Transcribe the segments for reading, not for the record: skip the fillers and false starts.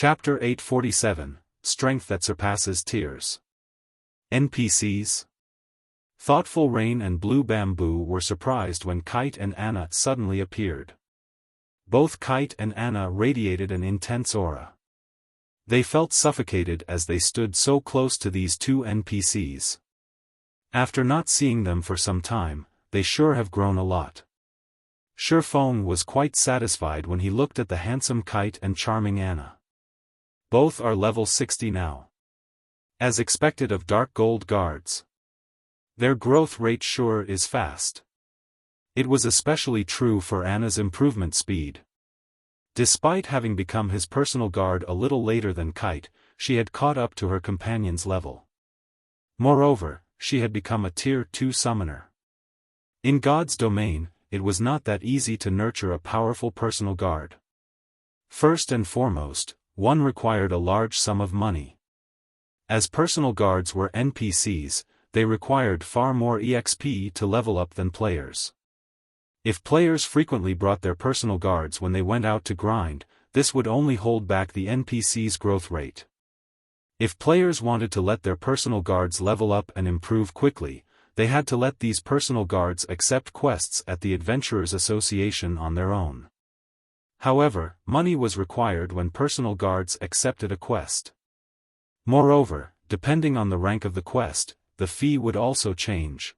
Chapter 847, Strength that Surpasses Tears. NPCs. Thoughtful Rain and Blue Bamboo were surprised when Kite and Anna suddenly appeared. Both Kite and Anna radiated an intense aura. They felt suffocated as they stood so close to these two NPCs. After not seeing them for some time, they sure have grown a lot. Xiaofan was quite satisfied when he looked at the handsome Kite and charming Anna. Both are level 60 now. As expected of Dark Gold guards. Their growth rate sure is fast. It was especially true for Anna's improvement speed. Despite having become his personal guard a little later than Kite, she had caught up to her companion's level. Moreover, she had become a Tier 2 summoner. In God's domain, it was not that easy to nurture a powerful personal guard. First and foremost, one required a large sum of money. As personal guards were NPCs, they required far more EXP to level up than players. If players frequently brought their personal guards when they went out to grind, this would only hold back the NPC's growth rate. If players wanted to let their personal guards level up and improve quickly, they had to let these personal guards accept quests at the Adventurers Association on their own. However, money was required when personal guards accepted a quest. Moreover, depending on the rank of the quest, the fee would also change.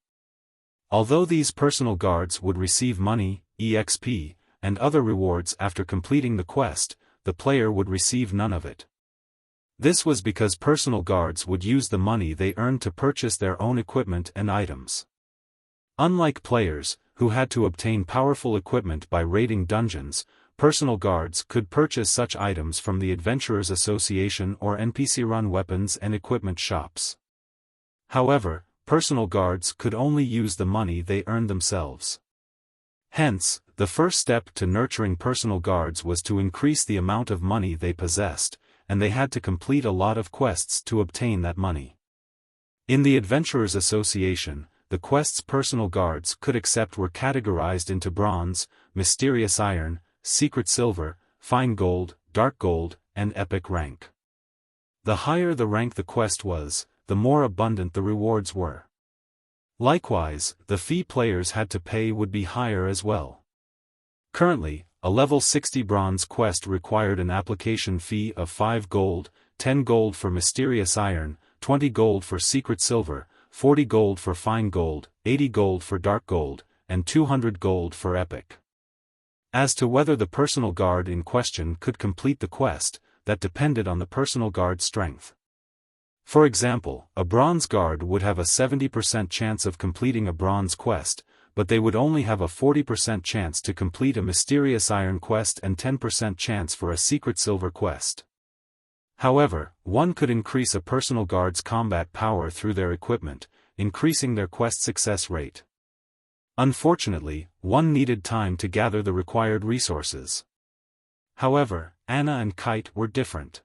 Although these personal guards would receive money, EXP, and other rewards after completing the quest, the player would receive none of it. This was because personal guards would use the money they earned to purchase their own equipment and items. Unlike players, who had to obtain powerful equipment by raiding dungeons, personal guards could purchase such items from the Adventurers Association or NPC-run weapons and equipment shops. However, personal guards could only use the money they earned themselves. Hence, the first step to nurturing personal guards was to increase the amount of money they possessed, and they had to complete a lot of quests to obtain that money. In the Adventurers Association, the quests personal guards could accept were categorized into Bronze, Mysterious Iron, Secret Silver, Fine Gold, Dark Gold, and Epic rank. The higher the rank the quest was, the more abundant the rewards were. Likewise, the fee players had to pay would be higher as well. Currently, a level 60 bronze quest required an application fee of 5 gold, 10 gold for Mysterious Iron, 20 gold for Secret Silver, 40 gold for Fine Gold, 80 gold for Dark Gold, and 200 gold for Epic. As to whether the personal guard in question could complete the quest, that depended on the personal guard's strength. For example, a bronze guard would have a 70% chance of completing a bronze quest, but they would only have a 40% chance to complete a Mysterious Iron quest and 10% chance for a Secret Silver quest. However, one could increase a personal guard's combat power through their equipment, increasing their quest success rate. Unfortunately, one needed time to gather the required resources. However, Anna and Kite were different.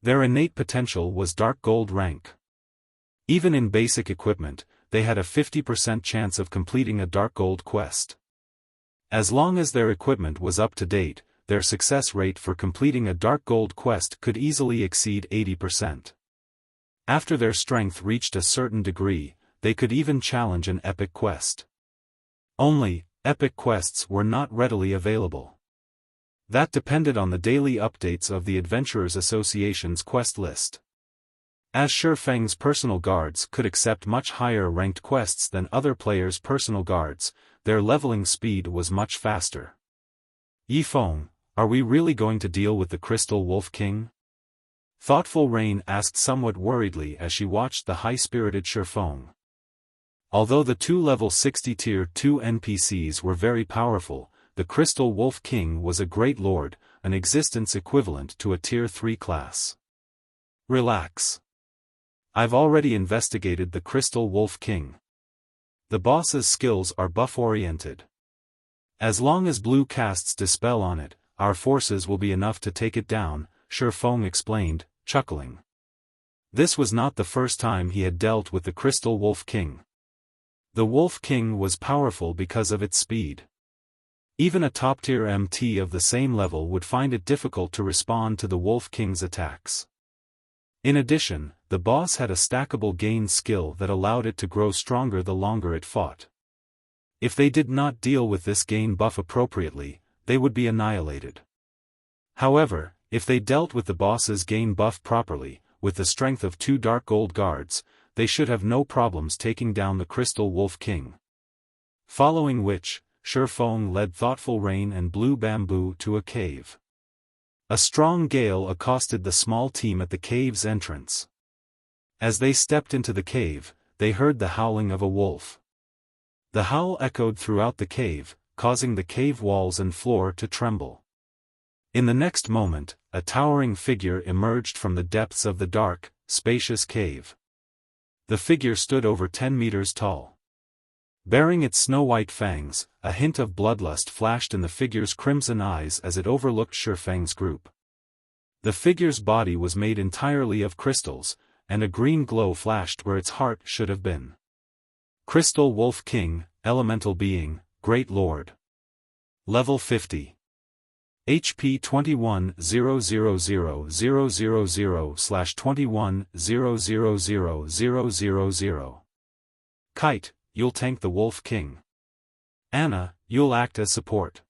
Their innate potential was Dark Gold rank. Even in basic equipment, they had a 50% chance of completing a Dark Gold quest. As long as their equipment was up to date, their success rate for completing a Dark Gold quest could easily exceed 80%. After their strength reached a certain degree, they could even challenge an epic quest. Only, epic quests were not readily available. That depended on the daily updates of the Adventurers Association's quest list. As Xiaofang's personal guards could accept much higher ranked quests than other players' personal guards, their leveling speed was much faster. Yifeng, are we really going to deal with the Crystal Wolf King? Thoughtful Rain asked somewhat worriedly as she watched the high-spirited Xiaofan. Although the two level 60 Tier 2 NPCs were very powerful, the Crystal Wolf King was a great lord, an existence equivalent to a Tier 3 class. Relax. I've already investigated the Crystal Wolf King. The boss's skills are buff-oriented. As long as blue casts Dispel on it, our forces will be enough to take it down, Xiaofan explained, chuckling. This was not the first time he had dealt with the Crystal Wolf King. The Wolf King was powerful because of its speed. Even a top-tier MT of the same level would find it difficult to respond to the Wolf King's attacks. In addition, the boss had a stackable gain skill that allowed it to grow stronger the longer it fought. If they did not deal with this gain buff appropriately, they would be annihilated. However, if they dealt with the boss's gain buff properly, with the strength of 2 Dark Gold guards, they should have no problems taking down the Crystal Wolf King. Following which, Xiaofan led Thoughtful Rain and Blue Bamboo to a cave. A strong gale accosted the small team at the cave's entrance. As they stepped into the cave, they heard the howling of a wolf. The howl echoed throughout the cave, causing the cave walls and floor to tremble. In the next moment, a towering figure emerged from the depths of the dark, spacious cave. The figure stood over 10 meters tall. Bearing its snow-white fangs, a hint of bloodlust flashed in the figure's crimson eyes as it overlooked Xiaofan's group. The figure's body was made entirely of crystals, and a green glow flashed where its heart should have been. Crystal Wolf King, Elemental Being, Great Lord. Level 50. HP 21,000,000/21,000,000. Kite, you'll tank the Wolf King. Anna, you'll act as support.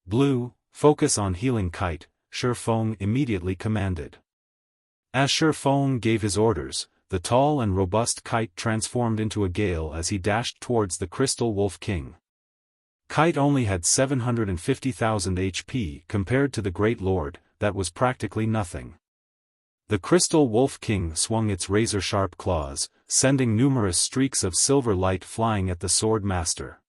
Blue, focus on healing Kite, Xiaofan immediately commanded. As Xiaofan gave his orders, the tall and robust Kite transformed into a gale as he dashed towards the Crystal Wolf King. Kite only had 750,000 HP compared to the Great Lord, that was practically nothing. The Crystal Wolf King swung its razor-sharp claws, sending numerous streaks of silver light flying at the Sword Master.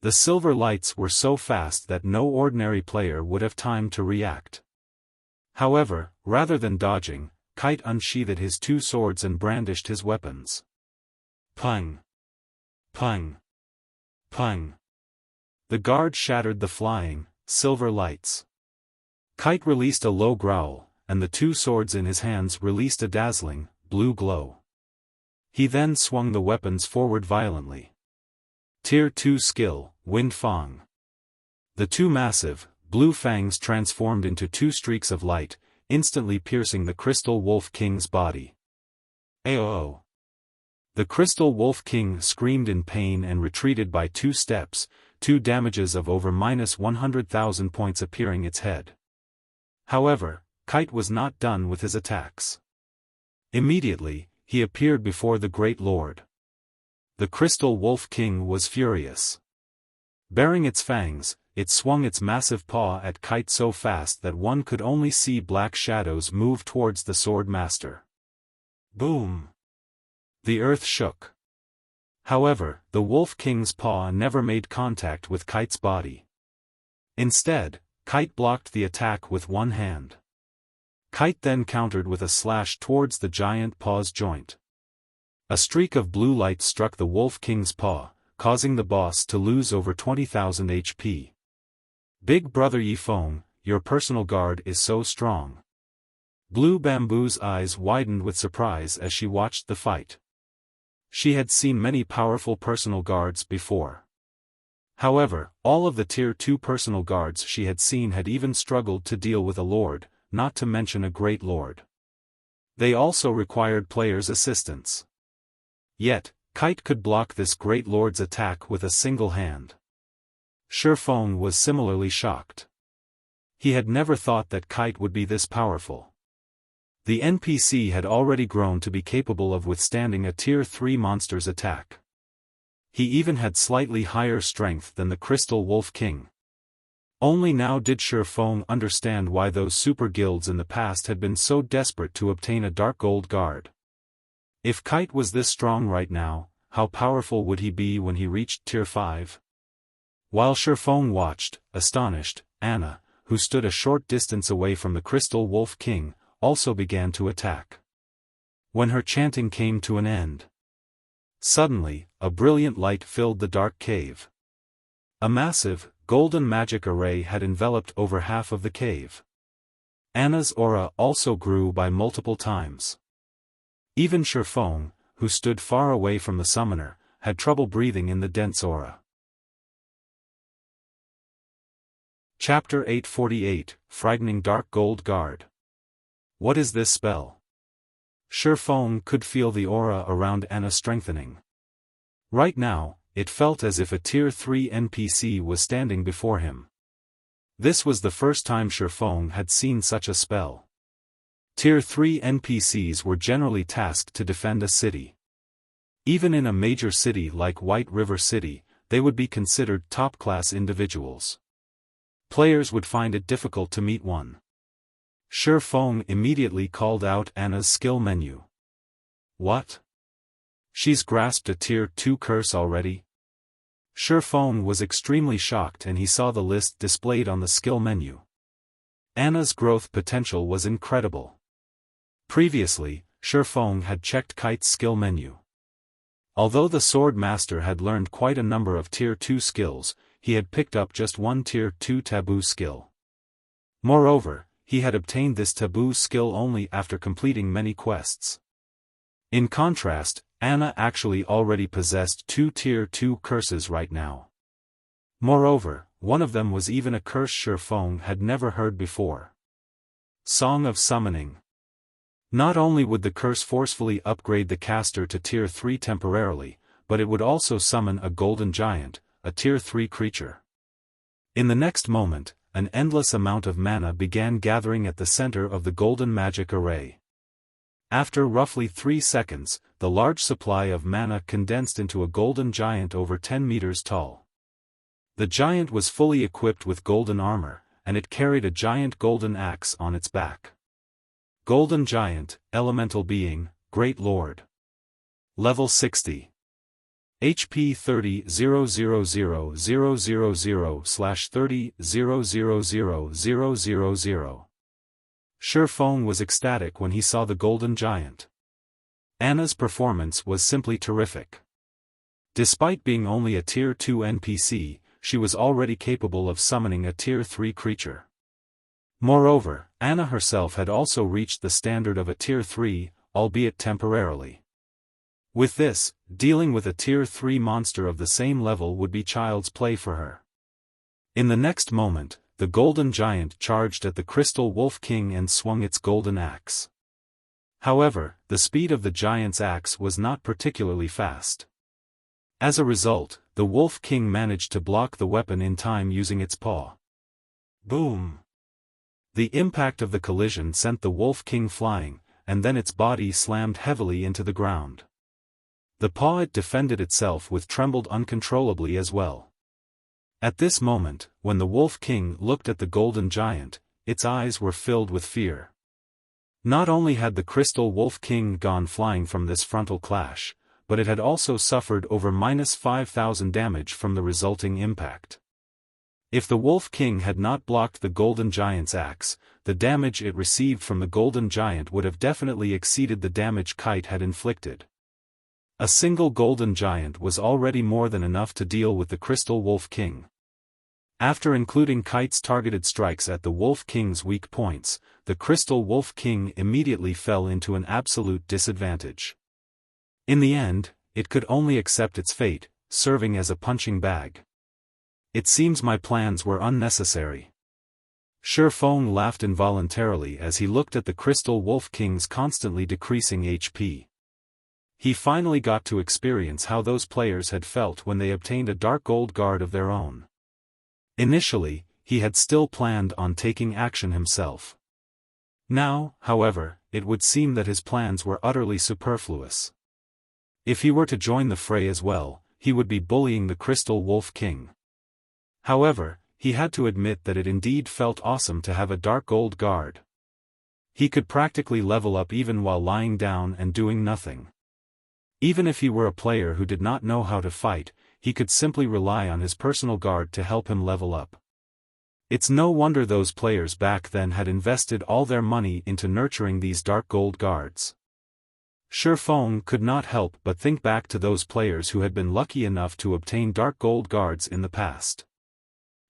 The silver lights were so fast that no ordinary player would have time to react. However, rather than dodging, Kite unsheathed his 2 swords and brandished his weapons. Pung! Pung! Pung! The guard shattered the flying, silver lights. Kite released a low growl, and the 2 swords in his hands released a dazzling, blue glow. He then swung the weapons forward violently. Tier 2 skill, Wind Fang. The 2 massive, blue fangs transformed into 2 streaks of light, instantly piercing the Crystal Wolf King's body. Aoo! The Crystal Wolf King screamed in pain and retreated by 2 steps, 2 damages of over -100,000 points appearing its head. However, Kite was not done with his attacks. Immediately, he appeared before the Great Lord. The Crystal Wolf King was furious. Bearing its fangs, it swung its massive paw at Kite so fast that one could only see black shadows move towards the Sword Master. Boom! The earth shook. However, the Wolf King's paw never made contact with Kite's body. Instead, Kite blocked the attack with one hand. Kite then countered with a slash towards the giant paw's joint. A streak of blue light struck the Wolf King's paw, causing the boss to lose over 20,000 HP. Big Brother Yifeng, your personal guard is so strong. Blue Bamboo's eyes widened with surprise as she watched the fight. She had seen many powerful personal guards before. However, all of the Tier 2 personal guards she had seen had even struggled to deal with a lord, not to mention a Great Lord. They also required players' assistance. Yet, Kite could block this Great Lord's attack with a single hand. Xiaofan was similarly shocked. He had never thought that Kite would be this powerful. The NPC had already grown to be capable of withstanding a Tier 3 monster's attack. He even had slightly higher strength than the Crystal Wolf King. Only now did Xiaofan understand why those super guilds in the past had been so desperate to obtain a Dark Gold guard. If Kite was this strong right now, how powerful would he be when he reached Tier 5? While Xiaofan watched, astonished, Anna, who stood a short distance away from the Crystal Wolf King, also began to attack. When her chanting came to an end, suddenly, a brilliant light filled the dark cave. A massive, golden magic array had enveloped over half of the cave. Anna's aura also grew by multiple times. Even Xiaofan, who stood far away from the summoner, had trouble breathing in the dense aura. Chapter 848, Frightening Dark Gold Guard. What is this spell? Xiaofan could feel the aura around Anna strengthening. Right now, it felt as if a Tier 3 NPC was standing before him. This was the first time Xiaofan had seen such a spell. Tier 3 NPCs were generally tasked to defend a city. Even in a major city like White River City, they would be considered top-class individuals. Players would find it difficult to meet one. Xiaofan immediately called out Anna's skill menu. What? She's grasped a Tier 2 curse already? Xiaofan was extremely shocked and he saw the list displayed on the skill menu. Anna's growth potential was incredible. Previously, Xiaofan had checked Kite's skill menu. Although the Sword Master had learned quite a number of Tier 2 skills, he had picked up just one Tier 2 taboo skill. Moreover, he had obtained this taboo skill only after completing many quests. In contrast, Anna actually already possessed 2 Tier 2 curses right now. Moreover, one of them was even a curse Xiaofan had never heard before. Song of Summoning. Not only would the curse forcefully upgrade the caster to Tier 3 temporarily, but it would also summon a golden giant, a Tier 3 creature. In the next moment, an endless amount of mana began gathering at the center of the golden magic array. After roughly 3 seconds, the large supply of mana condensed into a golden giant over 10 meters tall. The giant was fully equipped with golden armor, and it carried a giant golden axe on its back. Golden Giant, Elemental Being, Great Lord. Level 60. HP 30,000,000/30,000,000. Xiaofan was ecstatic when he saw the Golden Giant. Anna's performance was simply terrific. Despite being only a Tier 2 NPC, she was already capable of summoning a Tier 3 creature. Moreover, Anna herself had also reached the standard of a Tier 3, albeit temporarily. With this, dealing with a Tier 3 monster of the same level would be child's play for her. In the next moment, the Golden Giant charged at the Crystal Wolf King and swung its golden axe. However, the speed of the giant's axe was not particularly fast. As a result, the Wolf King managed to block the weapon in time using its paw. Boom! The impact of the collision sent the Wolf King flying, and then its body slammed heavily into the ground. The paw it defended itself with trembled uncontrollably as well. At this moment, when the Wolf King looked at the Golden Giant, its eyes were filled with fear. Not only had the Crystal Wolf King gone flying from this frontal clash, but it had also suffered over -5,000 damage from the resulting impact. If the Wolf King had not blocked the Golden Giant's axe, the damage it received from the Golden Giant would have definitely exceeded the damage Kite had inflicted. A single Golden Giant was already more than enough to deal with the Crystal Wolf King. After including Kite's targeted strikes at the Wolf King's weak points, the Crystal Wolf King immediately fell into an absolute disadvantage. In the end, it could only accept its fate, serving as a punching bag. It seems my plans were unnecessary. Xiaofan laughed involuntarily as he looked at the Crystal Wolf King's constantly decreasing HP. He finally got to experience how those players had felt when they obtained a Dark Gold Guard of their own. Initially, he had still planned on taking action himself. Now, however, it would seem that his plans were utterly superfluous. If he were to join the fray as well, he would be bullying the Crystal Wolf King. However, he had to admit that it indeed felt awesome to have a Dark Gold Guard. He could practically level up even while lying down and doing nothing. Even if he were a player who did not know how to fight, he could simply rely on his personal guard to help him level up. It's no wonder those players back then had invested all their money into nurturing these Dark Gold Guards. Xiaofan could not help but think back to those players who had been lucky enough to obtain Dark Gold Guards in the past.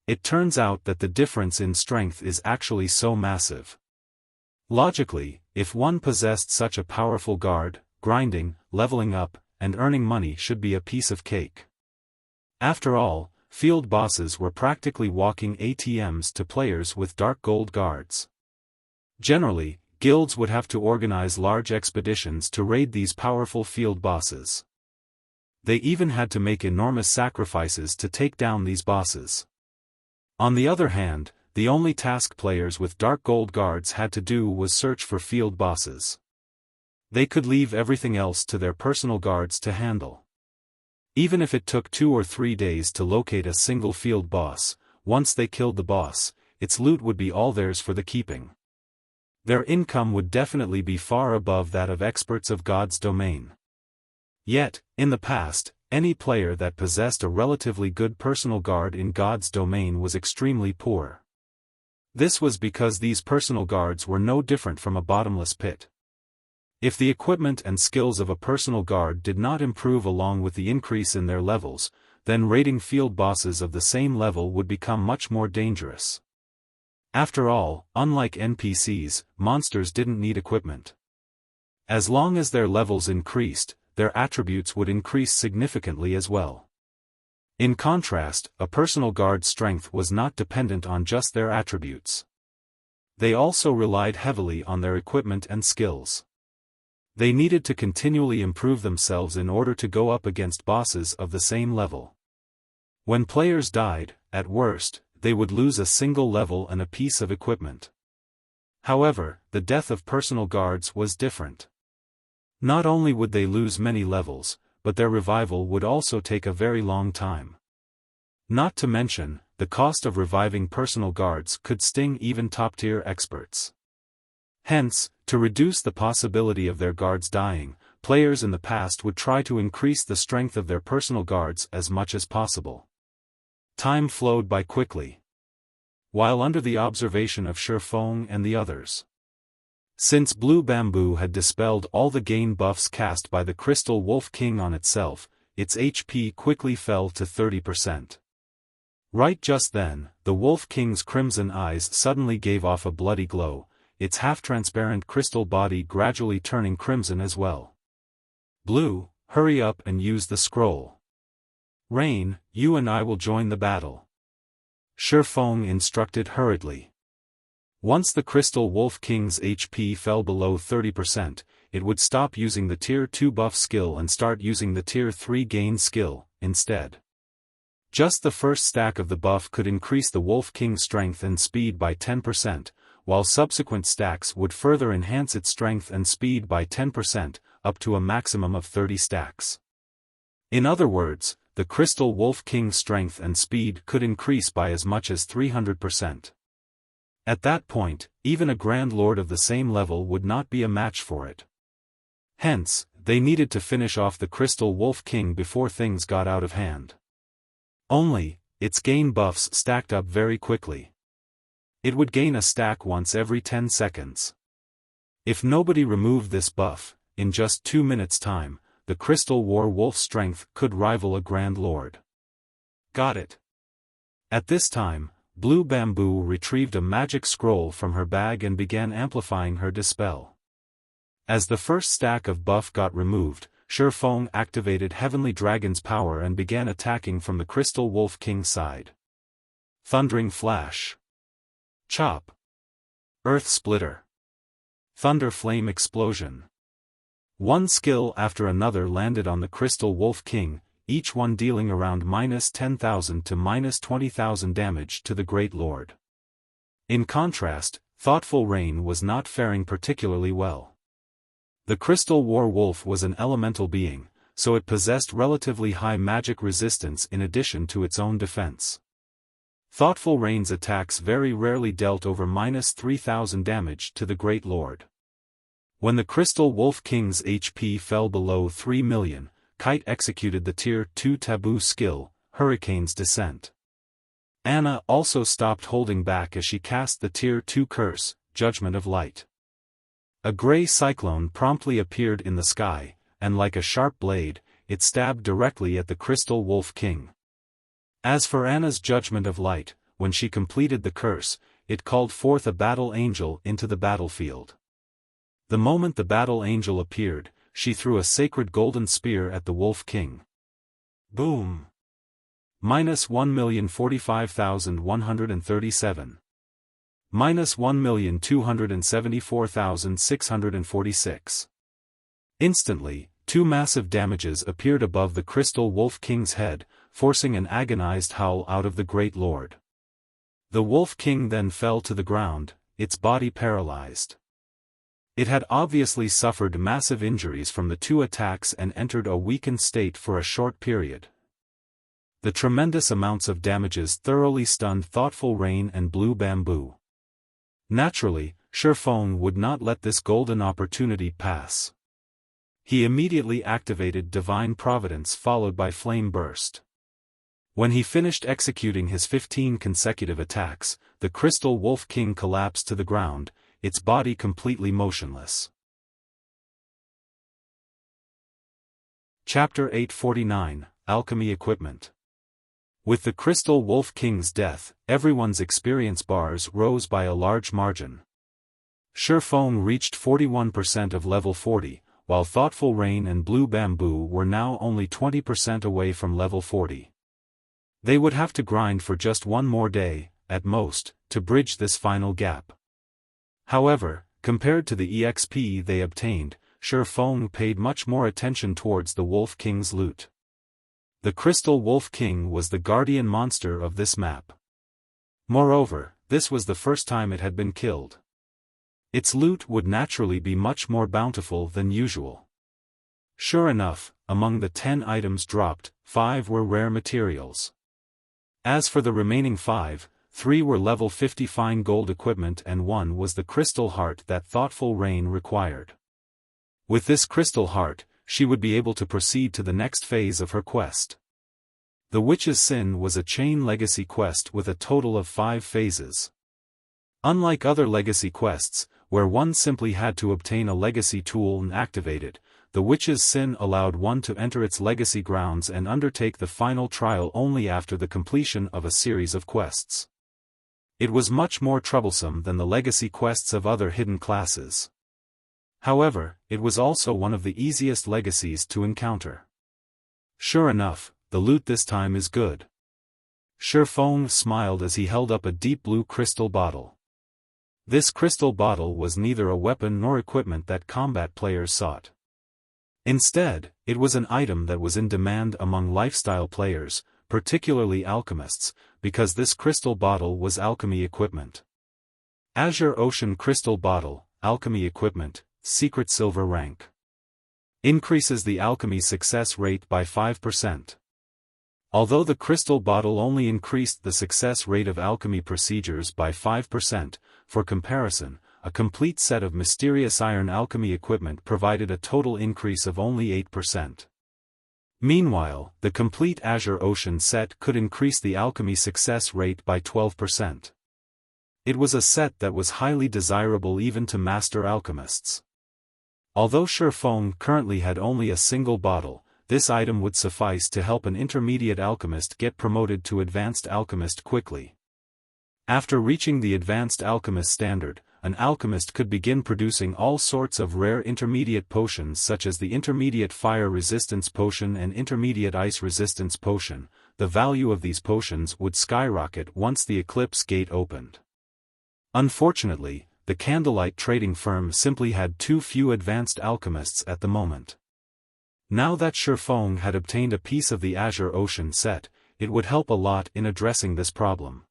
It turns out that the difference in strength is actually so massive. Logically, if one possessed such a powerful guard, grinding, leveling up, and earning money should be a piece of cake. After all, field bosses were practically walking ATMs to players with dark gold guards. Generally, guilds would have to organize large expeditions to raid these powerful field bosses. They even had to make enormous sacrifices to take down these bosses. On the other hand, the only task players with dark gold guards had to do was search for field bosses. They could leave everything else to their personal guards to handle. Even if it took 2 or 3 days to locate a single field boss, once they killed the boss, its loot would be all theirs for the keeping. Their income would definitely be far above that of experts of God's domain. Yet, in the past, any player that possessed a relatively good personal guard in God's domain was extremely poor. This was because these personal guards were no different from a bottomless pit. If the equipment and skills of a personal guard did not improve along with the increase in their levels, then raiding field bosses of the same level would become much more dangerous. After all, unlike NPCs, monsters didn't need equipment. As long as their levels increased, their attributes would increase significantly as well. In contrast, a personal guard's strength was not dependent on just their attributes. They also relied heavily on their equipment and skills. They needed to continually improve themselves in order to go up against bosses of the same level. When players died, at worst, they would lose a single level and a piece of equipment. However, the death of personal guards was different. Not only would they lose many levels, but their revival would also take a very long time. Not to mention, the cost of reviving personal guards could sting even top-tier experts. Hence, to reduce the possibility of their guards dying, players in the past would try to increase the strength of their personal guards as much as possible. Time flowed by quickly. While under the observation of Xiaofan and the others. Since Blue Bamboo had dispelled all the gain buffs cast by the Crystal Wolf King on itself, its HP quickly fell to 30%. Right just then, the Wolf King's crimson eyes suddenly gave off a bloody glow, its half-transparent crystal body gradually turning crimson as well. Blue, hurry up and use the scroll. Rain, you and I will join the battle. Xiaofan instructed hurriedly. Once the Crystal Wolf King's HP fell below 30%, it would stop using the Tier 2 buff skill and start using the Tier 3 gain skill, instead. Just the first stack of the buff could increase the Wolf King's strength and speed by 10%, while subsequent stacks would further enhance its strength and speed by 10%, up to a maximum of 30 stacks. In other words, the Crystal Wolf King's strength and speed could increase by as much as 300%. At that point, even a Grand Lord of the same level would not be a match for it. Hence, they needed to finish off the Crystal Wolf King before things got out of hand. Only, its gain buffs stacked up very quickly. It would gain a stack once every 10 seconds. If nobody removed this buff, in just 2 minutes' time, the Crystal War Wolf's strength could rival a Grand Lord. Got it. At this time, Blue Bamboo retrieved a magic scroll from her bag and began amplifying her dispel. As the first stack of buff got removed, Xiaofan activated Heavenly Dragon's power and began attacking from the Crystal Wolf King's side. Thundering Flash. Chop. Earth Splitter. Thunder Flame Explosion. One skill after another landed on the Crystal Wolf King, each one dealing around -10,000 to -20,000 damage to the Great Lord. In contrast, Thoughtful Rain was not faring particularly well. The Crystal War Wolf was an elemental being, so it possessed relatively high magic resistance in addition to its own defense. Thoughtful Rain's attacks very rarely dealt over -3,000 damage to the Great Lord. When the Crystal Wolf King's HP fell below 3 million, Kite executed the Tier 2 taboo skill, Hurricane's Descent. Anna also stopped holding back as she cast the Tier 2 curse, Judgment of Light. A gray cyclone promptly appeared in the sky, and like a sharp blade, it stabbed directly at the Crystal Wolf King. As for Anna's Judgment of Light, when she completed the curse, it called forth a battle angel into the battlefield. The moment the battle angel appeared, she threw a sacred golden spear at the Wolf King. Boom! minus 1,045,137. Minus 1,274,646. Instantly, two massive damages appeared above the Crystal Wolf King's head, forcing an agonized howl out of the Great Lord. The Wolf King then fell to the ground, its body paralyzed. It had obviously suffered massive injuries from the two attacks and entered a weakened state for a short period. The tremendous amounts of damages thoroughly stunned Thoughtful Rain and Blue Bamboo. Naturally, Xiaofan would not let this golden opportunity pass. He immediately activated Divine Providence followed by Flame Burst. When he finished executing his 15 consecutive attacks, the Crystal Wolf King collapsed to the ground, its body completely motionless. Chapter 849, Alchemy Equipment. With the Crystal Wolf King's death, everyone's experience bars rose by a large margin. Xiaofan reached 41% of level 40, while Thoughtful Rain and Blue Bamboo were now only 20% away from level 40. They would have to grind for just one more day, at most, to bridge this final gap. However, compared to the EXP they obtained, Xiaofan paid much more attention towards the Wolf King's loot. The Crystal Wolf King was the guardian monster of this map. Moreover, this was the first time it had been killed. Its loot would naturally be much more bountiful than usual. Sure enough, among the 10 items dropped, 5 were rare materials. As for the remaining 5, 3 were level 50 fine gold equipment and 1 was the crystal heart that Thoughtful Rain required. With this crystal heart, she would be able to proceed to the next phase of her quest. The Witch's Sin was a chain legacy quest with a total of 5 phases. Unlike other legacy quests, where one simply had to obtain a legacy tool and activate it, the Witch's Sin allowed one to enter its legacy grounds and undertake the final trial only after the completion of a series of quests. It was much more troublesome than the legacy quests of other hidden classes. However, it was also one of the easiest legacies to encounter. Sure enough, the loot this time is good. Xiaofan smiled as he held up a deep blue crystal bottle. This crystal bottle was neither a weapon nor equipment that combat players sought. Instead, it was an item that was in demand among lifestyle players, particularly alchemists, because this crystal bottle was alchemy equipment. Azure Ocean Crystal Bottle, Alchemy Equipment, Secret Silver Rank. Increases the alchemy success rate by 5%. Although the crystal bottle only increased the success rate of alchemy procedures by 5%, for comparison, a complete set of mysterious iron alchemy equipment provided a total increase of only 8%. Meanwhile, the complete Azure Ocean set could increase the alchemy success rate by 12%. It was a set that was highly desirable even to master alchemists. Although Xiaofan currently had only a single bottle, this item would suffice to help an intermediate alchemist get promoted to advanced alchemist quickly. After reaching the advanced alchemist standard, an alchemist could begin producing all sorts of rare intermediate potions such as the intermediate fire resistance potion and intermediate ice resistance potion. The value of these potions would skyrocket once the Eclipse Gate opened. Unfortunately, the Candlelight trading firm simply had too few advanced alchemists at the moment. Now that Xiaofan had obtained a piece of the Azure Ocean set, it would help a lot in addressing this problem.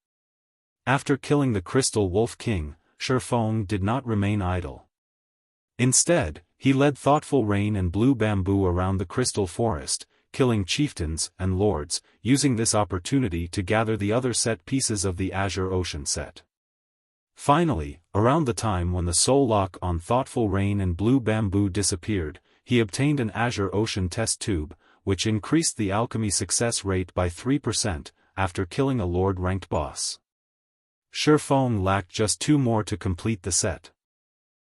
After killing the Crystal Wolf King, Xiaofan did not remain idle. Instead, he led Thoughtful Rain and Blue Bamboo around the Crystal Forest, killing chieftains and lords, using this opportunity to gather the other set pieces of the Azure Ocean set. Finally, around the time when the soul lock on Thoughtful Rain and Blue Bamboo disappeared, he obtained an Azure Ocean test tube, which increased the alchemy success rate by 3%, after killing a Lord-ranked boss. Xiaofan lacked just 2 more to complete the set.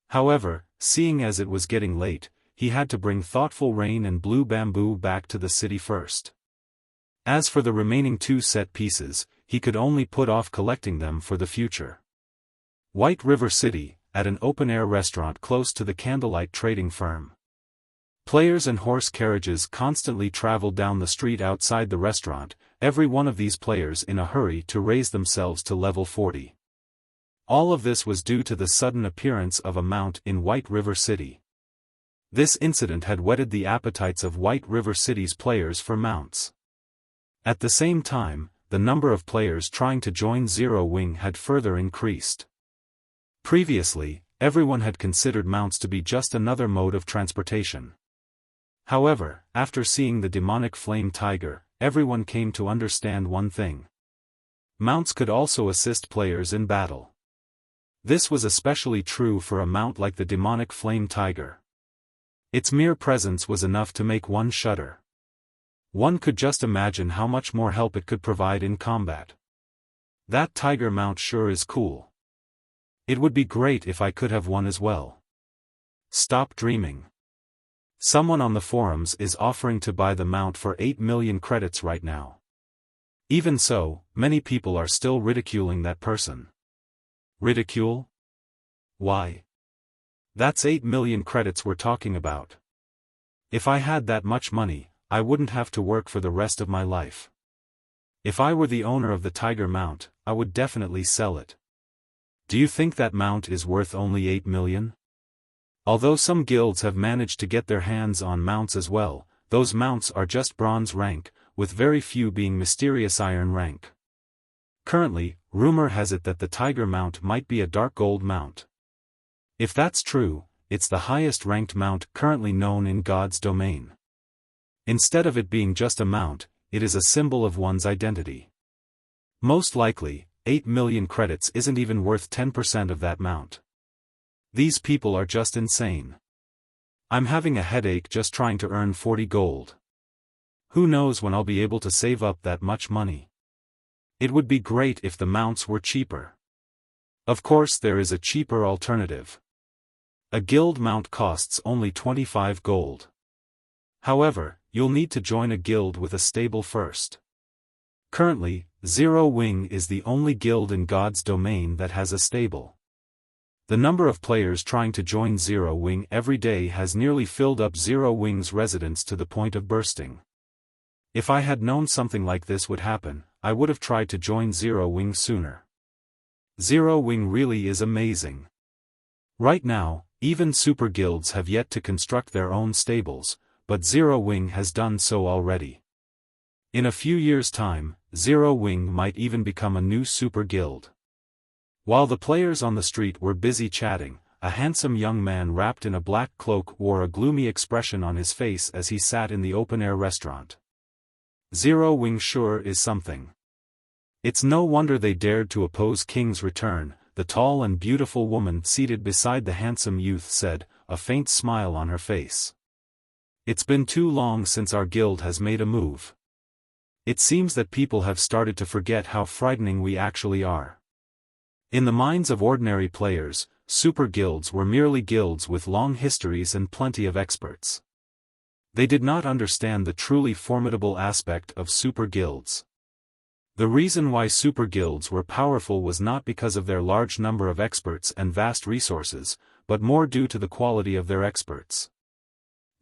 However, seeing as it was getting late, he had to bring Thoughtful Rain and Blue Bamboo back to the city first. As for the remaining 2 set pieces, he could only put off collecting them for the future. White River City, at an open-air restaurant close to the Candlelight trading firm. Players and horse carriages constantly traveled down the street outside the restaurant, every one of these players in a hurry to raise themselves to level 40. All of this was due to the sudden appearance of a mount in White River City. This incident had whetted the appetites of White River City's players for mounts. At the same time, the number of players trying to join Zero Wing had further increased. Previously, everyone had considered mounts to be just another mode of transportation. However, after seeing the demonic flame tiger, everyone came to understand one thing. Mounts could also assist players in battle. This was especially true for a mount like the demonic flame tiger. Its mere presence was enough to make one shudder. One could just imagine how much more help it could provide in combat. That tiger mount sure is cool. It would be great if I could have one as well. Stop dreaming. Someone on the forums is offering to buy the mount for 8 million credits right now. Even so, many people are still ridiculing that person. Ridicule? Why? That's 8 million credits we're talking about. If I had that much money, I wouldn't have to work for the rest of my life. If I were the owner of the tiger mount, I would definitely sell it. Do you think that mount is worth only 8 million? Although some guilds have managed to get their hands on mounts as well, those mounts are just bronze rank, with very few being mysterious iron rank. Currently, rumor has it that the tiger mount might be a dark gold mount. If that's true, it's the highest ranked mount currently known in God's domain. Instead of it being just a mount, it is a symbol of one's identity. Most likely, 8 million credits isn't even worth 10% of that mount. These people are just insane. I'm having a headache just trying to earn 40 gold. Who knows when I'll be able to save up that much money. It would be great if the mounts were cheaper. Of course there is a cheaper alternative. A guild mount costs only 25 gold. However, you'll need to join a guild with a stable first. Currently, Zero Wing is the only guild in God's domain that has a stable. The number of players trying to join Zero Wing every day has nearly filled up Zero Wing's residence to the point of bursting. If I had known something like this would happen, I would have tried to join Zero Wing sooner. Zero Wing really is amazing. Right now, even super guilds have yet to construct their own stables, but Zero Wing has done so already. In a few years' time, Zero Wing might even become a new super guild. While the players on the street were busy chatting, a handsome young man wrapped in a black cloak wore a gloomy expression on his face as he sat in the open-air restaurant. Zero Wing sure is something. It's no wonder they dared to oppose King's return, the tall and beautiful woman seated beside the handsome youth said, a faint smile on her face. It's been too long since our guild has made a move. It seems that people have started to forget how frightening we actually are. In the minds of ordinary players, super guilds were merely guilds with long histories and plenty of experts. They did not understand the truly formidable aspect of super guilds. The reason why super guilds were powerful was not because of their large number of experts and vast resources, but more due to the quality of their experts.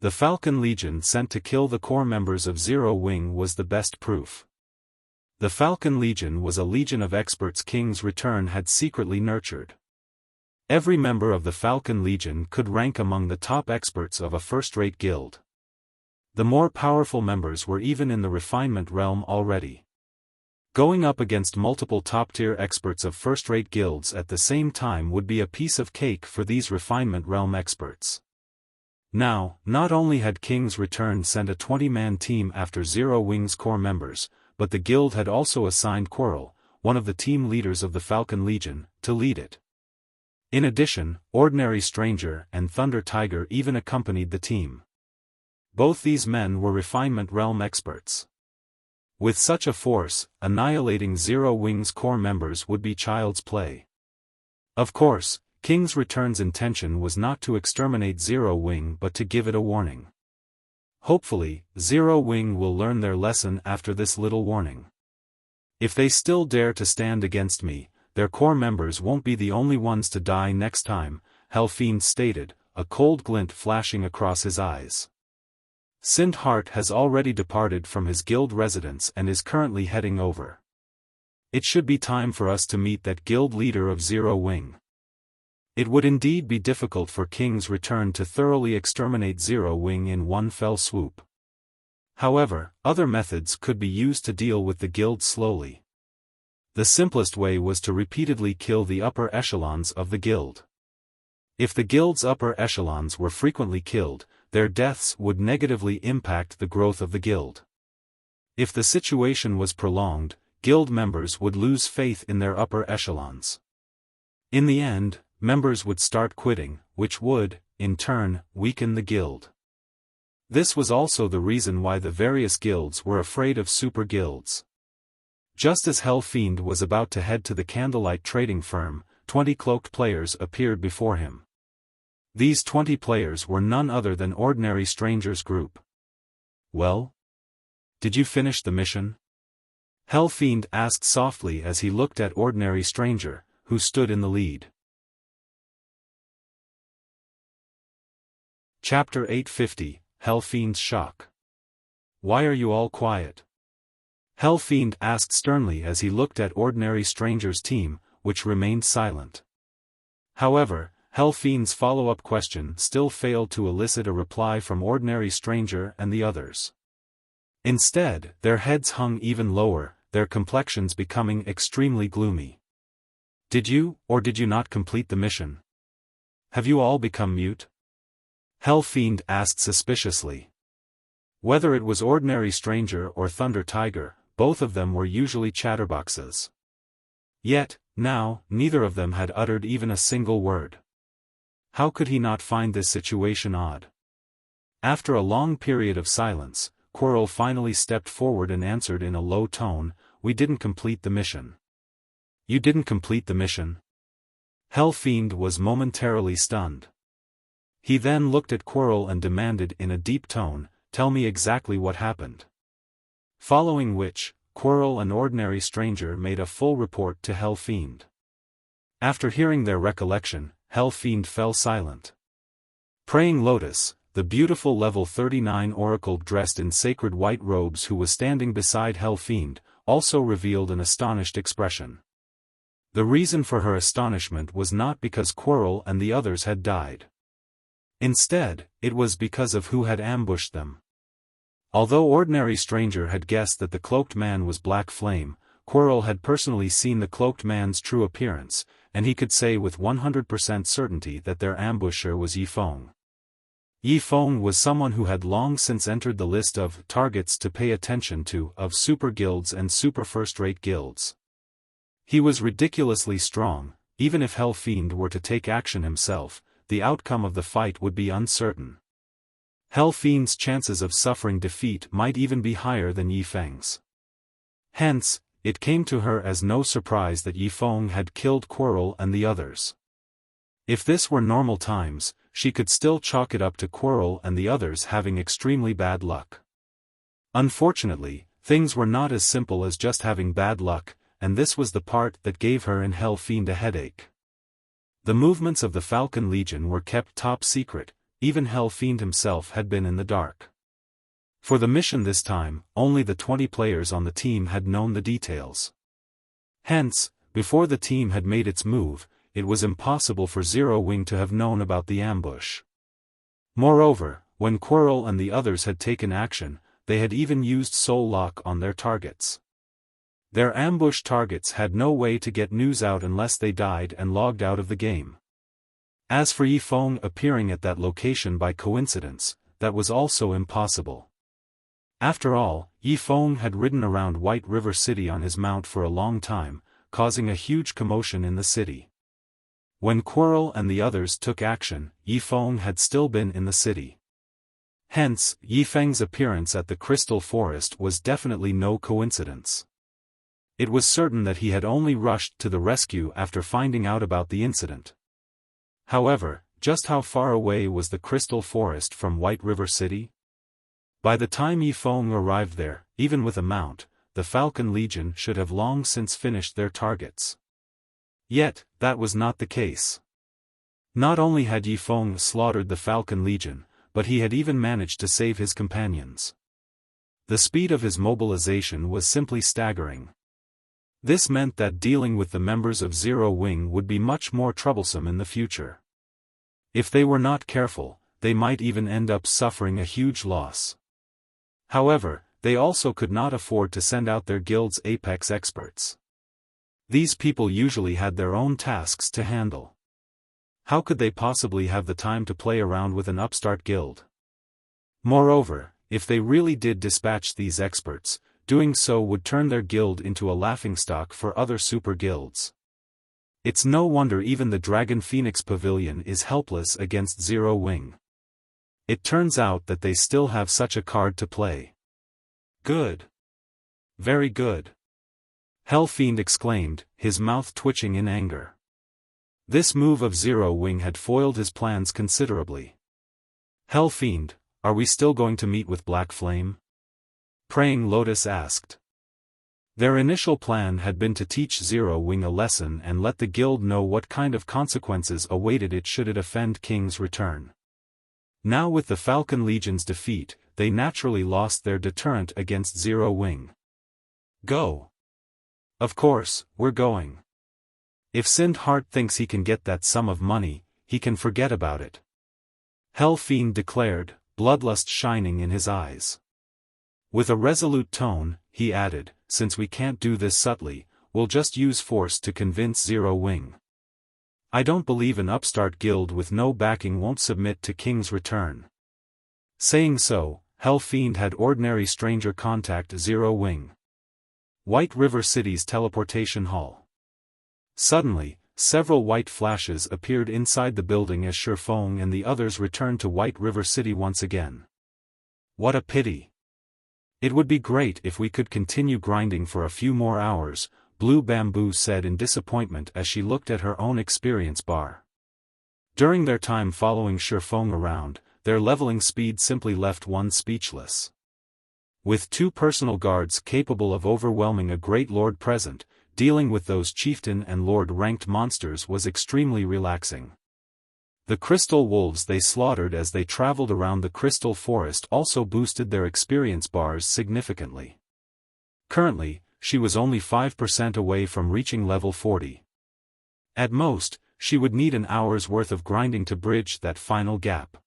The Falcon Legion sent to kill the core members of Zero Wing was the best proof. The Falcon Legion was a legion of experts King's return had secretly nurtured. Every member of the Falcon Legion could rank among the top experts of a first-rate guild. The more powerful members were even in the refinement realm already. Going up against multiple top-tier experts of first-rate guilds at the same time would be a piece of cake for these refinement realm experts. Now, not only had King's return sent a 20-man team after Zero Wing's core members, but the guild had also assigned Quirrell, one of the team leaders of the Falcon Legion, to lead it. In addition, Ordinary Stranger and Thunder Tiger even accompanied the team. Both these men were refinement realm experts. With such a force, annihilating Zero Wing's core members would be child's play. Of course, King's return's intention was not to exterminate Zero Wing but to give it a warning. Hopefully, Zero Wing will learn their lesson after this little warning. If they still dare to stand against me, their core members won't be the only ones to die next time, Fiend stated, a cold glint flashing across his eyes. Sindhart has already departed from his guild residence and is currently heading over. It should be time for us to meet that guild leader of Zero Wing. It would indeed be difficult for King's Return to thoroughly exterminate Zero Wing in one fell swoop. However, other methods could be used to deal with the guild slowly. The simplest way was to repeatedly kill the upper echelons of the guild. If the guild's upper echelons were frequently killed, their deaths would negatively impact the growth of the guild. If the situation was prolonged, guild members would lose faith in their upper echelons. In the end, members would start quitting, which would, in turn, weaken the guild. This was also the reason why the various guilds were afraid of super guilds. Just as Hell Fiend was about to head to the candlelight trading firm, 20 cloaked players appeared before him. These 20 players were none other than Ordinary Stranger's group. "Well? Did you finish the mission?" Hell Fiend asked softly as he looked at Ordinary Stranger, who stood in the lead. Chapter 850, Hell Fiend's Shock. "Why are you all quiet?" Hell Fiend asked sternly as he looked at Ordinary Stranger's team, which remained silent. However, Hell Fiend's follow-up question still failed to elicit a reply from Ordinary Stranger and the others. Instead, their heads hung even lower, their complexions becoming extremely gloomy. "Did you, or did you not complete the mission? Have you all become mute?" Hell Fiend asked suspiciously. Whether it was Ordinary Stranger or Thunder Tiger, both of them were usually chatterboxes. Yet, now, neither of them had uttered even a single word. How could he not find this situation odd? After a long period of silence, Quirrell finally stepped forward and answered in a low tone, "We didn't complete the mission." "You didn't complete the mission?" Hell Fiend was momentarily stunned. He then looked at Quirrell and demanded in a deep tone, "Tell me exactly what happened." Following which, Quirrell and Ordinary Stranger made a full report to Hell Fiend. After hearing their recollection, Hell Fiend fell silent. Praying Lotus, the beautiful level 39 oracle dressed in sacred white robes who was standing beside Hell Fiend, also revealed an astonished expression. The reason for her astonishment was not because Quirrell and the others had died. Instead, it was because of who had ambushed them. Although Ordinary Stranger had guessed that the cloaked man was Black Flame, Quirrell had personally seen the cloaked man's true appearance, and he could say with 100% certainty that their ambusher was Yifeng. Yifeng was someone who had long since entered the list of targets to pay attention to of super guilds and super first-rate guilds. He was ridiculously strong. Even if Hell Fiend were to take action himself, the outcome of the fight would be uncertain. Hell Fiend's chances of suffering defeat might even be higher than Yifeng's. Hence, it came to her as no surprise that Yifeng had killed Quirrell and the others. If this were normal times, she could still chalk it up to Quirrell and the others having extremely bad luck. Unfortunately, things were not as simple as just having bad luck, and this was the part that gave her and Hell Fiend a headache. The movements of the Falcon Legion were kept top secret, even Hell Fiend himself had been in the dark. For the mission this time, only the 20 players on the team had known the details. Hence, before the team had made its move, it was impossible for Zero Wing to have known about the ambush. Moreover, when Quirrell and the others had taken action, they had even used Soul Lock on their targets. Their ambush targets had no way to get news out unless they died and logged out of the game. As for Yifeng appearing at that location by coincidence, that was also impossible. After all, Yifeng had ridden around White River City on his mount for a long time, causing a huge commotion in the city. When Quirrell and the others took action, Yifeng had still been in the city. Hence, Yifeng's appearance at the Crystal Forest was definitely no coincidence. It was certain that he had only rushed to the rescue after finding out about the incident. However, just how far away was the Crystal Forest from White River City? By the time Yifeng arrived there, even with a mount, the Falcon Legion should have long since finished their targets. Yet, that was not the case. Not only had Yifeng slaughtered the Falcon Legion, but he had even managed to save his companions. The speed of his mobilization was simply staggering. This meant that dealing with the members of Zero Wing would be much more troublesome in the future. If they were not careful, they might even end up suffering a huge loss. However, they also could not afford to send out their guild's apex experts. These people usually had their own tasks to handle. How could they possibly have the time to play around with an upstart guild? Moreover, if they really did dispatch these experts, doing so would turn their guild into a laughingstock for other super guilds. It's no wonder even the Dragon Phoenix Pavilion is helpless against Zero Wing. It turns out that they still have such a card to play. Good. Very good. Hell Fiend exclaimed, his mouth twitching in anger. This move of Zero Wing had foiled his plans considerably. Hell Fiend, are we still going to meet with Black Flame? Praying Lotus asked. Their initial plan had been to teach Zero Wing a lesson and let the guild know what kind of consequences awaited it should it offend King's return. Now with the Falcon Legion's defeat, they naturally lost their deterrent against Zero Wing. Go. Of course, we're going. If Sind Heart thinks he can get that sum of money, he can forget about it. Hell Fiend declared, bloodlust shining in his eyes. With a resolute tone, he added, since we can't do this subtly, we'll just use force to convince Zero Wing. I don't believe an upstart guild with no backing won't submit to King's return. Saying so, Hell Fiend had ordinary stranger contact Zero Wing. White River City's teleportation hall. Suddenly, several white flashes appeared inside the building as Xiaofan and the others returned to White River City once again. What a pity. It would be great if we could continue grinding for a few more hours, Blue Bamboo said in disappointment as she looked at her own experience bar. During their time following Xiaofan around, their leveling speed simply left one speechless. With 2 personal guards capable of overwhelming a great lord present, dealing with those chieftain and lord-ranked monsters was extremely relaxing. The crystal wolves they slaughtered as they traveled around the crystal forest also boosted their experience bars significantly. Currently, she was only 5% away from reaching level 40. At most, she would need an hour's worth of grinding to bridge that final gap.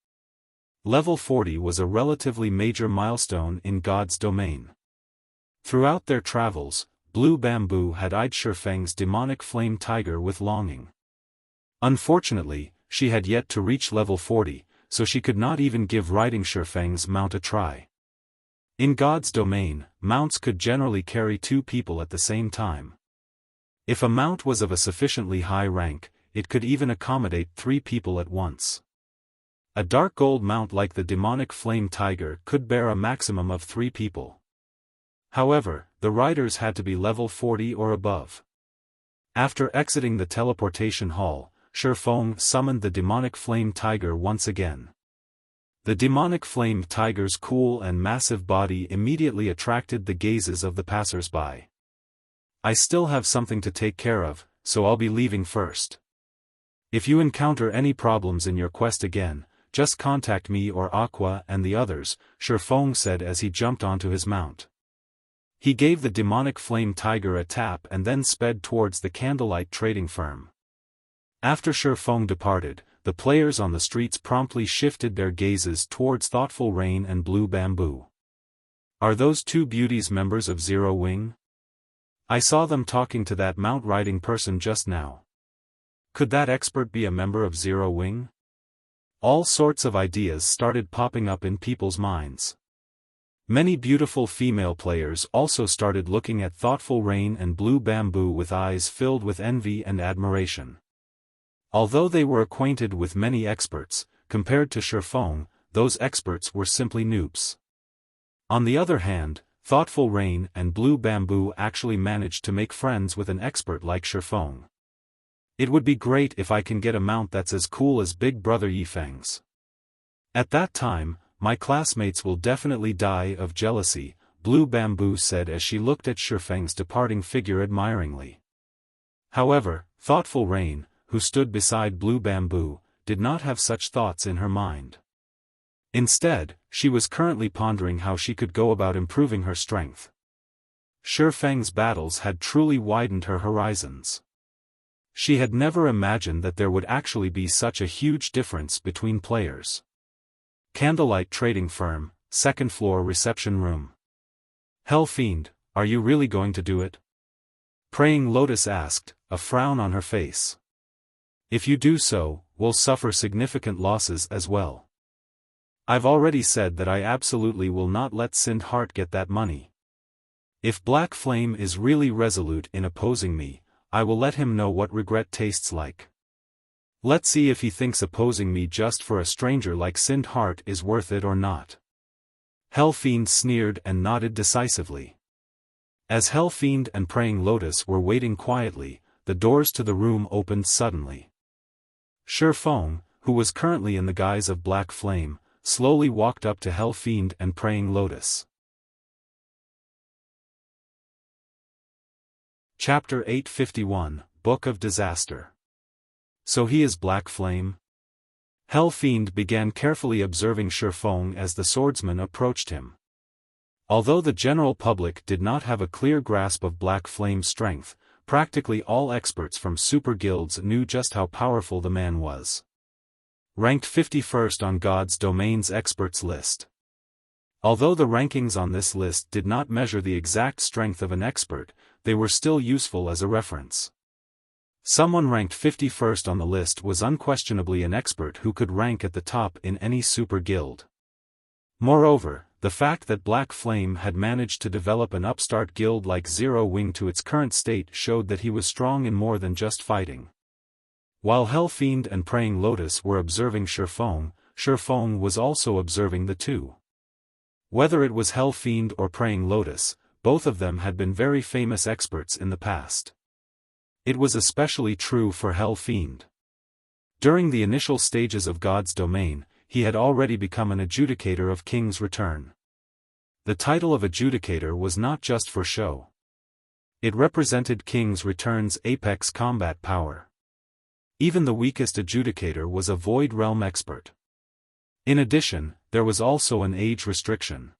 Level 40 was a relatively major milestone in God's domain. Throughout their travels, Blue Bamboo had eyed Xiaofang's demonic flame tiger with longing. Unfortunately, she had yet to reach level 40, so she could not even give riding Xiaofang's mount a try. In God's domain, mounts could generally carry 2 people at the same time. If a mount was of a sufficiently high rank, it could even accommodate 3 people at once. A dark gold mount like the demonic flame tiger could bear a maximum of 3 people. However, the riders had to be level 40 or above. After exiting the teleportation hall, Xiaofan summoned the demonic flame tiger once again. The demonic flame tiger's cool and massive body immediately attracted the gazes of the passers-by. I still have something to take care of, so I'll be leaving first. If you encounter any problems in your quest again, just contact me or Aqua and the others, Xiaofan said as he jumped onto his mount. He gave the demonic flame tiger a tap and then sped towards the candlelight trading firm. After Xiaofan departed, the players on the streets promptly shifted their gazes towards Thoughtful Rain and Blue Bamboo. Are those 2 beauties members of Zero Wing? I saw them talking to that mount-riding person just now. Could that expert be a member of Zero Wing? All sorts of ideas started popping up in people's minds. Many beautiful female players also started looking at Thoughtful Rain and Blue Bamboo with eyes filled with envy and admiration. Although they were acquainted with many experts, compared to Xiaofan, those experts were simply noobs. On the other hand, Thoughtful Rain and Blue Bamboo actually managed to make friends with an expert like Xiaofan. It would be great if I can get a mount that's as cool as Big Brother Yifeng's. At that time, my classmates will definitely die of jealousy, Blue Bamboo said as she looked at Xiaofang's departing figure admiringly. However, Thoughtful Rain, who stood beside Blue Bamboo, did not have such thoughts in her mind. Instead, she was currently pondering how she could go about improving her strength. Xiaofan's battles had truly widened her horizons. She had never imagined that there would actually be such a huge difference between players. Candlelight Trading Firm, second floor reception room. Hell Fiend, are you really going to do it? Praying Lotus asked, a frown on her face. If you do so, we'll suffer significant losses as well. I've already said that I absolutely will not let Sind Heart get that money. If Black Flame is really resolute in opposing me, I will let him know what regret tastes like. Let's see if he thinks opposing me just for a stranger like Sind Heart is worth it or not. Hell Fiend sneered and nodded decisively. As Hell Fiend and Praying Lotus were waiting quietly, the doors to the room opened suddenly. Xiaofan, who was currently in the guise of Black Flame, slowly walked up to Hell Fiend and Praying Lotus. Chapter 851, Book of Disaster. So he is Black Flame? Hell Fiend began carefully observing Xiaofan as the swordsman approached him. Although the general public did not have a clear grasp of Black Flame's strength, practically all experts from super guilds knew just how powerful the man was. Ranked 51st on God's Domain's experts list. Although the rankings on this list did not measure the exact strength of an expert, they were still useful as a reference. Someone ranked 51st on the list was unquestionably an expert who could rank at the top in any super guild. Moreover, the fact that Black Flame had managed to develop an upstart guild like Zero Wing to its current state showed that he was strong in more than just fighting. While Hell Fiend and Praying Lotus were observing Xiaofan was also observing the two. Whether it was Hell Fiend or Praying Lotus, both of them had been very famous experts in the past. It was especially true for Hell Fiend. During the initial stages of God's Domain, he had already become an adjudicator of King's Return. The title of adjudicator was not just for show. It represented King's Return's apex combat power. Even the weakest adjudicator was a Void Realm expert. In addition, there was also an age restriction.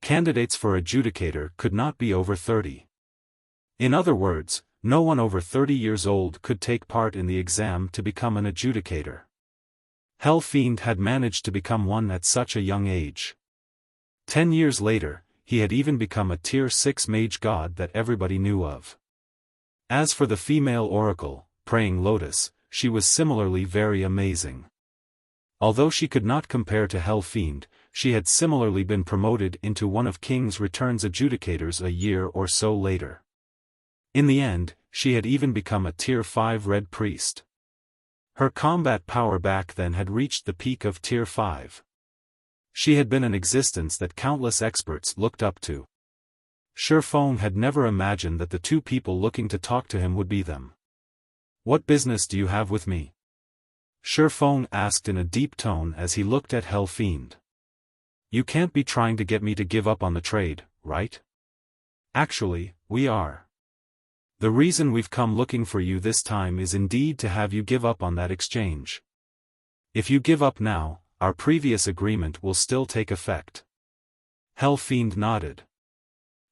Candidates for adjudicator could not be over 30. In other words, no one over 30 years old could take part in the exam to become an adjudicator. Hell Fiend had managed to become one at such a young age. 10 years later, he had even become a tier 6 mage god that everybody knew of. As for the female oracle, Praying Lotus, she was similarly very amazing. Although she could not compare to Hell Fiend, she had similarly been promoted into one of King's Return's adjudicators a year or so later. In the end, she had even become a tier 5 red priest. Her combat power back then had reached the peak of tier 5. She had been an existence that countless experts looked up to. Xiaofan had never imagined that the two people looking to talk to him would be them. What business do you have with me? Xiaofan asked in a deep tone as he looked at Hell Fiend. You can't be trying to get me to give up on the trade, right? Actually, we are. The reason we've come looking for you this time is indeed to have you give up on that exchange. If you give up now, our previous agreement will still take effect. Hell Fiend nodded.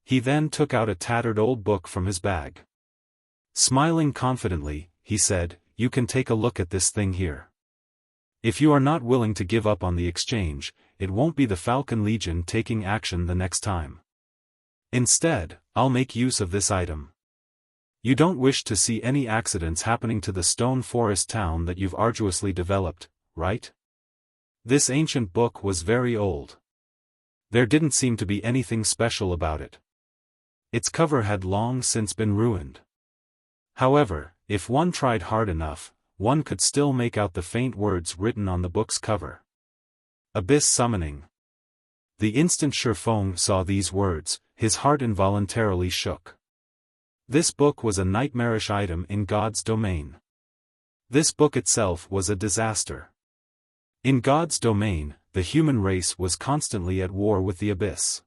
He then took out a tattered old book from his bag. Smiling confidently, he said, you can take a look at this thing here. If you are not willing to give up on the exchange, it won't be the Falcon Legion taking action the next time. Instead, I'll make use of this item. You don't wish to see any accidents happening to the stone forest town that you've arduously developed, right? This ancient book was very old. There didn't seem to be anything special about it. Its cover had long since been ruined. However, if one tried hard enough, one could still make out the faint words written on the book's cover. Abyss Summoning. The instant Xiaofan saw these words, his heart involuntarily shook. This book was a nightmarish item in God's domain. This book itself was a disaster. In God's domain, the human race was constantly at war with the Abyss.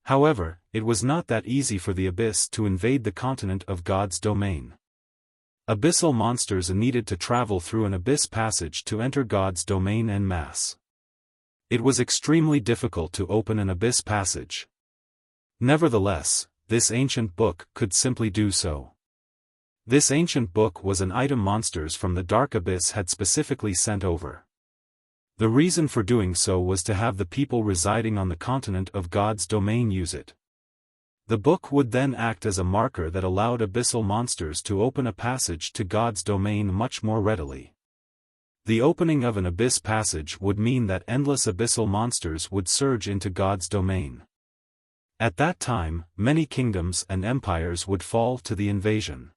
However, it was not that easy for the Abyss to invade the continent of God's domain. Abyssal monsters needed to travel through an Abyss passage to enter God's domain en masse. It was extremely difficult to open an abyss passage. Nevertheless, this ancient book could simply do so. This ancient book was an item monsters from the Dark Abyss had specifically sent over. The reason for doing so was to have the people residing on the continent of God's domain use it. The book would then act as a marker that allowed abyssal monsters to open a passage to God's domain much more readily. The opening of an abyss passage would mean that endless abyssal monsters would surge into God's domain. At that time, many kingdoms and empires would fall to the invasion.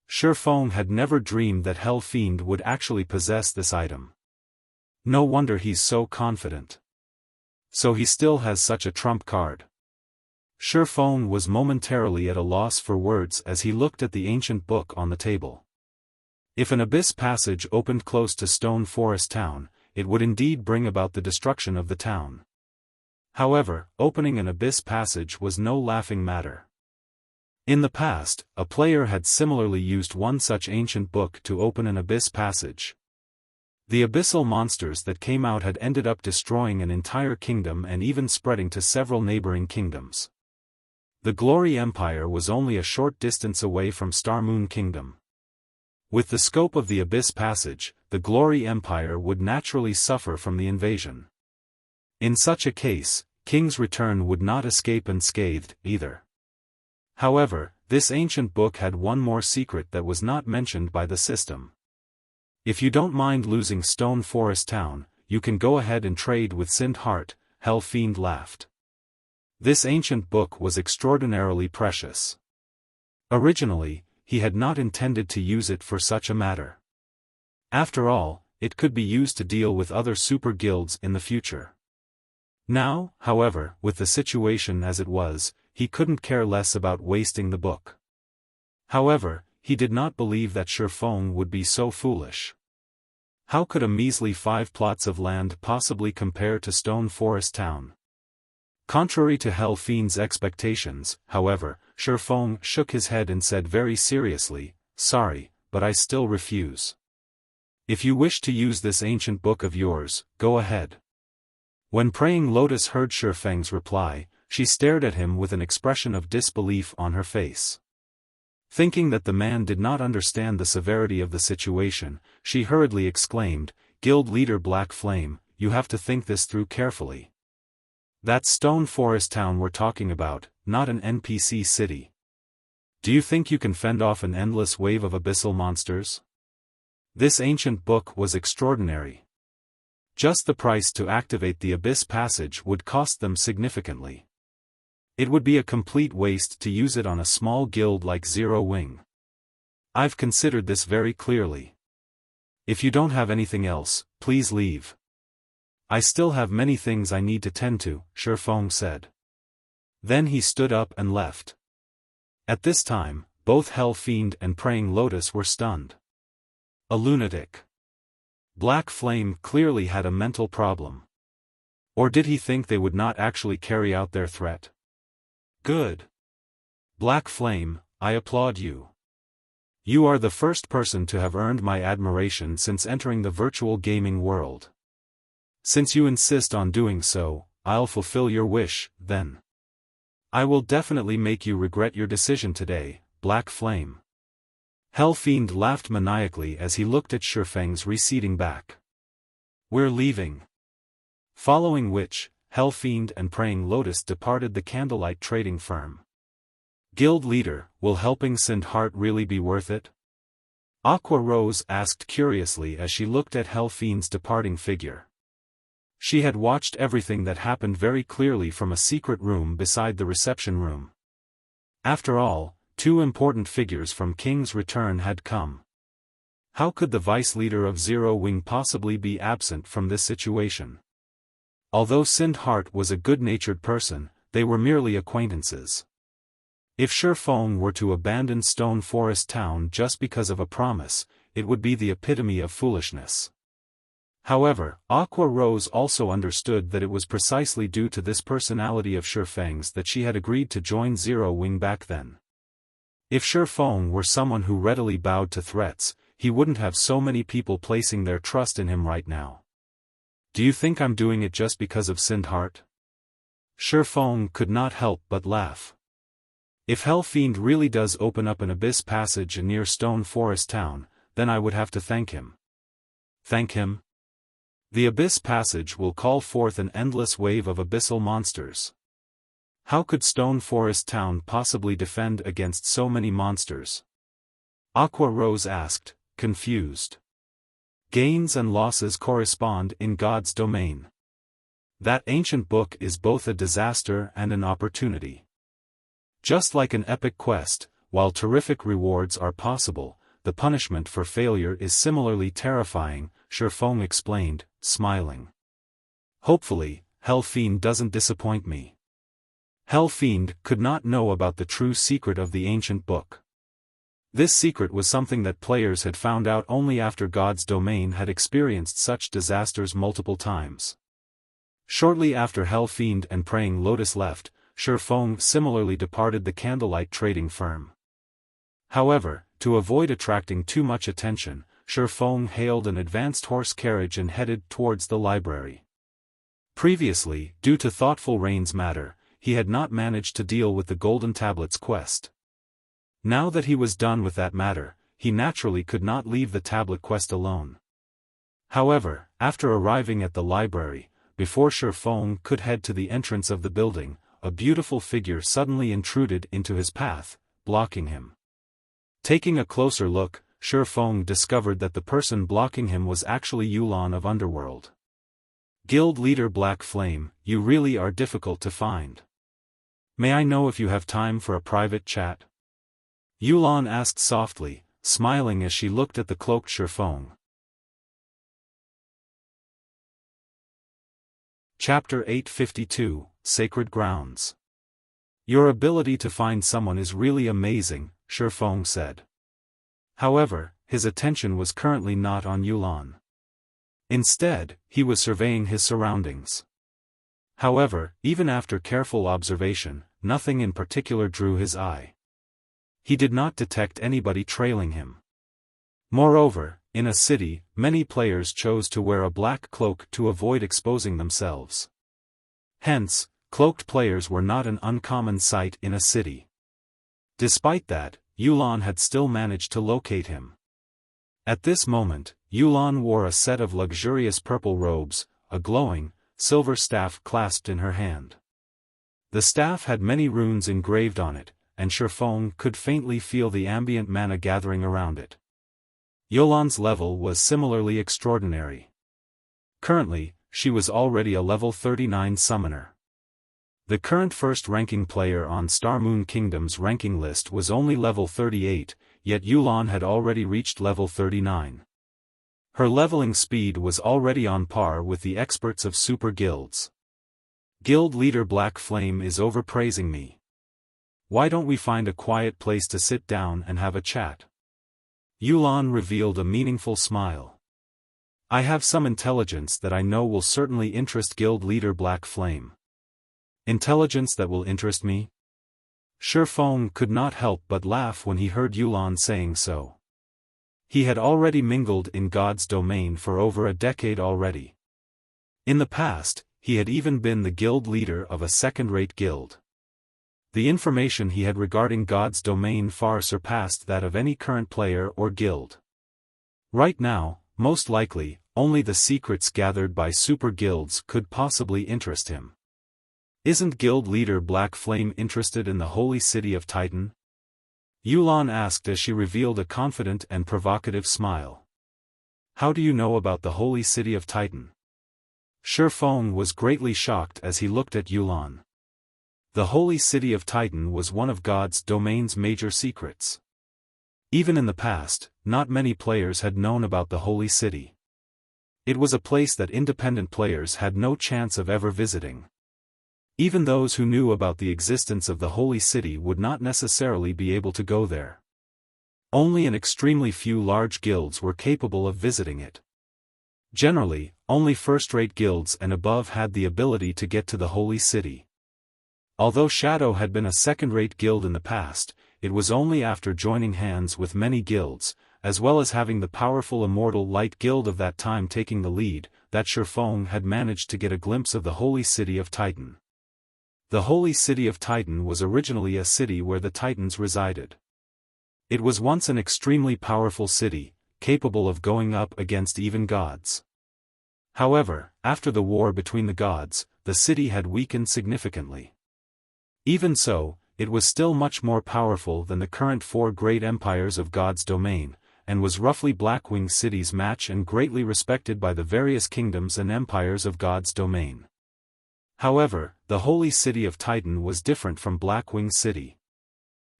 Xiaofan had never dreamed that Hell Fiend would actually possess this item. No wonder he's so confident. So he still has such a trump card. Xiaofan was momentarily at a loss for words as he looked at the ancient book on the table. If an abyss passage opened close to Stone Forest Town, it would indeed bring about the destruction of the town. However, opening an abyss passage was no laughing matter. In the past, a player had similarly used one such ancient book to open an abyss passage. The abyssal monsters that came out had ended up destroying an entire kingdom and even spreading to several neighboring kingdoms. The Glory Empire was only a short distance away from Star Moon Kingdom. With the scope of the abyss passage, the Glory Empire would naturally suffer from the invasion. In such a case, King's Return would not escape unscathed, either. However, this ancient book had one more secret that was not mentioned by the system. If you don't mind losing Stone Forest Town, you can go ahead and trade with Sind Heart, Hell Fiend laughed. This ancient book was extraordinarily precious. Originally, he had not intended to use it for such a matter. After all, it could be used to deal with other super guilds in the future. Now, however, with the situation as it was, he couldn't care less about wasting the book. However, he did not believe that Xiaofan would be so foolish. How could a measly 5 plots of land possibly compare to Stone Forest Town? Contrary to Hell Fiend's expectations, however, Xiaofan shook his head and said very seriously, "Sorry, but I still refuse. If you wish to use this ancient book of yours, go ahead." When Praying Lotus heard Xiaofang's reply, she stared at him with an expression of disbelief on her face. Thinking that the man did not understand the severity of the situation, she hurriedly exclaimed, "Guild leader Black Flame, you have to think this through carefully. That's Stone Forest Town we're talking about, not an NPC city. Do you think you can fend off an endless wave of abyssal monsters? This ancient book was extraordinary. Just the price to activate the abyss passage would cost them significantly. It would be a complete waste to use it on a small guild like Zero Wing. I've considered this very clearly. If you don't have anything else, please leave. I still have many things I need to tend to," Xiaofan said. Then he stood up and left. At this time, both Hell Fiend and Praying Lotus were stunned. A lunatic. Black Flame clearly had a mental problem. Or did he think they would not actually carry out their threat? Good. Black Flame, I applaud you. You are the first person to have earned my admiration since entering the virtual gaming world. Since you insist on doing so, I'll fulfill your wish, then. I will definitely make you regret your decision today, Black Flame. Hell Fiend laughed maniacally as he looked at Xiaofang's receding back. We're leaving. Following which, Hell Fiend and Praying Lotus departed the candlelight trading firm. Guild leader, will helping Sind Heart really be worth it? Aqua Rose asked curiously as she looked at Hell Fiend's departing figure. She had watched everything that happened very clearly from a secret room beside the reception room. After all, 2 important figures from King's Return had come. How could the vice leader of Zero Wing possibly be absent from this situation? Although Sind Heart was a good-natured person, they were merely acquaintances. If Xiaofan were to abandon Stone Forest Town just because of a promise, it would be the epitome of foolishness. However, Aqua Rose also understood that it was precisely due to this personality of Xiaofang's that she had agreed to join Zero Wing back then. If Xiaofan were someone who readily bowed to threats, he wouldn't have so many people placing their trust in him right now. Do you think I'm doing it just because of Sindhart? Xiaofan could not help but laugh. If Hell Fiend really does open up an abyss passage near Stone Forest Town, then I would have to thank him. Thank him? The abyss passage will call forth an endless wave of abyssal monsters. How could Stone Forest Town possibly defend against so many monsters? Aqua Rose asked, confused. Gains and losses correspond in God's domain. That ancient book is both a disaster and an opportunity. Just like an epic quest, while terrific rewards are possible, the punishment for failure is similarly terrifying, Xiaofan explained, smiling. Hopefully, Hell Fiend doesn't disappoint me. Hell Fiend could not know about the true secret of the ancient book. This secret was something that players had found out only after God's domain had experienced such disasters multiple times. Shortly after Hell Fiend and Praying Lotus left, Xiaofan similarly departed the candlelight trading firm. However, to avoid attracting too much attention, Xiaofan hailed an advanced horse carriage and headed towards the library. Previously, due to Thoughtful Rain's matter, he had not managed to deal with the Golden Tablets quest. Now that he was done with that matter, he naturally could not leave the tablet quest alone. However, after arriving at the library, before Xiaofan could head to the entrance of the building, a beautiful figure suddenly intruded into his path, blocking him. Taking a closer look, Xiaofan discovered that the person blocking him was actually Yulan of Underworld. Guild leader Black Flame, you really are difficult to find. May I know if you have time for a private chat? Yulan asked softly, smiling as she looked at the cloaked Xiaofan. Chapter 852, Sacred Grounds. Your ability to find someone is really amazing, Xiaofan said. However, his attention was currently not on Yulan. Instead, he was surveying his surroundings. However, even after careful observation, nothing in particular drew his eye. He did not detect anybody trailing him. Moreover, in a city, many players chose to wear a black cloak to avoid exposing themselves. Hence, cloaked players were not an uncommon sight in a city. Despite that, Yulan had still managed to locate him. At this moment, Yulan wore a set of luxurious purple robes, a glowing, silver staff clasped in her hand. The staff had many runes engraved on it, and Xiaofan could faintly feel the ambient mana gathering around it. Yulan's level was similarly extraordinary. Currently, she was already a level 39 summoner. The current first-ranking player on Star Moon Kingdom's ranking list was only level 38, yet Yulan had already reached level 39. Her leveling speed was already on par with the experts of super guilds. Guild leader Black Flame is overpraising me. Why don't we find a quiet place to sit down and have a chat? Yulan revealed a meaningful smile. I have some intelligence that I know will certainly interest guild leader Black Flame. Intelligence that will interest me? Xiaofan could not help but laugh when he heard Yulan saying so. He had already mingled in God's domain for over a decade already. In the past, he had even been the guild leader of a second-rate guild. The information he had regarding God's domain far surpassed that of any current player or guild. Right now, most likely, only the secrets gathered by super guilds could possibly interest him. Isn't guild leader Black Flame interested in the holy city of Titan? Yulan asked as she revealed a confident and provocative smile. How do you know about the holy city of Titan? Xiaofan was greatly shocked as he looked at Yulan. The holy city of Titan was one of God's domain's major secrets. Even in the past, not many players had known about the holy city. It was a place that independent players had no chance of ever visiting. Even those who knew about the existence of the holy city would not necessarily be able to go there. Only an extremely few large guilds were capable of visiting it. Generally, only first-rate guilds and above had the ability to get to the holy city. Although Shadow had been a second-rate guild in the past, it was only after joining hands with many guilds, as well as having the powerful Immortal Light Guild of that time taking the lead, that Xiaofan had managed to get a glimpse of the holy city of Titan. The holy city of Titan was originally a city where the Titans resided. It was once an extremely powerful city, capable of going up against even gods. However, after the war between the gods, the city had weakened significantly. Even so, it was still much more powerful than the current 4 great empires of God's domain, and was roughly Blackwing City's match and greatly respected by the various kingdoms and empires of God's domain. However, the holy city of Titan was different from Blackwing City.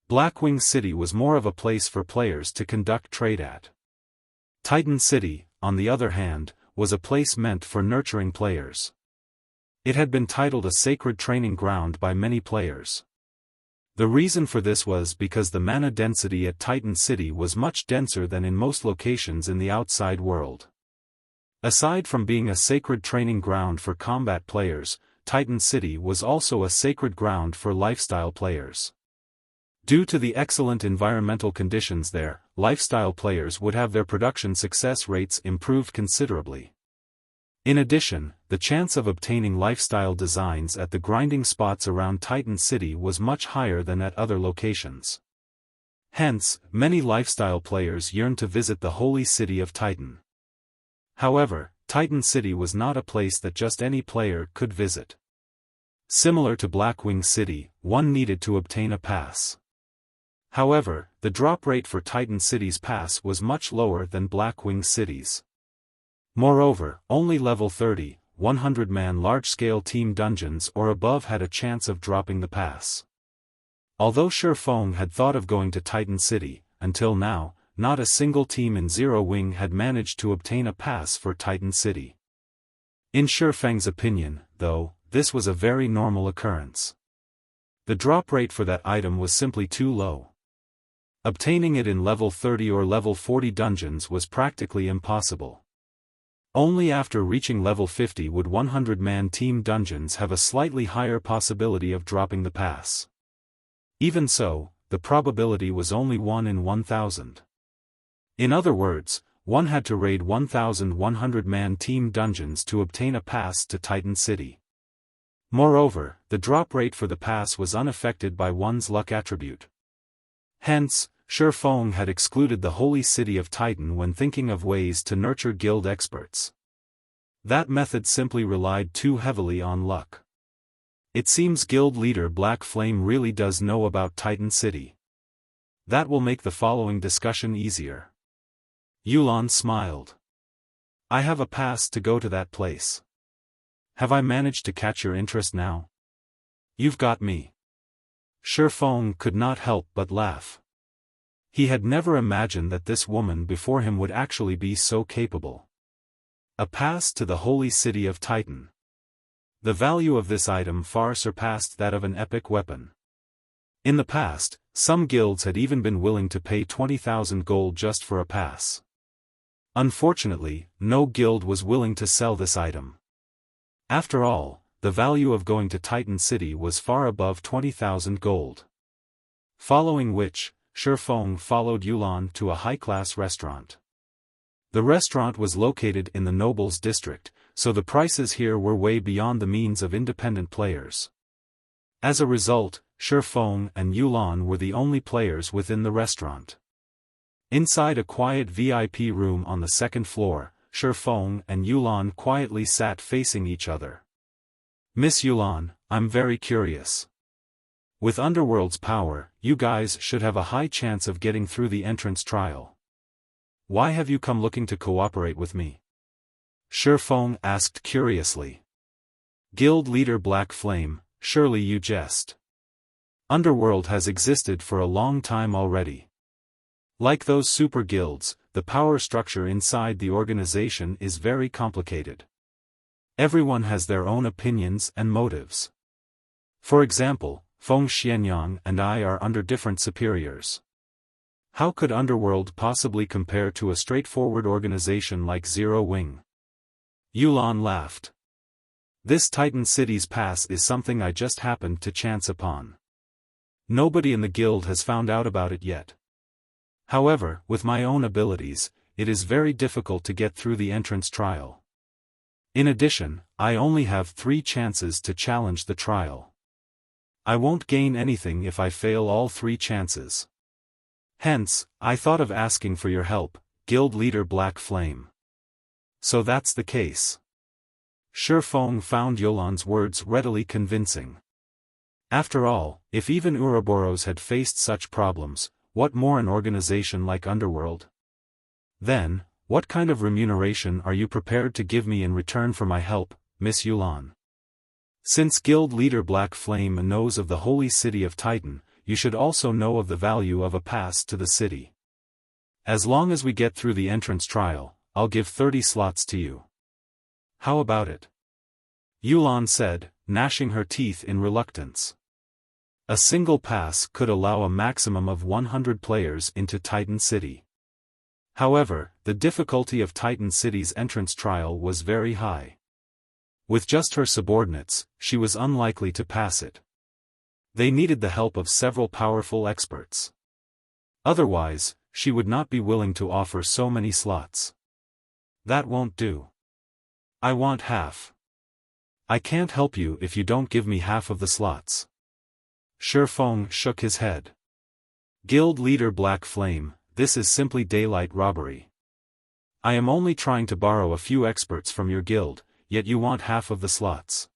Blackwing City was more of a place for players to conduct trade at. Titan City, on the other hand, was a place meant for nurturing players. It had been titled a sacred training ground by many players. The reason for this was because the mana density at Titan City was much denser than in most locations in the outside world. Aside from being a sacred training ground for combat players, Titan City was also a sacred ground for lifestyle players. Due to the excellent environmental conditions there, lifestyle players would have their production success rates improved considerably. In addition, the chance of obtaining lifestyle designs at the grinding spots around Titan City was much higher than at other locations. Hence, many lifestyle players yearned to visit the holy city of Titan. However, Titan City was not a place that just any player could visit. Similar to Blackwing City, one needed to obtain a pass. However, the drop rate for Titan City's pass was much lower than Blackwing City's. Moreover, only level 30, 100-man large-scale team dungeons or above had a chance of dropping the pass. Although Xiaofan had thought of going to Titan City, until now, not a single team in Zero Wing had managed to obtain a pass for Titan City. In Xiaofan's opinion, though, this was a very normal occurrence. The drop rate for that item was simply too low. Obtaining it in level 30 or level 40 dungeons was practically impossible. Only after reaching level 50 would 100-man team dungeons have a slightly higher possibility of dropping the pass. Even so, the probability was only 1 in 1,000. In other words, one had to raid 1,100-man team dungeons to obtain a pass to Titan City. Moreover, the drop rate for the pass was unaffected by one's luck attribute. Hence, Xiaofan had excluded the holy city of Titan when thinking of ways to nurture guild experts. That method simply relied too heavily on luck. It seems guild leader Black Flame really does know about Titan City. That will make the following discussion easier. Yulan smiled. I have a pass to go to that place. Have I managed to catch your interest now? You've got me. Xiaofan could not help but laugh. He had never imagined that this woman before him would actually be so capable. A pass to the holy city of Titan. The value of this item far surpassed that of an epic weapon. In the past, some guilds had even been willing to pay 20,000 gold just for a pass. Unfortunately, no guild was willing to sell this item. After all, the value of going to Titan City was far above 20,000 gold. Following which, Xiaofan followed Yulan to a high-class restaurant. The restaurant was located in the Nobles District, so the prices here were way beyond the means of independent players. As a result, Xiaofan and Yulan were the only players within the restaurant. Inside a quiet VIP room on the second floor, Xiaofan and Yulan quietly sat facing each other. Miss Yulan, I'm very curious. With Underworld's power, you guys should have a high chance of getting through the entrance trial. Why have you come looking to cooperate with me? Xiaofan asked curiously. Guild leader Black Flame, surely you jest. Underworld has existed for a long time already. Like those super guilds, the power structure inside the organization is very complicated. Everyone has their own opinions and motives. For example, Feng Xianyang and I are under different superiors. How could Underworld possibly compare to a straightforward organization like Zero Wing? Yulan laughed. This Titan City's pass is something I just happened to chance upon. Nobody in the guild has found out about it yet. However, with my own abilities, it is very difficult to get through the entrance trial. In addition, I only have 3 chances to challenge the trial. I won't gain anything if I fail all 3 chances. Hence, I thought of asking for your help, Guild Leader Black Flame. So that's the case. Xiaofan found Yulan's words readily convincing. After all, if even Ouroboros had faced such problems, what more an organization like Underworld? Then, what kind of remuneration are you prepared to give me in return for my help, Miss Yulan? Since Guild Leader Black Flame knows of the Holy City of Titan, you should also know of the value of a pass to the city. As long as we get through the entrance trial, I'll give 30 slots to you. How about it? Yulan said, gnashing her teeth in reluctance. A single pass could allow a maximum of 100 players into Titan City. However, the difficulty of Titan City's entrance trial was very high. With just her subordinates, she was unlikely to pass it. They needed the help of several powerful experts. Otherwise, she would not be willing to offer so many slots. That won't do. I want half. I can't help you if you don't give me half of the slots. Xiaofan shook his head. Guild Leader Black Flame, this is simply daylight robbery. I am only trying to borrow a few experts from your guild, yet you want half of the slots.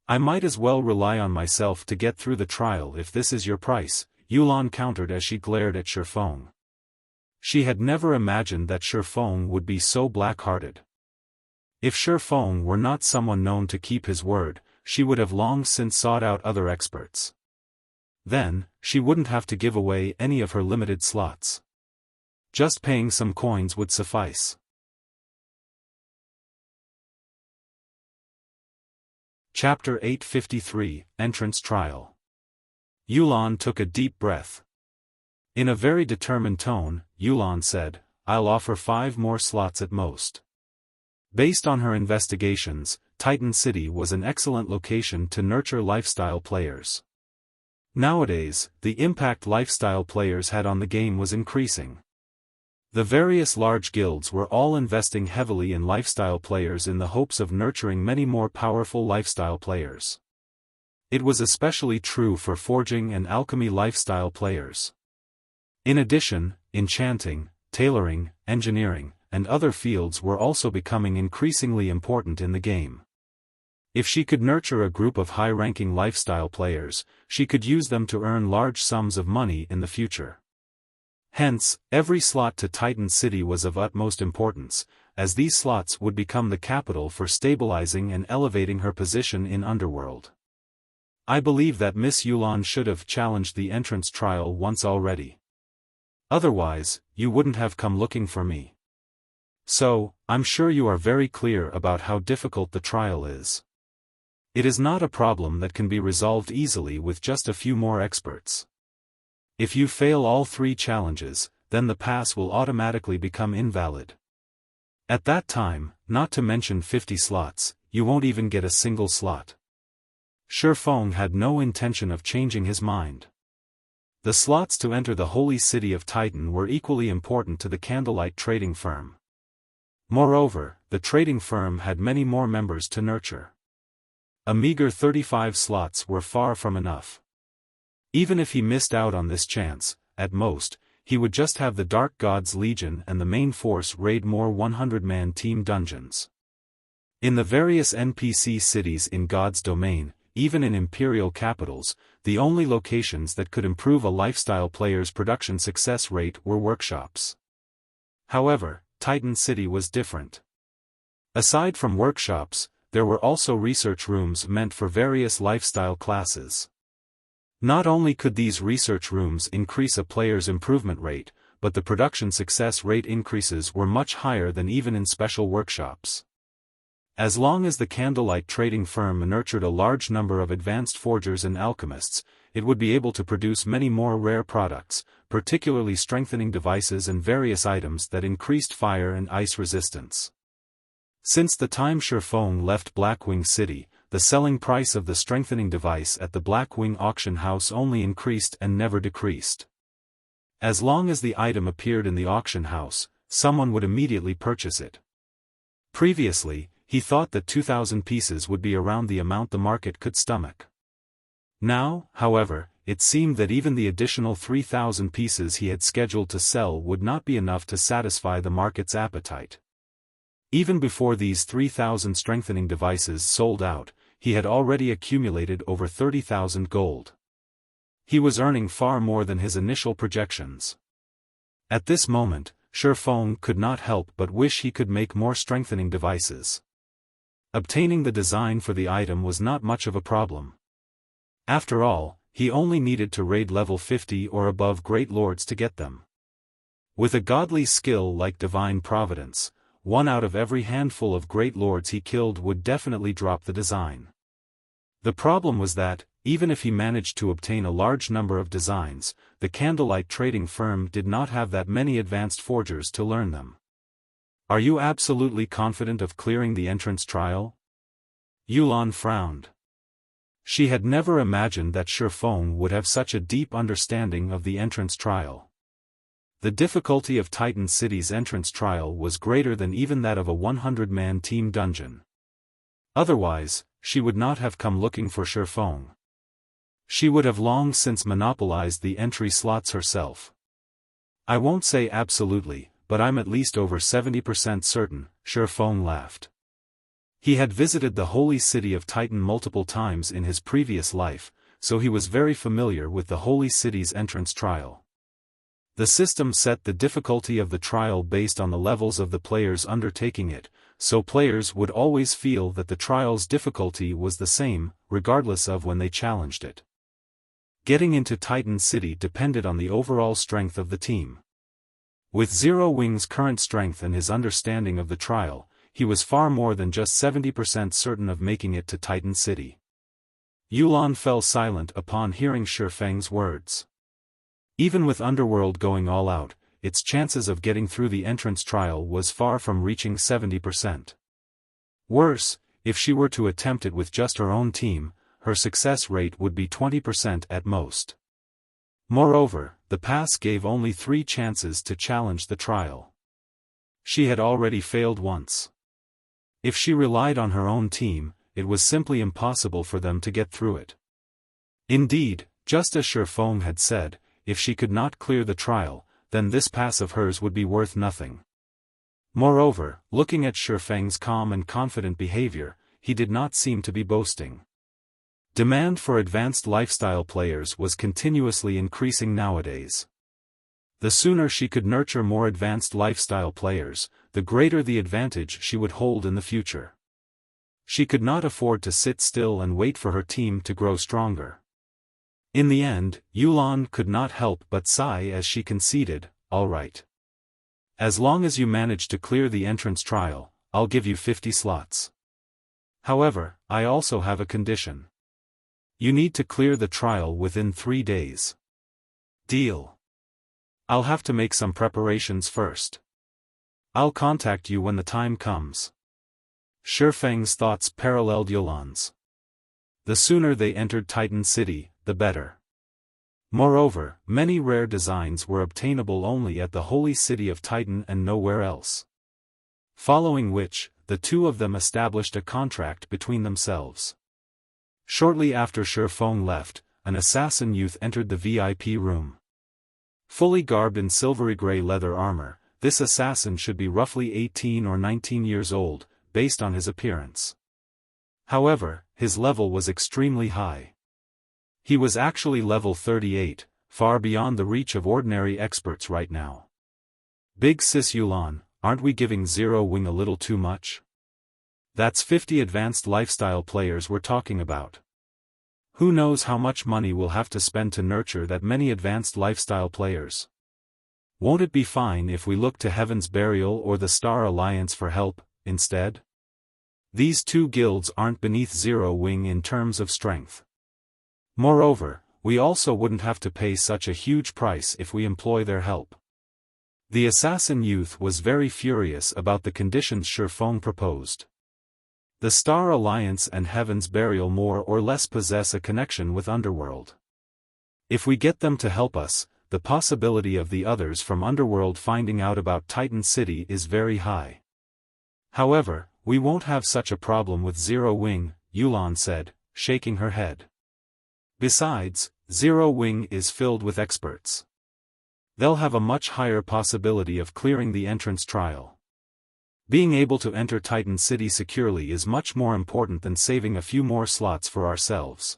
I might as well rely on myself to get through the trial if this is your price, Yulan countered as she glared at Xiaofan. She had never imagined that Xiaofan would be so black-hearted. If Xiaofan were not someone known to keep his word, she would have long since sought out other experts. Then, she wouldn't have to give away any of her limited slots. Just paying some coins would suffice. Chapter 853, Entrance Trial. Yulan took a deep breath. In a very determined tone, Yulan said, I'll offer 5 more slots at most. Based on her investigations, Titan City was an excellent location to nurture lifestyle players. Nowadays, the impact lifestyle players had on the game was increasing. The various large guilds were all investing heavily in lifestyle players in the hopes of nurturing many more powerful lifestyle players. It was especially true for forging and alchemy lifestyle players. In addition, enchanting, tailoring, engineering, and other fields were also becoming increasingly important in the game. If she could nurture a group of high-ranking lifestyle players, she could use them to earn large sums of money in the future. Hence, every slot to Titan City was of utmost importance, as these slots would become the capital for stabilizing and elevating her position in Underworld. I believe that Miss Yulan should have challenged the entrance trial once already. Otherwise, you wouldn't have come looking for me. So, I'm sure you are very clear about how difficult the trial is. It is not a problem that can be resolved easily with just a few more experts. If you fail all 3 challenges, then the pass will automatically become invalid. At that time, not to mention 50 slots, you won't even get a single slot. Xiaofan had no intention of changing his mind. The slots to enter the Holy City of Titan were equally important to the Candlelight trading firm. Moreover, the trading firm had many more members to nurture. A meager 35 slots were far from enough. Even if he missed out on this chance, at most, he would just have the Dark Gods Legion and the main force raid more 100-man team dungeons. In the various NPC cities in God's domain, even in imperial capitals, the only locations that could improve a lifestyle player's production success rate were workshops. However, Titan City was different. Aside from workshops, there were also research rooms meant for various lifestyle classes. Not only could these research rooms increase a player's improvement rate, but the production success rate increases were much higher than even in special workshops. As long as the Candlelight trading firm nurtured a large number of advanced forgers and alchemists, it would be able to produce many more rare products, particularly strengthening devices and various items that increased fire and ice resistance. Since the time Xiaofan left Blackwing City, the selling price of the strengthening device at the Blackwing auction house only increased and never decreased. As long as the item appeared in the auction house, someone would immediately purchase it. Previously, he thought that 2,000 pieces would be around the amount the market could stomach. Now, however, it seemed that even the additional 3,000 pieces he had scheduled to sell would not be enough to satisfy the market's appetite. Even before these 3,000 strengthening devices sold out, he had already accumulated over 30,000 gold. He was earning far more than his initial projections. At this moment, Xiaofan could not help but wish he could make more strengthening devices. Obtaining the design for the item was not much of a problem. After all, he only needed to raid level 50 or above Great Lords to get them. With a godly skill like Divine Providence, 1 out of every handful of Great Lords he killed would definitely drop the design. The problem was that, even if he managed to obtain a large number of designs, the Candlelight trading firm did not have that many advanced forgers to learn them. Are you absolutely confident of clearing the entrance trial? Yulan frowned. She had never imagined that Xiaofan would have such a deep understanding of the entrance trial. The difficulty of Titan City's entrance trial was greater than even that of a 100-man team dungeon. Otherwise, she would not have come looking for Xiaofan. She would have long since monopolized the entry slots herself. I won't say absolutely, but I'm at least over 70% certain, Xiaofan laughed. He had visited the holy city of Titan multiple times in his previous life, so he was very familiar with the holy city's entrance trial. The system set the difficulty of the trial based on the levels of the players undertaking it, so players would always feel that the trial's difficulty was the same, regardless of when they challenged it. Getting into Titan City depended on the overall strength of the team. With Zero Wing's current strength and his understanding of the trial, he was far more than just 70% certain of making it to Titan City. Yulan fell silent upon hearing Xiaofang's words. Even with Underworld going all out, its chances of getting through the entrance trial was far from reaching 70%. Worse, if she were to attempt it with just her own team, her success rate would be 20% at most. Moreover, the pass gave only 3 chances to challenge the trial. She had already failed once. If she relied on her own team, it was simply impossible for them to get through it. Indeed, just as Xiaofan had said, if she could not clear the trial, then this pass of hers would be worth nothing. Moreover, looking at Xiaofang's calm and confident behavior, he did not seem to be boasting. Demand for advanced lifestyle players was continuously increasing nowadays. The sooner she could nurture more advanced lifestyle players, the greater the advantage she would hold in the future. She could not afford to sit still and wait for her team to grow stronger. In the end, Yulan could not help but sigh as she conceded, "All right. As long as you manage to clear the entrance trial, I'll give you 50 slots. However, I also have a condition. You need to clear the trial within 3 days." "Deal. I'll have to make some preparations first. I'll contact you when the time comes." Xiaofang's thoughts paralleled Yulan's. The sooner they entered Titan City, the better. Moreover, many rare designs were obtainable only at the holy city of Titan and nowhere else. Following which, the two of them established a contract between themselves. Shortly after Xiaofan left, an assassin youth entered the VIP room. Fully garbed in silvery gray leather armor, this assassin should be roughly 18 or 19 years old, based on his appearance. However, his level was extremely high. He was actually level 38, far beyond the reach of ordinary experts right now. "Big sis Yulan, aren't we giving Zero Wing a little too much? That's 50 advanced lifestyle players we're talking about. Who knows how much money we'll have to spend to nurture that many advanced lifestyle players? Won't it be fine if we look to Heaven's Burial or the Star Alliance for help, instead? These two guilds aren't beneath Zero Wing in terms of strength. Moreover, we also wouldn't have to pay such a huge price if we employ their help." The assassin youth was very furious about the conditions Xiaofan proposed. The Star Alliance and Heaven's Burial more or less possess a connection with Underworld. If we get them to help us, the possibility of the others from Underworld finding out about Titan City is very high. However, We won't have such a problem with Zero Wing, Yulan said, shaking her head. Besides, Zero Wing is filled with experts. They'll have a much higher possibility of clearing the entrance trial. Being able to enter Titan City securely is much more important than saving a few more slots for ourselves.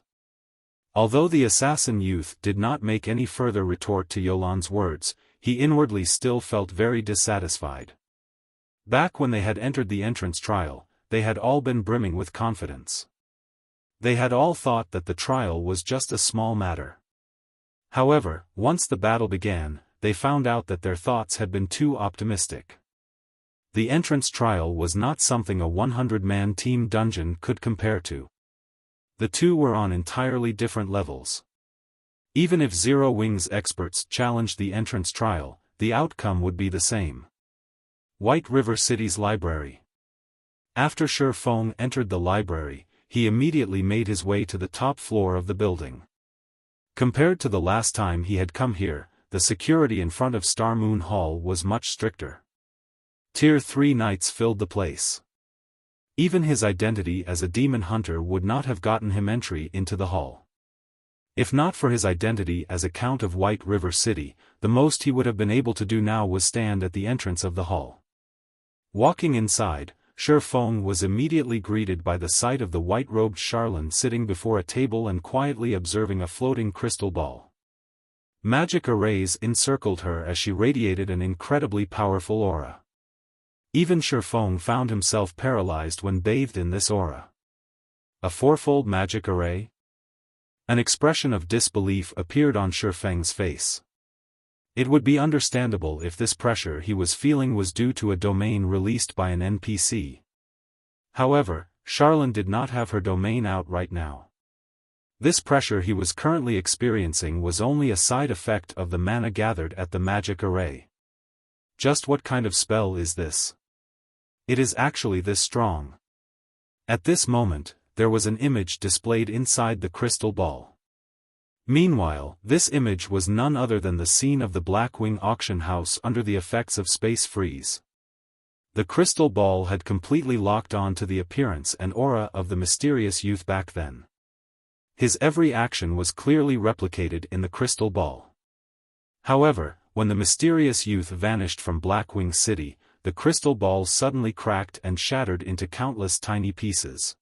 Although the assassin youth did not make any further retort to Yulan's words, he inwardly still felt very dissatisfied. Back when they had entered the entrance trial, they had all been brimming with confidence. They had all thought that the trial was just a small matter. However, once the battle began, they found out that their thoughts had been too optimistic. The entrance trial was not something a 100-man team dungeon could compare to. The two were on entirely different levels. Even if Zero Wing's experts challenged the entrance trial, the outcome would be the same. White River City's library. After Xiaofan entered the library, he immediately made his way to the top floor of the building. Compared to the last time he had come here, the security in front of Star Moon Hall was much stricter. Tier 3 knights filled the place. Even his identity as a demon hunter would not have gotten him entry into the hall. If not for his identity as a Count of White River City, the most he would have been able to do now was stand at the entrance of the hall. Walking inside, Xiaofan was immediately greeted by the sight of the white-robed Charlene sitting before a table and quietly observing a floating crystal ball. Magic arrays encircled her as she radiated an incredibly powerful aura. Even Xiaofan found himself paralyzed when bathed in this aura. A fourfold magic array? An expression of disbelief appeared on Xiaofan's face. It would be understandable if this pressure he was feeling was due to a domain released by an NPC. However, Charlene did not have her domain out right now. This pressure he was currently experiencing was only a side effect of the mana gathered at the magic array. Just what kind of spell is this? It is actually this strong. At this moment, there was an image displayed inside the crystal ball. Meanwhile, this image was none other than the scene of the Blackwing auction house under the effects of space freeze. The crystal ball had completely locked on to the appearance and aura of the mysterious youth back then. His every action was clearly replicated in the crystal ball. However, when the mysterious youth vanished from Blackwing City, the crystal ball suddenly cracked and shattered into countless tiny pieces.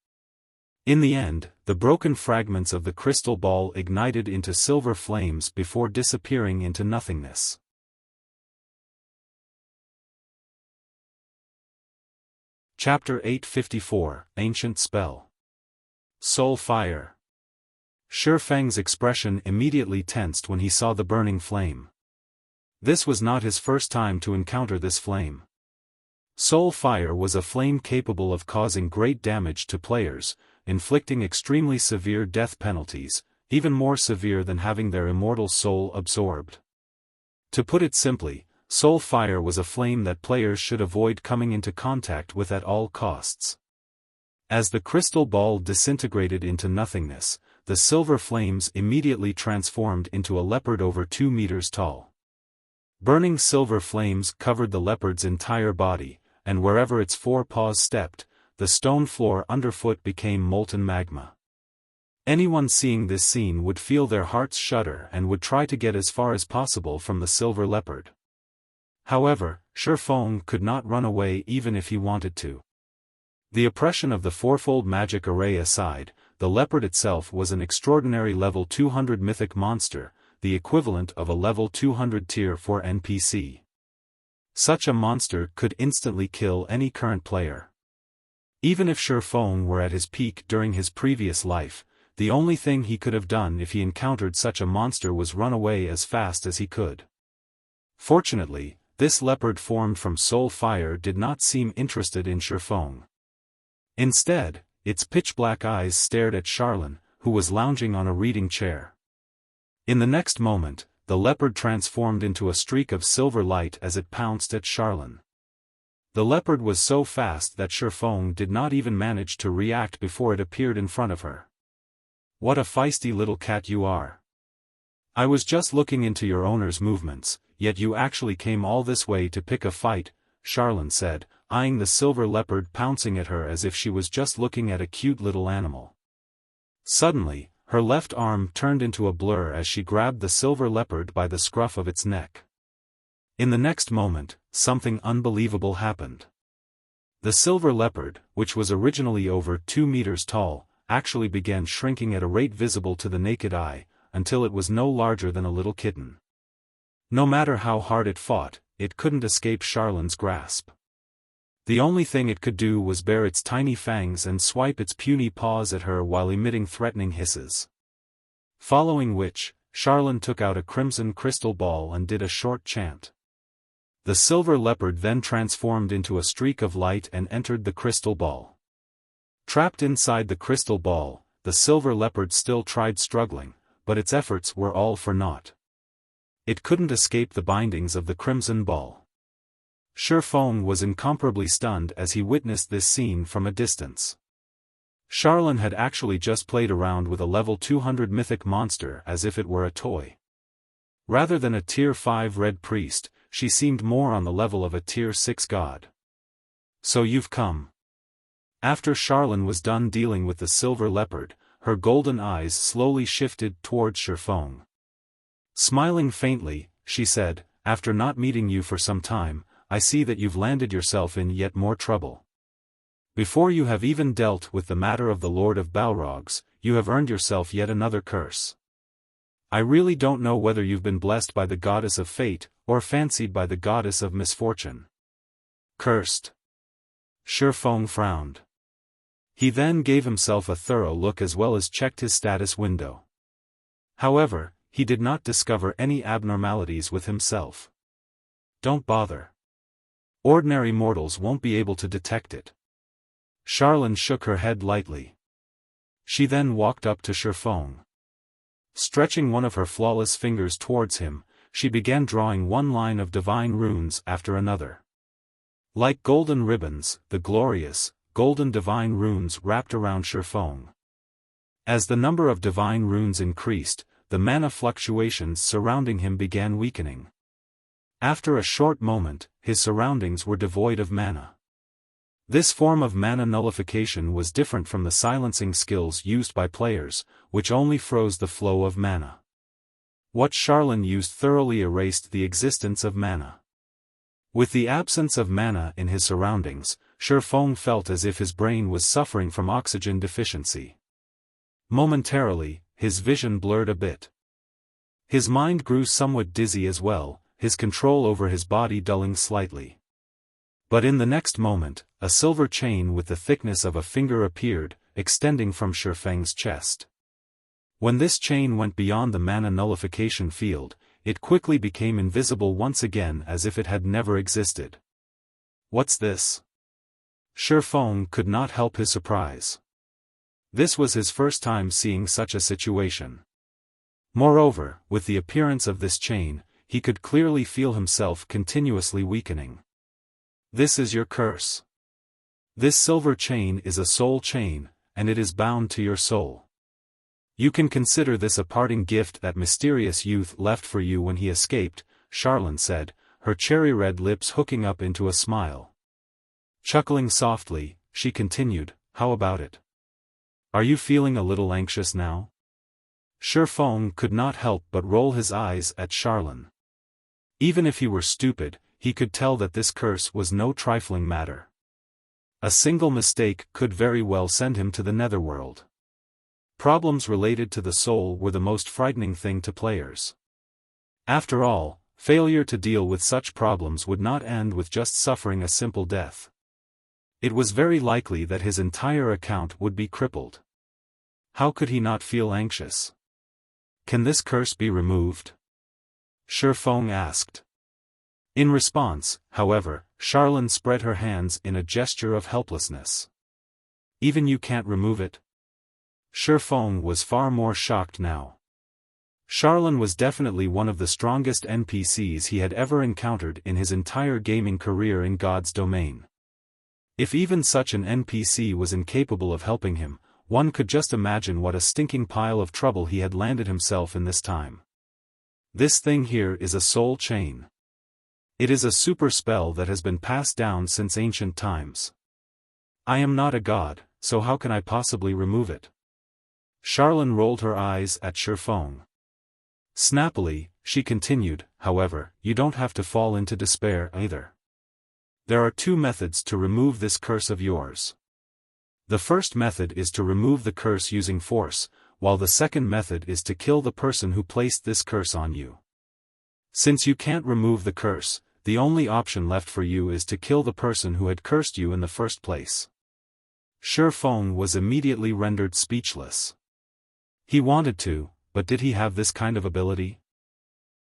In the end, the broken fragments of the crystal ball ignited into silver flames before disappearing into nothingness. Chapter 854, Ancient Spell. Soul Fire. Xiaofang's expression immediately tensed when he saw the burning flame. This was not his first time to encounter this flame. Soul Fire was a flame capable of causing great damage to players, inflicting extremely severe death penalties, even more severe than having their immortal soul absorbed. To put it simply, Soul Fire was a flame that players should avoid coming into contact with at all costs. As the crystal ball disintegrated into nothingness, the silver flames immediately transformed into a leopard over 2 meters tall. Burning silver flames covered the leopard's entire body, and wherever its 4 paws stepped, the stone floor underfoot became molten magma. Anyone seeing this scene would feel their hearts shudder and would try to get as far as possible from the silver leopard. However, Xiaofan could not run away even if he wanted to. The oppression of the fourfold magic array aside, the leopard itself was an extraordinary level 200 mythic monster, the equivalent of a level 200 tier 4 NPC. Such a monster could instantly kill any current player. Even if Xiaofan were at his peak during his previous life, the only thing he could have done if he encountered such a monster was run away as fast as he could. Fortunately, this leopard formed from Soul Fire did not seem interested in Xiaofan. Instead, its pitch-black eyes stared at Charlene, who was lounging on a reading chair. In the next moment, the leopard transformed into a streak of silver light as it pounced at Charlene. The leopard was so fast that Xiaofan did not even manage to react before it appeared in front of her. "What a feisty little cat you are. I was just looking into your owner's movements, yet you actually came all this way to pick a fight," Charlene said, eyeing the silver leopard pouncing at her as if she was just looking at a cute little animal. Suddenly, her left arm turned into a blur as she grabbed the silver leopard by the scruff of its neck. In the next moment, something unbelievable happened. The silver leopard, which was originally over 2 meters tall, actually began shrinking at a rate visible to the naked eye, until it was no larger than a little kitten. No matter how hard it fought, it couldn't escape Charlone's grasp. The only thing it could do was bare its tiny fangs and swipe its puny paws at her while emitting threatening hisses. Following which, Charlone took out a crimson crystal ball and did a short chant. The silver leopard then transformed into a streak of light and entered the crystal ball. Trapped inside the crystal ball, the silver leopard still tried struggling, but its efforts were all for naught. It couldn't escape the bindings of the crimson ball. Xiaofan was incomparably stunned as he witnessed this scene from a distance. Charlone had actually just played around with a level 200 mythic monster as if it were a toy. Rather than a tier 5 red priest, she seemed more on the level of a tier 6 god. So you've come. After Charlone was done dealing with the silver leopard, her golden eyes slowly shifted towards Xiaofan. Smiling faintly, she said, "After not meeting you for some time, I see that you've landed yourself in yet more trouble. Before you have even dealt with the matter of the Lord of Balrogs, you have earned yourself yet another curse. I really don't know whether you've been blessed by the goddess of fate, or fancied by the goddess of misfortune." Cursed. Xiaofan frowned. He then gave himself a thorough look as well as checked his status window. However, he did not discover any abnormalities with himself. Don't bother. Ordinary mortals won't be able to detect it. Charlone shook her head lightly. She then walked up to Xiaofan. Stretching one of her flawless fingers towards him, she began drawing one line of divine runes after another. Like golden ribbons, the glorious, golden divine runes wrapped around Xiaofan. As the number of divine runes increased, the mana fluctuations surrounding him began weakening. After a short moment, his surroundings were devoid of mana. This form of mana nullification was different from the silencing skills used by players, which only froze the flow of mana. What Charlone used thoroughly erased the existence of mana. With the absence of mana in his surroundings, Xiaofan felt as if his brain was suffering from oxygen deficiency. Momentarily, his vision blurred a bit. His mind grew somewhat dizzy as well, his control over his body dulling slightly. But in the next moment, a silver chain with the thickness of a finger appeared, extending from Xiaofan's chest. When this chain went beyond the mana nullification field, it quickly became invisible once again as if it had never existed. What's this? Xiaofan could not help his surprise. This was his first time seeing such a situation. Moreover, with the appearance of this chain, he could clearly feel himself continuously weakening. This is your curse. This silver chain is a soul chain, and it is bound to your soul. You can consider this a parting gift that mysterious youth left for you when he escaped, Charlone said, her cherry-red lips hooking up into a smile. Chuckling softly, she continued, "How about it? Are you feeling a little anxious now?" Xiaofan could not help but roll his eyes at Charlone. Even if he were stupid, he could tell that this curse was no trifling matter. A single mistake could very well send him to the netherworld. Problems related to the soul were the most frightening thing to players. After all, failure to deal with such problems would not end with just suffering a simple death. It was very likely that his entire account would be crippled. How could he not feel anxious? Can this curse be removed? Xiaofan asked. In response, however, Charlone spread her hands in a gesture of helplessness. Even you can't remove it? Xiaofan was far more shocked now. Charlone was definitely one of the strongest NPCs he had ever encountered in his entire gaming career in God's domain. If even such an NPC was incapable of helping him, one could just imagine what a stinking pile of trouble he had landed himself in this time. This thing here is a soul chain. It is a super spell that has been passed down since ancient times. I am not a god, so how can I possibly remove it? Charlene rolled her eyes at Xiaofan. Snappily, she continued, however, you don't have to fall into despair either. There are two methods to remove this curse of yours. The first method is to remove the curse using force, while the second method is to kill the person who placed this curse on you. Since you can't remove the curse, the only option left for you is to kill the person who had cursed you in the first place. Xiaofan was immediately rendered speechless. He wanted to, but did he have this kind of ability?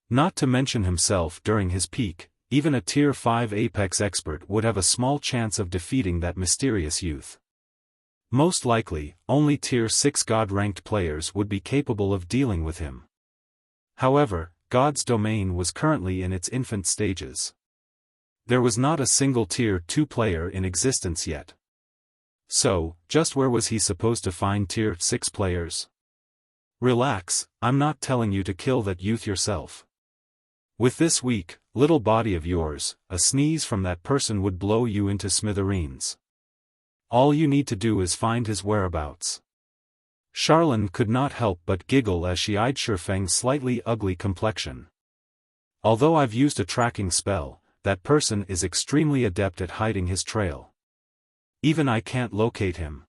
Not to mention himself during his peak, even a Tier 5 Apex expert would have a small chance of defeating that mysterious youth. Most likely, only Tier 6 God-ranked players would be capable of dealing with him. However, God's domain was currently in its infant stages. There was not a single Tier 2 player in existence yet. So, just where was he supposed to find Tier 6 players? Relax, I'm not telling you to kill that youth yourself. With this weak, little body of yours, a sneeze from that person would blow you into smithereens. All you need to do is find his whereabouts. Charlene could not help but giggle as she eyed Xiaofang's slightly ugly complexion. Although I've used a tracking spell, that person is extremely adept at hiding his trail. Even I can't locate him.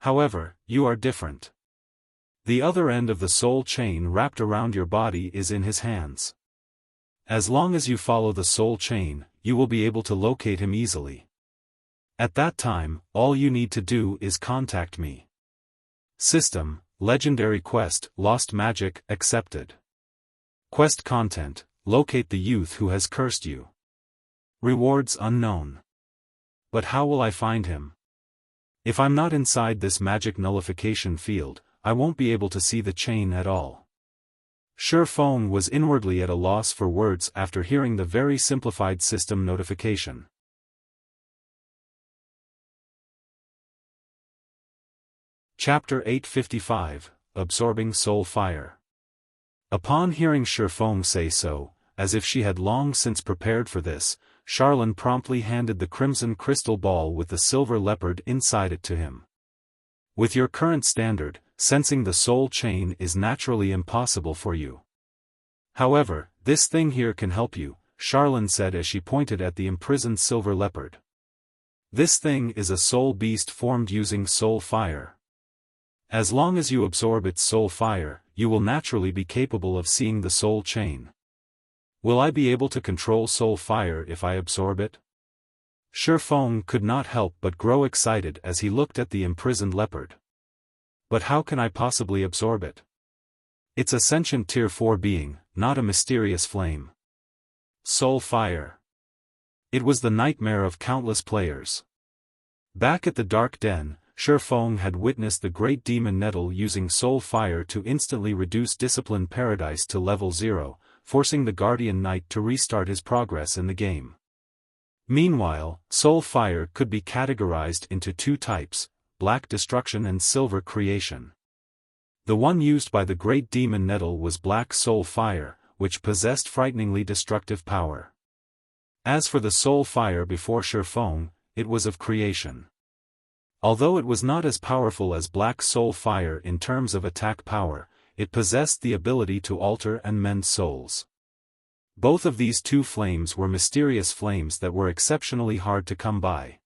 However, you are different. The other end of the soul chain wrapped around your body is in his hands. As long as you follow the soul chain, you will be able to locate him easily. At that time, all you need to do is contact me. System, Legendary Quest, Lost Magic, accepted. Quest content, locate the youth who has cursed you. Rewards unknown. But how will I find him? If I'm not inside this magic nullification field, I won't be able to see the chain at all. Xiaofan was inwardly at a loss for words after hearing the very simplified system notification. Chapter 855, Absorbing Soul Fire. Upon hearing Xiaofan say so, as if she had long since prepared for this, Charlene promptly handed the crimson crystal ball with the silver leopard inside it to him. With your current standard, sensing the soul chain is naturally impossible for you. However, this thing here can help you, Charlene said as she pointed at the imprisoned silver leopard. This thing is a soul beast formed using soul fire. As long as you absorb its soul fire, you will naturally be capable of seeing the soul chain. Will I be able to control soul fire if I absorb it? Xiaofan could not help but grow excited as he looked at the imprisoned leopard. But how can I possibly absorb it? It's a sentient Tier 4 being, not a mysterious flame. Soul fire. It was the nightmare of countless players. Back at the Dark Den, Xiaofan had witnessed the great demon nettle using soul fire to instantly reduce Discipline Paradise to level 0, forcing the Guardian Knight to restart his progress in the game. Meanwhile, soul fire could be categorized into two types, black destruction and silver creation. The one used by the great demon nettle was black soul fire, which possessed frighteningly destructive power. As for the soul fire before Xiaofan, it was of creation. Although it was not as powerful as black soul fire in terms of attack power, it possessed the ability to alter and mend souls. Both of these two flames were mysterious flames that were exceptionally hard to come by.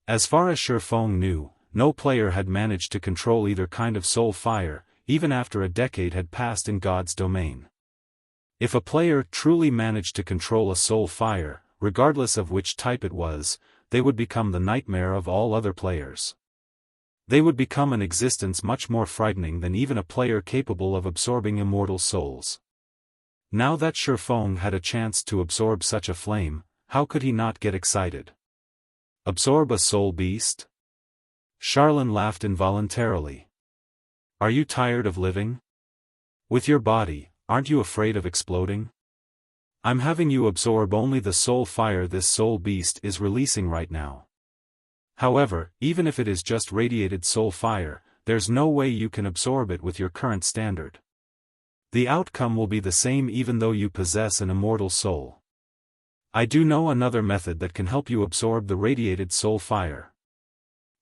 As far as Xiaofan knew, no player had managed to control either kind of soul fire, even after a decade had passed in God's domain. If a player truly managed to control a soul fire, regardless of which type it was, they would become the nightmare of all other players. They would become an existence much more frightening than even a player capable of absorbing immortal souls. Now that Xiaofan had a chance to absorb such a flame, how could he not get excited? Absorb a soul beast? Charlene laughed involuntarily. Are you tired of living? With your body, aren't you afraid of exploding? I'm having you absorb only the soul fire this soul beast is releasing right now. However, even if it is just radiated soul fire, there's no way you can absorb it with your current standard. The outcome will be the same even though you possess an immortal soul. I do know another method that can help you absorb the radiated soul fire.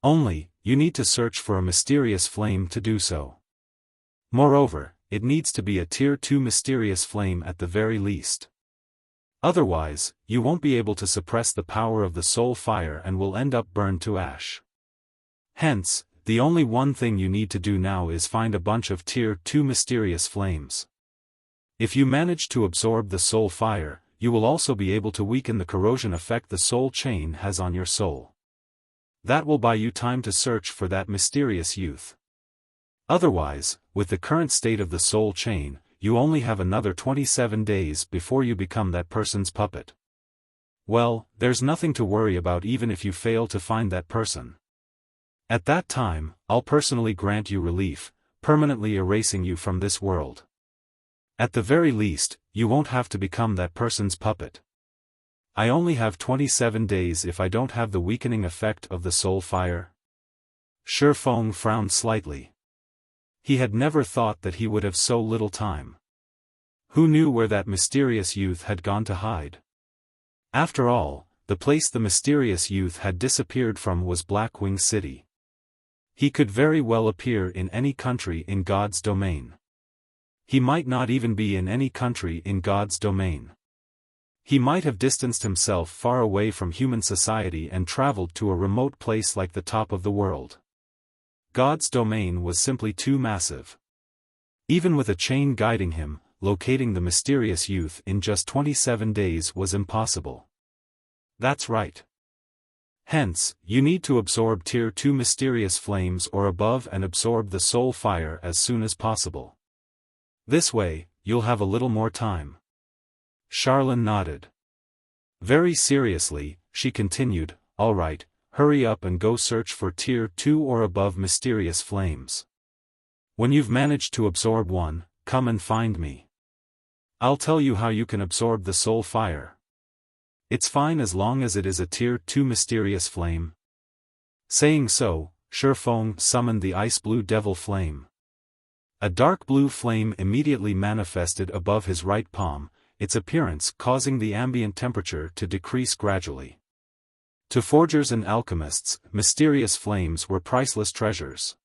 Only, you need to search for a mysterious flame to do so. Moreover, it needs to be a Tier 2 mysterious flame at the very least. Otherwise, you won't be able to suppress the power of the soul fire and will end up burned to ash. Hence, the only one thing you need to do now is find a bunch of Tier 2 mysterious flames. If you manage to absorb the soul fire, you will also be able to weaken the corrosion effect the soul chain has on your soul. That will buy you time to search for that mysterious youth. Otherwise, with the current state of the soul chain, you only have another 27 days before you become that person's puppet. Well, there's nothing to worry about even if you fail to find that person. At that time, I'll personally grant you relief, permanently erasing you from this world. At the very least, you won't have to become that person's puppet. I only have 27 days if I don't have the weakening effect of the soul fire. Xiaofan frowned slightly. He had never thought that he would have so little time. Who knew where that mysterious youth had gone to hide? After all, the place the mysterious youth had disappeared from was Blackwing City. He could very well appear in any country in God's domain. He might not even be in any country in God's domain. He might have distanced himself far away from human society and traveled to a remote place like the top of the world. God's domain was simply too massive. Even with a chain guiding him, locating the mysterious youth in just 27 days was impossible. That's right. Hence, you need to absorb Tier 2 mysterious flames or above and absorb the soul fire as soon as possible. This way, you'll have a little more time. Charlene nodded. Very seriously, she continued, all right, hurry up and go search for Tier 2 or above mysterious flames. When you've managed to absorb one, come and find me. I'll tell you how you can absorb the soul fire. It's fine as long as it is a Tier 2 mysterious flame. Saying so, Xiaofan summoned the ice blue devil flame. A dark blue flame immediately manifested above his right palm, its appearance causing the ambient temperature to decrease gradually. To forgers and alchemists, mysterious flames were priceless treasures.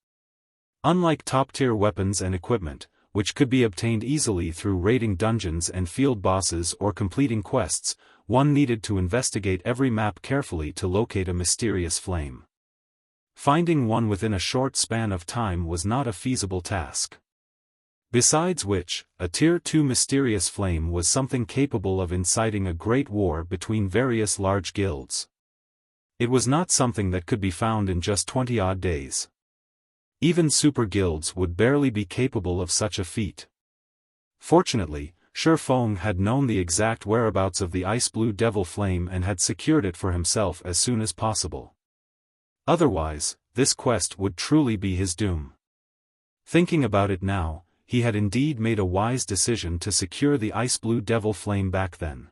Unlike top-tier weapons and equipment, which could be obtained easily through raiding dungeons and field bosses or completing quests, one needed to investigate every map carefully to locate a mysterious flame. Finding one within a short span of time was not a feasible task. Besides which, a Tier 2 mysterious flame was something capable of inciting a great war between various large guilds. It was not something that could be found in just 20-odd days. Even super guilds would barely be capable of such a feat. Fortunately, Xiaofan had known the exact whereabouts of the ice blue devil flame and had secured it for himself as soon as possible. Otherwise, this quest would truly be his doom. Thinking about it now, he had indeed made a wise decision to secure the ice blue devil flame back then.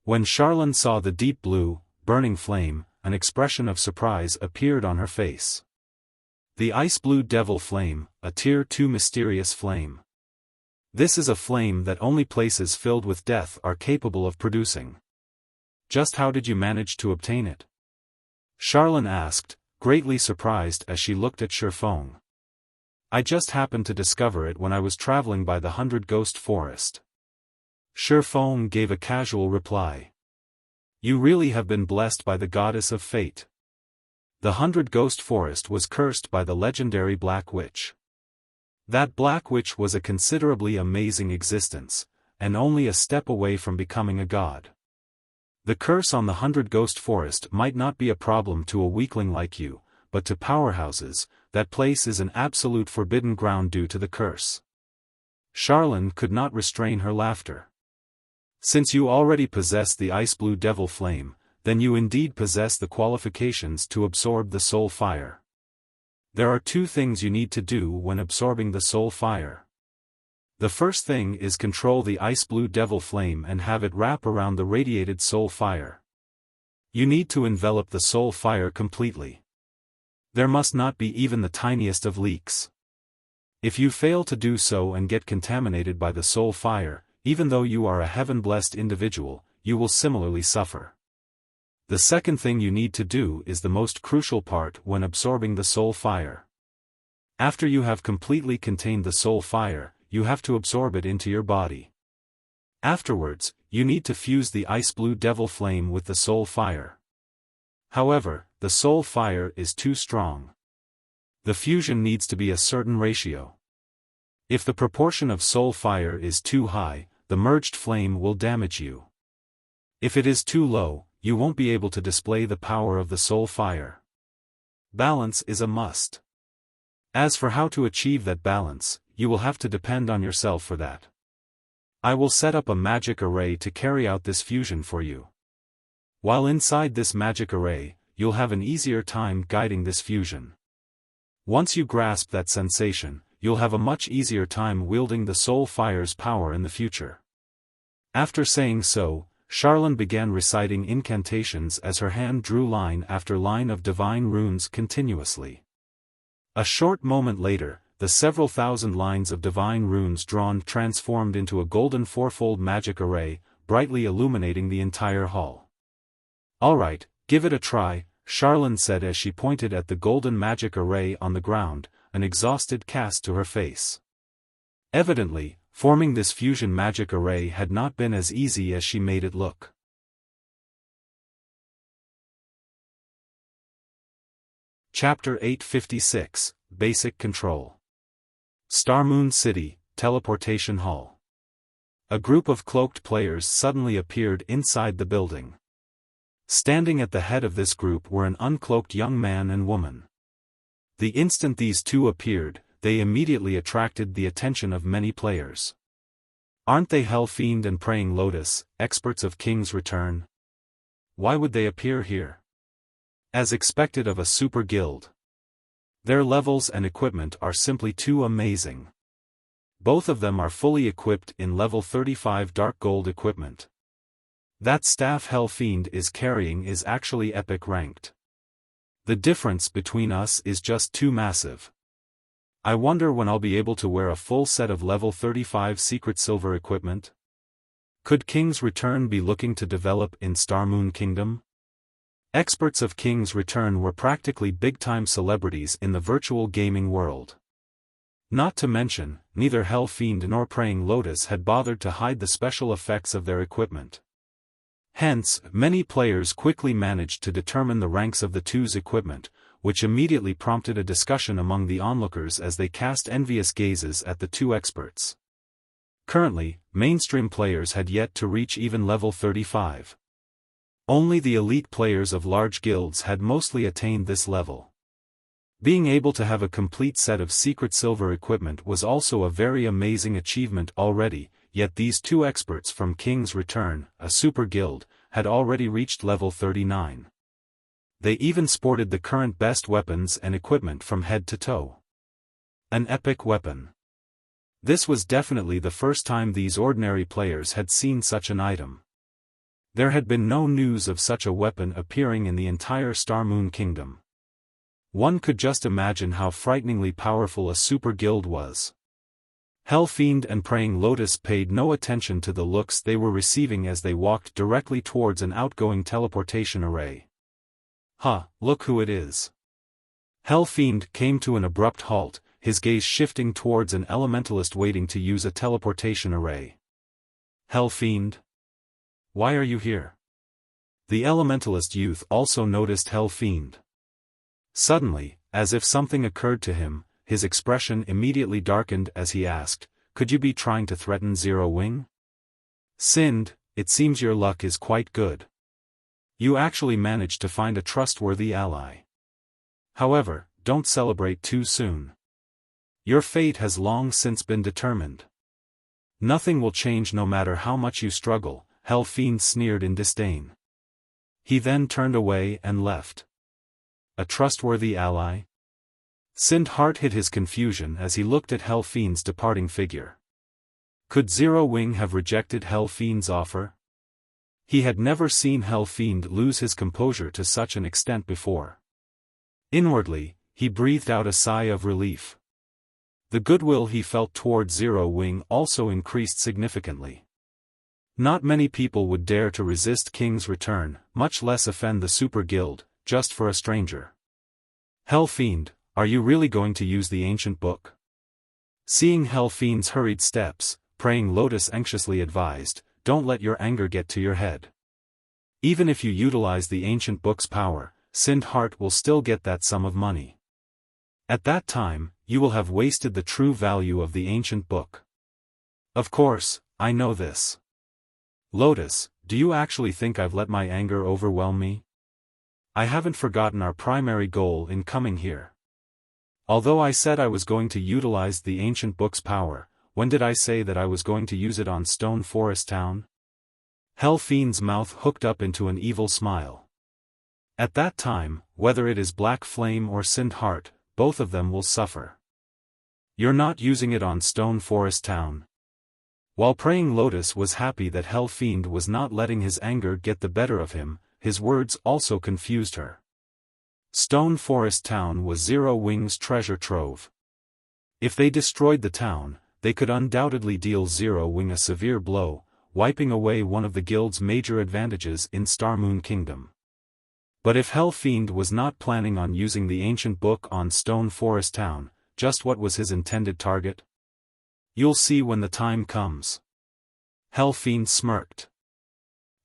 When Charlene saw the deep blue, burning flame, an expression of surprise appeared on her face. The ice blue devil flame, a Tier 2 mysterious flame. This is a flame that only places filled with death are capable of producing. Just how did you manage to obtain it? Charlene asked, greatly surprised as she looked at Xiaofan. I just happened to discover it when I was traveling by the 100 Ghost Forest. Xiaofan gave a casual reply. You really have been blessed by the goddess of fate. The 100 Ghost Forest was cursed by the legendary Black Witch. That Black Witch was a considerably amazing existence, and only a step away from becoming a god. The curse on the 100 Ghost Forest might not be a problem to a weakling like you, but to powerhouses, that place is an absolute forbidden ground due to the curse. Charlene could not restrain her laughter. Since you already possess the ice blue devil flame, then you indeed possess the qualifications to absorb the soul fire. There are two things you need to do when absorbing the soul fire. The first thing is control the ice blue devil flame and have it wrap around the radiated soul fire. You need to envelop the soul fire completely. There must not be even the tiniest of leaks. If you fail to do so and get contaminated by the soul fire, even though you are a heaven-blessed individual, you will similarly suffer. The second thing you need to do is the most crucial part when absorbing the soul fire. After you have completely contained the soul fire, you have to absorb it into your body. Afterwards, you need to fuse the ice blue devil flame with the soul fire. However, the soul fire is too strong. The fusion needs to be a certain ratio. If the proportion of soul fire is too high, the merged flame will damage you. If it is too low, you won't be able to display the power of the soul fire. Balance is a must. As for how to achieve that balance, you will have to depend on yourself for that. I will set up a magic array to carry out this fusion for you. While inside this magic array, you'll have an easier time guiding this fusion. Once you grasp that sensation, you'll have a much easier time wielding the soul fire's power in the future. After saying so, Charlene began reciting incantations as her hand drew line after line of divine runes continuously. A short moment later, the several thousand lines of divine runes drawn transformed into a golden fourfold magic array, brightly illuminating the entire hall. "Alright, give it a try," Charlene said as she pointed at the golden magic array on the ground, an exhausted cast to her face. Evidently, forming this fusion magic array had not been as easy as she made it look. Chapter 856, Basic Control. Star Moon City, Teleportation Hall. A group of cloaked players suddenly appeared inside the building. Standing at the head of this group were an uncloaked young man and woman. The instant these two appeared, they immediately attracted the attention of many players. Aren't they Hell Fiend and Praying Lotus, experts of King's Return? Why would they appear here? As expected of a super guild. Their levels and equipment are simply too amazing. Both of them are fully equipped in level 35 dark gold equipment. That staff Hell Fiend is carrying is actually epic ranked. The difference between us is just too massive. I wonder when I'll be able to wear a full set of level 35 secret silver equipment? Could King's Return be looking to develop in Star Moon Kingdom? Experts of King's Return were practically big-time celebrities in the virtual gaming world. Not to mention, neither Hell Fiend nor Praying Lotus had bothered to hide the special effects of their equipment. Hence, many players quickly managed to determine the ranks of the two's equipment, which immediately prompted a discussion among the onlookers as they cast envious gazes at the two experts. Currently, mainstream players had yet to reach even level 35. Only the elite players of large guilds had mostly attained this level. Being able to have a complete set of secret silver equipment was also a very amazing achievement already, yet these two experts from King's Return, a super guild, had already reached level 39. They even sported the current best weapons and equipment from head to toe. An epic weapon. This was definitely the first time these ordinary players had seen such an item. There had been no news of such a weapon appearing in the entire Star Moon Kingdom. One could just imagine how frighteningly powerful a super guild was. Hell Fiend and Praying Lotus paid no attention to the looks they were receiving as they walked directly towards an outgoing teleportation array. Look who it is. Hell Fiend came to an abrupt halt, his gaze shifting towards an elementalist waiting to use a teleportation array. Hell Fiend? Why are you here? The elementalist youth also noticed Hell Fiend. Suddenly, as if something occurred to him, his expression immediately darkened as he asked, "Could you be trying to threaten Zero Wing?" "Sind, it seems your luck is quite good. You actually managed to find a trustworthy ally. However, don't celebrate too soon. Your fate has long since been determined. Nothing will change no matter how much you struggle," Hell Fiend sneered in disdain. He then turned away and left. A trustworthy ally? Sind's heart hid his confusion as he looked at Hell Fiend's departing figure. Could Zero Wing have rejected Hell Fiend's offer? He had never seen Hell Fiend lose his composure to such an extent before. Inwardly, he breathed out a sigh of relief. The goodwill he felt toward Zero Wing also increased significantly. Not many people would dare to resist King's return, much less offend the Super Guild, just for a stranger. Hell Fiend, are you really going to use the ancient book? Seeing Hell Fiend's hurried steps, Praying Lotus anxiously advised, don't let your anger get to your head. Even if you utilize the ancient book's power, Sinned Heart will still get that sum of money. At that time, you will have wasted the true value of the ancient book. Of course, I know this. Lotus, do you actually think I've let my anger overwhelm me? I haven't forgotten our primary goal in coming here. Although I said I was going to utilize the ancient book's power, when did I say that I was going to use it on Stone Forest Town? Hell Fiend's mouth hooked up into an evil smile. At that time, whether it is Black Flame or Sinned Heart, both of them will suffer. You're not using it on Stone Forest Town. While Praying Lotus was happy that Hell Fiend was not letting his anger get the better of him, his words also confused her. Stone Forest Town was Zero Wing's treasure trove. If they destroyed the town, they could undoubtedly deal Zero Wing a severe blow, wiping away one of the guild's major advantages in Starmoon Kingdom. But if Hell Fiend was not planning on using the ancient book on Stone Forest Town, just what was his intended target? You'll see when the time comes. Hell Fiend smirked.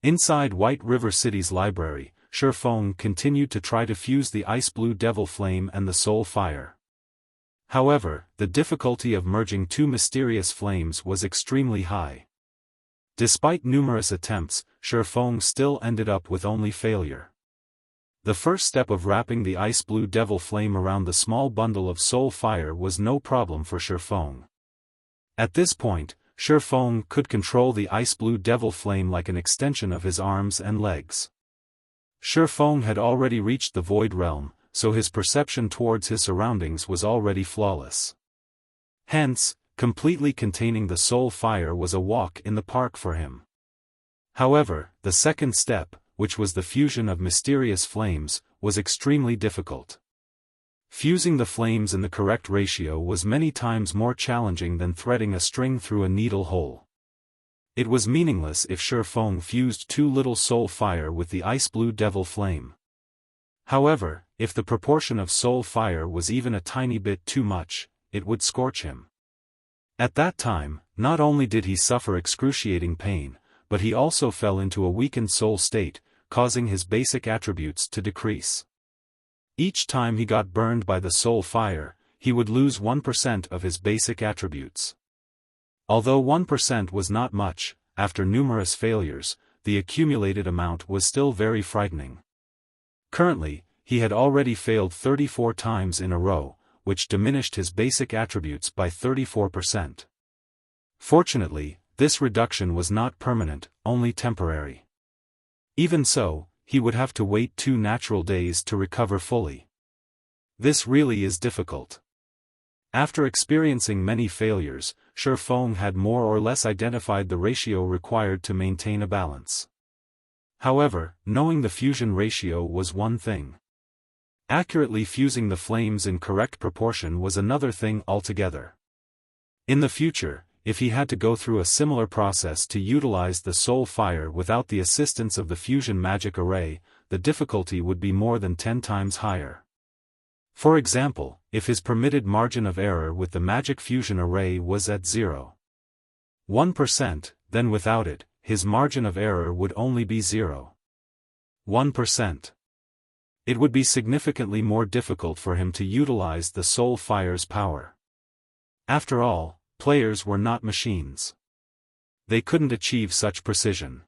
Inside White River City's library, Xiaofan continued to try to fuse the Ice Blue Devil Flame and the Soul Fire. However, the difficulty of merging two mysterious flames was extremely high. Despite numerous attempts, Xiaofan still ended up with only failure. The first step of wrapping the Ice Blue Devil Flame around the small bundle of Soul Fire was no problem for Xiaofan. At this point, Xiaofan could control the Ice Blue Devil Flame like an extension of his arms and legs. Xiaofan had already reached the Void Realm, so his perception towards his surroundings was already flawless. Hence, completely containing the Soul Fire was a walk in the park for him. However, the second step, which was the fusion of mysterious flames, was extremely difficult. Fusing the flames in the correct ratio was many times more challenging than threading a string through a needle hole. It was meaningless if Xiaofan fused too little Soul Fire with the Ice Blue Devil Flame. However, if the proportion of Soul Fire was even a tiny bit too much, it would scorch him. At that time, not only did he suffer excruciating pain, but he also fell into a weakened soul state, causing his basic attributes to decrease. Each time he got burned by the Soul Fire, he would lose 1% of his basic attributes. Although 1% was not much, after numerous failures, the accumulated amount was still very frightening. Currently, he had already failed 34 times in a row, which diminished his basic attributes by 34%. Fortunately, this reduction was not permanent, only temporary. Even so, he would have to wait 2 natural days to recover fully. This really is difficult. After experiencing many failures, Xiaofan had more or less identified the ratio required to maintain a balance. However, knowing the fusion ratio was one thing. Accurately fusing the flames in correct proportion was another thing altogether. In the future, if he had to go through a similar process to utilize the Soul Fire without the assistance of the fusion magic array, the difficulty would be more than 10 times higher. For example, if his permitted margin of error with the magic fusion array was at 0.1%, then without it, his margin of error would only be 0.1%. It would be significantly more difficult for him to utilize the Soul Fire's power. After all, players were not machines. They couldn't achieve such precision.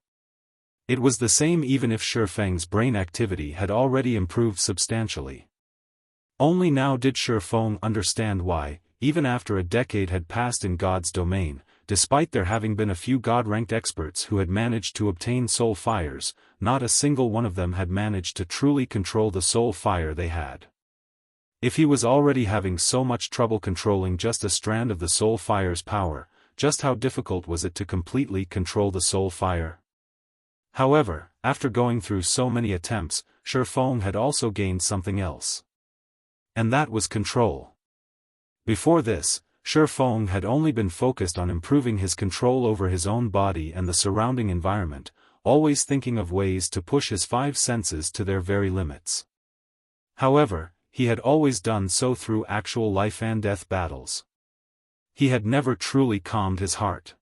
It was the same even if Xiaofang's brain activity had already improved substantially. Only now did Xiaofan understand why, even after a decade had passed in God's domain, despite there having been a few God-ranked experts who had managed to obtain Soul Fires, not a single one of them had managed to truly control the Soul Fire they had. If he was already having so much trouble controlling just a strand of the Soul Fire's power, just how difficult was it to completely control the Soul Fire? However, after going through so many attempts, Xiaofan had also gained something else. And that was control. Before this, Xiaofan had only been focused on improving his control over his own body and the surrounding environment, always thinking of ways to push his five senses to their very limits. However, he had always done so through actual life-and-death battles. He had never truly calmed his heart.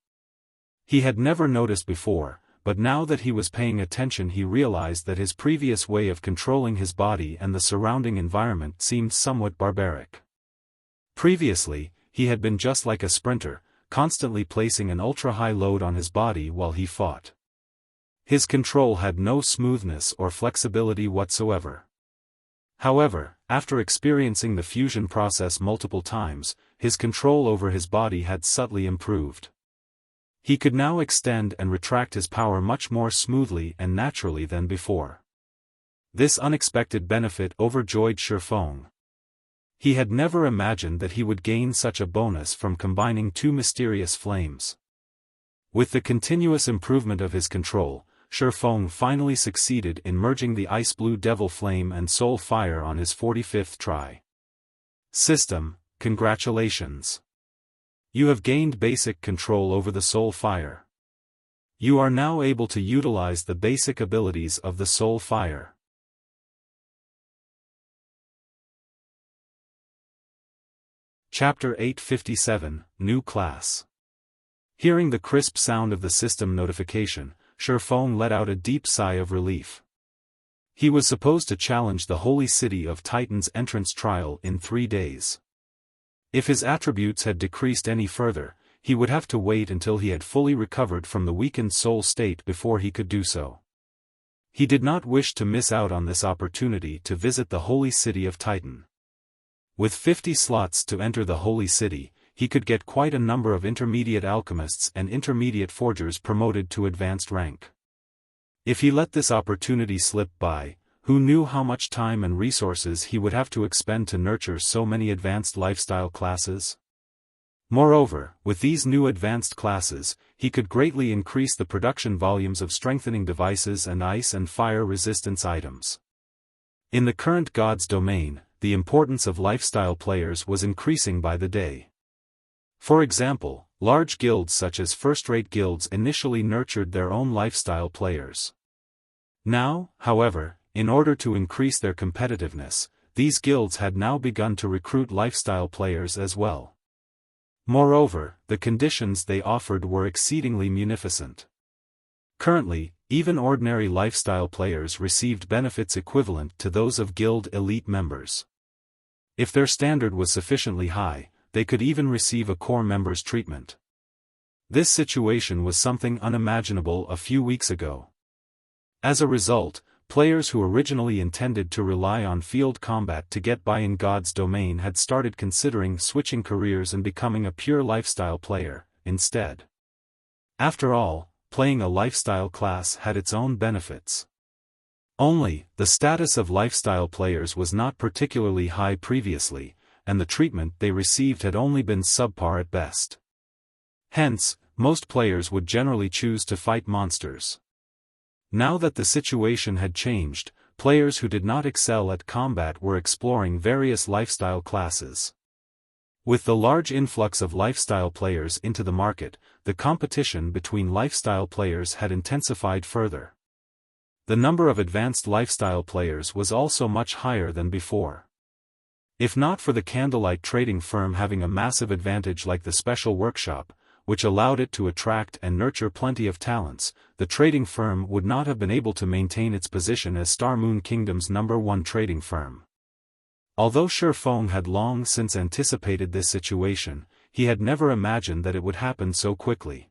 He had never noticed before, but now that he was paying attention he realized that his previous way of controlling his body and the surrounding environment seemed somewhat barbaric. Previously, he had been just like a sprinter, constantly placing an ultra-high load on his body while he fought. His control had no smoothness or flexibility whatsoever. However, after experiencing the fusion process multiple times, his control over his body had subtly improved. He could now extend and retract his power much more smoothly and naturally than before. This unexpected benefit overjoyed Xiaofan. He had never imagined that he would gain such a bonus from combining two mysterious flames. With the continuous improvement of his control, Xiaofan finally succeeded in merging the Ice Blue Devil Flame and Soul Fire on his 45th try. System, congratulations! You have gained basic control over the Soul Fire. You are now able to utilize the basic abilities of the Soul Fire. Chapter 857, New Class. Hearing the crisp sound of the system notification, Xiaofan let out a deep sigh of relief. He was supposed to challenge the Holy City of Titan's entrance trial in 3 days. If his attributes had decreased any further, he would have to wait until he had fully recovered from the weakened soul state before he could do so. He did not wish to miss out on this opportunity to visit the Holy City of Titan. With 50 slots to enter the Holy City, he could get quite a number of intermediate alchemists and intermediate forgers promoted to advanced rank. If he let this opportunity slip by, who knew how much time and resources he would have to expend to nurture so many advanced lifestyle classes? Moreover, with these new advanced classes, he could greatly increase the production volumes of strengthening devices and ice and fire resistance items. In the current God's domain, the importance of lifestyle players was increasing by the day. For example, large guilds such as first-rate guilds initially nurtured their own lifestyle players. Now, however, in order to increase their competitiveness, these guilds had now begun to recruit lifestyle players as well. Moreover, the conditions they offered were exceedingly munificent. Currently, even ordinary lifestyle players received benefits equivalent to those of guild elite members. If their standard was sufficiently high, they could even receive a core member's treatment. This situation was something unimaginable a few weeks ago. As a result, players who originally intended to rely on field combat to get by in God's domain had started considering switching careers and becoming a pure lifestyle player, instead. After all, playing a lifestyle class had its own benefits. Only, the status of lifestyle players was not particularly high previously, and the treatment they received had only been subpar at best. Hence, most players would generally choose to fight monsters. Now that the situation had changed, players who did not excel at combat were exploring various lifestyle classes. With the large influx of lifestyle players into the market, the competition between lifestyle players had intensified further. The number of advanced lifestyle players was also much higher than before. If not for the candlelight trading firm having a massive advantage like the special workshop, which allowed it to attract and nurture plenty of talents, the trading firm would not have been able to maintain its position as Star Moon Kingdom's #1 trading firm. Although Xiaofan had long since anticipated this situation, he had never imagined that it would happen so quickly.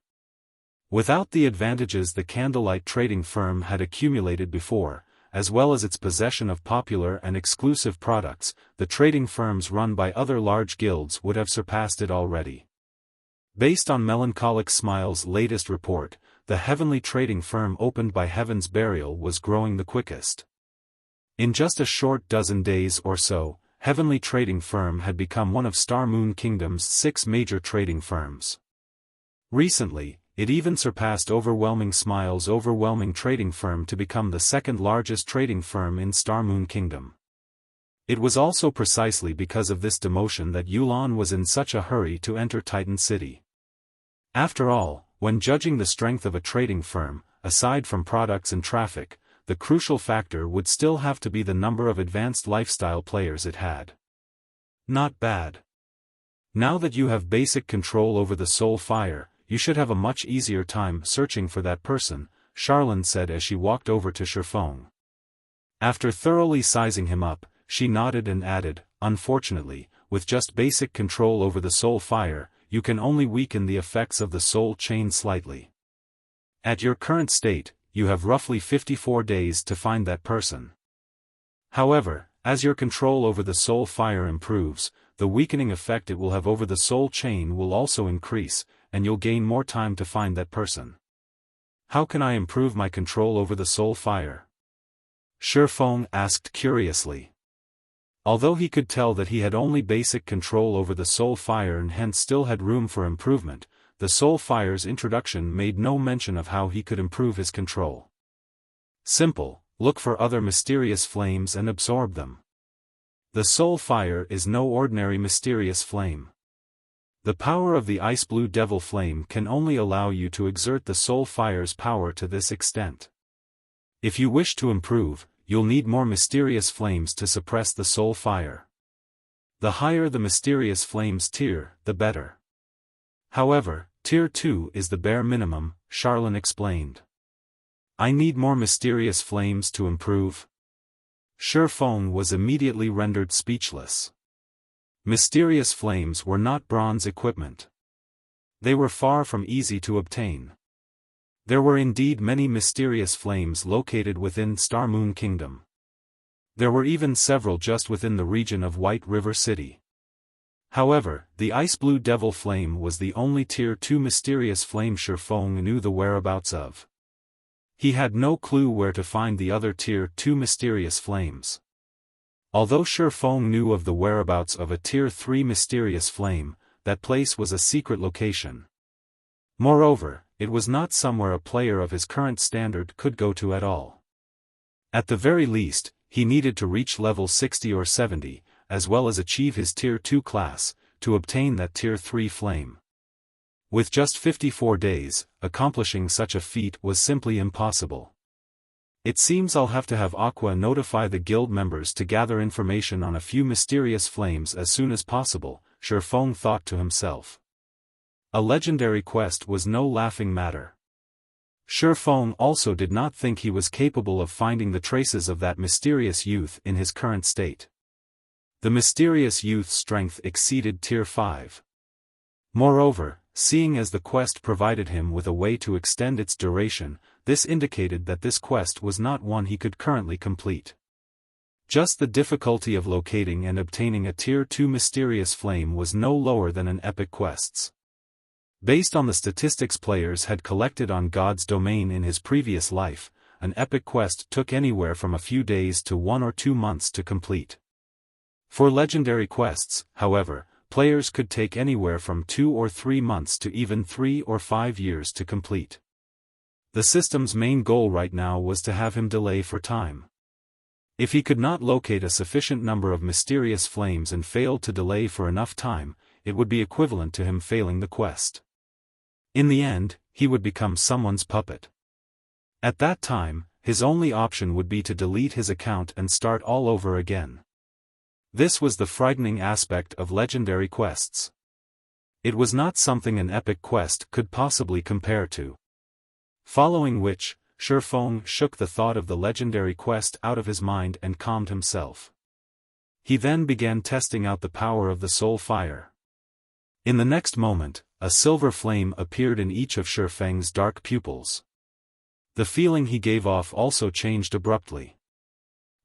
Without the advantages the candlelight trading firm had accumulated before, as well as its possession of popular and exclusive products, the trading firms run by other large guilds would have surpassed it already. Based on Melancholic Smile's latest report, the heavenly trading firm opened by Heaven's Burial was growing the quickest. In just a short dozen days or so, Heavenly Trading Firm had become one of Star Moon Kingdom's 6 major trading firms. Recently, it even surpassed Overwhelming Smile's Overwhelming Trading Firm to become the second largest trading firm in Star Moon Kingdom. It was also precisely because of this demotion that Yulan was in such a hurry to enter Titan City. After all, when judging the strength of a trading firm, aside from products and traffic, the crucial factor would still have to be the number of advanced lifestyle players it had. Not bad. Now that you have basic control over the soul fire, you should have a much easier time searching for that person, Charlene said as she walked over to Xiaofan. After thoroughly sizing him up, she nodded and added, unfortunately, with just basic control over the soul fire, you can only weaken the effects of the soul chain slightly. At your current state, you have roughly 54 days to find that person. However, as your control over the soul fire improves, the weakening effect it will have over the soul chain will also increase, and you'll gain more time to find that person. How can I improve my control over the soul fire? Xiaofan asked curiously. Although he could tell that he had only basic control over the soul fire and hence still had room for improvement, the soul fire's introduction made no mention of how he could improve his control. Simple, look for other mysterious flames and absorb them. The soul fire is no ordinary mysterious flame. The power of the ice blue devil flame can only allow you to exert the soul fire's power to this extent. If you wish to improve, you'll need more mysterious flames to suppress the soul fire. The higher the mysterious flame's tier, the better. However, tier 2 is the bare minimum, Charlene explained. I need more mysterious flames to improve. Xiaofan was immediately rendered speechless. Mysterious flames were not bronze equipment. They were far from easy to obtain. There were indeed many mysterious flames located within Star Moon Kingdom. There were even several just within the region of White River City. However, the ice blue devil flame was the only tier 2 mysterious flame Xiaofan knew the whereabouts of. He had no clue where to find the other tier 2 mysterious flames. Although Xiaofan knew of the whereabouts of a tier 3 mysterious flame, that place was a secret location. Moreover, it was not somewhere a player of his current standard could go to at all. At the very least, he needed to reach level 60 or 70, as well as achieve his tier 2 class, to obtain that tier 3 flame. With just 54 days, accomplishing such a feat was simply impossible. It seems I'll have to have Aqua notify the guild members to gather information on a few mysterious flames as soon as possible, Xiaofan thought to himself. A legendary quest was no laughing matter. Xiaofan also did not think he was capable of finding the traces of that mysterious youth in his current state. The mysterious youth's strength exceeded tier 5. Moreover, seeing as the quest provided him with a way to extend its duration, this indicated that this quest was not one he could currently complete. Just the difficulty of locating and obtaining a tier 2 mysterious flame was no lower than an epic quest's. Based on the statistics players had collected on God's domain in his previous life, an epic quest took anywhere from a few days to 1 or 2 months to complete. For legendary quests, however, players could take anywhere from 2 or 3 months to even 3 or 5 years to complete. The system's main goal right now was to have him delay for time. If he could not locate a sufficient number of mysterious flames and failed to delay for enough time, it would be equivalent to him failing the quest. In the end, he would become someone's puppet. At that time, his only option would be to delete his account and start all over again. This was the frightening aspect of legendary quests. It was not something an epic quest could possibly compare to. Following which, Xiaofan shook the thought of the legendary quest out of his mind and calmed himself. He then began testing out the power of the soul fire. In the next moment, a silver flame appeared in each of Xiaofang's dark pupils. The feeling he gave off also changed abruptly.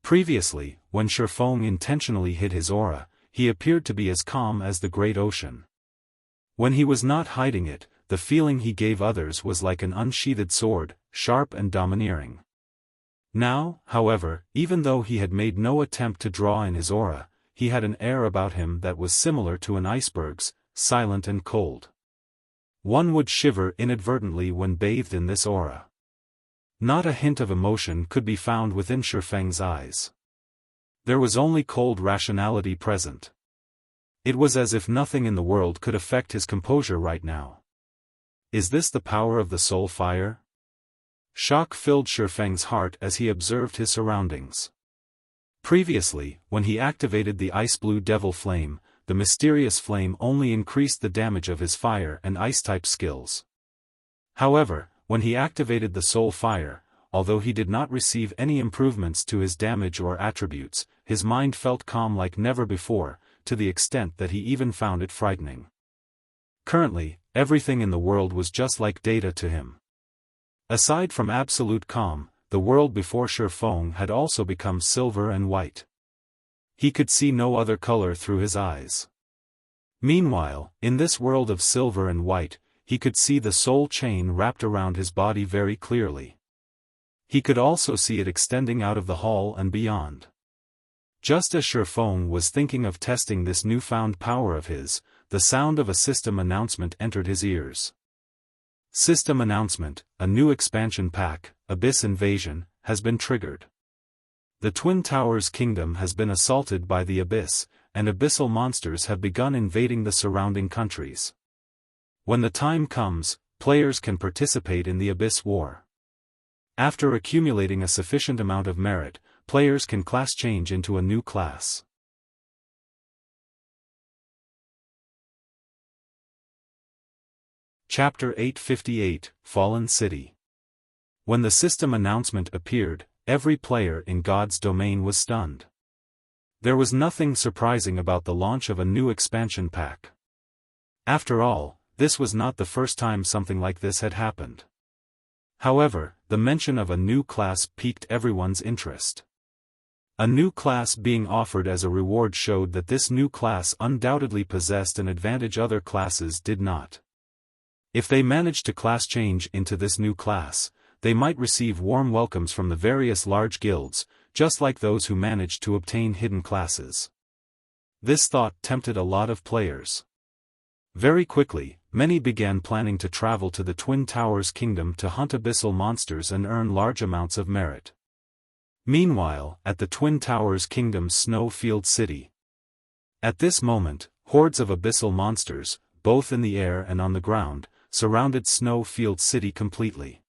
Previously, when Xiaofan intentionally hid his aura, he appeared to be as calm as the great ocean. When he was not hiding it, the feeling he gave others was like an unsheathed sword, sharp and domineering. Now, however, even though he had made no attempt to draw in his aura, he had an air about him that was similar to an iceberg's, silent and cold. One would shiver inadvertently when bathed in this aura. Not a hint of emotion could be found within Xiaofang's eyes. There was only cold rationality present. It was as if nothing in the world could affect his composure right now. Is this the power of the soul fire? Shock filled Xiaofan's heart as he observed his surroundings. Previously, when he activated the ice-blue devil flame, the mysterious flame only increased the damage of his fire and ice-type skills. However, when he activated the soul fire, although he did not receive any improvements to his damage or attributes, his mind felt calm like never before, to the extent that he even found it frightening. Currently, everything in the world was just like data to him. Aside from absolute calm, the world before Xiaofan had also become silver and white. He could see no other color through his eyes. Meanwhile, in this world of silver and white, he could see the soul chain wrapped around his body very clearly. He could also see it extending out of the hall and beyond. Just as Xiaofan was thinking of testing this newfound power of his, the sound of a system announcement entered his ears. System announcement: a new expansion pack, Abyss Invasion, has been triggered. The Twin Towers Kingdom has been assaulted by the Abyss, and abyssal monsters have begun invading the surrounding countries. When the time comes, players can participate in the Abyss War. After accumulating a sufficient amount of merit, players can class change into a new class. Chapter 858, Fallen City. When the system announcement appeared, every player in God's domain was stunned. There was nothing surprising about the launch of a new expansion pack. After all, this was not the first time something like this had happened. However, the mention of a new class piqued everyone's interest. A new class being offered as a reward showed that this new class undoubtedly possessed an advantage other classes did not. If they managed to class change into this new class, they might receive warm welcomes from the various large guilds, just like those who managed to obtain hidden classes. This thought tempted a lot of players. Very quickly, many began planning to travel to the Twin Towers Kingdom to hunt abyssal monsters and earn large amounts of merit. Meanwhile, at the Twin Towers Kingdom's snow-filled city. At this moment, hordes of abyssal monsters, both in the air and on the ground, surrounded snow-filled city completely.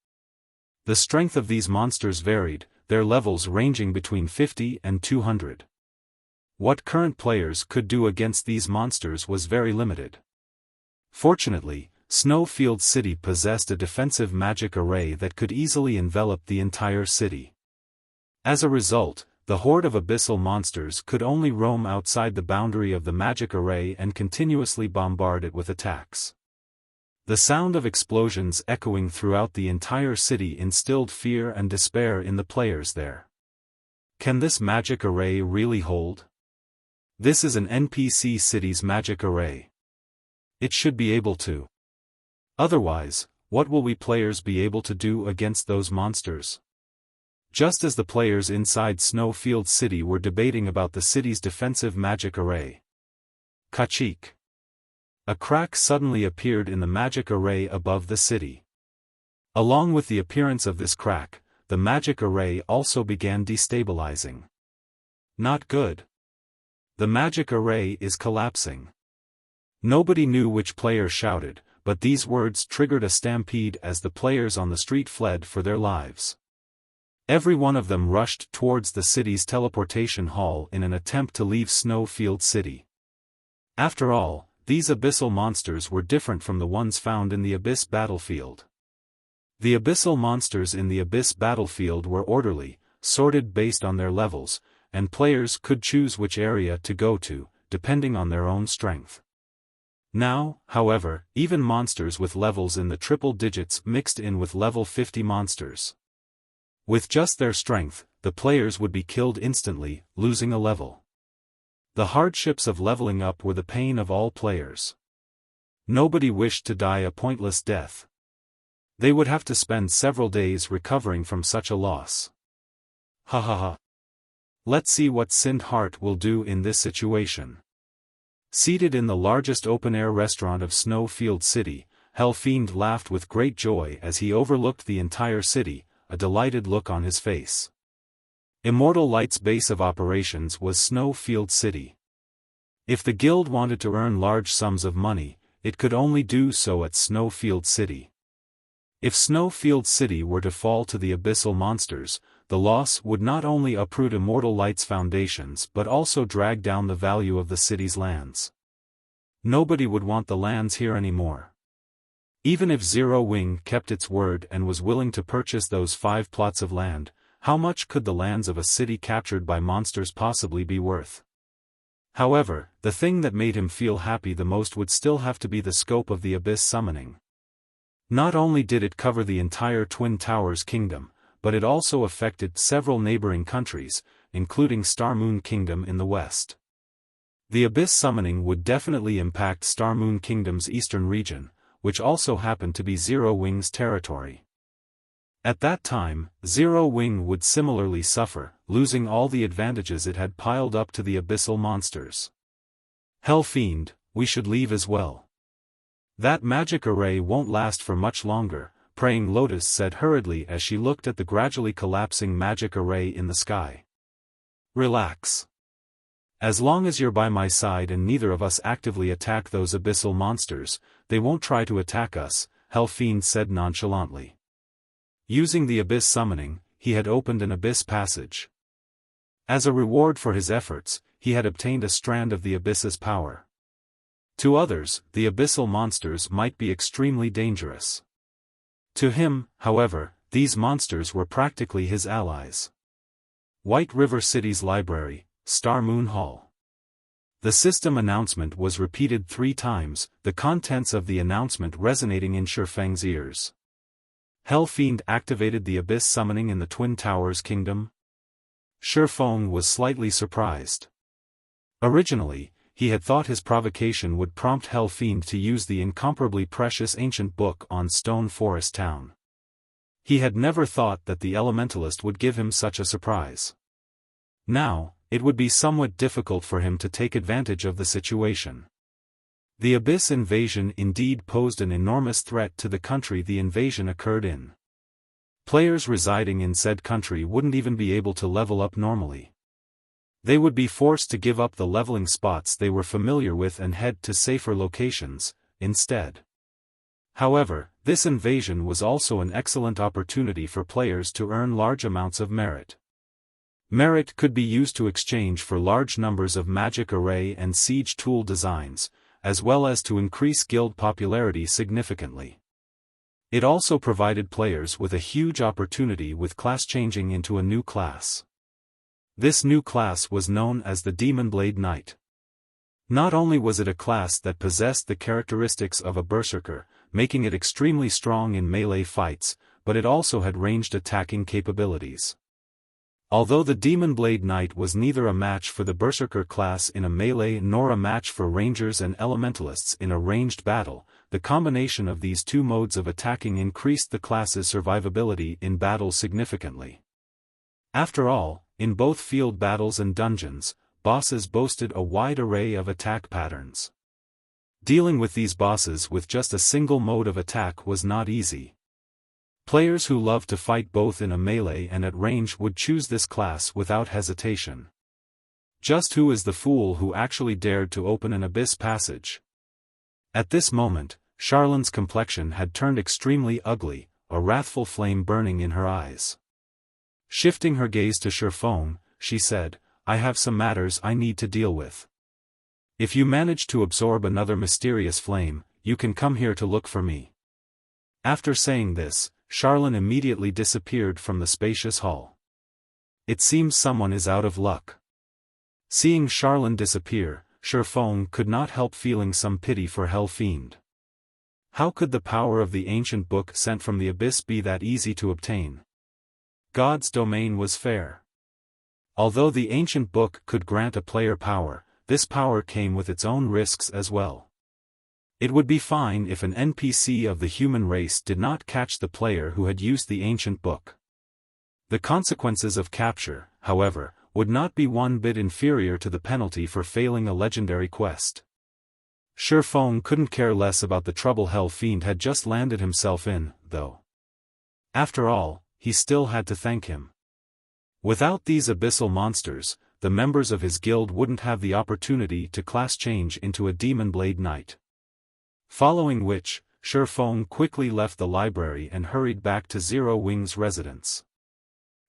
The strength of these monsters varied, their levels ranging between 50 and 200. What current players could do against these monsters was very limited. Fortunately, Snow-Field City possessed a defensive magic array that could easily envelop the entire city. As a result, the horde of abyssal monsters could only roam outside the boundary of the magic array and continuously bombard it with attacks. The sound of explosions echoing throughout the entire city instilled fear and despair in the players there. Can this magic array really hold? This is an NPC city's magic array. It should be able to. Otherwise, what will we players be able to do against those monsters? Just as the players inside Snow-Field City were debating about the city's defensive magic array. Kachik. A crack suddenly appeared in the magic array above the city. Along with the appearance of this crack, the magic array also began destabilizing. Not good. The magic array is collapsing. Nobody knew which player shouted, but these words triggered a stampede as the players on the street fled for their lives. Every one of them rushed towards the city's teleportation hall in an attempt to leave Snow-Field City. After all, these abyssal monsters were different from the ones found in the Abyss battlefield. The abyssal monsters in the Abyss battlefield were orderly, sorted based on their levels, and players could choose which area to go to, depending on their own strength. Now, however, even monsters with levels in the triple digits mixed in with level 50 monsters. With just their strength, the players would be killed instantly, losing a level. The hardships of leveling up were the pain of all players. Nobody wished to die a pointless death. They would have to spend several days recovering from such a loss. Ha ha ha. Let's see what Sind Heart will do in this situation. Seated in the largest open-air restaurant of Snow-Field City, Fiend laughed with great joy as he overlooked the entire city, a delighted look on his face. Immortal Light's base of operations was Snowfield City. If the guild wanted to earn large sums of money, it could only do so at Snowfield City. If Snowfield City were to fall to the Abyssal monsters, the loss would not only uproot Immortal Light's foundations but also drag down the value of the city's lands. Nobody would want the lands here anymore. Even if Zero Wing kept its word and was willing to purchase those 5 plots of land, how much could the lands of a city captured by monsters possibly be worth? However, the thing that made him feel happy the most would still have to be the scope of the Abyss summoning. Not only did it cover the entire Twin Towers Kingdom, but it also affected several neighboring countries, including Star Moon Kingdom in the west. The Abyss summoning would definitely impact Star Moon Kingdom's eastern region, which also happened to be Zero Wing's territory. At that time, Zero Wing would similarly suffer, losing all the advantages it had piled up to the Abyssal monsters. Hell Fiend, we should leave as well. That magic array won't last for much longer, Praying Lotus said hurriedly as she looked at the gradually collapsing magic array in the sky. Relax. As long as you're by my side and neither of us actively attack those abyssal monsters, they won't try to attack us, Hell Fiend said nonchalantly. Using the Abyss summoning, he had opened an Abyss passage. As a reward for his efforts, he had obtained a strand of the Abyss's power. To others, the Abyssal monsters might be extremely dangerous. To him, however, these monsters were practically his allies. White River City's library, Star Moon Hall. The system announcement was repeated 3 times, the contents of the announcement resonating in Xiaofang's ears. Hell Fiend activated the Abyss summoning in the Twin Towers Kingdom? Xiaofan was slightly surprised. Originally, he had thought his provocation would prompt Hell Fiend to use the incomparably precious ancient book on Stone Forest Town. He had never thought that the Elementalist would give him such a surprise. Now, it would be somewhat difficult for him to take advantage of the situation. The Abyss invasion indeed posed an enormous threat to the country the invasion occurred in. Players residing in said country wouldn't even be able to level up normally. They would be forced to give up the leveling spots they were familiar with and head to safer locations, instead. However, this invasion was also an excellent opportunity for players to earn large amounts of merit. Merit could be used to exchange for large numbers of magic array and siege tool designs, as well as to increase guild popularity significantly. It also provided players with a huge opportunity with class changing into a new class. This new class was known as the Demon Blade Knight. Not only was it a class that possessed the characteristics of a berserker, making it extremely strong in melee fights, but it also had ranged attacking capabilities. Although the Demon Blade Knight was neither a match for the berserker class in a melee nor a match for rangers and elementalists in a ranged battle, the combination of these 2 modes of attacking increased the class's survivability in battle significantly. After all, in both field battles and dungeons, bosses boasted a wide array of attack patterns. Dealing with these bosses with just a single mode of attack was not easy. Players who loved to fight both in a melee and at range would choose this class without hesitation. Just who is the fool who actually dared to open an Abyss passage? At this moment, Charlone's complexion had turned extremely ugly, a wrathful flame burning in her eyes. Shifting her gaze to Xiaofan, she said, I have some matters I need to deal with. If you manage to absorb another mysterious flame, you can come here to look for me. After saying this, Charlone immediately disappeared from the spacious hall. It seems someone is out of luck. Seeing Charlone disappear, Xiaofan could not help feeling some pity for Hell Fiend. How could the power of the ancient book sent from the Abyss be that easy to obtain? God's domain was fair. Although the ancient book could grant a player power, this power came with its own risks as well. It would be fine if an NPC of the human race did not catch the player who had used the ancient book. The consequences of capture, however, would not be one bit inferior to the penalty for failing a legendary quest. Xiaofan couldn't care less about the trouble Hell Fiend had just landed himself in, though. After all, he still had to thank him. Without these abyssal monsters, the members of his guild wouldn't have the opportunity to class change into a Demon Blade Knight. Following which, Xiaofan quickly left the library and hurried back to Zero Wing's residence.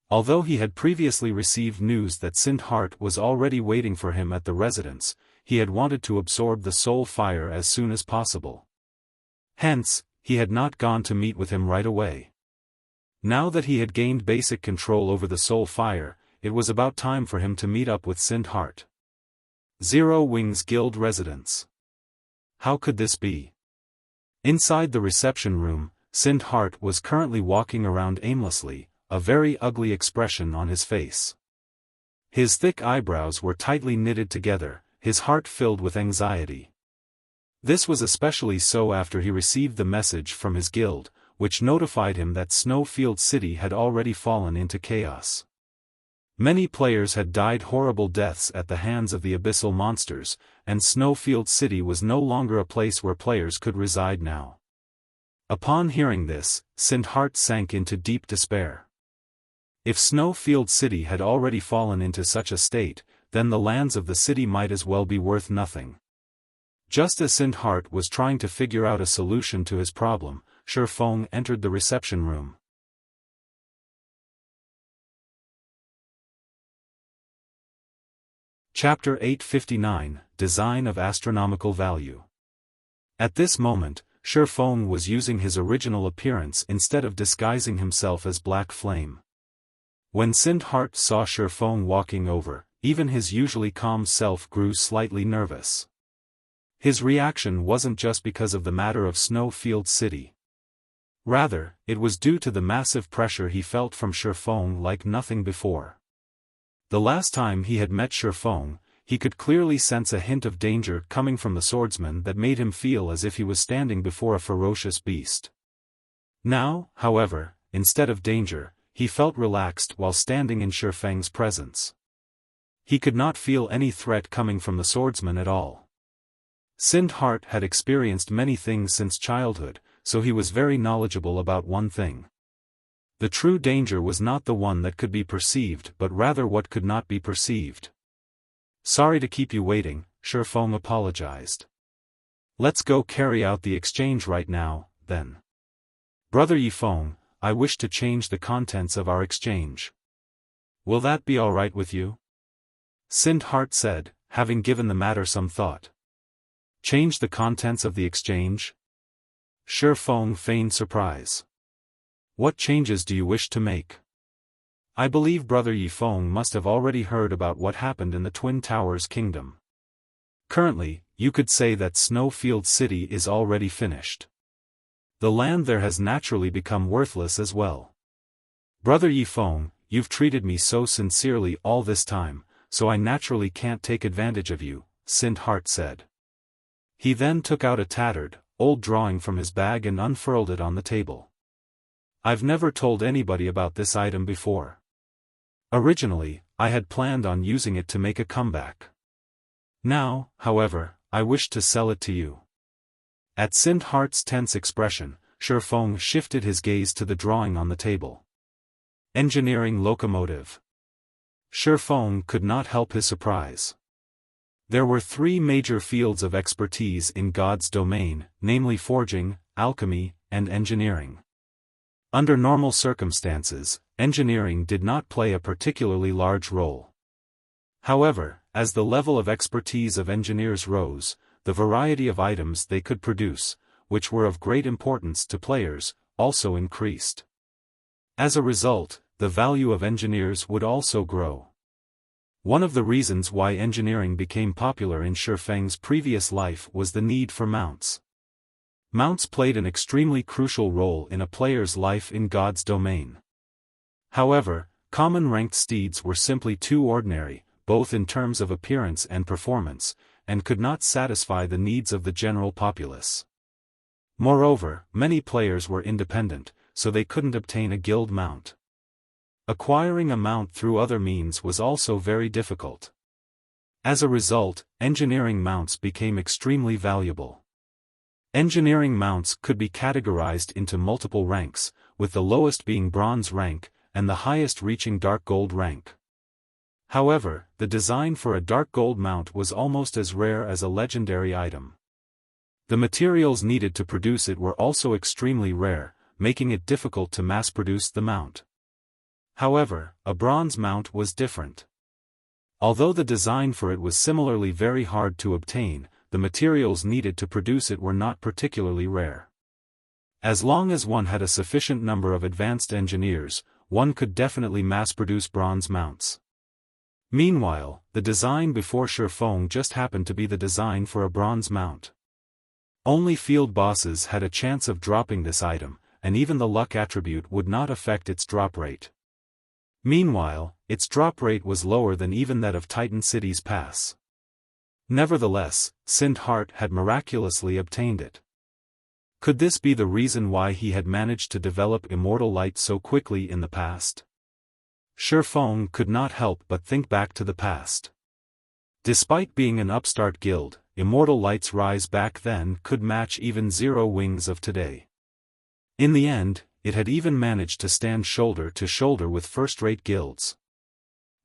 Although he had previously received news that Sindhart was already waiting for him at the residence, he had wanted to absorb the soul fire as soon as possible. Hence, he had not gone to meet with him right away. Now that he had gained basic control over the soul fire, it was about time for him to meet up with Sindhart. Zero Wing's guild residence. How could this be? Inside the reception room, Sindhart was currently walking around aimlessly, a very ugly expression on his face. His thick eyebrows were tightly knitted together, his heart filled with anxiety. This was especially so after he received the message from his guild, which notified him that Snowfield City had already fallen into chaos. Many players had died horrible deaths at the hands of the abyssal monsters, and Snowfield City was no longer a place where players could reside now. Upon hearing this, Sindhart sank into deep despair. If Snowfield City had already fallen into such a state, then the lands of the city might as well be worth nothing. Just as Sindhart was trying to figure out a solution to his problem, Xiaofan entered the reception room. Chapter 859, Design of Astronomical Value. At this moment, Xiaofan was using his original appearance instead of disguising himself as Black Flame. When Sindhart saw Xiaofan walking over, even his usually calm self grew slightly nervous. His reaction wasn't just because of the matter of Snowfield City. Rather, it was due to the massive pressure he felt from Xiaofan like nothing before. The last time he had met Xiaofan, he could clearly sense a hint of danger coming from the swordsman that made him feel as if he was standing before a ferocious beast. Now, however, instead of danger, he felt relaxed while standing in Xiaofan's presence. He could not feel any threat coming from the swordsman at all. Sindhart had experienced many things since childhood, so he was very knowledgeable about one thing. The true danger was not the one that could be perceived but rather what could not be perceived. Sorry to keep you waiting, Xiaofan apologized. Let's go carry out the exchange right now, then. Brother Yifeng, I wish to change the contents of our exchange. Will that be alright with you? Sindhart said, having given the matter some thought. Change the contents of the exchange? Xiaofan feigned surprise. What changes do you wish to make? I believe Brother Yifeng must have already heard about what happened in the Twin Towers Kingdom. Currently, you could say that Snowfield City is already finished. The land there has naturally become worthless as well. Brother Yifeng, you've treated me so sincerely all this time, so I naturally can't take advantage of you, Sindhart said. He then took out a tattered, old drawing from his bag and unfurled it on the table. I've never told anybody about this item before. Originally, I had planned on using it to make a comeback. Now, however, I wish to sell it to you. At Sindhart's tense expression, Xiaofan shifted his gaze to the drawing on the table. Engineering locomotive. Xiaofan could not help his surprise. There were three major fields of expertise in God's domain, namely forging, alchemy, and engineering. Under normal circumstances, engineering did not play a particularly large role. However, as the level of expertise of engineers rose, the variety of items they could produce, which were of great importance to players, also increased. As a result, the value of engineers would also grow. One of the reasons why engineering became popular in Xiaofang's previous life was the need for mounts. Mounts played an extremely crucial role in a player's life in God's domain. However, common ranked steeds were simply too ordinary, both in terms of appearance and performance, and could not satisfy the needs of the general populace. Moreover, many players were independent, so they couldn't obtain a guild mount. Acquiring a mount through other means was also very difficult. As a result, engineering mounts became extremely valuable. Engineering mounts could be categorized into multiple ranks, with the lowest being bronze rank, and the highest reaching dark gold rank. However, the design for a dark gold mount was almost as rare as a legendary item. The materials needed to produce it were also extremely rare, making it difficult to mass-produce the mount. However, a bronze mount was different. Although the design for it was similarly very hard to obtain, the materials needed to produce it were not particularly rare. As long as one had a sufficient number of advanced engineers, one could definitely mass-produce bronze mounts. Meanwhile, the design before Xiaofan just happened to be the design for a bronze mount. Only field bosses had a chance of dropping this item, and even the luck attribute would not affect its drop rate. Meanwhile, its drop rate was lower than even that of Titan City's pass. Nevertheless, Sindhart had miraculously obtained it. Could this be the reason why he had managed to develop Immortal Light so quickly in the past? Xiaofan could not help but think back to the past. Despite being an upstart guild, Immortal Light's rise back then could match even Zero Wings of today. In the end, it had even managed to stand shoulder to shoulder with first-rate guilds.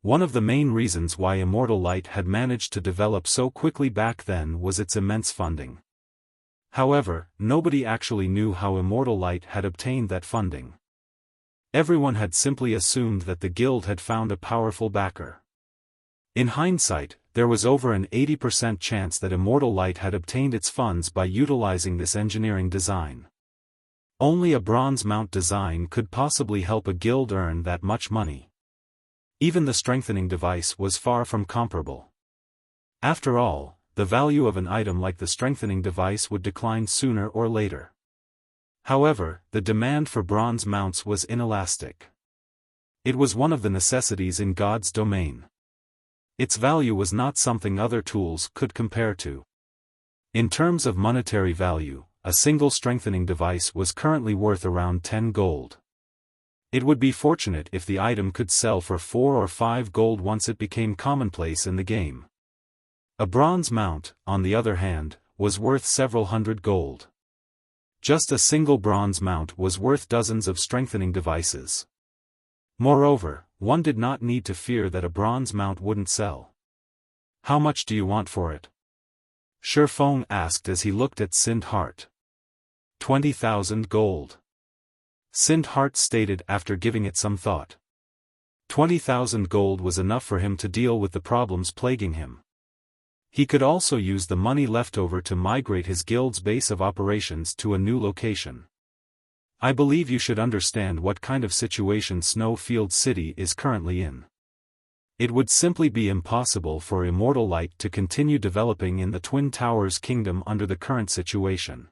One of the main reasons why Immortal Light had managed to develop so quickly back then was its immense funding. However, nobody actually knew how Immortal Light had obtained that funding. Everyone had simply assumed that the guild had found a powerful backer. In hindsight, there was over an 80% chance that Immortal Light had obtained its funds by utilizing this engineering design. Only a bronze mount design could possibly help a guild earn that much money. Even the strengthening device was far from comparable. After all, the value of an item like the strengthening device would decline sooner or later. However, the demand for bronze mounts was inelastic. It was one of the necessities in God's domain. Its value was not something other tools could compare to. In terms of monetary value, a single strengthening device was currently worth around 10 gold. It would be fortunate if the item could sell for 4 or 5 gold once it became commonplace in the game. A bronze mount, on the other hand, was worth several hundred gold. Just a single bronze mount was worth dozens of strengthening devices. Moreover, one did not need to fear that a bronze mount wouldn't sell. "How much do you want for it?" Xiaofan asked as he looked at Sindhart. 20,000 gold. Sindhart stated after giving it some thought. 20,000 gold was enough for him to deal with the problems plaguing him. He could also use the money left over to migrate his guild's base of operations to a new location. "I believe you should understand what kind of situation Snowfield City is currently in. It would simply be impossible for Immortal Light to continue developing in the Twin Towers Kingdom under the current situation.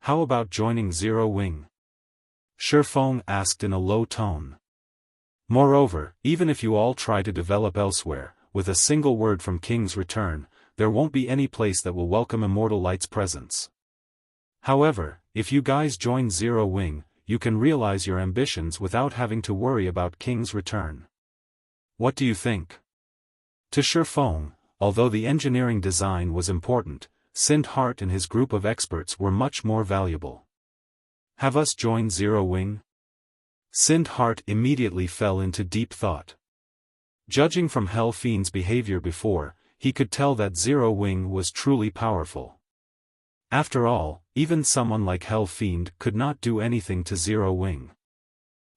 How about joining Zero Wing?" Xiaofan asked in a low tone. "Moreover, even if you all try to develop elsewhere, with a single word from King's Return, there won't be any place that will welcome Immortal Light's presence. However, if you guys join Zero Wing, you can realize your ambitions without having to worry about King's Return. What do you think?" To Xiaofan, although the engineering design was important, Sindhart and his group of experts were much more valuable. "Have us join Zero Wing?" Sindhart immediately fell into deep thought. Judging from Hell Fiend's behavior before, he could tell that Zero Wing was truly powerful. After all, even someone like Hell Fiend could not do anything to Zero Wing.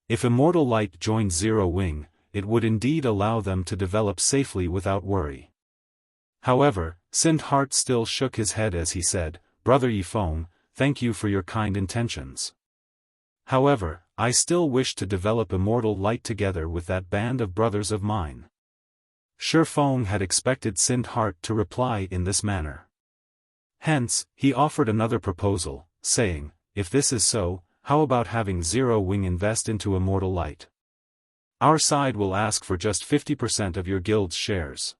If Immortal Light joined Zero Wing, it would indeed allow them to develop safely without worry. However, Sindhart still shook his head as he said, "Brother Yifeng, thank you for your kind intentions. However, I still wish to develop Immortal Light together with that band of brothers of mine." Xiaofan had expected Sindhart to reply in this manner. Hence, he offered another proposal, saying, "If this is so, how about having Zero Wing invest into Immortal Light? Our side will ask for just 50% of your guild's shares.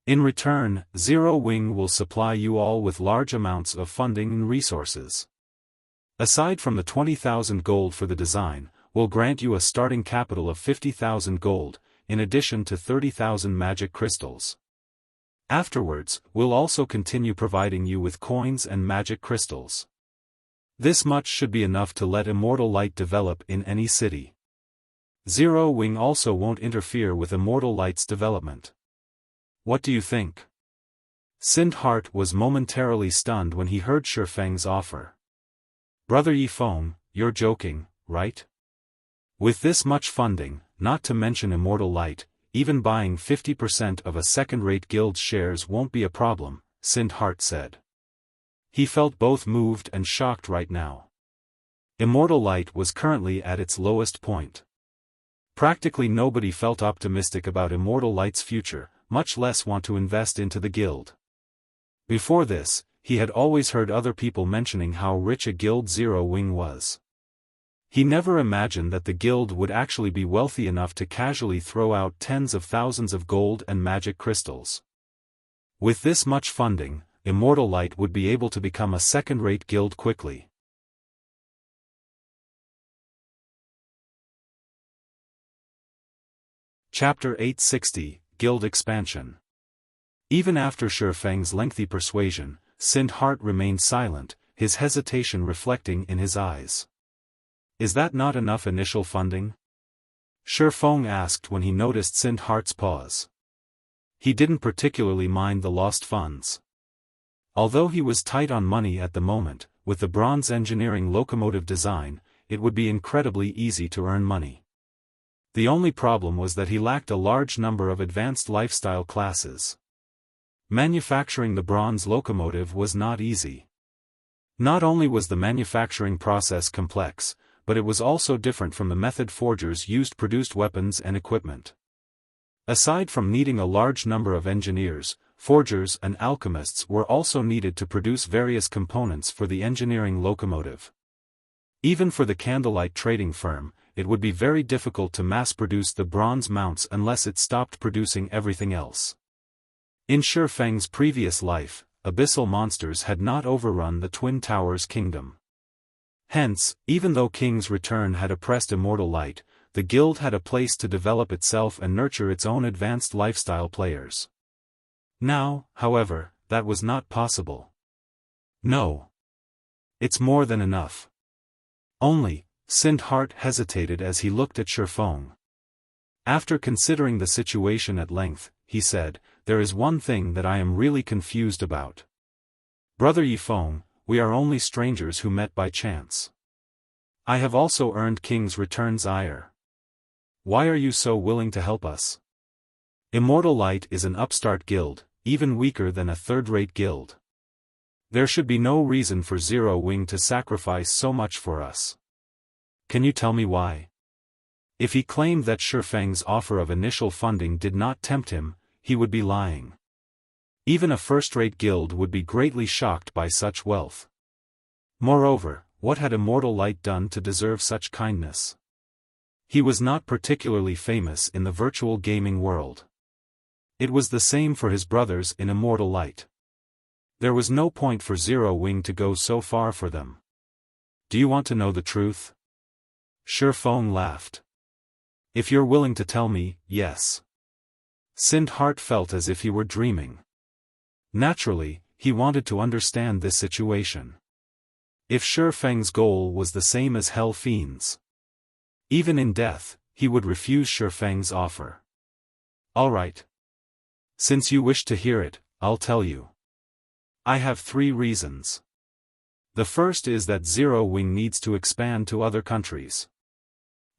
In return, Zero Wing will supply you all with large amounts of funding and resources. Aside from the 20,000 gold for the design, we'll grant you a starting capital of 50,000 gold, in addition to 30,000 magic crystals. Afterwards, we'll also continue providing you with coins and magic crystals. This much should be enough to let Immortal Light develop in any city." Zero Wing also won't interfere with Immortal Light's development. What do you think? Sindhart was momentarily stunned when he heard Shifeng's offer. Brother Yifeng, you're joking, right? With this much funding, not to mention Immortal Light, even buying 50% of a second-rate guild's shares won't be a problem, Sindhart said. He felt both moved and shocked right now. Immortal Light was currently at its lowest point. Practically nobody felt optimistic about Immortal Light's future, much less want to invest into the guild. Before this, he had always heard other people mentioning how rich a guild Zero Wing was. He never imagined that the guild would actually be wealthy enough to casually throw out tens of thousands of gold and magic crystals. With this much funding, Immortal Light would be able to become a second-rate guild quickly. Chapter 860, Guild Expansion. Even after Shifeng's lengthy persuasion, Sindhart remained silent, his hesitation reflecting in his eyes. Is that not enough initial funding? Shifeng asked when he noticed Sindhart's pause. He didn't particularly mind the lost funds. Although he was tight on money at the moment, with the bronze engineering locomotive design, it would be incredibly easy to earn money. The only problem was that he lacked a large number of advanced lifestyle classes. Manufacturing the bronze locomotive was not easy. Not only was the manufacturing process complex, but it was also different from the method forgers used produced weapons and equipment. Aside from needing a large number of engineers, forgers and alchemists were also needed to produce various components for the engineering locomotive. Even for the candlelight trading firm, it would be very difficult to mass-produce the bronze mounts unless it stopped producing everything else. In Shifeng's previous life, abyssal monsters had not overrun the Twin Towers kingdom. Hence, even though King's Return had oppressed Immortal Light, the guild had a place to develop itself and nurture its own advanced lifestyle players. Now, however, that was not possible. No. It's more than enough. Only, Sindhart hesitated as he looked at Shifeng. After considering the situation at length, he said, there is one thing that I am really confused about. Brother Yifeng, we are only strangers who met by chance. I have also earned King's Return's ire. Why are you so willing to help us? Immortal Light is an upstart guild, even weaker than a third-rate guild. There should be no reason for Zero Wing to sacrifice so much for us. Can you tell me why? If he claimed that Shifeng's offer of initial funding did not tempt him, he would be lying. Even a first-rate guild would be greatly shocked by such wealth. Moreover, what had Immortal Light done to deserve such kindness? He was not particularly famous in the virtual gaming world. It was the same for his brothers in Immortal Light. There was no point for Zero Wing to go so far for them. Do you want to know the truth? Shifeng laughed. If you're willing to tell me, yes. Sindhart felt as if he were dreaming. Naturally, he wanted to understand this situation. If Shifeng's goal was the same as Hell Fiend's, even in death, he would refuse Shifeng's offer. All right. Since you wish to hear it, I'll tell you. I have 3 reasons. The first is that Zero Wing needs to expand to other countries.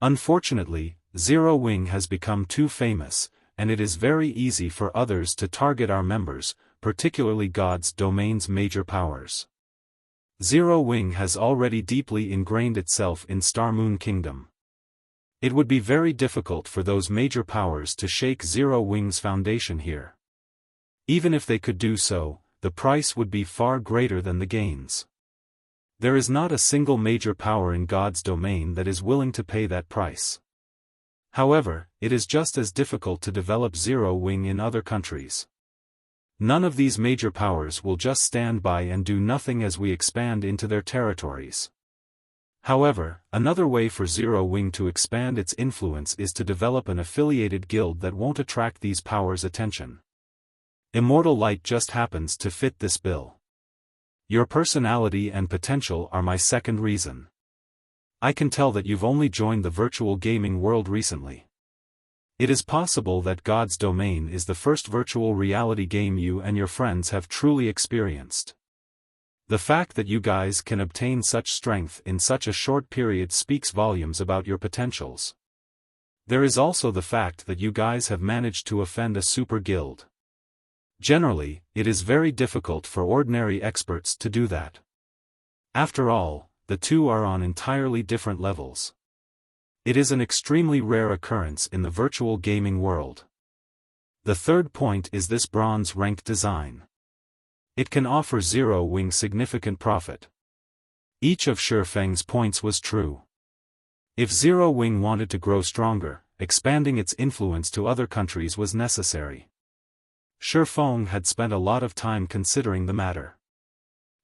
Unfortunately, Zero Wing has become too famous, and it is very easy for others to target our members, particularly God's domain's major powers. Zero Wing has already deeply ingrained itself in Star Moon Kingdom. It would be very difficult for those major powers to shake Zero Wing's foundation here. Even if they could do so, the price would be far greater than the gains. There is not a single major power in God's domain that is willing to pay that price. However, it is just as difficult to develop Zero Wing in other countries. None of these major powers will just stand by and do nothing as we expand into their territories. However, another way for Zero Wing to expand its influence is to develop an affiliated guild that won't attract these powers' attention. Immortal Light just happens to fit this bill. Your personality and potential are my second reason. I can tell that you've only joined the virtual gaming world recently. It is possible that God's Domain is the first virtual reality game you and your friends have truly experienced. The fact that you guys can obtain such strength in such a short period speaks volumes about your potentials. There is also the fact that you guys have managed to offend a super guild. Generally, it is very difficult for ordinary experts to do that. After all, the two are on entirely different levels. It is an extremely rare occurrence in the virtual gaming world. The third point is this bronze rank design. It can offer Zero Wing significant profit. Each of Xiaofan's points was true. If Zero Wing wanted to grow stronger, expanding its influence to other countries was necessary. Xiaofan had spent a lot of time considering the matter.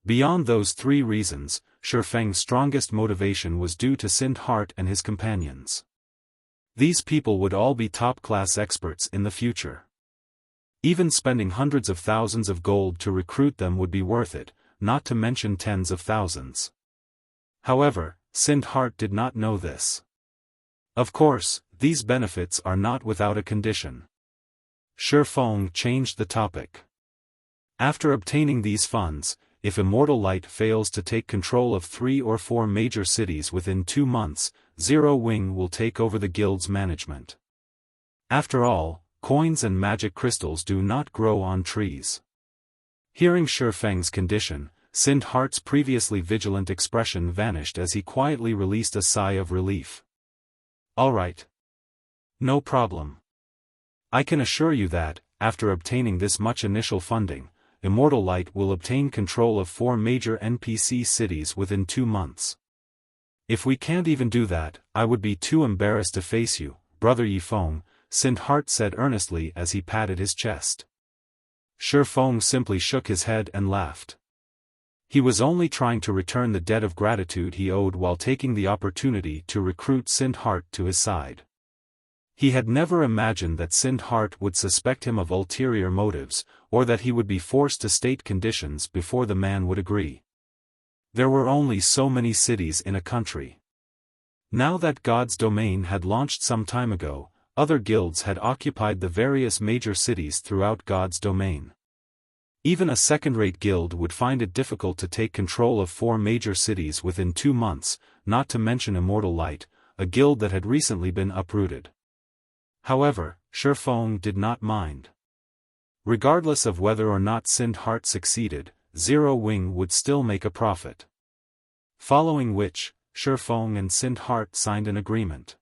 Beyond those three reasons, Xiaofan's strongest motivation was due to Sind Heart and his companions. These people would all be top-class experts in the future. Even spending hundreds of thousands of gold to recruit them would be worth it, not to mention tens of thousands. However, Sind Heart did not know this. Of course, these benefits are not without a condition. Xiaofan changed the topic. After obtaining these funds, if Immortal Light fails to take control of 3 or 4 major cities within 2 months, Zero Wing will take over the guild's management. After all, coins and magic crystals do not grow on trees. Hearing Xiaofan's condition, Sind Heart's previously vigilant expression vanished as he quietly released a sigh of relief. All right. No problem. I can assure you that, after obtaining this much initial funding, Immortal Light will obtain control of 4 major NPC cities within 2 months. If we can't even do that, I would be too embarrassed to face you, Brother Yifeng, Sind Heart said earnestly as he patted his chest. Xiaofan simply shook his head and laughed. He was only trying to return the debt of gratitude he owed while taking the opportunity to recruit Sind Heart to his side. He had never imagined that Sind Heart would suspect him of ulterior motives, or that he would be forced to state conditions before the man would agree. There were only so many cities in a country. Now that God's Domain had launched some time ago, other guilds had occupied the various major cities throughout God's Domain. Even a second-rate guild would find it difficult to take control of 4 major cities within 2 months, not to mention Immortal Light, a guild that had recently been uprooted. However, Xiaofan did not mind. Regardless of whether or not Sind Heart succeeded, Zero Wing would still make a profit. Following which, Xiaofan and Sind Heart signed an agreement.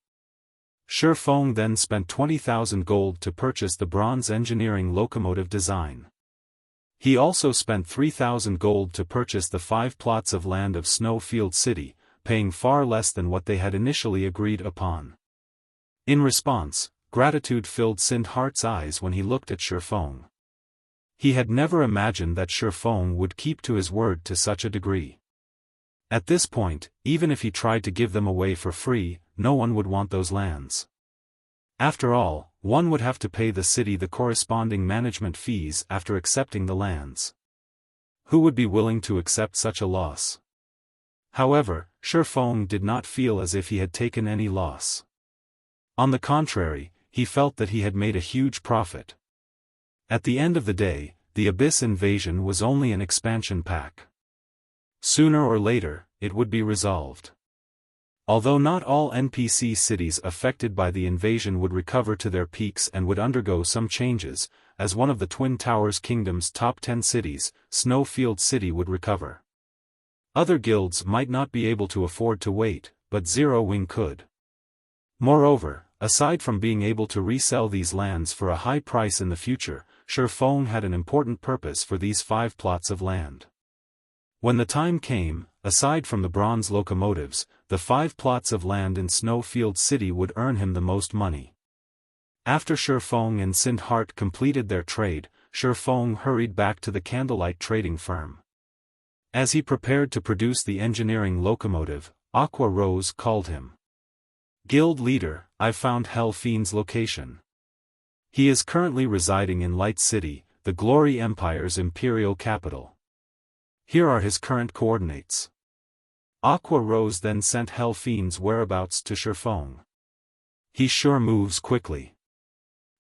Xiaofan then spent 20,000 gold to purchase the bronze engineering locomotive design. He also spent 3,000 gold to purchase the 5 plots of land of Snowfield City, paying far less than what they had initially agreed upon. In response, gratitude filled Sind Heart's eyes when he looked at Xiaofan. He had never imagined that Xiaofan would keep to his word to such a degree. At this point, even if he tried to give them away for free, no one would want those lands. After all, one would have to pay the city the corresponding management fees after accepting the lands. Who would be willing to accept such a loss? However, Xiaofan did not feel as if he had taken any loss. On the contrary, he felt that he had made a huge profit. At the end of the day, the Abyss invasion was only an expansion pack. Sooner or later, it would be resolved. Although not all NPC cities affected by the invasion would recover to their peaks and would undergo some changes, as one of the Twin Towers Kingdom's top 10 cities, Snowfield City would recover. Other guilds might not be able to afford to wait, but Zero Wing could. Moreover, aside from being able to resell these lands for a high price in the future, Xiaofan had an important purpose for these 5 plots of land. When the time came, aside from the bronze locomotives, the 5 plots of land in Snowfield City would earn him the most money. After Xiaofan and Sind Heart completed their trade, Xiaofan hurried back to the candlelight trading firm. As he prepared to produce the engineering locomotive, Aqua Rose called him. Guild leader, I've found Hell Fiend's location. He is currently residing in Light City, the Glory Empire's imperial capital. Here are his current coordinates. Aqua Rose then sent Hell Fiend's whereabouts to Xiaofan. He sure moves quickly.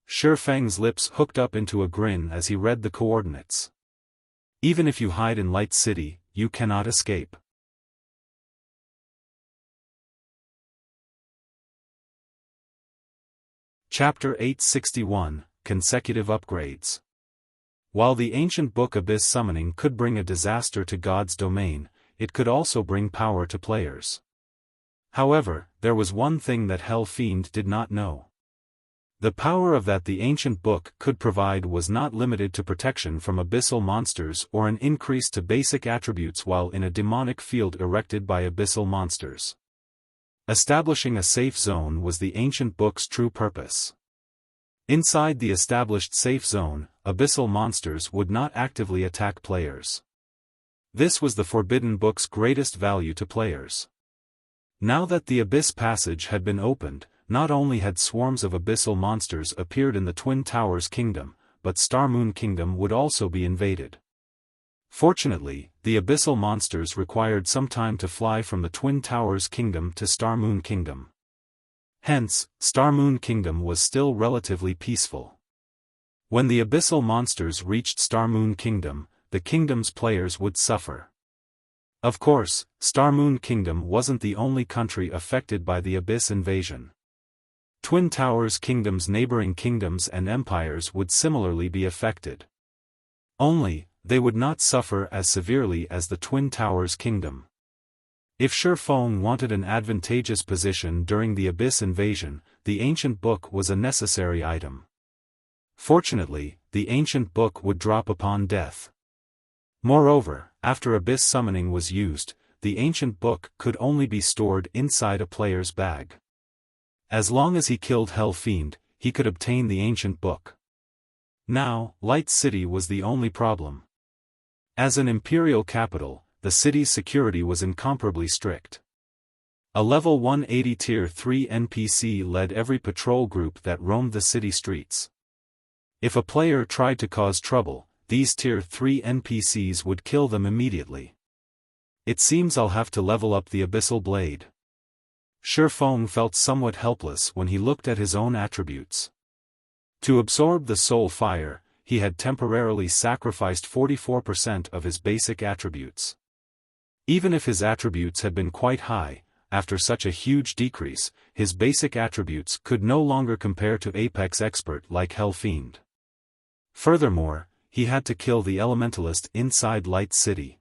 Xiaofang's lips hooked up into a grin as he read the coordinates. Even if you hide in Light City, you cannot escape. Chapter 861, Consecutive Upgrades. While the ancient book Abyss Summoning could bring a disaster to God's domain, it could also bring power to players. However, there was one thing that Hell Fiend did not know. The power of that the ancient book could provide was not limited to protection from abyssal monsters or an increase to basic attributes while in a demonic field erected by abyssal monsters. Establishing a safe zone was the ancient book's true purpose. Inside the established safe zone, abyssal monsters would not actively attack players. This was the Forbidden Book's greatest value to players. Now that the Abyss Passage had been opened, not only had swarms of abyssal monsters appeared in the Twin Towers Kingdom, but Star Moon Kingdom would also be invaded. Fortunately, the abyssal monsters required some time to fly from the Twin Towers Kingdom to Star Moon Kingdom. Hence, Star Moon Kingdom was still relatively peaceful. When the abyssal monsters reached Star Moon Kingdom, the kingdom's players would suffer. Of course, Star Moon Kingdom wasn't the only country affected by the Abyss invasion. Twin Towers Kingdom's neighboring kingdoms and empires would similarly be affected. Only, they would not suffer as severely as the Twin Towers Kingdom. If Xiaofan wanted an advantageous position during the Abyss invasion, the ancient book was a necessary item. Fortunately, the ancient book would drop upon death. Moreover, after Abyss Summoning was used, the ancient book could only be stored inside a player's bag. As long as he killed Hell Fiend, he could obtain the ancient book. Now, Light City was the only problem. As an imperial capital, the city's security was incomparably strict. A level 180 Tier 3 NPC led every patrol group that roamed the city streets. If a player tried to cause trouble, these Tier 3 NPCs would kill them immediately. It seems I'll have to level up the Abyssal Blade. Xiaofan felt somewhat helpless when he looked at his own attributes. To absorb the soul fire, he had temporarily sacrificed 44% of his basic attributes. Even if his attributes had been quite high, after such a huge decrease, his basic attributes could no longer compare to Apex Expert like Hell Fiend. Furthermore, he had to kill the Elementalist inside Light City.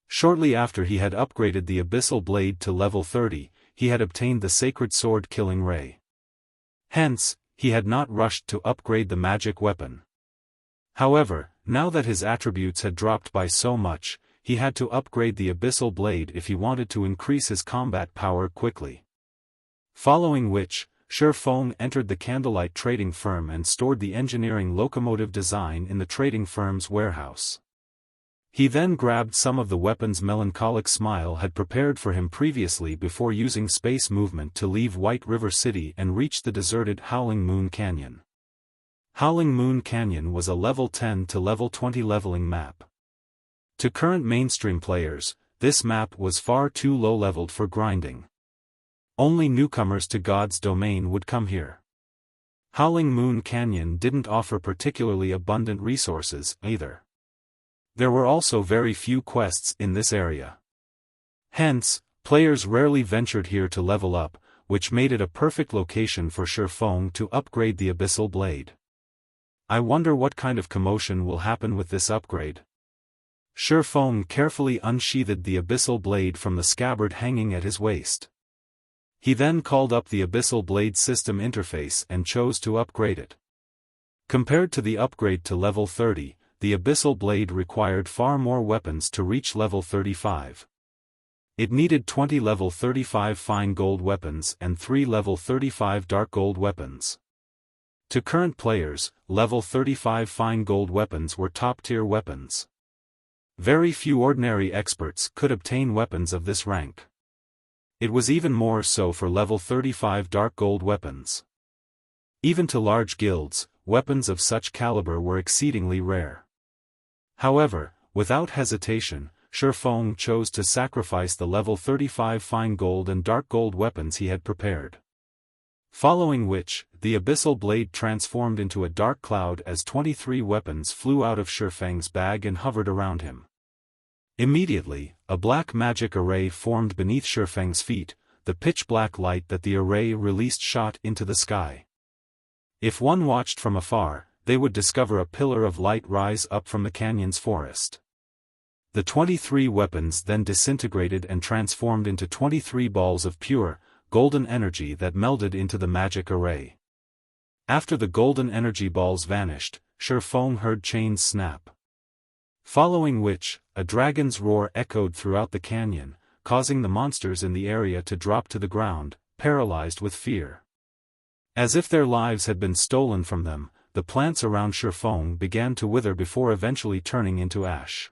Shortly after he had upgraded the Abyssal Blade to level 30, he had obtained the Sacred Sword Killing Ray. Hence, he had not rushed to upgrade the magic weapon. However, now that his attributes had dropped by so much, he had to upgrade the Abyssal Blade if he wanted to increase his combat power quickly. Following which, Xiaofan entered the Candlelight trading firm and stored the engineering locomotive design in the trading firm's warehouse. He then grabbed some of the weapons Melancholic Smile had prepared for him previously before using space movement to leave White River City and reach the deserted Howling Moon Canyon. Howling Moon Canyon was a level 10 to level 20 leveling map. To current mainstream players, this map was far too low-leveled for grinding. Only newcomers to God's domain would come here. Howling Moon Canyon didn't offer particularly abundant resources, either. There were also very few quests in this area. Hence, players rarely ventured here to level up, which made it a perfect location for Xiaofan to upgrade the Abyssal Blade. I wonder what kind of commotion will happen with this upgrade. Xiaofan carefully unsheathed the Abyssal Blade from the scabbard hanging at his waist. He then called up the Abyssal Blade system interface and chose to upgrade it. Compared to the upgrade to level 30, the Abyssal Blade required far more weapons to reach level 35. It needed 20 level 35 fine gold weapons and 3 level 35 dark gold weapons. To current players, level 35 fine gold weapons were top-tier weapons. Very few ordinary experts could obtain weapons of this rank. It was even more so for level 35 dark gold weapons. Even to large guilds, weapons of such caliber were exceedingly rare. However, without hesitation, Xiaofan chose to sacrifice the level 35 fine gold and dark gold weapons he had prepared. Following which, the abyssal blade transformed into a dark cloud as 23 weapons flew out of Xiaofan's bag and hovered around him. Immediately, a black magic array formed beneath Xiaofan's feet. The pitch-black light that the array released shot into the sky. If one watched from afar, they would discover a pillar of light rise up from the canyon's forest. The 23 weapons then disintegrated and transformed into 23 balls of pure, golden energy that melded into the magic array. After the golden energy balls vanished, Xiaofan heard chains snap. Following which, a dragon's roar echoed throughout the canyon, causing the monsters in the area to drop to the ground, paralyzed with fear. As if their lives had been stolen from them, the plants around Xiaofan began to wither before eventually turning into ash.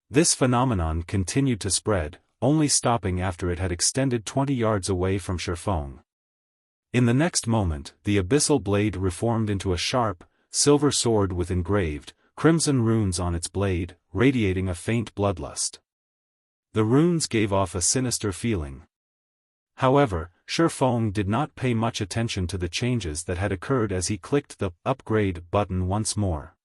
This phenomenon continued to spread, only stopping after it had extended 20 yards away from Xiaofan. In the next moment, the abyssal blade reformed into a sharp, silver sword with engraved, crimson runes on its blade, radiating a faint bloodlust. The runes gave off a sinister feeling. However, Xiaofan did not pay much attention to the changes that had occurred as he clicked the upgrade button once more.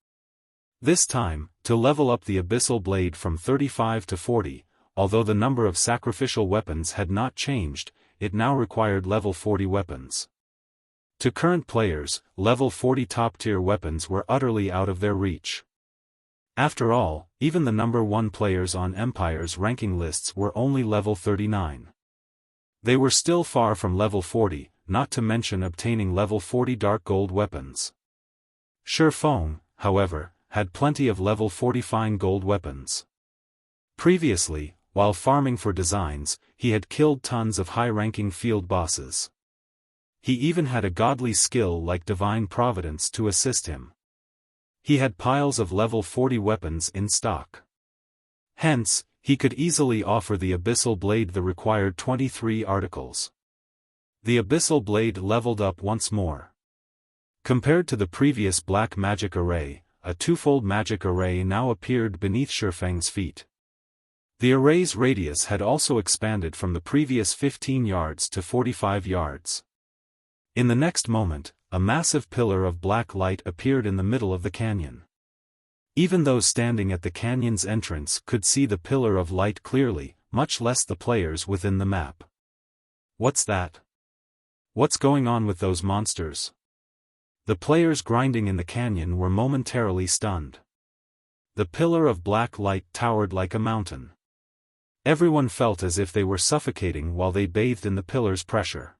This time, to level up the abyssal blade from 35 to 40, although the number of sacrificial weapons had not changed, it now required level 40 weapons. To current players, level 40 top-tier weapons were utterly out of their reach. After all, even the number 1 players on Empire's ranking lists were only level 39. They were still far from level 40, not to mention obtaining level 40 dark gold weapons. Xiaofan, however, had plenty of level 40 fine gold weapons. Previously, while farming for designs, he had killed tons of high-ranking field bosses. He even had a godly skill like Divine Providence to assist him. He had piles of level 40 weapons in stock. Hence, he could easily offer the Abyssal Blade the required 23 articles. The Abyssal Blade leveled up once more. Compared to the previous black magic array, a twofold magic array now appeared beneath Xiaofan's feet. The array's radius had also expanded from the previous 15 yards to 45 yards. In the next moment, a massive pillar of black light appeared in the middle of the canyon. Even those standing at the canyon's entrance could see the pillar of light clearly, much less the players within the map. What's that? What's going on with those monsters? The players grinding in the canyon were momentarily stunned. The pillar of black light towered like a mountain. Everyone felt as if they were suffocating while they bathed in the pillar's pressure.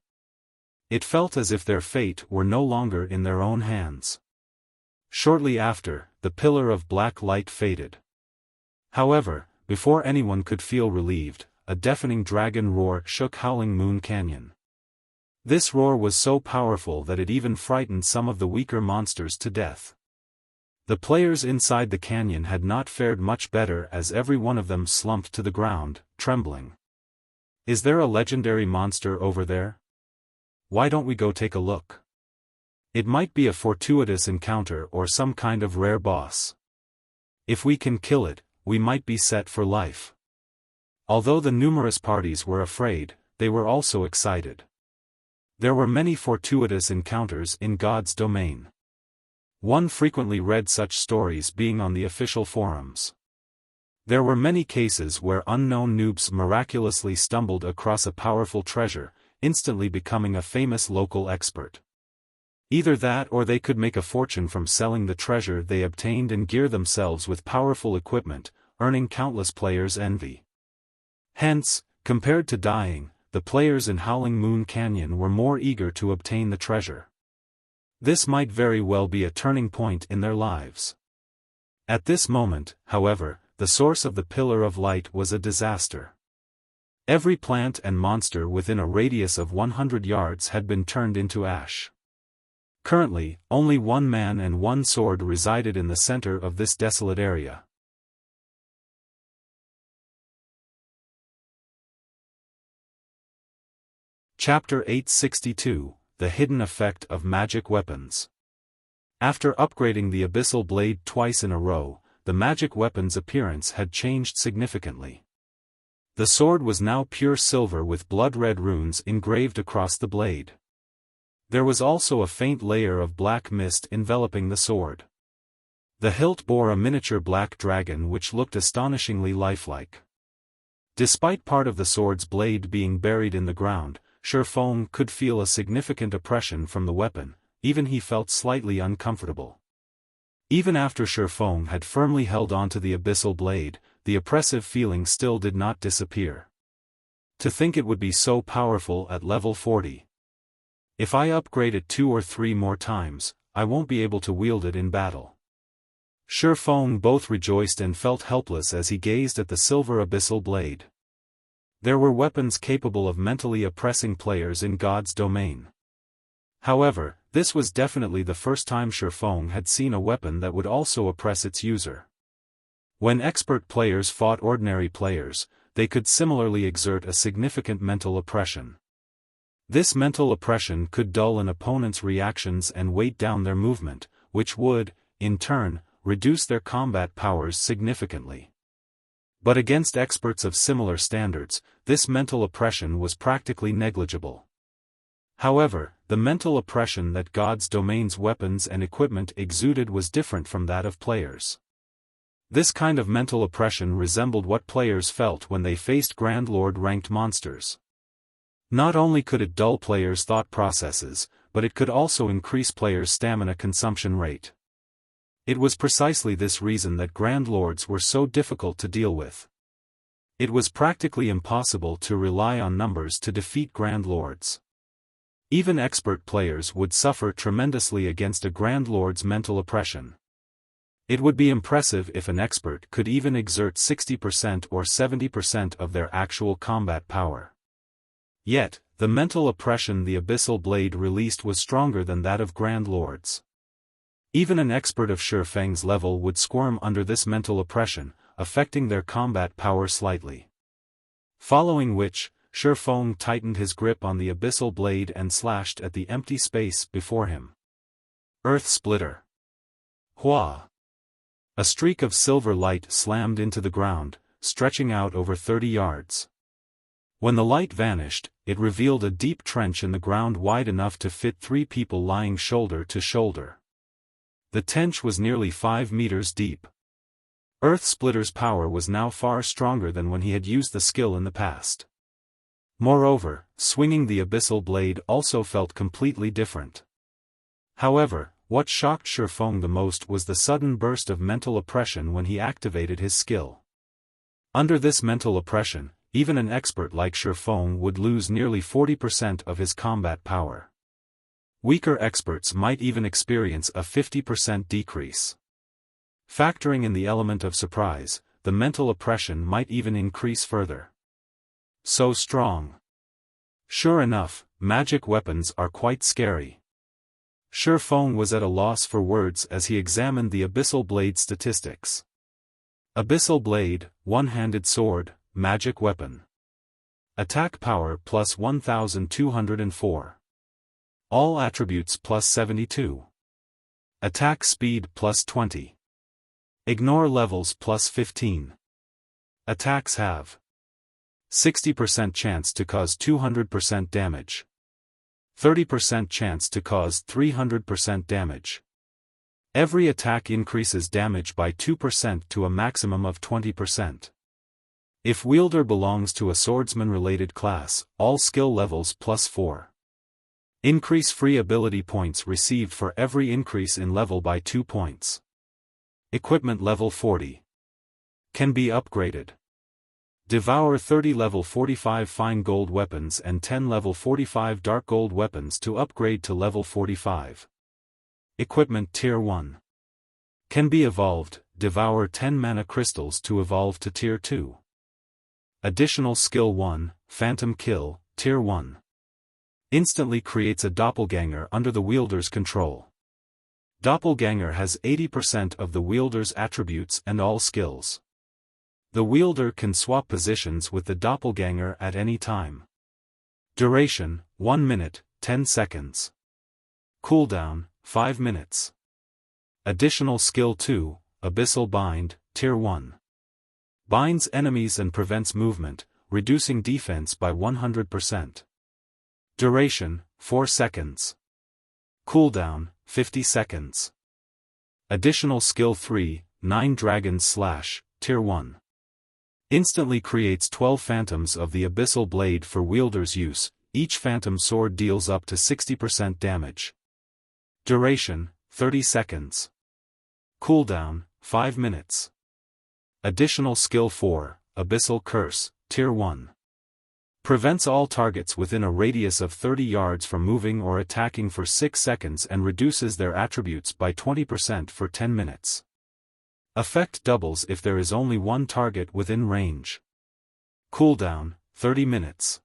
It felt as if their fate were no longer in their own hands. Shortly after, the pillar of black light faded. However, before anyone could feel relieved, a deafening dragon roar shook Howling Moon Canyon. This roar was so powerful that it even frightened some of the weaker monsters to death. The players inside the canyon had not fared much better as every one of them slumped to the ground, trembling. Is there a legendary monster over there? Why don't we go take a look? It might be a fortuitous encounter or some kind of rare boss. If we can kill it, we might be set for life. Although the numerous parties were afraid, they were also excited. There were many fortuitous encounters in God's domain. One frequently read such stories being on the official forums. There were many cases where unknown noobs miraculously stumbled across a powerful treasure, instantly becoming a famous local expert. Either that or they could make a fortune from selling the treasure they obtained and gear themselves with powerful equipment, earning countless players' envy. Hence, compared to dying, the players in Howling Moon Canyon were more eager to obtain the treasure. This might very well be a turning point in their lives. At this moment, however, the source of the Pillar of Light was a disaster. Every plant and monster within a radius of 100 yards had been turned into ash. Currently, only one man and one sword resided in the center of this desolate area. Chapter 862, The Hidden Effect of Magic Weapons. After upgrading the Abyssal Blade twice in a row, the magic weapon's appearance had changed significantly. The sword was now pure silver with blood-red runes engraved across the blade. There was also a faint layer of black mist enveloping the sword. The hilt bore a miniature black dragon which looked astonishingly lifelike. Despite part of the sword's blade being buried in the ground, Xiaofan could feel a significant oppression from the weapon, even he felt slightly uncomfortable. Even after Xiaofan had firmly held onto the abyssal blade, the oppressive feeling still did not disappear. To think it would be so powerful at level 40. If I upgrade it 2 or 3 more times, I won't be able to wield it in battle. Xiaofan both rejoiced and felt helpless as he gazed at the silver abyssal blade. There were weapons capable of mentally oppressing players in God's domain. However, this was definitely the first time Xiaofan had seen a weapon that would also oppress its user. When expert players fought ordinary players, they could similarly exert a significant mental oppression. This mental oppression could dull an opponent's reactions and weight down their movement, which would, in turn, reduce their combat powers significantly. But against experts of similar standards, this mental oppression was practically negligible. However, the mental oppression that God's domain's weapons and equipment exuded was different from that of players. This kind of mental oppression resembled what players felt when they faced Grand Lord-ranked monsters. Not only could it dull players' thought processes, but it could also increase players' stamina consumption rate. It was precisely this reason that Grand Lords were so difficult to deal with. It was practically impossible to rely on numbers to defeat Grand Lords. Even expert players would suffer tremendously against a Grand Lord's mental oppression. It would be impressive if an expert could even exert 60% or 70% of their actual combat power. Yet, the mental oppression the Abyssal Blade released was stronger than that of Grand Lords. Even an expert of Xiaofang's level would squirm under this mental oppression, affecting their combat power slightly. Following which, Xiaofan tightened his grip on the Abyssal Blade and slashed at the empty space before him. Earth Splitter. Hua! A streak of silver light slammed into the ground, stretching out over 30 yards. When the light vanished, it revealed a deep trench in the ground wide enough to fit 3 people lying shoulder to shoulder. The trench was nearly 5 meters deep. Earth Splitter's power was now far stronger than when he had used the skill in the past. Moreover, swinging the Abyssal Blade also felt completely different. However, what shocked Xiaofan the most was the sudden burst of mental oppression when he activated his skill. Under this mental oppression, even an expert like Xiaofan would lose nearly 40% of his combat power. Weaker experts might even experience a 50% decrease. Factoring in the element of surprise, the mental oppression might even increase further. So strong. Sure enough, magic weapons are quite scary. Xiaofan was at a loss for words as he examined the Abyssal Blade statistics. Abyssal Blade, one-handed sword, magic weapon. Attack power plus 1204. All attributes plus 72. Attack speed plus 20. Ignore levels plus 15. Attacks have 60% chance to cause 200% damage. 30% chance to cause 300% damage. Every attack increases damage by 2% to a maximum of 20. If wielder belongs to a swordsman-related class, all skill levels plus 4. Increase free ability points received for every increase in level by 2 points. Equipment level 40. Can be upgraded. Devour 30 level 45 fine gold weapons and 10 level 45 dark gold weapons to upgrade to level 45. Equipment Tier 1. Can be evolved, devour 10 mana crystals to evolve to Tier 2. Additional Skill 1, Phantom Kill, Tier 1. Instantly creates a doppelganger under the wielder's control. Doppelganger has 80% of the wielder's attributes and all skills. The wielder can swap positions with the doppelganger at any time. Duration, 1 minute, 10 seconds. Cooldown, 5 minutes. Additional Skill 2, Abyssal Bind, Tier 1. Binds enemies and prevents movement, reducing defense by 100%. Duration, 4 seconds. Cooldown, 50 seconds. Additional skill 3, 9 Dragons Slash, Tier 1. Instantly creates 12 phantoms of the Abyssal Blade for wielder's use, each phantom sword deals up to 60% damage. Duration, 30 seconds. Cooldown, 5 minutes. Additional skill 4, Abyssal Curse, Tier 1. Prevents all targets within a radius of 30 yards from moving or attacking for 6 seconds and reduces their attributes by 20% for 10 minutes. Effect doubles if there is only one target within range. Cooldown, 30 minutes.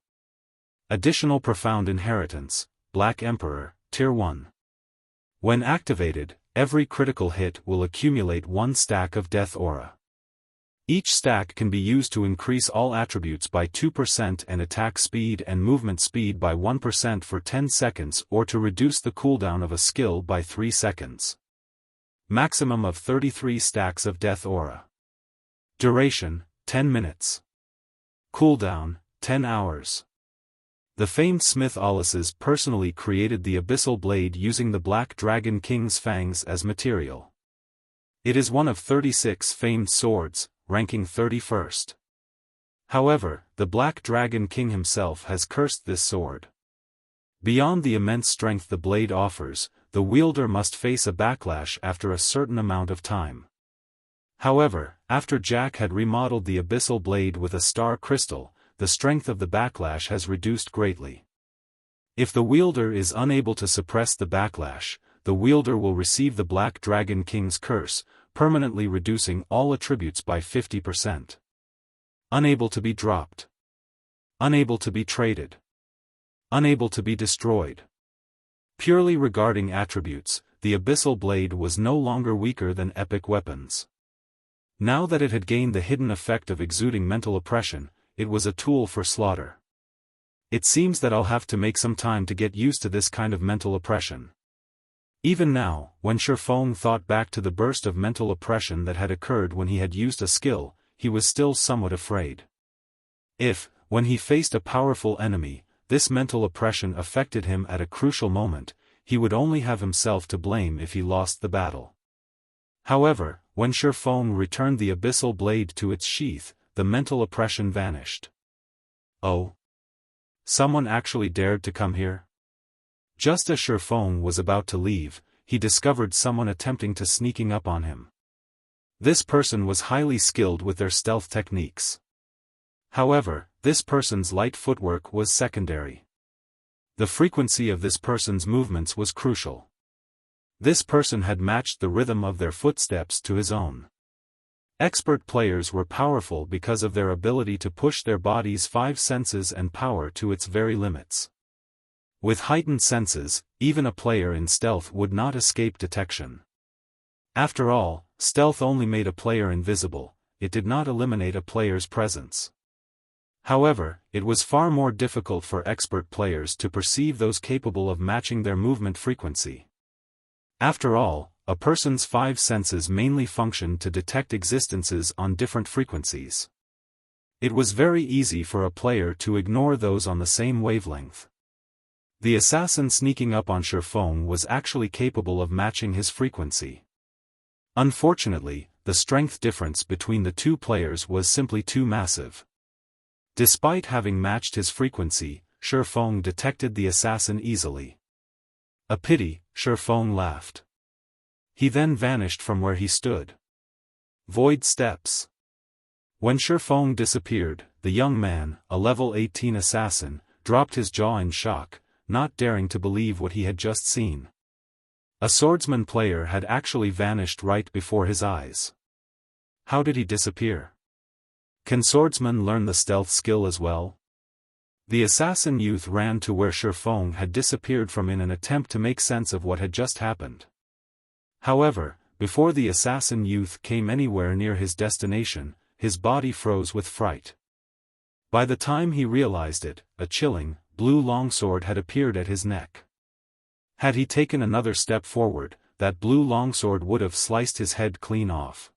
Additional Profound Inheritance, Black Emperor, Tier 1. When activated, every critical hit will accumulate 1 stack of Death Aura. Each stack can be used to increase all attributes by 2% and attack speed and movement speed by 1% for 10 seconds or to reduce the cooldown of a skill by 3 seconds. Maximum of 33 stacks of Death Aura. Duration, 10 minutes. Cooldown, 10 hours. The famed Smith Alices personally created the Abyssal Blade using the Black Dragon King's fangs as material. It is one of 36 famed swords, ranking 31st. However, the Black Dragon King himself has cursed this sword. Beyond the immense strength the blade offers, the wielder must face a backlash after a certain amount of time. However, after Jack had remodeled the Abyssal Blade with a star crystal, the strength of the backlash has reduced greatly. If the wielder is unable to suppress the backlash, the wielder will receive the Black Dragon King's curse, permanently reducing all attributes by 50%. Unable to be dropped. Unable to be traded. Unable to be destroyed. Purely regarding attributes, the Abyssal Blade was no longer weaker than epic weapons. Now that it had gained the hidden effect of exuding mental oppression, it was a tool for slaughter. It seems that I'll have to make some time to get used to this kind of mental oppression. Even now, when Xiaofan thought back to the burst of mental oppression that had occurred when he had used a skill, he was still somewhat afraid. If, when he faced a powerful enemy, this mental oppression affected him at a crucial moment, he would only have himself to blame if he lost the battle. However, when Xiaofan returned the Abyssal Blade to its sheath, the mental oppression vanished. Oh! Someone actually dared to come here? Just as Xiaofan was about to leave, he discovered someone attempting to sneaking up on him. This person was highly skilled with their stealth techniques. However, this person's light footwork was secondary. The frequency of this person's movements was crucial. This person had matched the rhythm of their footsteps to his own. Expert players were powerful because of their ability to push their body's 5 senses and power to its very limits. With heightened senses, even a player in stealth would not escape detection. After all, stealth only made a player invisible, it did not eliminate a player's presence. However, it was far more difficult for expert players to perceive those capable of matching their movement frequency. After all, a person's 5 senses mainly function to detect existences on different frequencies. It was very easy for a player to ignore those on the same wavelength. The assassin sneaking up on Xiaofan was actually capable of matching his frequency. Unfortunately, the strength difference between the two players was simply too massive. Despite having matched his frequency, Xiaofan detected the assassin easily. A pity, Xiaofan laughed. He then vanished from where he stood. Void steps. When Xiaofan disappeared, the young man, a level 18 assassin, dropped his jaw in shock, not daring to believe what he had just seen. A swordsman player had actually vanished right before his eyes. How did he disappear? Can swordsmen learn the stealth skill as well? The assassin youth ran to where Xiaofan had disappeared from in an attempt to make sense of what had just happened. However, before the assassin youth came anywhere near his destination, his body froze with fright. By the time he realized it, a chilling, blue longsword had appeared at his neck. Had he taken another step forward, that blue longsword would have sliced his head clean off.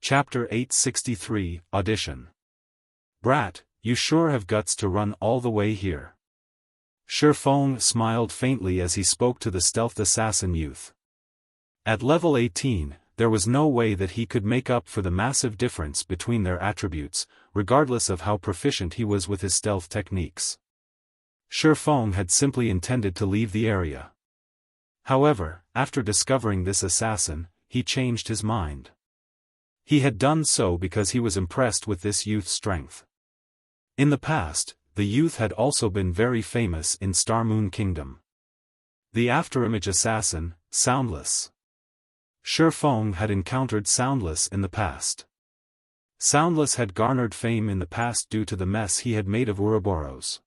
Chapter 863, Audition. Brat, you sure have guts to run all the way here. Xiaofan smiled faintly as he spoke to the stealth assassin youth. At level 18, there was no way that he could make up for the massive difference between their attributes, regardless of how proficient he was with his stealth techniques. Xiaofan had simply intended to leave the area. However, after discovering this assassin, he changed his mind. He had done so because he was impressed with this youth's strength. In the past, the youth had also been very famous in Starmoon Kingdom. The afterimage assassin, Soundless. Xiaofan had encountered Soundless in the past. Soundless had garnered fame in the past due to the mess he had made of Ouroboros.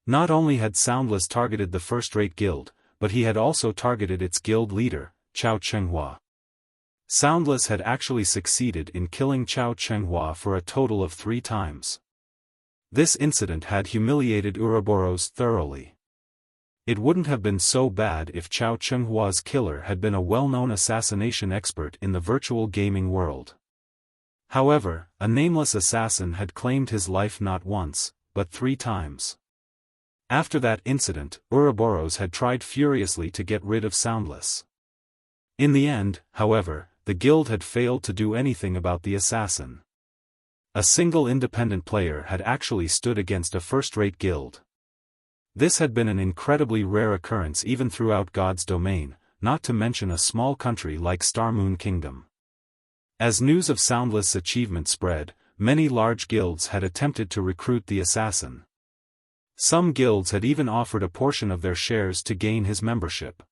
Not only had Soundless targeted the first-rate guild, but he had also targeted its guild leader, Chao Chenghua. Soundless had actually succeeded in killing Chao Chenghua for a total of 3 times. This incident had humiliated Ouroboros thoroughly. It wouldn't have been so bad if Chao Chenghua's killer had been a well-known assassination expert in the virtual gaming world. However, a nameless assassin had claimed his life not once, but 3 times. After that incident, Ouroboros had tried furiously to get rid of Soundless. In the end, however, the guild had failed to do anything about the assassin. A single independent player had actually stood against a first-rate guild. This had been an incredibly rare occurrence even throughout God's domain, not to mention a small country like Starmoon Kingdom. As news of Soundless' achievement spread, many large guilds had attempted to recruit the assassin. Some guilds had even offered a portion of their shares to gain his membership.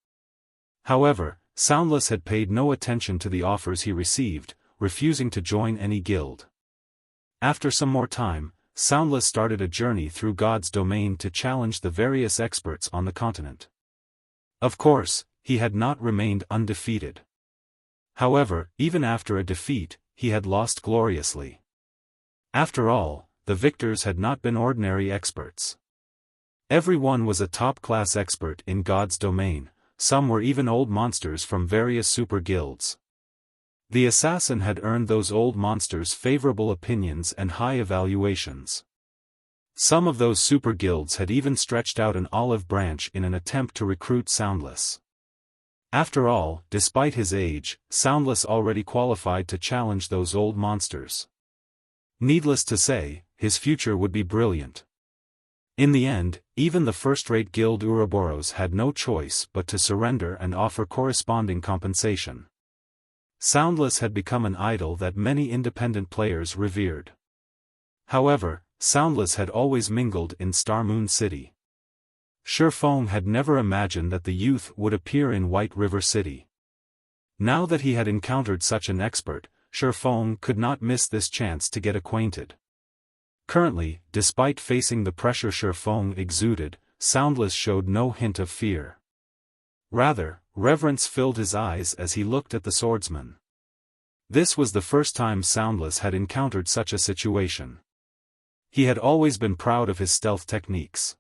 However, Soundless had paid no attention to the offers he received, refusing to join any guild. After some more time, Soundless started a journey through God's domain to challenge the various experts on the continent. Of course, he had not remained undefeated. However, even after a defeat, he had lost gloriously. After all, the victors had not been ordinary experts. Everyone was a top-class expert in God's domain. Some were even old monsters from various super guilds. The assassin had earned those old monsters' favorable opinions and high evaluations. Some of those super guilds had even stretched out an olive branch in an attempt to recruit Soundless. After all, despite his age, Soundless already qualified to challenge those old monsters. Needless to say, his future would be brilliant. In the end, even the first-rate guild Ouroboros had no choice but to surrender and offer corresponding compensation. Soundless had become an idol that many independent players revered. However, Soundless had always mingled in Starmoon City. Xiaofan had never imagined that the youth would appear in White River City. Now that he had encountered such an expert, Xiaofan could not miss this chance to get acquainted. Currently, despite facing the pressure Xiaofan exuded, Soundless showed no hint of fear. Rather, reverence filled his eyes as he looked at the swordsman. This was the first time Soundless had encountered such a situation. He had always been proud of his stealth techniques.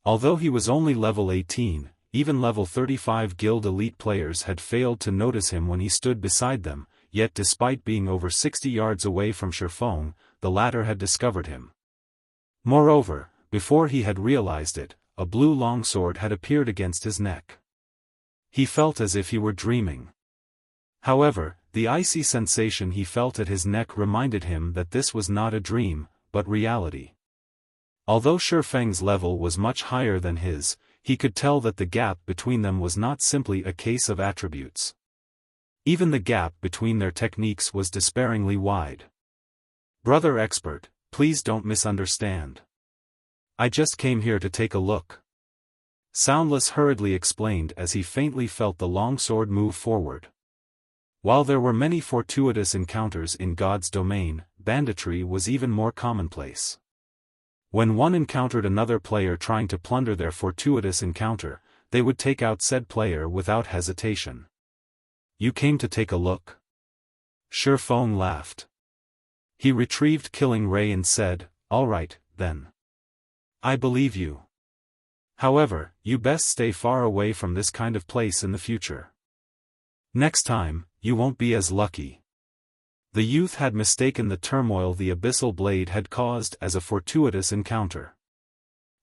Although he was only level 18, even level 35 guild elite players had failed to notice him when he stood beside them, yet despite being over 60 yards away from Xiaofan, the latter had discovered him. Moreover, before he had realized it, a blue longsword had appeared against his neck. He felt as if he were dreaming. However, the icy sensation he felt at his neck reminded him that this was not a dream, but reality. Although Xiaofang's level was much higher than his, he could tell that the gap between them was not simply a case of attributes. Even the gap between their techniques was despairingly wide. Brother expert, please don't misunderstand. I just came here to take a look. Soundless hurriedly explained as he faintly felt the longsword move forward. While there were many fortuitous encounters in God's domain, banditry was even more commonplace. When one encountered another player trying to plunder their fortuitous encounter, they would take out said player without hesitation. You came to take a look? Xiaofan laughed. He retrieved Killing Ray and said, all right, then. I believe you. However, you best stay far away from this kind of place in the future. Next time, you won't be as lucky. The youth had mistaken the turmoil the abyssal blade had caused as a fortuitous encounter.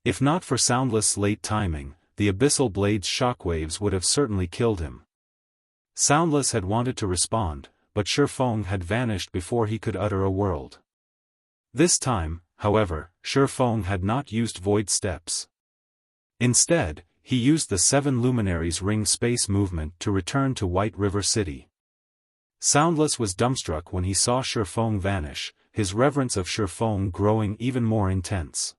If not for Soundless' late timing, the abyssal blade's shockwaves would have certainly killed him. Soundless had wanted to respond, but Xiaofan had vanished before he could utter a word. This time, however, Xiaofan had not used void steps. Instead, he used the 7 luminaries ring space movement to return to White River City. Soundless was dumbstruck when he saw Xiaofan vanish, his reverence of Xiaofan growing even more intense.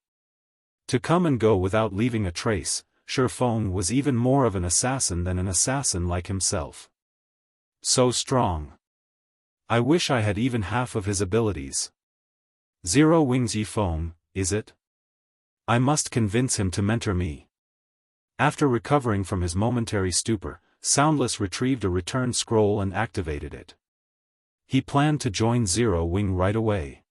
To come and go without leaving a trace, Xiaofan was even more of an assassin than an assassin like himself. So strong. I wish I had even half of his abilities. 0 Wings Yifeng, is it? I must convince him to mentor me. After recovering from his momentary stupor, Soundless retrieved a return scroll and activated it. He planned to join Zero Wing right away.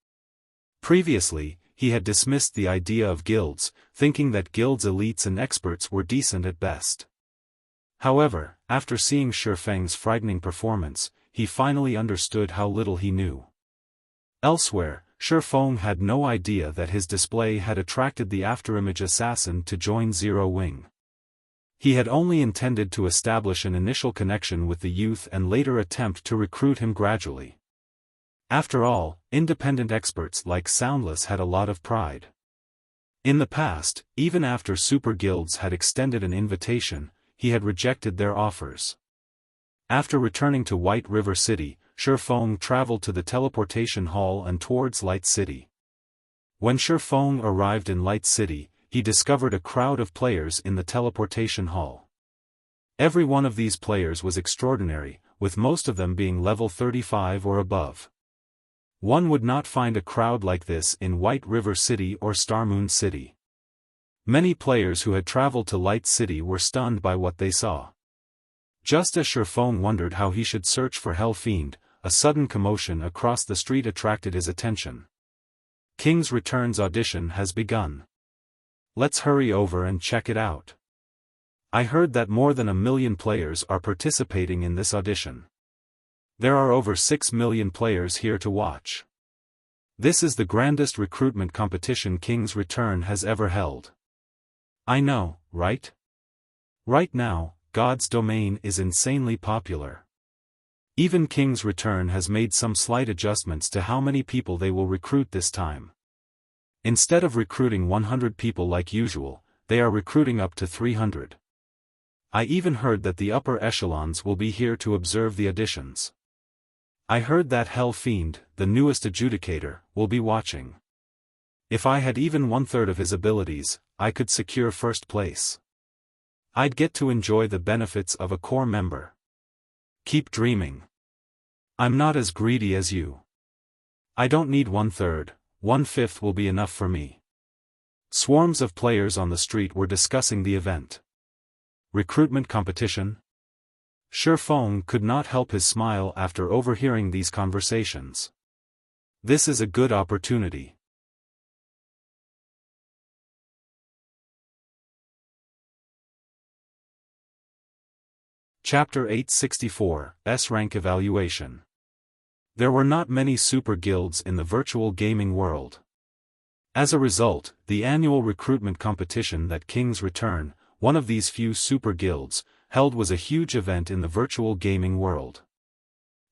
Previously, he had dismissed the idea of guilds, thinking that guilds' elites and experts were decent at best. However, after seeing Xiaofang's frightening performance, he finally understood how little he knew. Elsewhere, Xiaofang had no idea that his display had attracted the afterimage assassin to join Zero Wing. He had only intended to establish an initial connection with the youth and later attempt to recruit him gradually. After all, independent experts like Soundless had a lot of pride. In the past, even after super guilds had extended an invitation, he had rejected their offers. After returning to White River City, Xiaofang traveled to the teleportation hall and towards Light City. When Xiaofang arrived in Light City, he discovered a crowd of players in the teleportation hall. Every one of these players was extraordinary, with most of them being level 35 or above. One would not find a crowd like this in White River City or Starmoon City. Many players who had traveled to Light City were stunned by what they saw. Just as Xiaofan wondered how he should search for Fiend, a sudden commotion across the street attracted his attention. King's Return's audition has begun. Let's hurry over and check it out. I heard that more than 1 million players are participating in this audition. There are over 6 million players here to watch. This is the grandest recruitment competition King's Return has ever held. I know, right? Right now, God's Domain is insanely popular. Even King's Return has made some slight adjustments to how many people they will recruit this time. Instead of recruiting 100 people like usual, they are recruiting up to 300. I even heard that the upper echelons will be here to observe the auditions. I heard that Fiend, the newest adjudicator, will be watching. If I had even 1/3 of his abilities, I could secure first place. I'd get to enjoy the benefits of a core member. Keep dreaming. I'm not as greedy as you. I don't need 1/3. 1/5 will be enough for me. Swarms of players on the street were discussing the event. Recruitment competition? Xiaofan could not help his smile after overhearing these conversations. This is a good opportunity. Chapter 864, S-Rank Evaluation. There were not many super guilds in the virtual gaming world. As a result, the annual recruitment competition that King's Return, one of these few super guilds, held was a huge event in the virtual gaming world.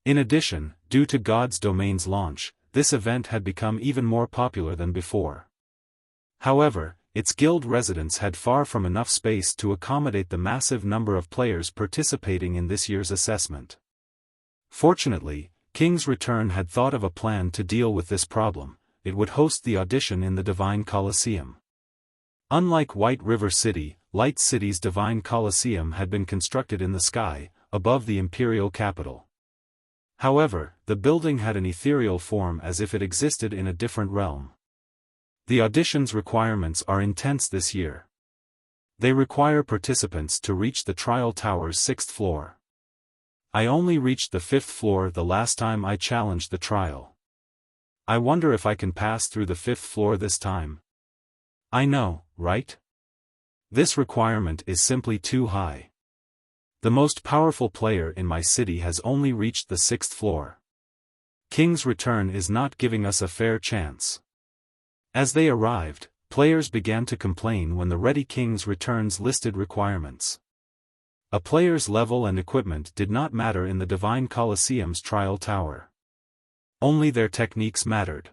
In addition, due to God's Domain's launch, this event had become even more popular than before. However, its guild residents had far from enough space to accommodate the massive number of players participating in this year's assessment. Fortunately, King's Return had thought of a plan to deal with this problem. It would host the audition in the Divine Colosseum. Unlike White River City, Light City's Divine Colosseum had been constructed in the sky, above the imperial capital. However, the building had an ethereal form as if it existed in a different realm. The audition's requirements are intense this year. They require participants to reach the trial tower's 6th floor. I only reached the 5th floor the last time I challenged the trial. I wonder if I can pass through the 5th floor this time. I know, right? This requirement is simply too high. The most powerful player in my city has only reached the 6th floor. King's Return is not giving us a fair chance. As they arrived, players began to complain when the Ready King's Returns listed requirements. A player's level and equipment did not matter in the Divine Colosseum's Trial Tower. Only their techniques mattered.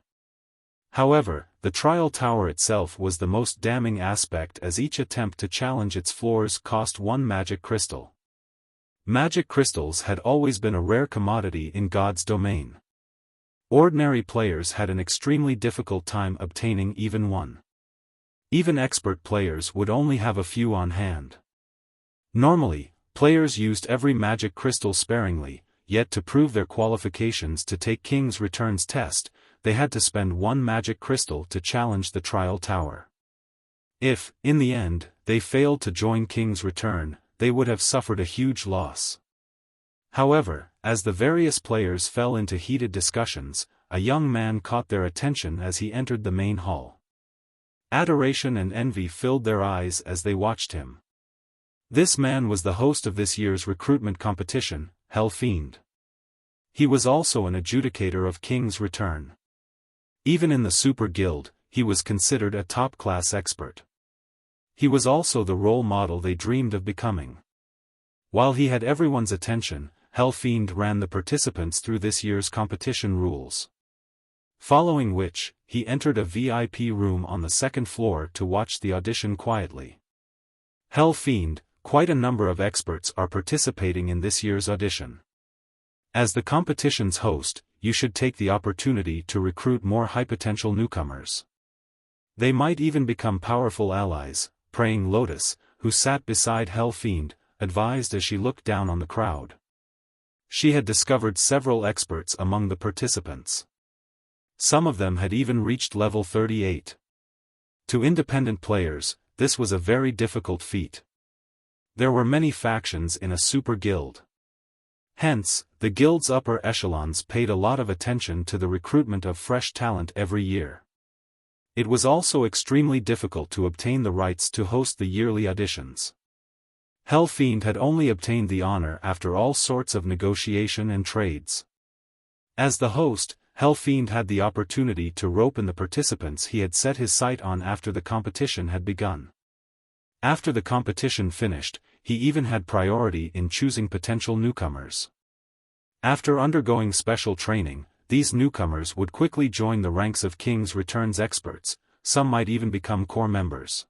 However, the Trial Tower itself was the most damning aspect, as each attempt to challenge its floors cost one magic crystal. Magic crystals had always been a rare commodity in God's domain. Ordinary players had an extremely difficult time obtaining even one. Even expert players would only have a few on hand. Normally, players used every magic crystal sparingly, yet to prove their qualifications to take King's Return's test, they had to spend one magic crystal to challenge the Trial Tower. If, in the end, they failed to join King's Return, they would have suffered a huge loss. However, as the various players fell into heated discussions, a young man caught their attention as he entered the main hall. Adoration and envy filled their eyes as they watched him. This man was the host of this year's recruitment competition, Fiend. He was also an adjudicator of King's Return. Even in the Super Guild, he was considered a top-class expert. He was also the role model they dreamed of becoming. While he had everyone's attention, Fiend ran the participants through this year's competition rules. Following which, he entered a VIP room on the second floor to watch the audition quietly. Fiend, quite a number of experts are participating in this year's audition. As the competition's host, you should take the opportunity to recruit more high-potential newcomers. They might even become powerful allies, Praying Lotus, who sat beside Fiend, advised as she looked down on the crowd. She had discovered several experts among the participants. Some of them had even reached level 38. To independent players, this was a very difficult feat. There were many factions in a super guild. Hence, the guild's upper echelons paid a lot of attention to the recruitment of fresh talent every year. It was also extremely difficult to obtain the rights to host the yearly auditions. Fiend had only obtained the honor after all sorts of negotiation and trades. As the host, Fiend had the opportunity to rope in the participants he had set his sight on after the competition had begun. After the competition finished, he even had priority in choosing potential newcomers. After undergoing special training, these newcomers would quickly join the ranks of King's Returns experts, some might even become core members.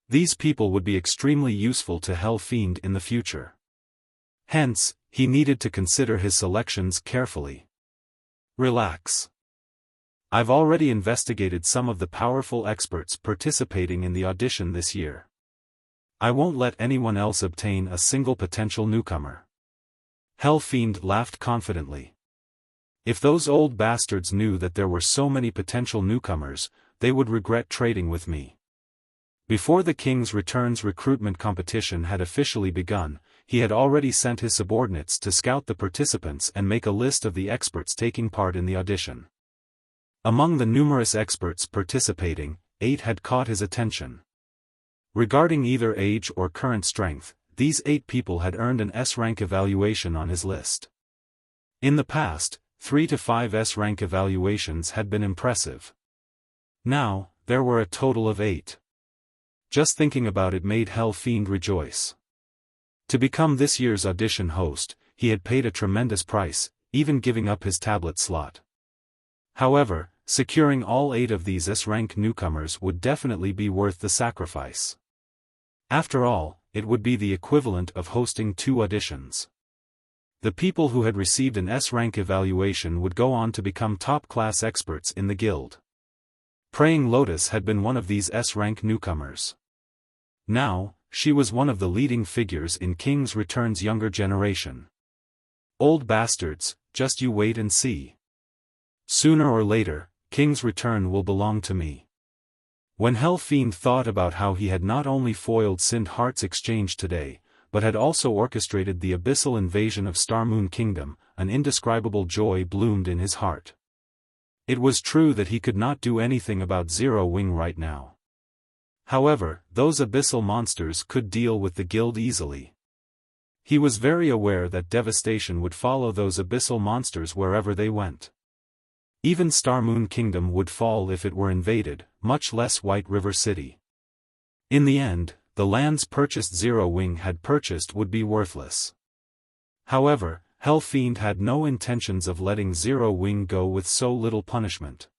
These people would be extremely useful to Fiend in the future. Hence, he needed to consider his selections carefully. Relax. I've already investigated some of the powerful experts participating in the audition this year. I won't let anyone else obtain a single potential newcomer. Fiend laughed confidently. If those old bastards knew that there were so many potential newcomers, they would regret trading with me. Before the King's Returns recruitment competition had officially begun, he had already sent his subordinates to scout the participants and make a list of the experts taking part in the audition. Among the numerous experts participating, 8 had caught his attention. Regarding either age or current strength, these 8 people had earned an S-rank evaluation on his list. In the past, 3 to 5 S-rank evaluations had been impressive. Now, there were a total of 8. Just thinking about it made Fiend rejoice. To become this year's audition host, he had paid a tremendous price, even giving up his tablet slot. However, securing all 8 of these S-rank newcomers would definitely be worth the sacrifice. After all, it would be the equivalent of hosting 2 auditions. The people who had received an S-rank evaluation would go on to become top-class experts in the guild. Praying Lotus had been one of these S-rank newcomers. Now, she was one of the leading figures in King's Return's younger generation. Old bastards, just you wait and see. Sooner or later, King's Return will belong to me. When Fiend thought about how he had not only foiled Sind Heart's exchange today, but had also orchestrated the abyssal invasion of Starmoon Kingdom, an indescribable joy bloomed in his heart. It was true that he could not do anything about Zero Wing right now. However, those abyssal monsters could deal with the guild easily. He was very aware that devastation would follow those abyssal monsters wherever they went. Even Star Moon Kingdom would fall if it were invaded, much less White River City. In the end, the lands purchased Zero Wing had purchased would be worthless. However, Hell Fiend had no intentions of letting Zero Wing go with so little punishment.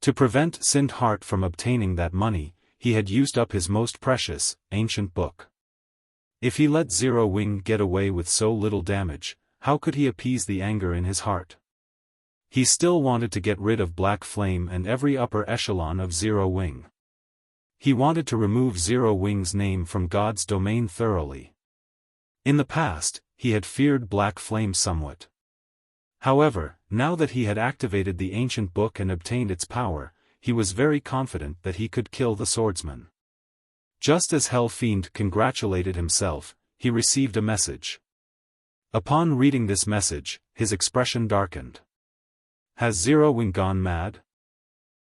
To prevent Sind Heart from obtaining that money, he had used up his most precious, ancient book. If he let Zero Wing get away with so little damage, how could he appease the anger in his heart? He still wanted to get rid of Black Flame and every upper echelon of Zero Wing. He wanted to remove Zero Wing's name from God's domain thoroughly. In the past, he had feared Black Flame somewhat. However, now that he had activated the ancient book and obtained its power, he was very confident that he could kill the swordsman. Just as Hell Fiend congratulated himself, he received a message. Upon reading this message, his expression darkened. Has Zero Wing gone mad?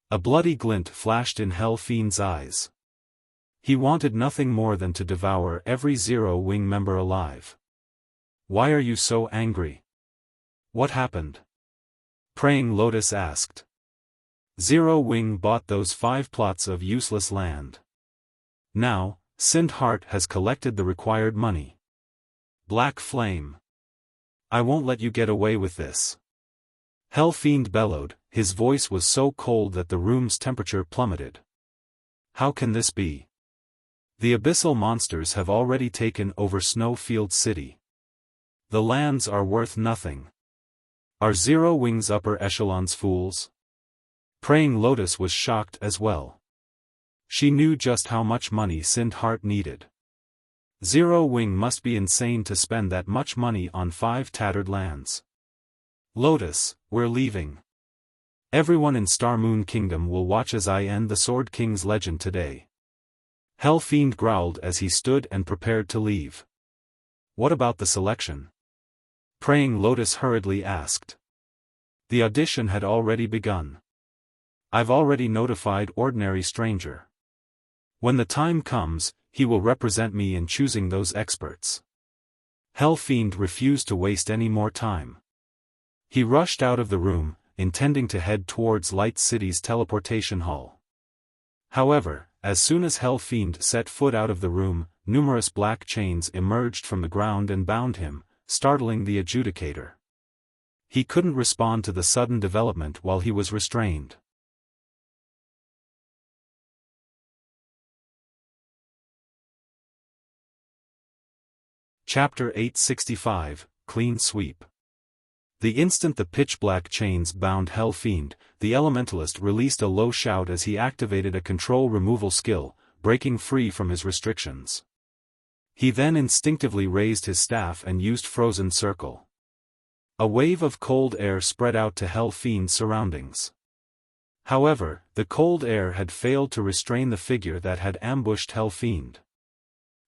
A bloody glint flashed in Hell Fiend's eyes. He wanted nothing more than to devour every Zero Wing member alive. Why are you so angry? What happened? Praying Lotus asked. Zero Wing bought those 5 plots of useless land. Now, Sind Heart has collected the required money. Black Flame. I won't let you get away with this. Hell Fiend bellowed, his voice was so cold that the room's temperature plummeted. How can this be? The Abyssal monsters have already taken over Snowfield City. The lands are worth nothing. Are Zero Wing's upper echelons fools? Praying Lotus was shocked as well. She knew just how much money Sind Heart needed. Zero Wing must be insane to spend that much money on 5 tattered lands. Lotus, we're leaving. Everyone in Star Moon Kingdom will watch as I end the Sword King's legend today. Hell Fiend growled as he stood and prepared to leave. What about the selection? Praying Lotus hurriedly asked. The audition had already begun. I've already notified Ordinary Stranger. When the time comes, he will represent me in choosing those experts. Hell Fiend refused to waste any more time. He rushed out of the room, intending to head towards Light City's teleportation hall. However, as soon as Hell Fiend set foot out of the room, numerous black chains emerged from the ground and bound him, startling the adjudicator. He couldn't respond to the sudden development while he was restrained. Chapter 865, Clean Sweep. The instant the pitch-black chains bound Hell Fiend, the Elementalist released a low shout as he activated a control removal skill, breaking free from his restrictions. He then instinctively raised his staff and used Frozen Circle. A wave of cold air spread out to Hell Fiend's surroundings. However, the cold air had failed to restrain the figure that had ambushed Hell Fiend.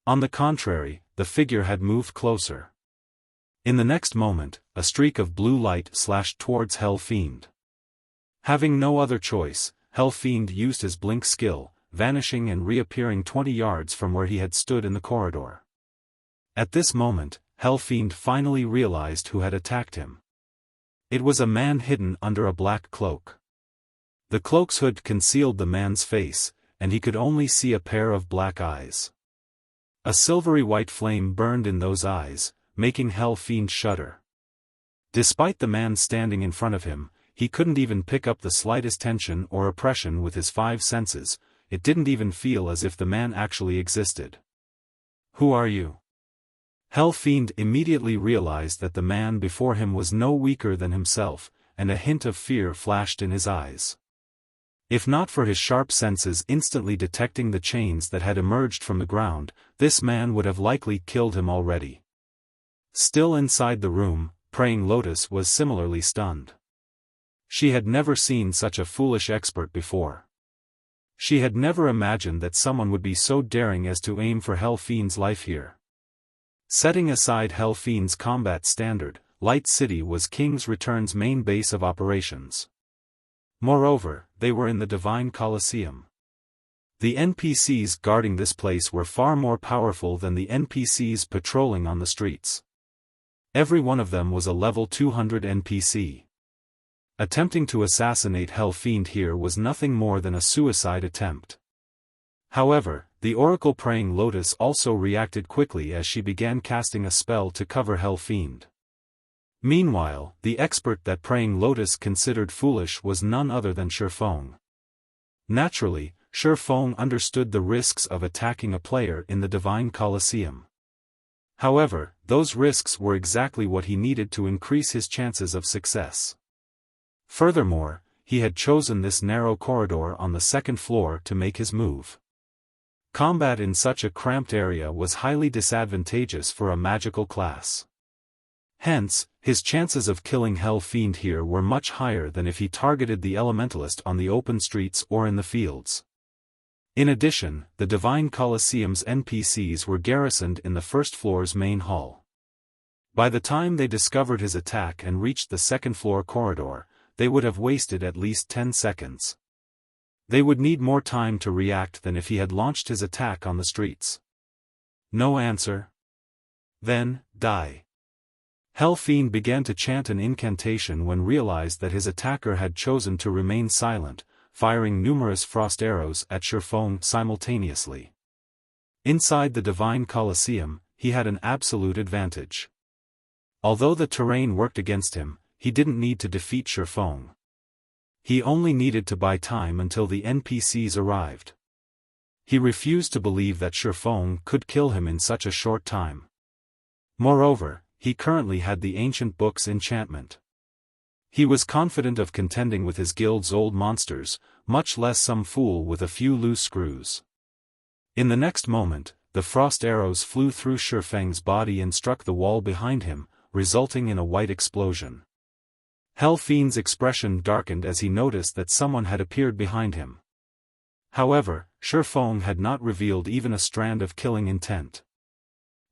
On the contrary, the figure had moved closer. In the next moment, a streak of blue light slashed towards Hell Fiend. Having no other choice, Hell Fiend used his blink skill, vanishing and reappearing 20 yards from where he had stood in the corridor. At this moment, Hell Fiend finally realized who had attacked him. It was a man hidden under a black cloak. The cloak's hood concealed the man's face, and he could only see a pair of black eyes. A silvery white flame burned in those eyes, making Hell Fiend shudder. Despite the man standing in front of him, he couldn't even pick up the slightest tension or oppression with his 5 senses. It didn't even feel as if the man actually existed. Who are you? Hell Fiend immediately realized that the man before him was no weaker than himself, and a hint of fear flashed in his eyes. If not for his sharp senses instantly detecting the chains that had emerged from the ground, this man would have likely killed him already. Still inside the room, Praying Lotus was similarly stunned. She had never seen such a foolish expert before. She had never imagined that someone would be so daring as to aim for Hell Fiend's life here. Setting aside Hell Fiend's combat standard, Light City was King's Return's main base of operations. Moreover, they were in the Divine Colosseum. The NPCs guarding this place were far more powerful than the NPCs patrolling on the streets. Every one of them was a level 200 NPC. Attempting to assassinate Hell Fiend here was nothing more than a suicide attempt. However, the Oracle Praying Lotus also reacted quickly as she began casting a spell to cover Hell Fiend. Meanwhile, the expert that Praying Lotus considered foolish was none other than Xiaofan. Naturally, Xiaofan understood the risks of attacking a player in the Divine Colosseum. However, those risks were exactly what he needed to increase his chances of success. Furthermore, he had chosen this narrow corridor on the second floor to make his move. Combat in such a cramped area was highly disadvantageous for a magical class. Hence, his chances of killing Hell Fiend here were much higher than if he targeted the Elementalist on the open streets or in the fields. In addition, the Divine Colosseum's NPCs were garrisoned in the first floor's main hall. By the time they discovered his attack and reached the second floor corridor, they would have wasted at least 10 seconds. They would need more time to react than if he had launched his attack on the streets. No answer? Then, die. Hell Fiend began to chant an incantation when realized that his attacker had chosen to remain silent, firing numerous frost arrows at Xiaofan simultaneously. Inside the Divine Colosseum, he had an absolute advantage. Although the terrain worked against him, he didn't need to defeat Xiaofan. He only needed to buy time until the NPCs arrived. He refused to believe that Xiaofan could kill him in such a short time. Moreover, he currently had the ancient book's enchantment. He was confident of contending with his guild's old monsters, much less some fool with a few loose screws. In the next moment, the frost arrows flew through Xiaofang's body and struck the wall behind him, resulting in a white explosion. Hell Fiend's expression darkened as he noticed that someone had appeared behind him. However, Xiaofan had not revealed even a strand of killing intent.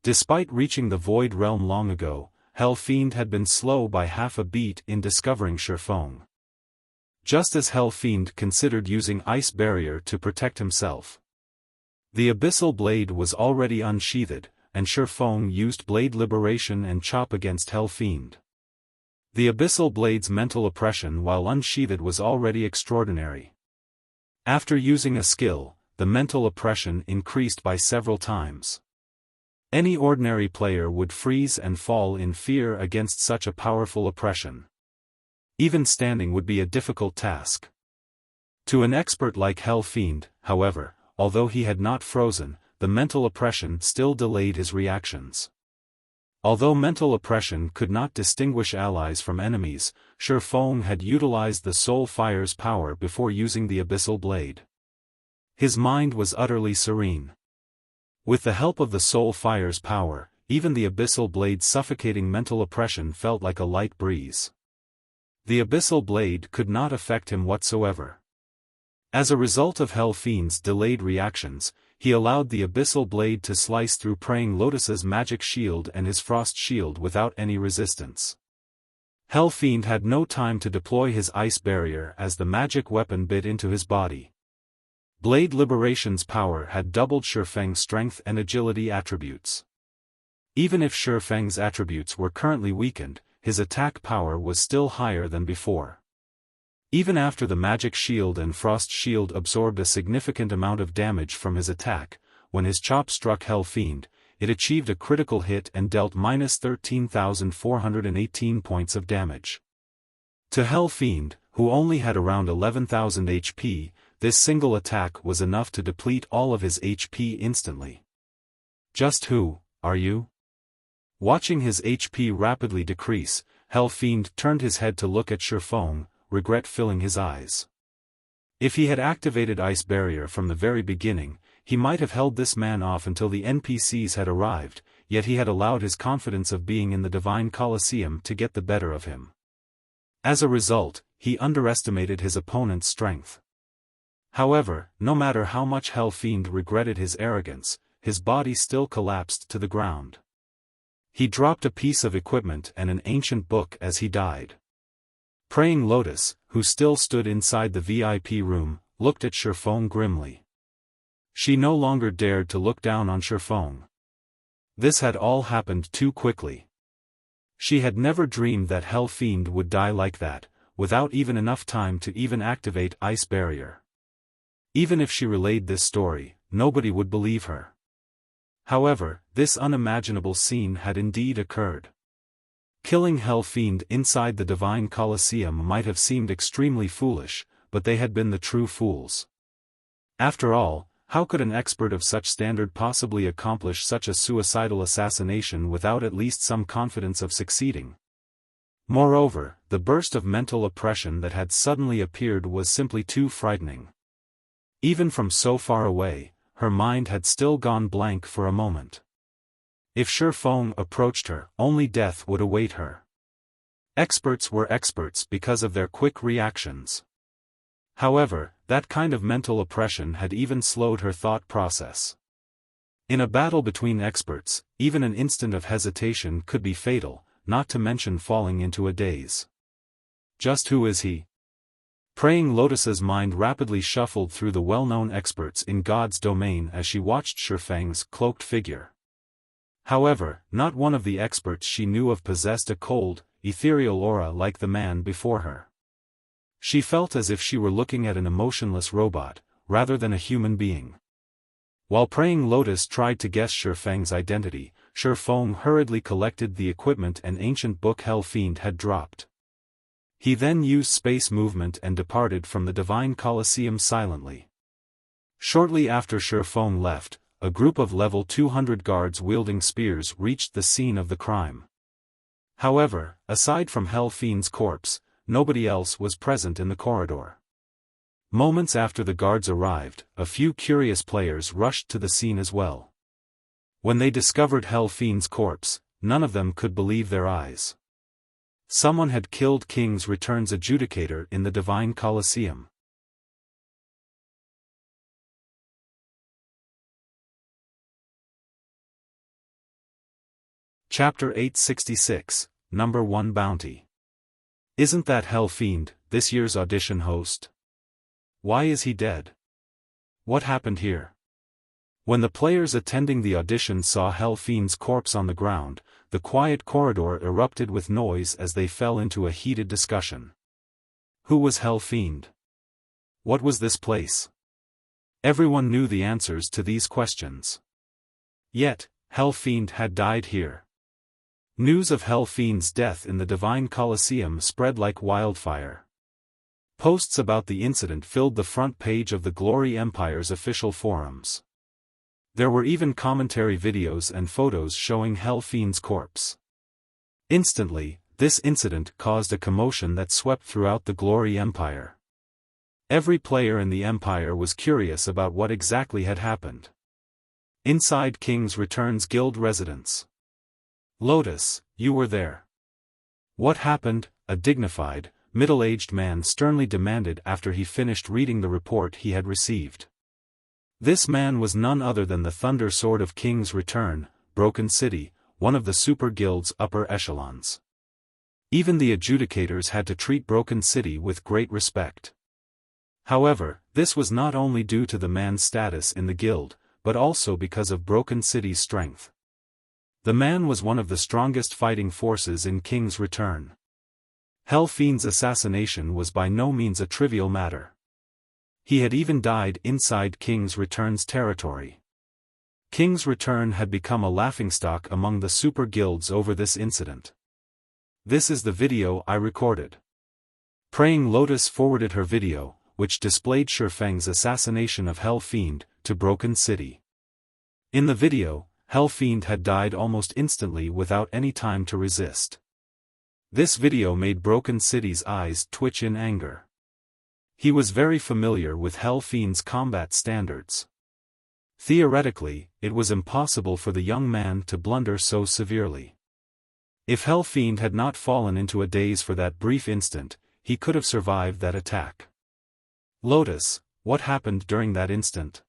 Despite reaching the Void Realm long ago, Hell Fiend had been slow by half a beat in discovering Xiaofan. Just as Hell Fiend considered using Ice Barrier to protect himself. The Abyssal Blade was already unsheathed, and Xiaofan used Blade Liberation and Chop against Hell Fiend. The Abyssal Blade's mental oppression while unsheathed was already extraordinary. After using a skill, the mental oppression increased by several times. Any ordinary player would freeze and fall in fear against such a powerful oppression. Even standing would be a difficult task. To an expert like Hell Fiend, however, although he had not frozen, the mental oppression still delayed his reactions. Although mental oppression could not distinguish allies from enemies, Xiaofan had utilized the Soul Fire's power before using the Abyssal Blade. His mind was utterly serene. With the help of the Soul Fire's power, even the Abyssal Blade's suffocating mental oppression felt like a light breeze. The Abyssal Blade could not affect him whatsoever. As a result of Hell Fiend's delayed reactions, he allowed the Abyssal Blade to slice through Praying Lotus's magic shield and his frost shield without any resistance. Hell Fiend had no time to deploy his ice barrier as the magic weapon bit into his body. Blade Liberation's power had doubled Xiaofang's strength and agility attributes. Even if Xiaofang's attributes were currently weakened, his attack power was still higher than before. Even after the magic shield and frost shield absorbed a significant amount of damage from his attack, when his chop struck Hell Fiend, it achieved a critical hit and dealt minus 13,418 points of damage. To Hell Fiend, who only had around 11,000 HP, this single attack was enough to deplete all of his HP instantly. Just who are you? Watching his HP rapidly decrease, Hell Fiend turned his head to look at Xiaofan, regret filling his eyes. If he had activated Ice Barrier from the very beginning, he might have held this man off until the NPCs had arrived, yet he had allowed his confidence of being in the Divine Colosseum to get the better of him. As a result, he underestimated his opponent's strength. However, no matter how much Hell Fiend regretted his arrogance, his body still collapsed to the ground. He dropped a piece of equipment and an ancient book as he died. Praying Lotus, who still stood inside the VIP room, looked at Xiaofan grimly. She no longer dared to look down on Xiaofan. This had all happened too quickly. She had never dreamed that Hell Fiend would die like that, without even enough time to even activate Ice Barrier. Even if she relayed this story, nobody would believe her. However, this unimaginable scene had indeed occurred. Killing Hell Fiend inside the Divine Colosseum might have seemed extremely foolish, but they had been the true fools. After all, how could an expert of such standard possibly accomplish such a suicidal assassination without at least some confidence of succeeding? Moreover, the burst of mental oppression that had suddenly appeared was simply too frightening. Even from so far away, her mind had still gone blank for a moment. If Xiaofan approached her, only death would await her. Experts were experts because of their quick reactions. However, that kind of mental oppression had even slowed her thought process. In a battle between experts, even an instant of hesitation could be fatal, not to mention falling into a daze. Just who is he? Praying Lotus's mind rapidly shuffled through the well-known experts in God's domain as she watched Xiaofan's cloaked figure. However, not one of the experts she knew of possessed a cold, ethereal aura like the man before her. She felt as if she were looking at an emotionless robot, rather than a human being. While Praying Lotus tried to guess Xiaofan's identity, Xiaofan hurriedly collected the equipment an ancient book Hell Fiend had dropped. He then used space movement and departed from the Divine Colosseum silently. Shortly after Xiaofan left, a group of level 200 guards wielding spears reached the scene of the crime. However, aside from Hell Fiend's corpse, nobody else was present in the corridor. Moments after the guards arrived, a few curious players rushed to the scene as well. When they discovered Hell Fiend's corpse, none of them could believe their eyes. Someone had killed King's Return's adjudicator in the Divine Colosseum. Chapter 866, Number 1 Bounty. Isn't that Hell Fiend, this year's audition host? Why is he dead? What happened here? When the players attending the audition saw Hell Fiend's corpse on the ground, the quiet corridor erupted with noise as they fell into a heated discussion. Who was Hell Fiend? What was this place? Everyone knew the answers to these questions. Yet, Hell Fiend had died here. News of Hell Fiend's death in the Divine Colosseum spread like wildfire. Posts about the incident filled the front page of the Glory Empire's official forums. There were even commentary videos and photos showing Hell Fiend's corpse. Instantly, this incident caused a commotion that swept throughout the Glory Empire. Every player in the Empire was curious about what exactly had happened. Inside King's Return's guild residence. Lotus, you were there. What happened? A dignified, middle-aged man sternly demanded after he finished reading the report he had received. This man was none other than the Thunder Sword of King's Return, Broken City, one of the super guild's upper echelons. Even the adjudicators had to treat Broken City with great respect. However, this was not only due to the man's status in the guild, but also because of Broken City's strength. The man was one of the strongest fighting forces in King's Return. Hell Fiend's assassination was by no means a trivial matter. He had even died inside King's Return's territory. King's Return had become a laughingstock among the super guilds over this incident. This is the video I recorded. Praying Lotus forwarded her video, which displayed Xiaofang's assassination of Hell Fiend, to Broken City. In the video, Hell Fiend had died almost instantly without any time to resist. This video made Broken City's eyes twitch in anger. He was very familiar with Hell Fiend's combat standards. Theoretically, it was impossible for the young man to blunder so severely. If Hell Fiend had not fallen into a daze for that brief instant, he could have survived that attack. Lotus, what happened during that instant?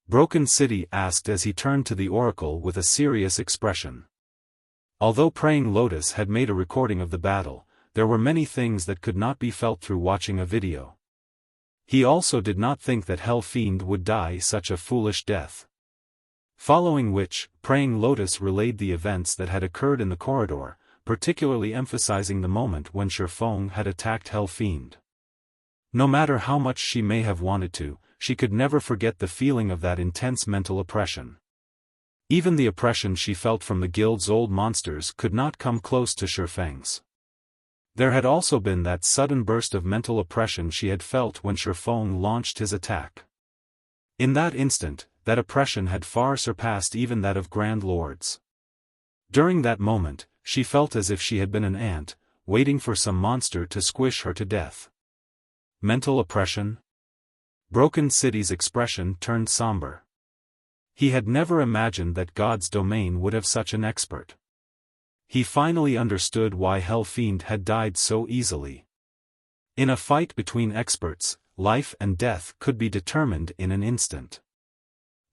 Broken City asked as he turned to the oracle with a serious expression. Although Praying Lotus had made a recording of the battle, there were many things that could not be felt through watching a video. He also did not think that Hell Fiend would die such a foolish death. Following which, Praying Lotus relayed the events that had occurred in the corridor, particularly emphasizing the moment when Xiaofan had attacked Hell Fiend. No matter how much she may have wanted to, she could never forget the feeling of that intense mental oppression. Even the oppression she felt from the guild's old monsters could not come close to Xiaofan's. There had also been that sudden burst of mental oppression she had felt when Xiaofan launched his attack. In that instant, that oppression had far surpassed even that of Grand Lords. During that moment, she felt as if she had been an ant, waiting for some monster to squish her to death. Mental oppression? Broken City's expression turned somber. He had never imagined that God's domain would have such an expert. He finally understood why Hell Fiend had died so easily. In a fight between experts, life and death could be determined in an instant.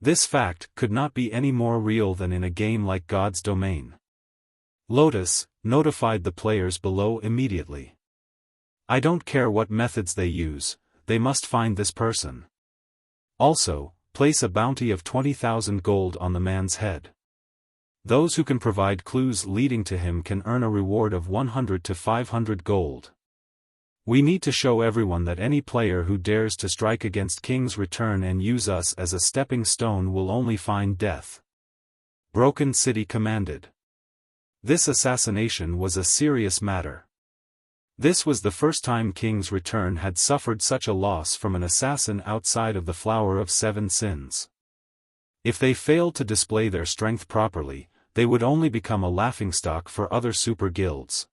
This fact could not be any more real than in a game like God's domain. Lotus notified the players below immediately. I don't care what methods they use, they must find this person. Also, place a bounty of 20,000 gold on the man's head. Those who can provide clues leading to him can earn a reward of 100 to 500 gold. We need to show everyone that any player who dares to strike against King's Return and use us as a stepping stone will only find death. Broken City commanded. This assassination was a serious matter. This was the first time King's Return had suffered such a loss from an assassin outside of the Flower of Seven Sins. If they failed to display their strength properly, they would only become a laughingstock for other super guilds.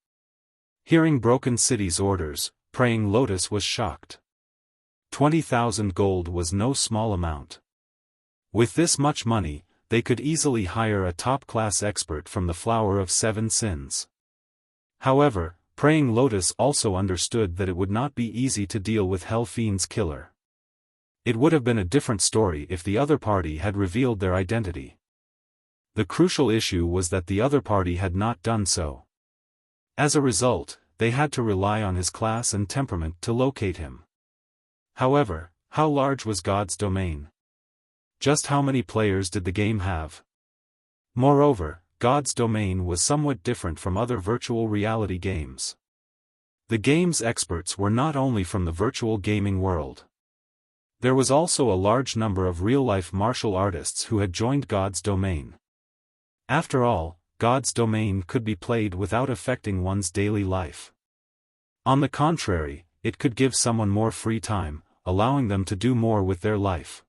Hearing Broken City's orders, Praying Lotus was shocked. 20,000 gold was no small amount. With this much money, they could easily hire a top-class expert from the Flower of Seven Sins. However, Praying Lotus also understood that it would not be easy to deal with Hell Fiend's killer. It would have been a different story if the other party had revealed their identity. The crucial issue was that the other party had not done so. As a result, they had to rely on his class and temperament to locate him. However, how large was God's domain? Just how many players did the game have? Moreover, God's domain was somewhat different from other virtual reality games. The game's experts were not only from the virtual gaming world. There was also a large number of real-life martial artists who had joined God's domain. After all, God's domain could be played without affecting one's daily life. On the contrary, it could give someone more free time, allowing them to do more with their life.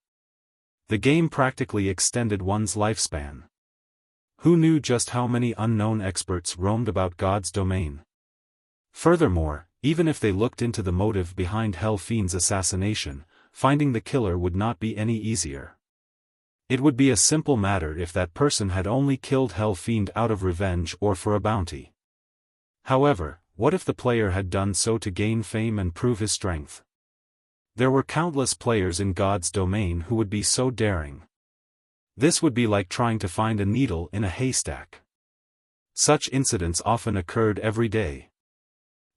The game practically extended one's lifespan. Who knew just how many unknown experts roamed about God's domain? Furthermore, even if they looked into the motive behind Hell Fiend's assassination, finding the killer would not be any easier. It would be a simple matter if that person had only killed Hell Fiend out of revenge or for a bounty. However, what if the player had done so to gain fame and prove his strength? There were countless players in God's domain who would be so daring. This would be like trying to find a needle in a haystack. Such incidents often occurred every day.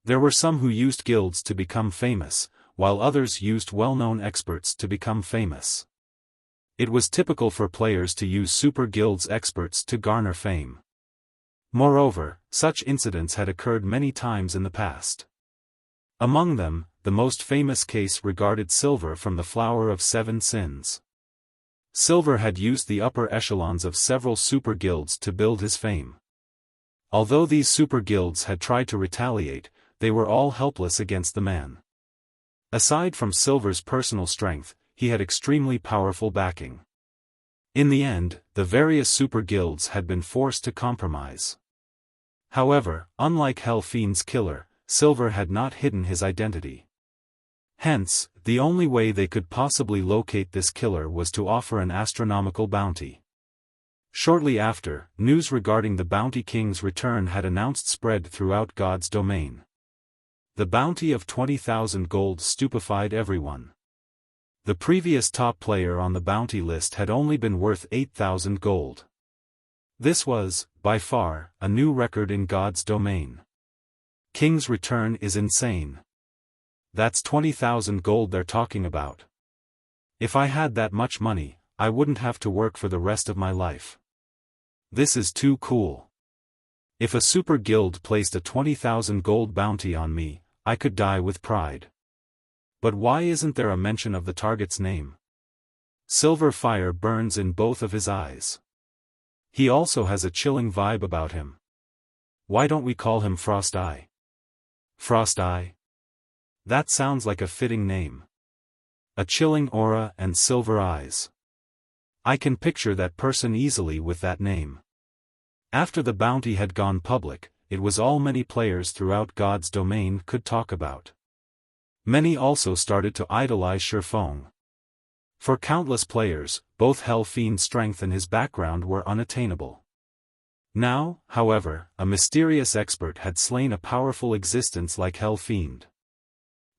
There were some who used guilds to become famous, while others used well-known experts to become famous. It was typical for players to use super guilds experts to garner fame. Moreover, such incidents had occurred many times in the past. Among them, the most famous case regarded Silver from the Flower of Seven Sins. Silver had used the upper echelons of several super guilds to build his fame. Although these super guilds had tried to retaliate, they were all helpless against the man. Aside from Silver's personal strength, he had extremely powerful backing. In the end, the various super guilds had been forced to compromise. However, unlike Hell Fiend's killer, Silver had not hidden his identity. Hence, the only way they could possibly locate this killer was to offer an astronomical bounty. Shortly after, news regarding the Bounty King's return had announced spread throughout God's domain. The bounty of 20,000 gold stupefied everyone. The previous top player on the bounty list had only been worth 8,000 gold. This was, by far, a new record in God's domain. King's return is insane. That's 20,000 gold they're talking about. If I had that much money, I wouldn't have to work for the rest of my life. This is too cool. If a super guild placed a 20,000 gold bounty on me, I could die with pride. But why isn't there a mention of the target's name? Silver fire burns in both of his eyes. He also has a chilling vibe about him. Why don't we call him Frost Eye? Frost Eye? That sounds like a fitting name. A chilling aura and silver eyes. I can picture that person easily with that name. After the bounty had gone public, it was all many players throughout God's domain could talk about. Many also started to idolize Xiaofan. For countless players, both Hell Fiend's strength and his background were unattainable. Now, however, a mysterious expert had slain a powerful existence like Hell Fiend.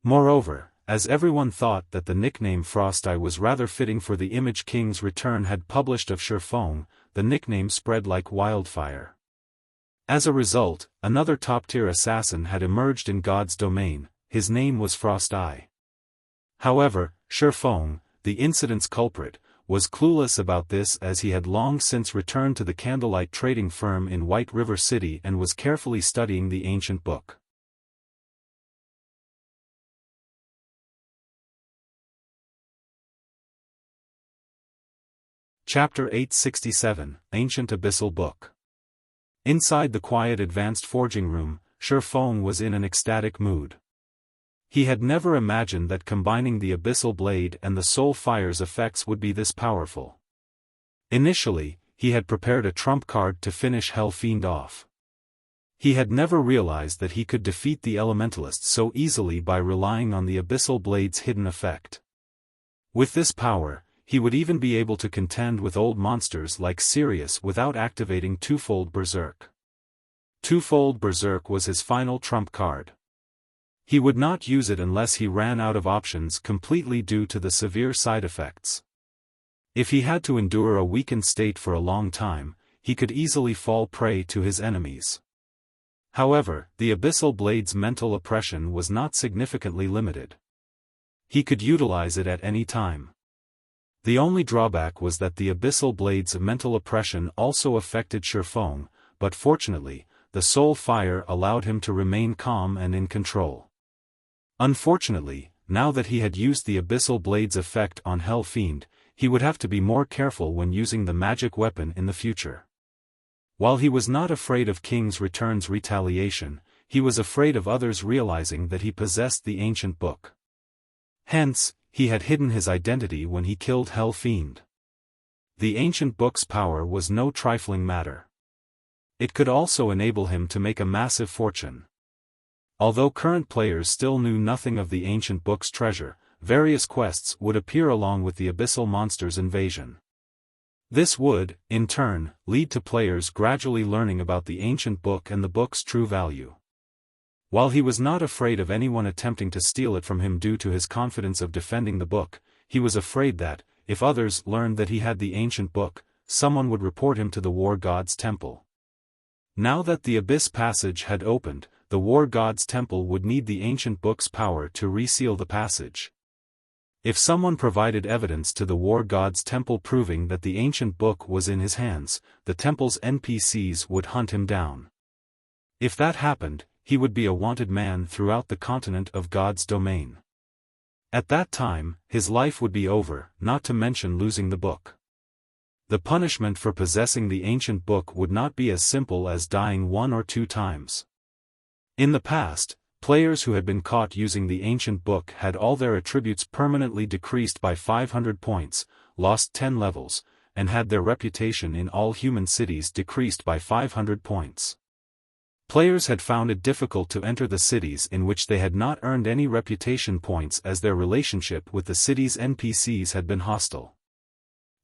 Moreover, as everyone thought that the nickname Frost Eye was rather fitting for the Image King's return had published of Xiaofan, the nickname spread like wildfire. As a result, another top-tier assassin had emerged in God's domain. His name was Frost Eye. However, Xiaofan, the incident's culprit, was clueless about this as he had long since returned to the candlelight trading firm in White River City and was carefully studying the ancient book. Chapter 867, Ancient Abyssal Book. Inside the quiet advanced forging room, Xiaofan was in an ecstatic mood. He had never imagined that combining the Abyssal Blade and the Soul Fire's effects would be this powerful. Initially, he had prepared a trump card to finish Hell Fiend off. He had never realized that he could defeat the Elementalist so easily by relying on the Abyssal Blade's hidden effect. With this power, he would even be able to contend with old monsters like Sirius without activating Twofold Berserk. Twofold Berserk was his final trump card. He would not use it unless he ran out of options completely due to the severe side effects. If he had to endure a weakened state for a long time, he could easily fall prey to his enemies. However, the Abyssal Blade's mental oppression was not significantly limited. He could utilize it at any time. The only drawback was that the Abyssal Blade's mental oppression also affected Xiaofan, but fortunately, the Soul Fire allowed him to remain calm and in control. Unfortunately, now that he had used the Abyssal Blade's effect on Hell Fiend, he would have to be more careful when using the magic weapon in the future. While he was not afraid of King's Return's retaliation, he was afraid of others realizing that he possessed the ancient book. Hence, he had hidden his identity when he killed Hell Fiend. The ancient book's power was no trifling matter. It could also enable him to make a massive fortune. Although current players still knew nothing of the ancient book's treasure, various quests would appear along with the Abyssal Monster's invasion. This would, in turn, lead to players gradually learning about the ancient book and the book's true value. While he was not afraid of anyone attempting to steal it from him due to his confidence of defending the book, he was afraid that, if others learned that he had the ancient book, someone would report him to the War God's Temple. Now that the Abyss Passage had opened, the War God's Temple would need the ancient book's power to reseal the passage. If someone provided evidence to the War God's Temple proving that the ancient book was in his hands, the temple's NPCs would hunt him down. If that happened, he would be a wanted man throughout the continent of God's domain. At that time, his life would be over, not to mention losing the book. The punishment for possessing the ancient book would not be as simple as dying 1 or 2 times. In the past, players who had been caught using the ancient book had all their attributes permanently decreased by 500 points, lost 10 levels, and had their reputation in all human cities decreased by 500 points. Players had found it difficult to enter the cities in which they had not earned any reputation points as their relationship with the city's NPCs had been hostile.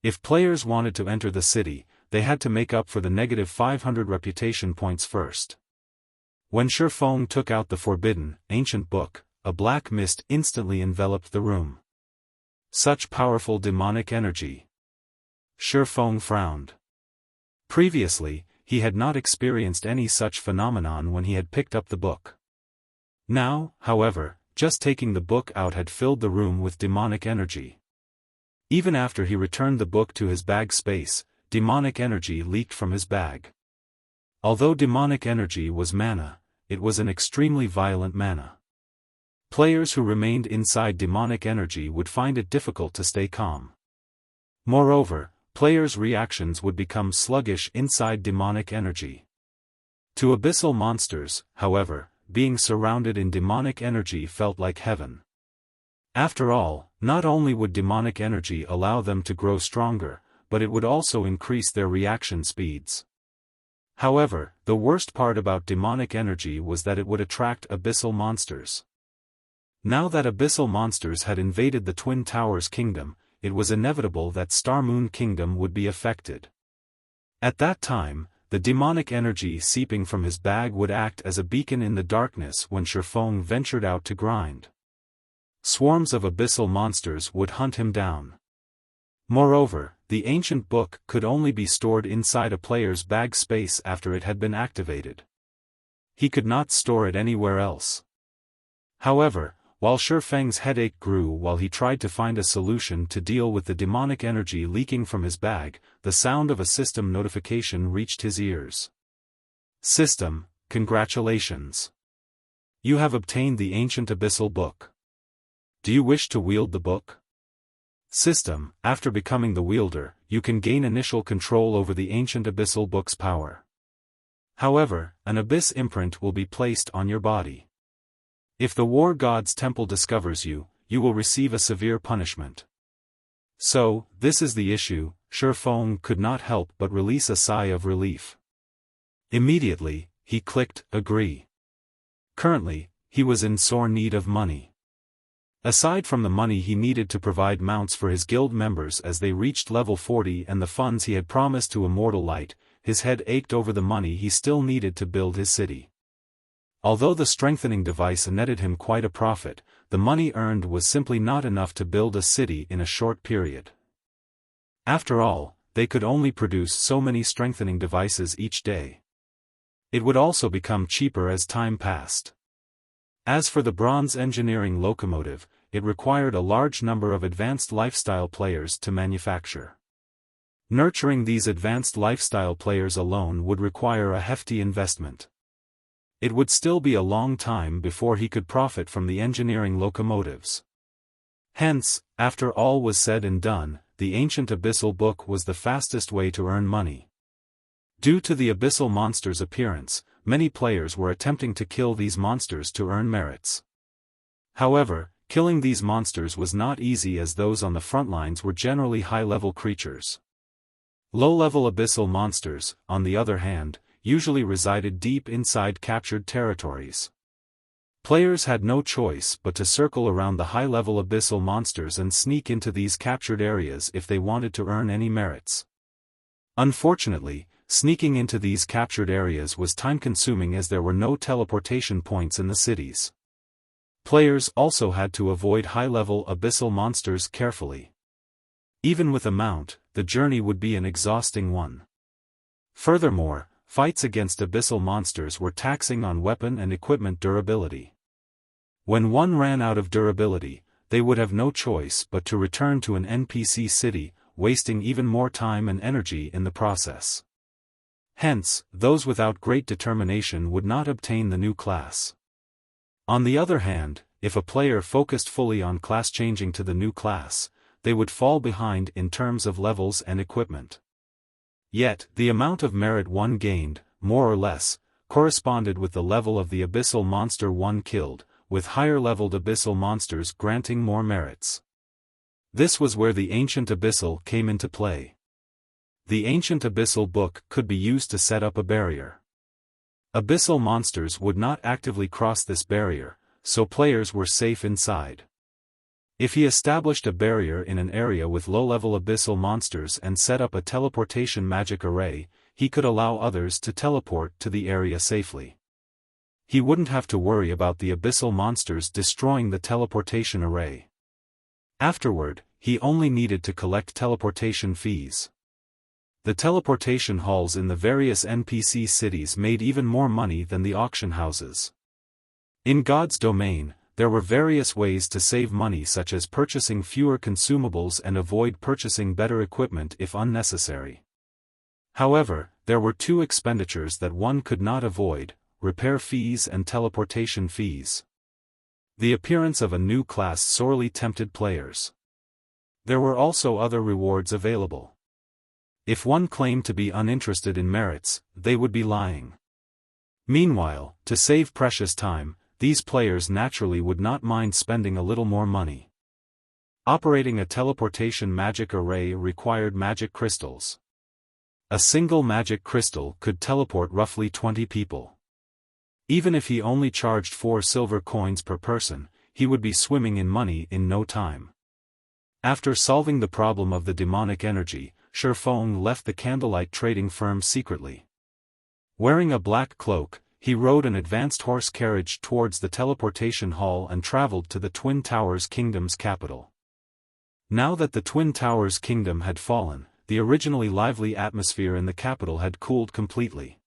If players wanted to enter the city, they had to make up for the negative 500 reputation points first. When Xiaofan took out the forbidden, ancient book, a black mist instantly enveloped the room. Such powerful demonic energy. Xiaofan frowned. Previously, he had not experienced any such phenomenon when he had picked up the book. Now, however, just taking the book out had filled the room with demonic energy. Even after he returned the book to his bag space, demonic energy leaked from his bag. Although demonic energy was mana, it was an extremely violent mana. Players who remained inside demonic energy would find it difficult to stay calm. Moreover, players' reactions would become sluggish inside demonic energy. To abyssal monsters, however, being surrounded in demonic energy felt like heaven. After all, not only would demonic energy allow them to grow stronger, but it would also increase their reaction speeds. However, the worst part about demonic energy was that it would attract abyssal monsters. Now that abyssal monsters had invaded the Twin Towers Kingdom, it was inevitable that Star Moon Kingdom would be affected. At that time, the demonic energy seeping from his bag would act as a beacon in the darkness when Xiaofan ventured out to grind. Swarms of abyssal monsters would hunt him down. Moreover, the ancient book could only be stored inside a player's bag space after it had been activated. He could not store it anywhere else. However, while Xiaofang's headache grew while he tried to find a solution to deal with the demonic energy leaking from his bag, the sound of a system notification reached his ears. System, congratulations. You have obtained the ancient abyssal book. Do you wish to wield the book? System, after becoming the wielder, you can gain initial control over the ancient abyssal book's power. However, an abyss imprint will be placed on your body. If the War God's Temple discovers you, you will receive a severe punishment. So, this is the issue. Xiaofan could not help but release a sigh of relief. Immediately, he clicked agree. Currently, he was in sore need of money. Aside from the money he needed to provide mounts for his guild members as they reached level 40 and the funds he had promised to Immortal Light, his head ached over the money he still needed to build his city. Although the strengthening device netted him quite a profit, the money earned was simply not enough to build a city in a short period. After all, they could only produce so many strengthening devices each day. It would also become cheaper as time passed. As for the bronze engineering locomotive, it required a large number of advanced lifestyle players to manufacture. Nurturing these advanced lifestyle players alone would require a hefty investment. It would still be a long time before he could profit from the engineering locomotives. Hence, after all was said and done, the ancient abyssal book was the fastest way to earn money. Due to the abyssal monsters' appearance, many players were attempting to kill these monsters to earn merits. However, killing these monsters was not easy as those on the front lines were generally high-level creatures. Low-level abyssal monsters, on the other hand, usually resided deep inside captured territories. Players had no choice but to circle around the high-level abyssal monsters and sneak into these captured areas if they wanted to earn any merits. Unfortunately, sneaking into these captured areas was time-consuming as there were no teleportation points in the cities. Players also had to avoid high-level abyssal monsters carefully. Even with a mount, the journey would be an exhausting one. Furthermore, fights against abyssal monsters were taxing on weapon and equipment durability. When one ran out of durability, they would have no choice but to return to an NPC city, wasting even more time and energy in the process. Hence, those without great determination would not obtain the new class. On the other hand, if a player focused fully on class changing to the new class, they would fall behind in terms of levels and equipment. Yet, the amount of merit one gained, more or less, corresponded with the level of the abyssal monster one killed, with higher-leveled abyssal monsters granting more merits. This was where the ancient abyssal came into play. The ancient abyssal book could be used to set up a barrier. Abyssal monsters would not actively cross this barrier, so players were safe inside. If he established a barrier in an area with low-level abyssal monsters and set up a teleportation magic array, he could allow others to teleport to the area safely. He wouldn't have to worry about the abyssal monsters destroying the teleportation array. Afterward, he only needed to collect teleportation fees. The teleportation halls in the various NPC cities made even more money than the auction houses. In God's domain, there were various ways to save money, such as purchasing fewer consumables and avoid purchasing better equipment if unnecessary. However, there were two expenditures that one could not avoid: repair fees and teleportation fees. The appearance of a new class sorely tempted players. There were also other rewards available. If one claimed to be uninterested in merits, they would be lying. Meanwhile, to save precious time, these players naturally would not mind spending a little more money. Operating a teleportation magic array required magic crystals. A single magic crystal could teleport roughly 20 people. Even if he only charged 4 silver coins per person, he would be swimming in money in no time. After solving the problem of the demonic energy, Xiaofan left the candlelight trading firm secretly. Wearing a black cloak, he rode an advanced horse carriage towards the teleportation hall and traveled to the Twin Towers Kingdom's capital. Now that the Twin Towers Kingdom had fallen, the originally lively atmosphere in the capital had cooled completely.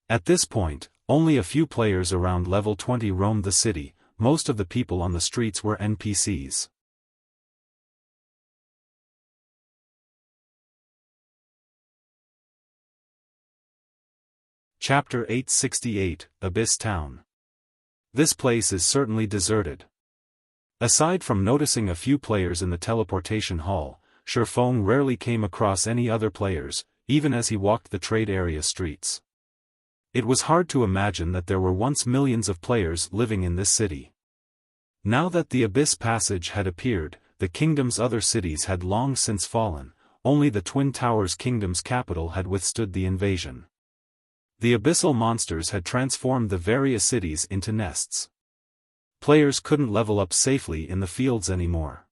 At this point, only a few players around level 20 roamed the city. Most of the people on the streets were NPCs. Chapter 868, Abyss Town. This place is certainly deserted. Aside from noticing a few players in the teleportation hall, Xiaofan rarely came across any other players, even as he walked the trade area streets. It was hard to imagine that there were once millions of players living in this city. Now that the Abyss Passage had appeared, the kingdom's other cities had long since fallen. Only the Twin Towers Kingdom's capital had withstood the invasion. The abyssal monsters had transformed the various cities into nests. Players couldn't level up safely in the fields anymore.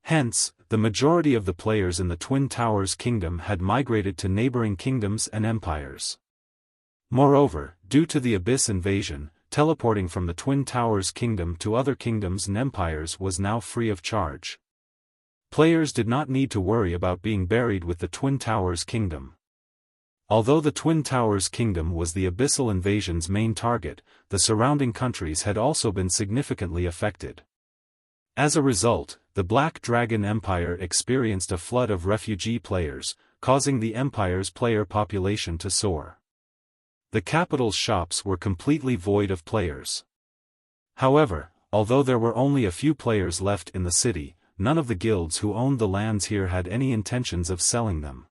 Hence, the majority of the players in the Twin Towers Kingdom had migrated to neighboring kingdoms and empires. Moreover, due to the Abyss invasion, teleporting from the Twin Towers Kingdom to other kingdoms and empires was now free of charge. Players did not need to worry about being buried with the Twin Towers Kingdom. Although the Twin Towers Kingdom was the Abyssal invasion's main target, the surrounding countries had also been significantly affected. As a result, the Black Dragon Empire experienced a flood of refugee players, causing the empire's player population to soar. The capital's shops were completely void of players. However, although there were only a few players left in the city, none of the guilds who owned the lands here had any intentions of selling them.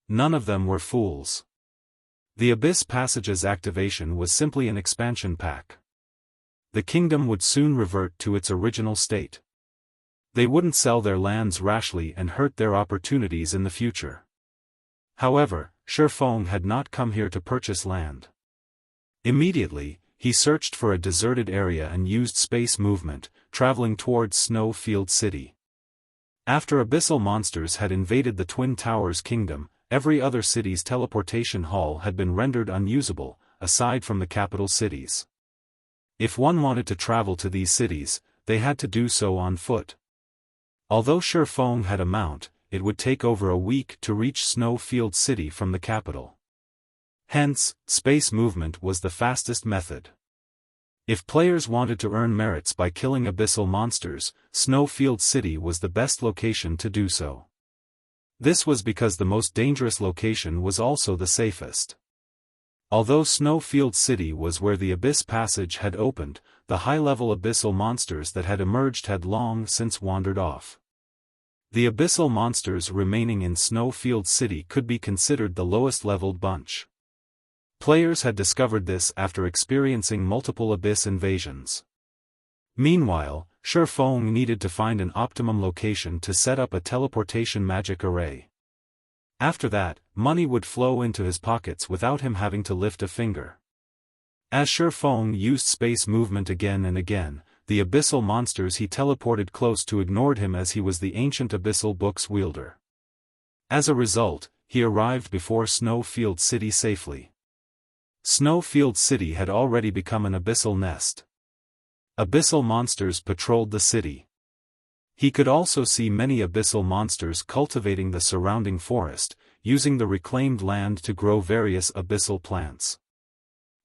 None of them were fools. The Abyss Passage's activation was simply an expansion pack. The kingdom would soon revert to its original state. They wouldn't sell their lands rashly and hurt their opportunities in the future. However, Xiaofan had not come here to purchase land. Immediately, he searched for a deserted area and used space movement, traveling towards Snowfield City. After abyssal monsters had invaded the Twin Towers Kingdom, every other city's teleportation hall had been rendered unusable, aside from the capital cities. If one wanted to travel to these cities, they had to do so on foot. Although Xiaofan had a mount, it would take over a week to reach Snowfield City from the capital. Hence, space movement was the fastest method. If players wanted to earn merits by killing abyssal monsters, Snowfield City was the best location to do so. This was because the most dangerous location was also the safest. Although Snowfield City was where the Abyss Passage had opened, the high-level abyssal monsters that had emerged had long since wandered off. The abyssal monsters remaining in Snowfield City could be considered the lowest-leveled bunch. Players had discovered this after experiencing multiple Abyss invasions. Meanwhile, Xiaofan needed to find an optimum location to set up a teleportation magic array. After that, money would flow into his pockets without him having to lift a finger. As Xiaofan used space movement again and again, the abyssal monsters he teleported close to ignored him as he was the ancient abyssal book's wielder. As a result, he arrived before Snowfield City safely. Snowfield City had already become an abyssal nest. Abyssal monsters patrolled the city. He could also see many abyssal monsters cultivating the surrounding forest, using the reclaimed land to grow various abyssal plants.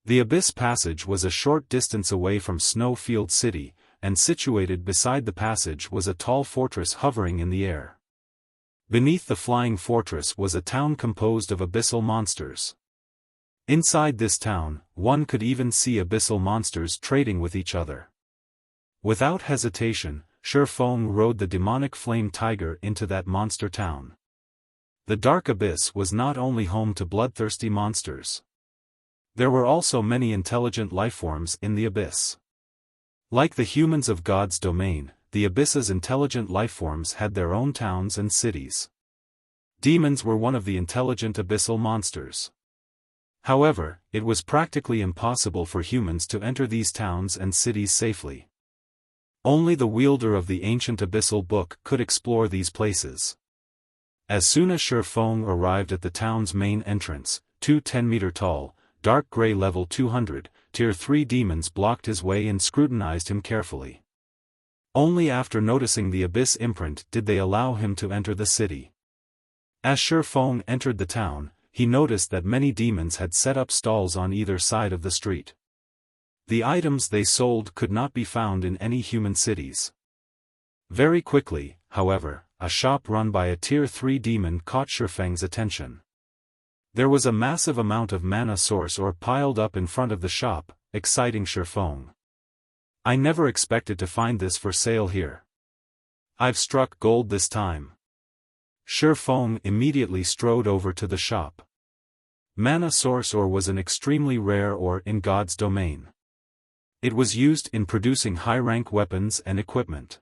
The Abyss Passage was a short distance away from Snowfield City, and situated beside the passage was a tall fortress hovering in the air. Beneath the flying fortress was a town composed of abyssal monsters. Inside this town, one could even see abyssal monsters trading with each other. Without hesitation, Xiaofan rode the demonic flame tiger into that monster town. The dark abyss was not only home to bloodthirsty monsters. There were also many intelligent lifeforms in the abyss. Like the humans of God's domain, the abyss's intelligent lifeforms had their own towns and cities. Demons were one of the intelligent abyssal monsters. However, it was practically impossible for humans to enter these towns and cities safely. Only the wielder of the ancient abyssal book could explore these places. As soon as Xiaofan arrived at the town's main entrance, two 10-meter-tall, dark gray level 200, tier 3 demons blocked his way and scrutinized him carefully. Only after noticing the abyss imprint did they allow him to enter the city. As Xiaofan entered the town, he noticed that many demons had set up stalls on either side of the street. The items they sold could not be found in any human cities. Very quickly, however, a shop run by a tier 3 demon caught Xiaofan's attention. There was a massive amount of mana source ore piled up in front of the shop, exciting Xiaofan. I never expected to find this for sale here. I've struck gold this time. Xiaofan immediately strode over to the shop. Mana source ore was an extremely rare ore in God's domain. It was used in producing high-rank weapons and equipment.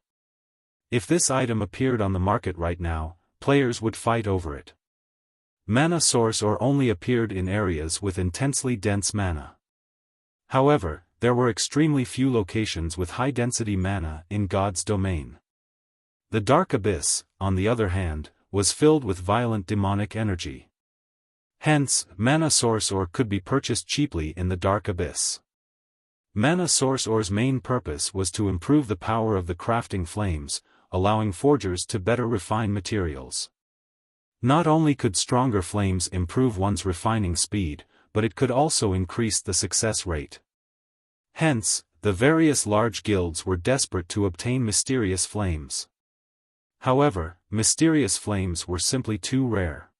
If this item appeared on the market right now, players would fight over it. Mana source ore only appeared in areas with intensely dense mana. However, there were extremely few locations with high-density mana in God's domain. The Dark Abyss, on the other hand, was filled with violent demonic energy. Hence, mana source ore could be purchased cheaply in the Dark Abyss. Mana source ore's main purpose was to improve the power of the crafting flames, allowing forgers to better refine materials. Not only could stronger flames improve one's refining speed, but it could also increase the success rate. Hence, the various large guilds were desperate to obtain mysterious flames. However, mysterious flames were simply too rare.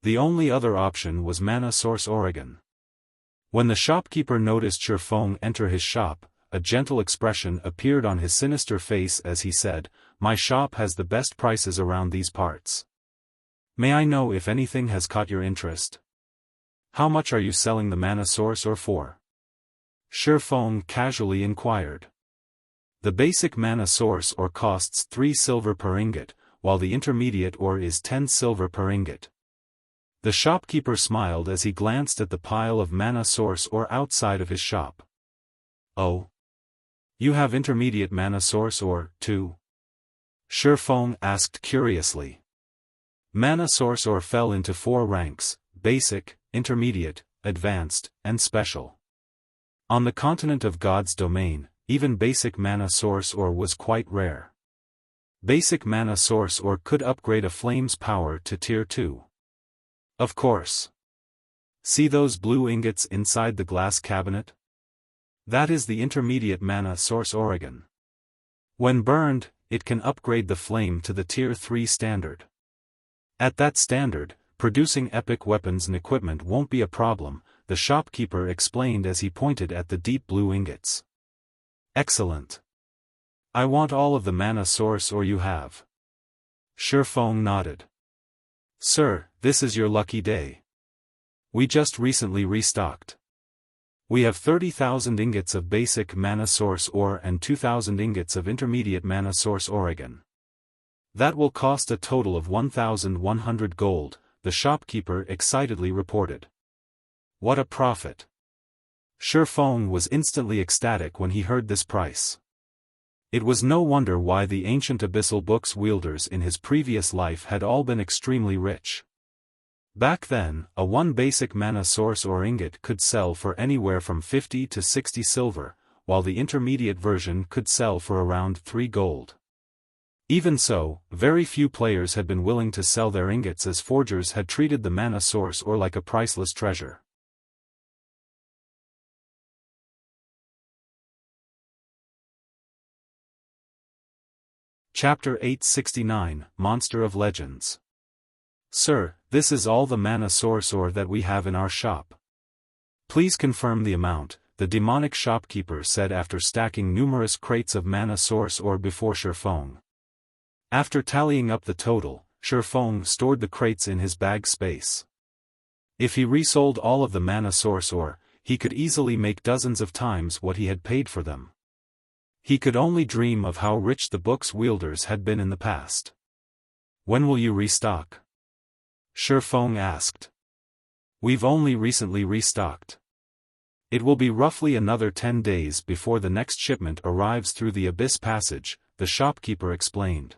The only other option was mana source Oregon. When the shopkeeper noticed Xiaofan enter his shop, a gentle expression appeared on his sinister face as he said, "My shop has the best prices around these parts. May I know if anything has caught your interest? How much are you selling the mana source ore for?" Xiaofan casually inquired. The basic mana source ore costs 3 silver per ingot, while the intermediate ore is 10 silver per ingot. The shopkeeper smiled as he glanced at the pile of mana source ore outside of his shop. "Oh? You have intermediate mana source ore, too?" Xiaofan asked curiously. Mana source ore fell into 4 ranks: basic, intermediate, advanced, and special. On the continent of God's domain, even basic mana source ore was quite rare. Basic mana source ore could upgrade a flame's power to tier 2. Of course. See those blue ingots inside the glass cabinet? That is the intermediate mana source Oregon. When burned, it can upgrade the flame to the tier 3 standard. At that standard, producing epic weapons and equipment won't be a problem, the shopkeeper explained as he pointed at the deep blue ingots. Excellent. I want all of the mana source ore you have. Xiaofan nodded. Sir, this is your lucky day. We just recently restocked. We have 30,000 ingots of basic mana source ore and 2,000 ingots of intermediate mana source Oregon. That will cost a total of 1,100 gold, the shopkeeper excitedly reported. What a profit! Xiaofan was instantly ecstatic when he heard this price. It was no wonder why the ancient abyssal books wielders in his previous life had all been extremely rich. Back then, a 1 basic mana source ore ingot could sell for anywhere from 50 to 60 silver, while the intermediate version could sell for around 3 gold. Even so, very few players had been willing to sell their ingots as forgers had treated the mana source ore like a priceless treasure. Chapter 869, Monster of Legends. Sir, this is all the mana source ore that we have in our shop. Please confirm the amount, the demonic shopkeeper said after stacking numerous crates of mana source ore before Xiaofan. After tallying up the total, Xiaofan stored the crates in his bag space. If he resold all of the mana source ore, he could easily make dozens of times what he had paid for them. He could only dream of how rich the book's wielders had been in the past. When will you restock? Xiaofan asked. We've only recently restocked. It will be roughly another 10 days before the next shipment arrives through the Abyss Passage, the shopkeeper explained.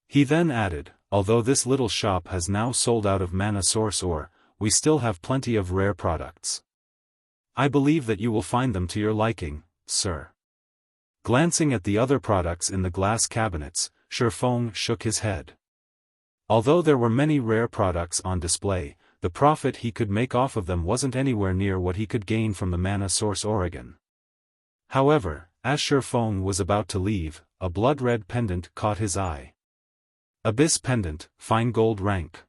He then added, although this little shop has now sold out of mana source ore, we still have plenty of rare products. I believe that you will find them to your liking, sir. Glancing at the other products in the glass cabinets, Xiaofan shook his head. Although there were many rare products on display, the profit he could make off of them wasn't anywhere near what he could gain from the mana source Oregon. However, as Xiaofan was about to leave, a blood-red pendant caught his eye. Abyss Pendant, Fine Gold Rank.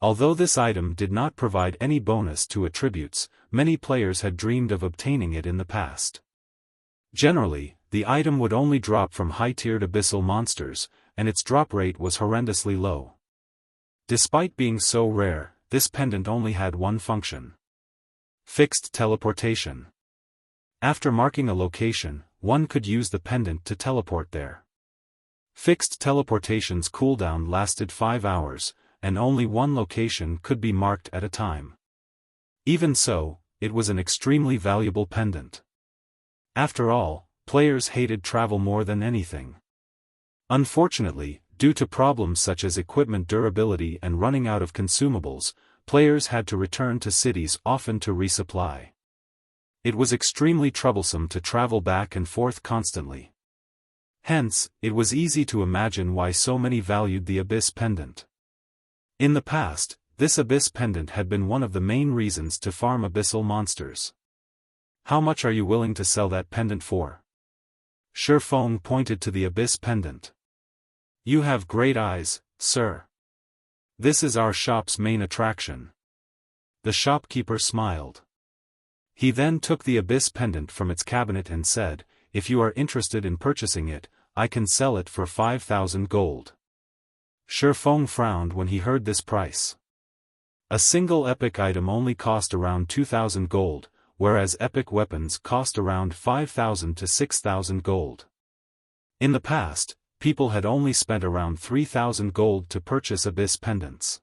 Although this item did not provide any bonus to attributes, many players had dreamed of obtaining it in the past. Generally, the item would only drop from high-tiered abyssal monsters, and its drop rate was horrendously low. Despite being so rare, this pendant only had one function. Fixed teleportation. After marking a location, one could use the pendant to teleport there. Fixed teleportation's cooldown lasted 5 hours, and only one location could be marked at a time. Even so, it was an extremely valuable pendant. After all, players hated travel more than anything. Unfortunately, due to problems such as equipment durability and running out of consumables, players had to return to cities often to resupply. It was extremely troublesome to travel back and forth constantly. Hence, it was easy to imagine why so many valued the Abyss Pendant. In the past, this Abyss Pendant had been one of the main reasons to farm abyssal monsters. How much are you willing to sell that pendant for? Xiaofan pointed to the Abyss Pendant. You have great eyes, sir. This is our shop's main attraction. The shopkeeper smiled. He then took the Abyss Pendant from its cabinet and said, if you are interested in purchasing it, I can sell it for 5,000 gold. Xiaofan frowned when he heard this price. A single epic item only cost around 2,000 gold, whereas epic weapons cost around 5,000 to 6,000 gold. In the past, people had only spent around 3,000 gold to purchase Abyss Pendants.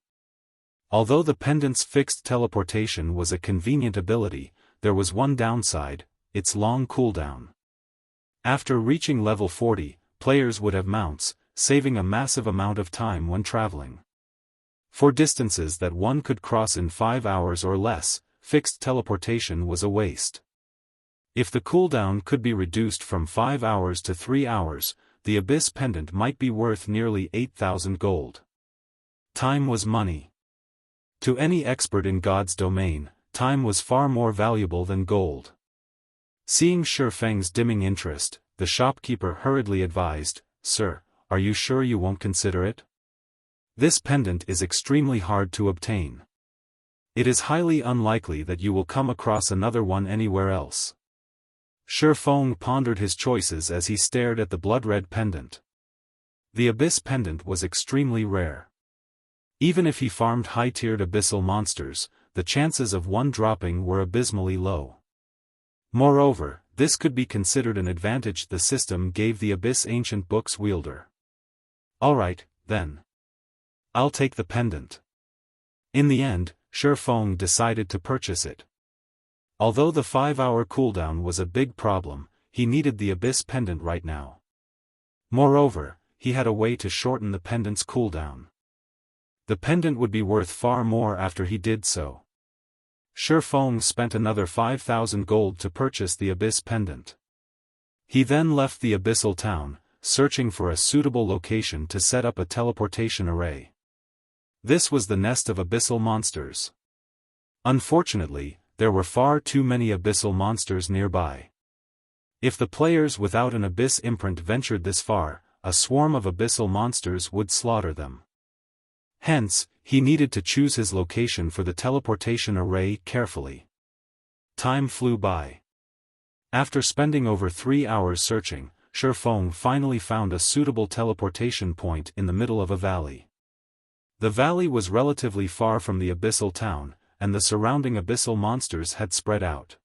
Although the pendant's fixed teleportation was a convenient ability, there was one downside, its long cooldown. After reaching level 40, players would have mounts, saving a massive amount of time when traveling. For distances that one could cross in 5 hours or less, fixed teleportation was a waste. If the cooldown could be reduced from 5 hours to 3 hours, the Abyss Pendant might be worth nearly 8,000 gold. Time was money. To any expert in God's domain, time was far more valuable than gold. Seeing Xiaofang's dimming interest, the shopkeeper hurriedly advised, Sir, are you sure you won't consider it? This pendant is extremely hard to obtain. It is highly unlikely that you will come across another one anywhere else. Xiaofan pondered his choices as he stared at the blood-red pendant. The Abyss Pendant was extremely rare. Even if he farmed high-tiered abyssal monsters, the chances of one dropping were abysmally low. Moreover, this could be considered an advantage the system gave the Abyss Ancient Book's wielder. Alright, then. I'll take the pendant. In the end, Xiaofan decided to purchase it. Although the 5-hour cooldown was a big problem, he needed the Abyss Pendant right now. Moreover, he had a way to shorten the pendant's cooldown. The pendant would be worth far more after he did so. Xiaofan spent another 5,000 gold to purchase the Abyss Pendant. He then left the abyssal town, searching for a suitable location to set up a teleportation array. This was the nest of abyssal monsters. Unfortunately, there were far too many abyssal monsters nearby. If the players without an abyss imprint ventured this far, a swarm of abyssal monsters would slaughter them. Hence, he needed to choose his location for the teleportation array carefully. Time flew by. After spending over 3 hours searching, Xiaofan finally found a suitable teleportation point in the middle of a valley. The valley was relatively far from the abyssal town, and the surrounding abyssal monsters had spread out.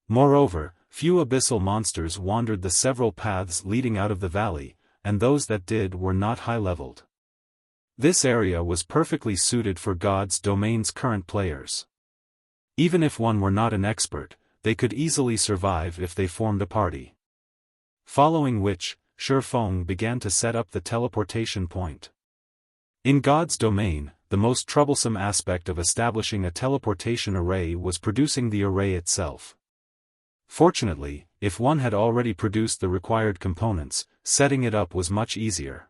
Moreover, few abyssal monsters wandered the several paths leading out of the valley, and those that did were not high-leveled. This area was perfectly suited for God's domain's current players. Even if one were not an expert, they could easily survive if they formed a party. Following which, Xiaofan began to set up the teleportation point. In God's domain, the most troublesome aspect of establishing a teleportation array was producing the array itself. Fortunately, if one had already produced the required components, setting it up was much easier.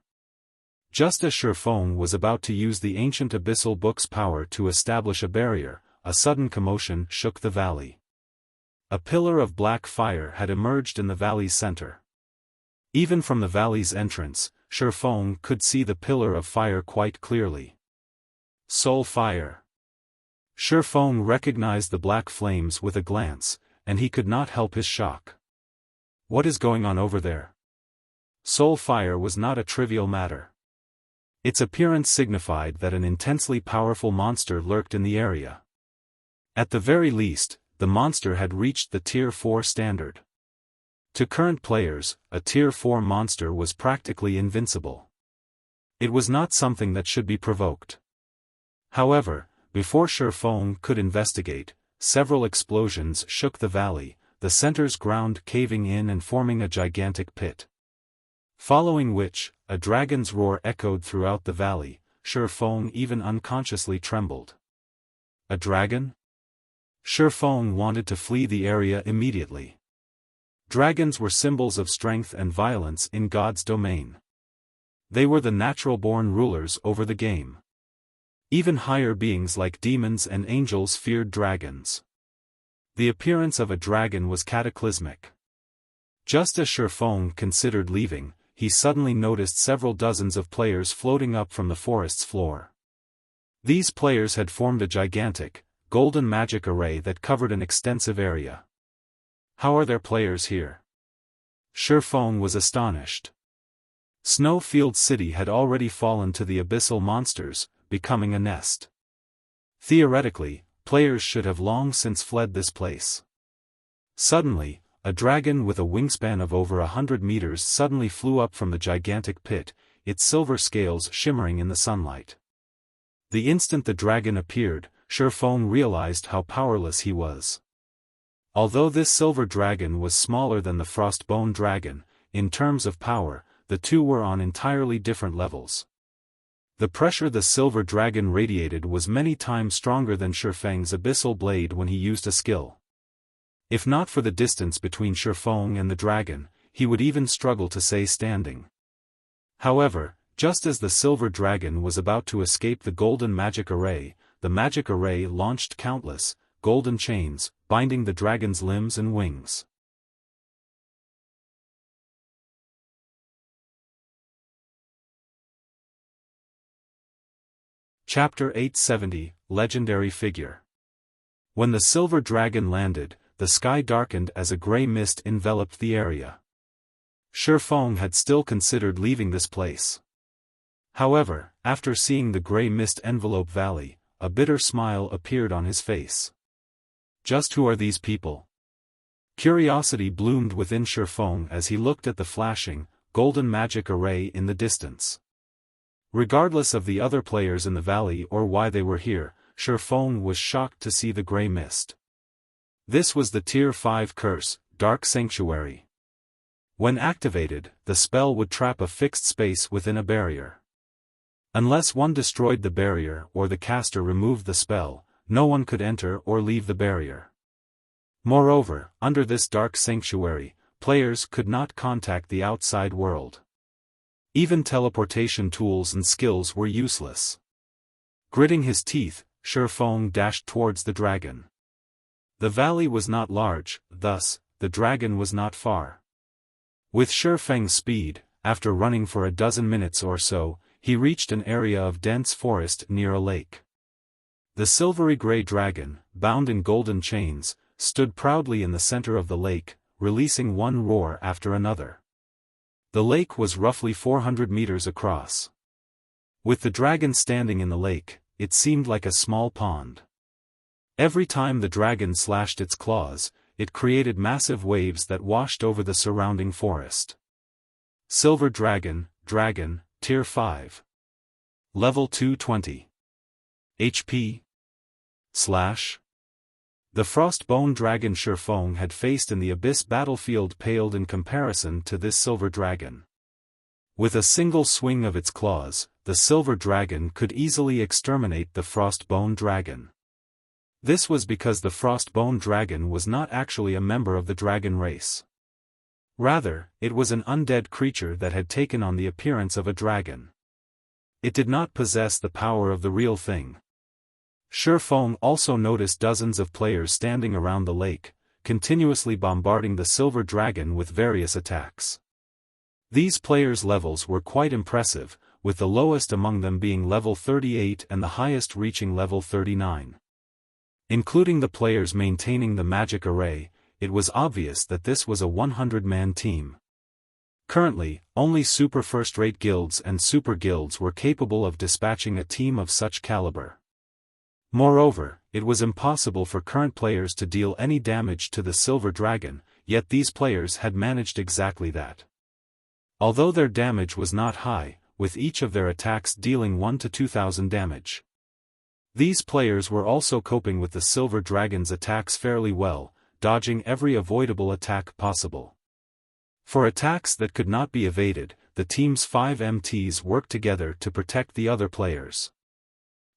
Just as Xiaofan was about to use the ancient Abyssal book's power to establish a barrier, a sudden commotion shook the valley. A pillar of black fire had emerged in the valley's center. Even from the valley's entrance, Xiaofan could see the pillar of fire quite clearly. Soul fire. Xiaofan recognized the black flames with a glance, and he could not help his shock. What is going on over there? Soul fire was not a trivial matter. Its appearance signified that an intensely powerful monster lurked in the area. At the very least, the monster had reached the Tier 4 standard. To current players, a Tier 4 monster was practically invincible. It was not something that should be provoked. However, before Xiaofan could investigate, several explosions shook the valley, the center's ground caving in and forming a gigantic pit. Following which, a dragon's roar echoed throughout the valley. Xiaofan even unconsciously trembled. A dragon? Xiaofan wanted to flee the area immediately. Dragons were symbols of strength and violence in God's domain. They were the natural-born rulers over the game. Even higher beings like demons and angels feared dragons. The appearance of a dragon was cataclysmic. Just as Xiaofan considered leaving, he suddenly noticed several dozens of players floating up from the forest's floor. These players had formed a gigantic, golden magic array that covered an extensive area. How are there players here? Xiaofan was astonished. Snowfield City had already fallen to the abyssal monsters, becoming a nest. Theoretically, players should have long since fled this place. Suddenly, a dragon with a wingspan of over 100 meters suddenly flew up from the gigantic pit, its silver scales shimmering in the sunlight. The instant the dragon appeared, Xiaofan realized how powerless he was. Although this silver dragon was smaller than the Frostbone dragon, in terms of power, the two were on entirely different levels. The pressure the silver dragon radiated was many times stronger than Xiaofan's abyssal blade when he used a skill. If not for the distance between Xiaofan and the dragon, he would even struggle to stay standing. However, just as the silver dragon was about to escape the golden magic array, the magic array launched countless, golden chains, binding the dragon's limbs and wings. Chapter 870, Legendary Figure. When the silver dragon landed, the sky darkened as a grey mist enveloped the area. Xiaofan had still considered leaving this place. However, after seeing the grey mist envelope valley, a bitter smile appeared on his face. Just who are these people? Curiosity bloomed within Xiaofan as he looked at the flashing, golden magic array in the distance. Regardless of the other players in the valley or why they were here, Xiaofan was shocked to see the grey mist. This was the Tier 5 curse, Dark Sanctuary. When activated, the spell would trap a fixed space within a barrier. Unless one destroyed the barrier or the caster removed the spell, no one could enter or leave the barrier. Moreover, under this Dark Sanctuary, players could not contact the outside world. Even teleportation tools and skills were useless. Gritting his teeth, Xiaofan dashed towards the dragon. The valley was not large, thus, the dragon was not far. With Xiaofang's speed, after running for a dozen minutes or so, he reached an area of dense forest near a lake. The silvery gray dragon, bound in golden chains, stood proudly in the center of the lake, releasing one roar after another. The lake was roughly 400 meters across. With the dragon standing in the lake, it seemed like a small pond. Every time the dragon slashed its claws, it created massive waves that washed over the surrounding forest. Silver Dragon, Tier 5. Level 220. HP. / The Frostbone Dragon Xiaofan had faced in the Abyss battlefield paled in comparison to this silver dragon. With a single swing of its claws, the silver dragon could easily exterminate the Frostbone Dragon. This was because the Frostbone Dragon was not actually a member of the dragon race. Rather, it was an undead creature that had taken on the appearance of a dragon. It did not possess the power of the real thing. Xiaofan also noticed dozens of players standing around the lake, continuously bombarding the silver dragon with various attacks. These players' levels were quite impressive, with the lowest among them being level 38 and the highest reaching level 39. Including the players maintaining the magic array, it was obvious that this was a 100-man team. Currently, only super first-rate guilds and super guilds were capable of dispatching a team of such caliber. Moreover, it was impossible for current players to deal any damage to the silver dragon, yet these players had managed exactly that. Although their damage was not high, with each of their attacks dealing 1 to 2,000 damage. These players were also coping with the silver dragon's attacks fairly well, dodging every avoidable attack possible. For attacks that could not be evaded, the team's 5 MTs worked together to protect the other players.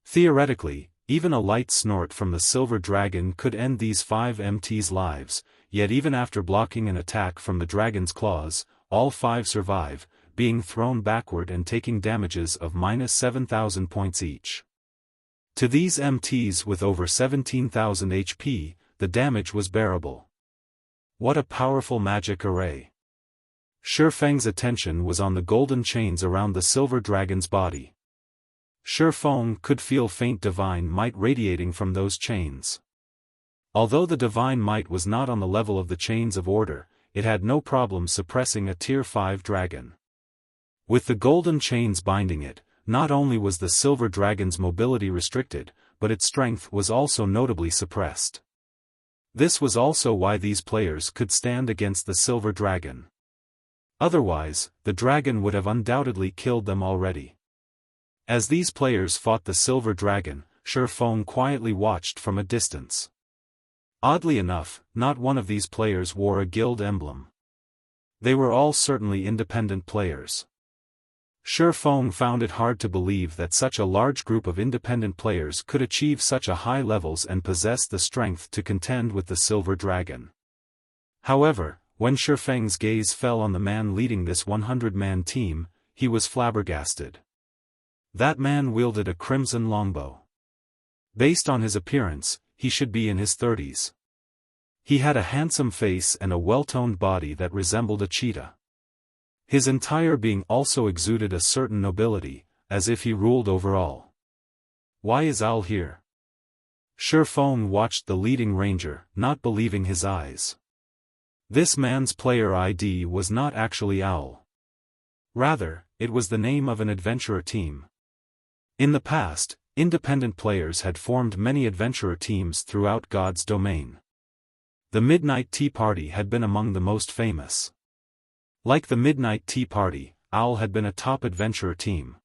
Theoretically, even a light snort from the silver dragon could end these 5 MTs' lives, yet even after blocking an attack from the dragon's claws, all 5 survive, being thrown backward and taking damages of -7,000 points each. To these MTs with over 17,000 HP, the damage was bearable. What a powerful magic array! Xiaofang's attention was on the golden chains around the silver dragon's body. Xiaofan could feel faint divine might radiating from those chains. Although the divine might was not on the level of the chains of order, it had no problem suppressing a Tier 5 dragon. With the golden chains binding it, not only was the silver dragon's mobility restricted, but its strength was also notably suppressed. This was also why these players could stand against the silver dragon. Otherwise, the dragon would have undoubtedly killed them already. As these players fought the silver dragon, Xiaofan quietly watched from a distance. Oddly enough, not one of these players wore a guild emblem. They were all certainly independent players. Xiaofan found it hard to believe that such a large group of independent players could achieve such a high levels and possess the strength to contend with the silver dragon. However, when Xiaofang's gaze fell on the man leading this 100-man team, he was flabbergasted. That man wielded a crimson longbow. Based on his appearance, he should be in his 30s. He had a handsome face and a well-toned body that resembled a cheetah. His entire being also exuded a certain nobility, as if he ruled over all. Why is Owl here? Xiaofan watched the leading ranger, not believing his eyes. This man's player ID was not actually Owl. Rather, it was the name of an adventurer team. In the past, independent players had formed many adventurer teams throughout God's domain. The Midnight Tea Party had been among the most famous. Like the Midnight Tea Party, Owl had been a top adventurer team.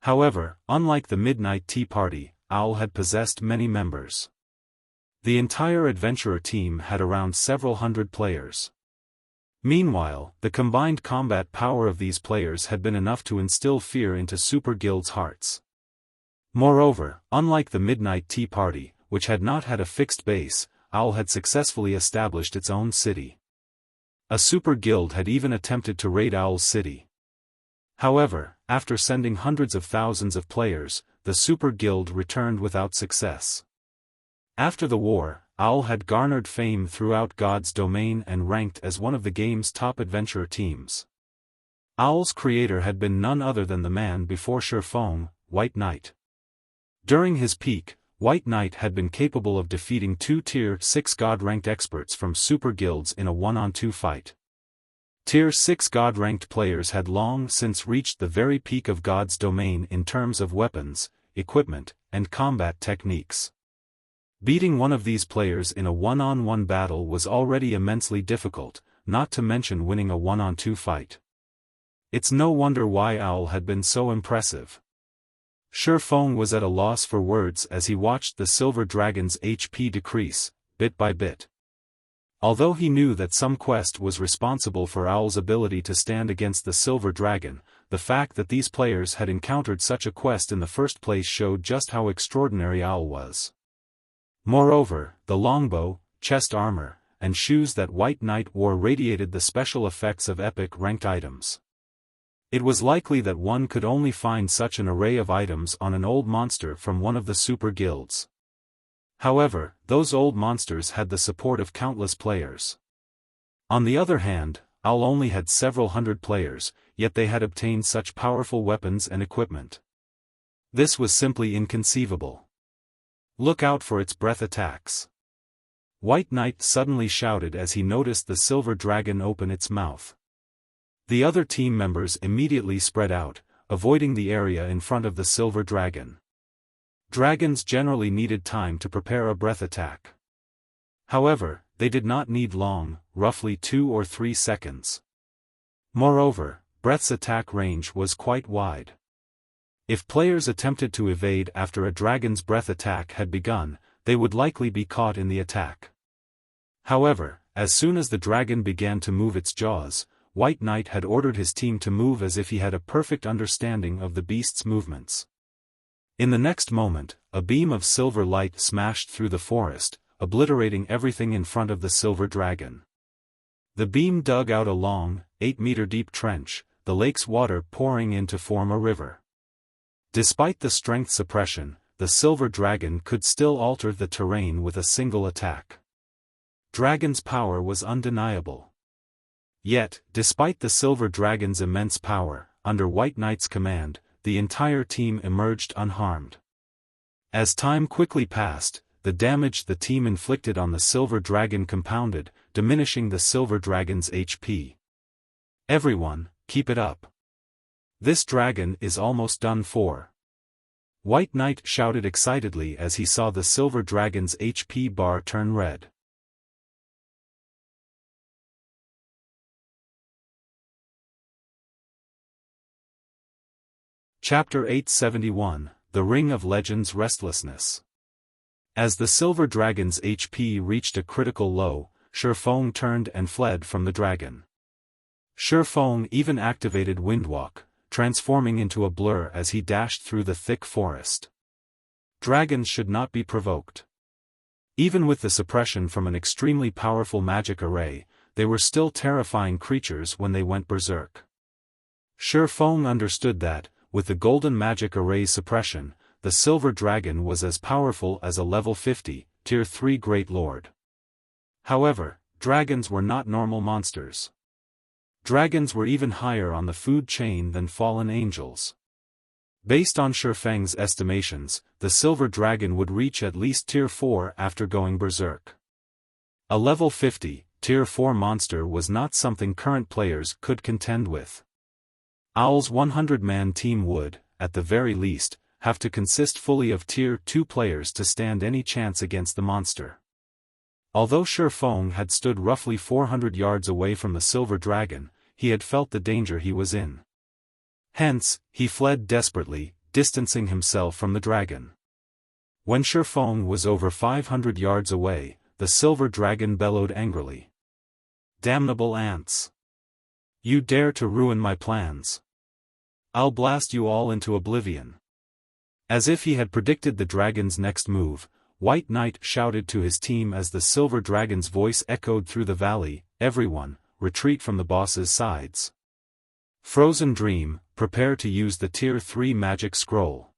However, unlike the Midnight Tea Party, Owl had possessed many members. The entire adventurer team had around several hundred players. Meanwhile, the combined combat power of these players had been enough to instill fear into super guilds' hearts. Moreover, unlike the Midnight Tea Party, which had not had a fixed base, Owl had successfully established its own city. A super guild had even attempted to raid Owl's city. However, after sending hundreds of thousands of players, the super guild returned without success. After the war, Owl had garnered fame throughout God's domain and ranked as one of the game's top adventurer teams. Owl's creator had been none other than the man before Xiaofan, White Knight. During his peak, White Knight had been capable of defeating 2 Tier 6 God-ranked experts from super guilds in a 1-on-2 fight. Tier 6 God-ranked players had long since reached the very peak of God's domain in terms of weapons, equipment, and combat techniques. Beating one of these players in a 1-on-1 battle was already immensely difficult, not to mention winning a 1-on-2 fight. It's no wonder why Owl had been so impressive. Xiaofan was at a loss for words as he watched the Silver Dragon's HP decrease, bit by bit. Although he knew that some quest was responsible for Owl's ability to stand against the Silver Dragon, the fact that these players had encountered such a quest in the first place showed just how extraordinary Owl was. Moreover, the longbow, chest armor, and shoes that White Knight wore radiated the special effects of epic ranked items. It was likely that one could only find such an array of items on an old monster from one of the super guilds. However, those old monsters had the support of countless players. On the other hand, Owl only had several hundred players, yet they had obtained such powerful weapons and equipment. This was simply inconceivable. Look out for its breath attacks. White Knight suddenly shouted as he noticed the Silver Dragon open its mouth. The other team members immediately spread out, avoiding the area in front of the Silver Dragon. Dragons generally needed time to prepare a breath attack. However, they did not need long, roughly 2 or 3 seconds. Moreover, breath's attack range was quite wide. If players attempted to evade after a dragon's breath attack had begun, they would likely be caught in the attack. However, as soon as the dragon began to move its jaws, White Knight had ordered his team to move as if he had a perfect understanding of the beast's movements. In the next moment, a beam of silver light smashed through the forest, obliterating everything in front of the Silver Dragon. The beam dug out a long, 8-meter-deep trench, the lake's water pouring in to form a river. Despite the strength suppression, the Silver Dragon could still alter the terrain with a single attack. Dragon's power was undeniable. Yet, despite the Silver Dragon's immense power, under White Knight's command, the entire team emerged unharmed. As time quickly passed, the damage the team inflicted on the Silver Dragon compounded, diminishing the Silver Dragon's HP. Everyone, keep it up. This dragon is almost done for. White Knight shouted excitedly as he saw the Silver Dragon's HP bar turn red. Chapter 871, The Ring of Legends Restlessness. As the Silver Dragon's HP reached a critical low, Xiaofan turned and fled from the dragon. Xiaofan even activated Windwalk, transforming into a blur as he dashed through the thick forest. Dragons should not be provoked. Even with the suppression from an extremely powerful magic array, they were still terrifying creatures when they went berserk. Xiaofan understood that, with the golden magic array's suppression, the Silver Dragon was as powerful as a level 50, Tier 3 Great Lord. However, dragons were not normal monsters. Dragons were even higher on the food chain than fallen angels. Based on Xiaofan's estimations, the Silver Dragon would reach at least Tier 4 after going berserk. A level 50, Tier 4 monster was not something current players could contend with. Owl's 100-man team would, at the very least, have to consist fully of Tier 2 players to stand any chance against the monster. Although Xiaofan had stood roughly 400 yards away from the Silver Dragon, he had felt the danger he was in. Hence, he fled desperately, distancing himself from the dragon. When Xiaofan was over 500 yards away, the Silver Dragon bellowed angrily. "Damnable ants! You dare to ruin my plans! I'll blast you all into oblivion." As if he had predicted the dragon's next move, White Knight shouted to his team as the Silver Dragon's voice echoed through the valley, "Everyone, retreat from the boss's sides. Frozen Dream, prepare to use the Tier 3 magic scroll."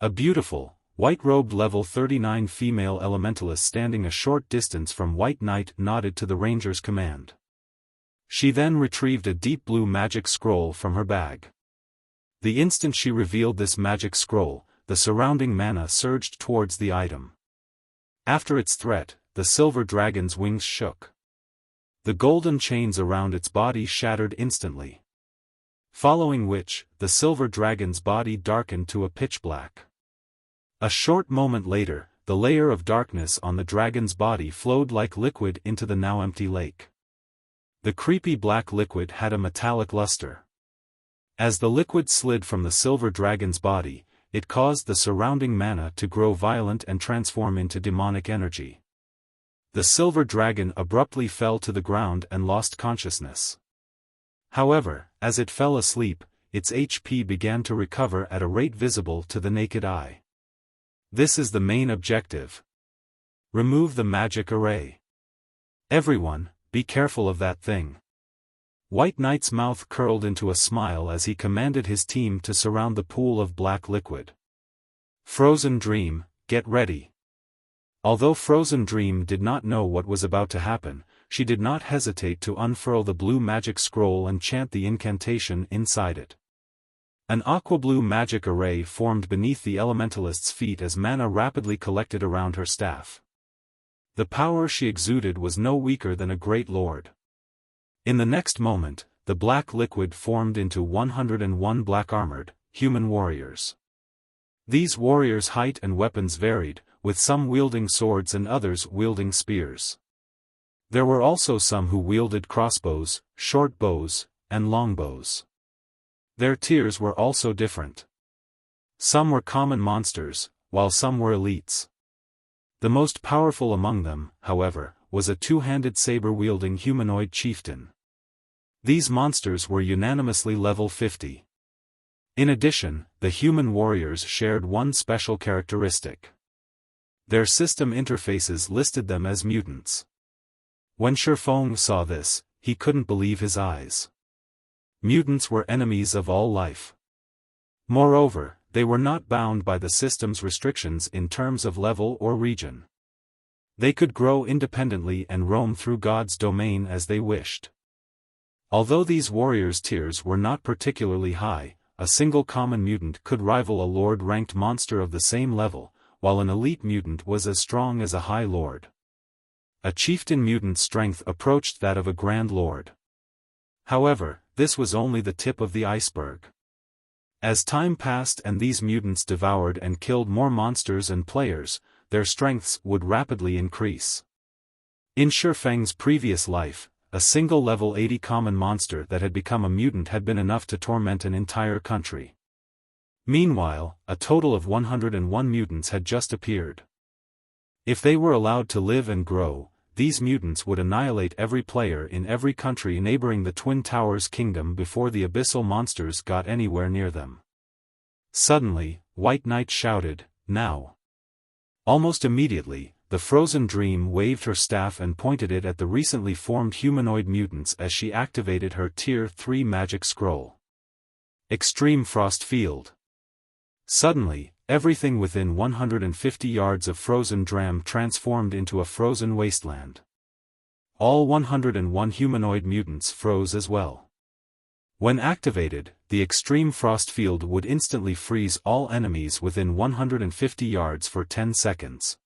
A beautiful, white-robed level 39 female elementalist standing a short distance from White Knight nodded to the ranger's command. She then retrieved a deep blue magic scroll from her bag. The instant she revealed this magic scroll, the surrounding mana surged towards the item. After its threat, the silver dragon's wings shook. The golden chains around its body shattered instantly. Following which, the silver dragon's body darkened to a pitch black. A short moment later, the layer of darkness on the dragon's body flowed like liquid into the now empty lake. The creepy black liquid had a metallic luster. As the liquid slid from the silver dragon's body, it caused the surrounding mana to grow violent and transform into demonic energy. The silver dragon abruptly fell to the ground and lost consciousness. However, as it fell asleep, its HP began to recover at a rate visible to the naked eye. This is the main objective. Remove the magic array. Everyone, be careful of that thing. White Knight's mouth curled into a smile as he commanded his team to surround the pool of black liquid. Frozen Dream, get ready. Although Frozen Dream did not know what was about to happen, she did not hesitate to unfurl the blue magic scroll and chant the incantation inside it. An aqua-blue magic array formed beneath the elementalist's feet as mana rapidly collected around her staff. The power she exuded was no weaker than a great lord. In the next moment, the black liquid formed into 101 black-armored, human warriors. These warriors' height and weapons varied, with some wielding swords and others wielding spears. There were also some who wielded crossbows, short bows, and long bows. Their tiers were also different. Some were common monsters, while some were elites. The most powerful among them, however, was a two-handed saber-wielding humanoid chieftain. These monsters were unanimously level 50. In addition, the human warriors shared one special characteristic. Their system interfaces listed them as mutants. When Xiaofan saw this, he couldn't believe his eyes. Mutants were enemies of all life. Moreover, they were not bound by the system's restrictions in terms of level or region. They could grow independently and roam through God's domain as they wished. Although these warriors' tiers were not particularly high, a single common mutant could rival a lord-ranked monster of the same level, while an elite mutant was as strong as a high lord. A chieftain mutant's strength approached that of a grand lord. However, this was only the tip of the iceberg. As time passed and these mutants devoured and killed more monsters and players, their strengths would rapidly increase. In Xiaofang's previous life, a single level 80 common monster that had become a mutant had been enough to torment an entire country. Meanwhile, a total of 101 mutants had just appeared. If they were allowed to live and grow, these mutants would annihilate every player in every country neighboring the Twin Towers Kingdom before the abyssal monsters got anywhere near them. Suddenly, White Knight shouted, "Now!" Almost immediately, the Frozen Dream waved her staff and pointed it at the recently formed humanoid mutants as she activated her Tier 3 magic scroll. Extreme Frost Field. Suddenly, everything within 150 yards of Frozen Dram transformed into a frozen wasteland. All 101 humanoid mutants froze as well. When activated, the Extreme Frost Field would instantly freeze all enemies within 150 yards for 10 seconds.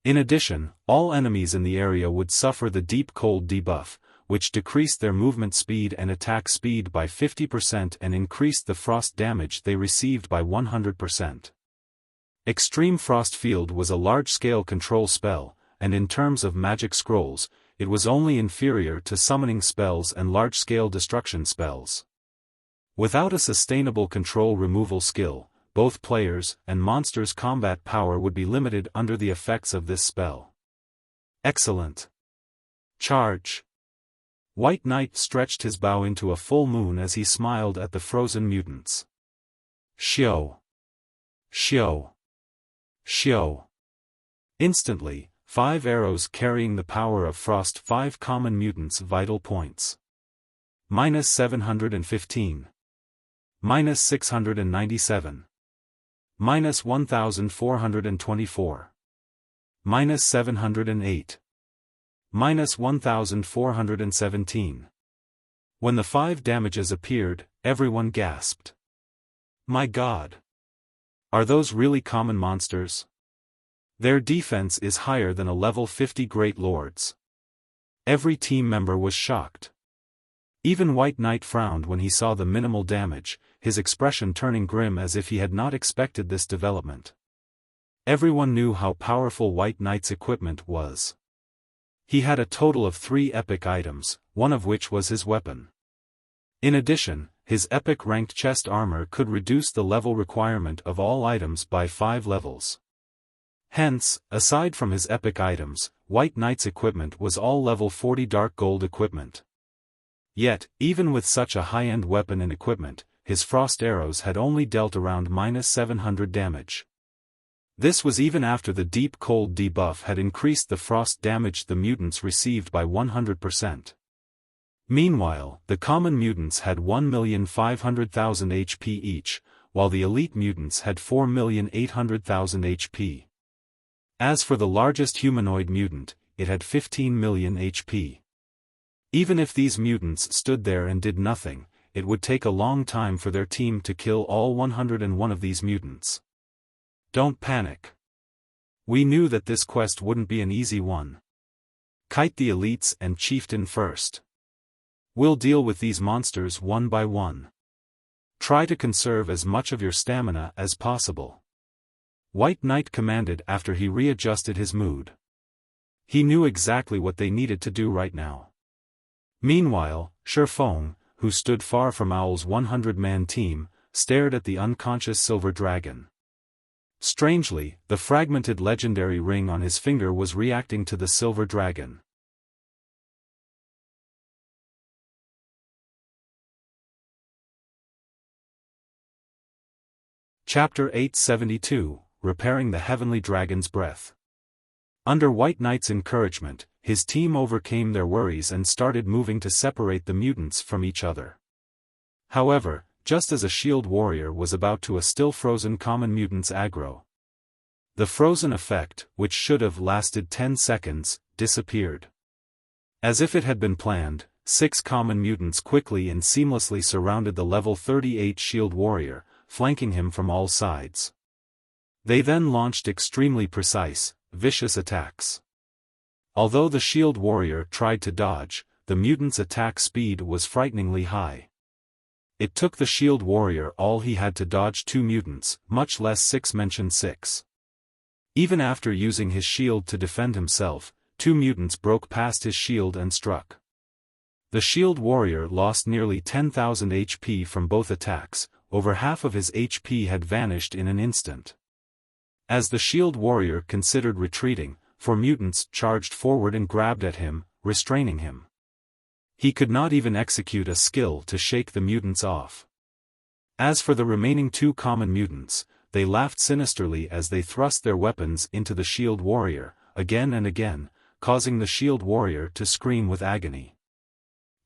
In addition, all enemies in the area would suffer the Deep Cold debuff, which decreased their movement speed and attack speed by 50% and increased the frost damage they received by 100%. Extreme Frost Field was a large-scale control spell, and in terms of magic scrolls, it was only inferior to summoning spells and large-scale destruction spells. Without a sustainable control removal skill, both players' and monsters' combat power would be limited under the effects of this spell. Excellent. Charge. White Knight stretched his bow into a full moon as he smiled at the frozen mutants. Xiao. Xiao. Xiao. Instantly, 5 arrows carrying the power of frost 5 common mutants' vital points. -715. -697. -1424. -708. -1417. When the 5 damages appeared, everyone gasped. My god! Are those really common monsters? Their defense is higher than a level 50 Great Lords. Every team member was shocked. Even White Knight frowned when he saw the minimal damage, his expression turning grim as if he had not expected this development. Everyone knew how powerful White Knight's equipment was. He had a total of 3 epic items, one of which was his weapon. In addition, his epic ranked chest armor could reduce the level requirement of all items by 5 levels. Hence, aside from his epic items, White Knight's equipment was all level 40 dark gold equipment. Yet, even with such a high-end weapon and equipment, his frost arrows had only dealt around -700 damage. This was even after the deep cold debuff had increased the frost damage the mutants received by 100%. Meanwhile, the common mutants had 1,500,000 HP each, while the elite mutants had 4,800,000 HP. As for the largest humanoid mutant, it had 15 million HP. Even if these mutants stood there and did nothing, it would take a long time for their team to kill all 101 of these mutants. Don't panic. We knew that this quest wouldn't be an easy one. Kite the elites and chieftain first. We'll deal with these monsters one by one. Try to conserve as much of your stamina as possible. White Knight commanded after he readjusted his mood. He knew exactly what they needed to do right now. Meanwhile, Xiaofan, who stood far from Owl's 100-man team, stared at the unconscious silver dragon. Strangely, the fragmented legendary ring on his finger was reacting to the silver dragon. Chapter 872, Repairing the Heavenly Dragon's Breath. Under White Knight's encouragement, his team overcame their worries and started moving to separate the mutants from each other. However, just as a shield warrior was about to a still-frozen common mutant's aggro, the frozen effect, which should have lasted 10 seconds, disappeared. As if it had been planned, 6 common mutants quickly and seamlessly surrounded the level 38 shield warrior, flanking him from all sides. They then launched extremely precise, vicious attacks. Although the shield warrior tried to dodge, the mutant's attack speed was frighteningly high. It took the shield warrior all he had to dodge 2 mutants, much less 6 mentioned 6. Even after using his shield to defend himself, 2 mutants broke past his shield and struck. The shield warrior lost nearly 10,000 HP from both attacks, over half of his HP had vanished in an instant. As the shield warrior considered retreating, 4 mutants charged forward and grabbed at him, restraining him. He could not even execute a skill to shake the mutants off. As for the remaining 2 common mutants, they laughed sinisterly as they thrust their weapons into the shield warrior, again and again, causing the shield warrior to scream with agony.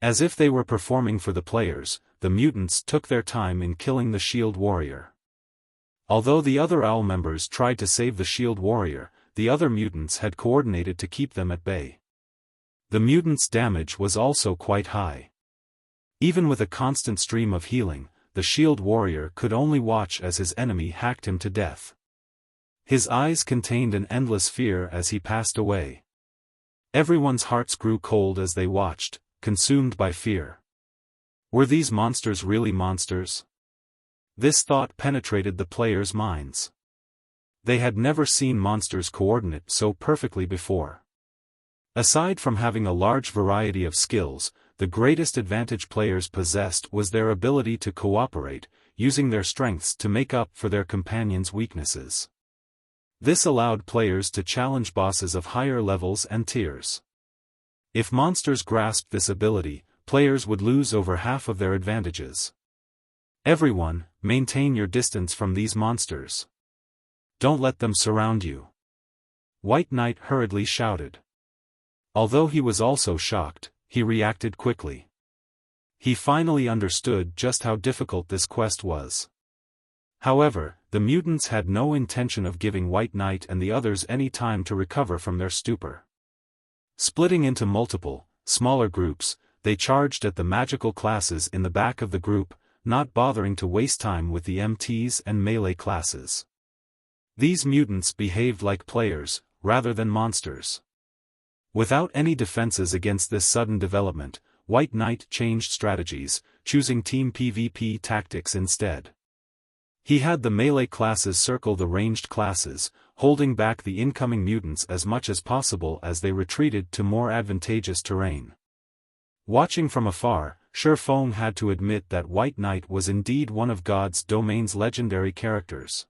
As if they were performing for the players, the mutants took their time in killing the shield warrior. Although the other Owl members tried to save the shield warrior, the other mutants had coordinated to keep them at bay. The mutant's damage was also quite high. Even with a constant stream of healing, the shield warrior could only watch as his enemy hacked him to death. His eyes contained an endless fear as he passed away. Everyone's hearts grew cold as they watched, consumed by fear. Were these monsters really monsters? This thought penetrated the players' minds. They had never seen monsters coordinate so perfectly before. Aside from having a large variety of skills, the greatest advantage players possessed was their ability to cooperate, using their strengths to make up for their companions' weaknesses. This allowed players to challenge bosses of higher levels and tiers. If monsters grasped this ability, players would lose over half of their advantages. Everyone, maintain your distance from these monsters. Don't let them surround you. White Knight hurriedly shouted. Although he was also shocked, he reacted quickly. He finally understood just how difficult this quest was. However, the mutants had no intention of giving White Knight and the others any time to recover from their stupor. Splitting into multiple, smaller groups, they charged at the magical classes in the back of the group, not bothering to waste time with the MTs and melee classes. These mutants behaved like players, rather than monsters. Without any defenses against this sudden development, White Knight changed strategies, choosing team PvP tactics instead. He had the melee classes circle the ranged classes, holding back the incoming mutants as much as possible as they retreated to more advantageous terrain. Watching from afar, Xiaofan had to admit that White Knight was indeed one of God's domain's legendary characters.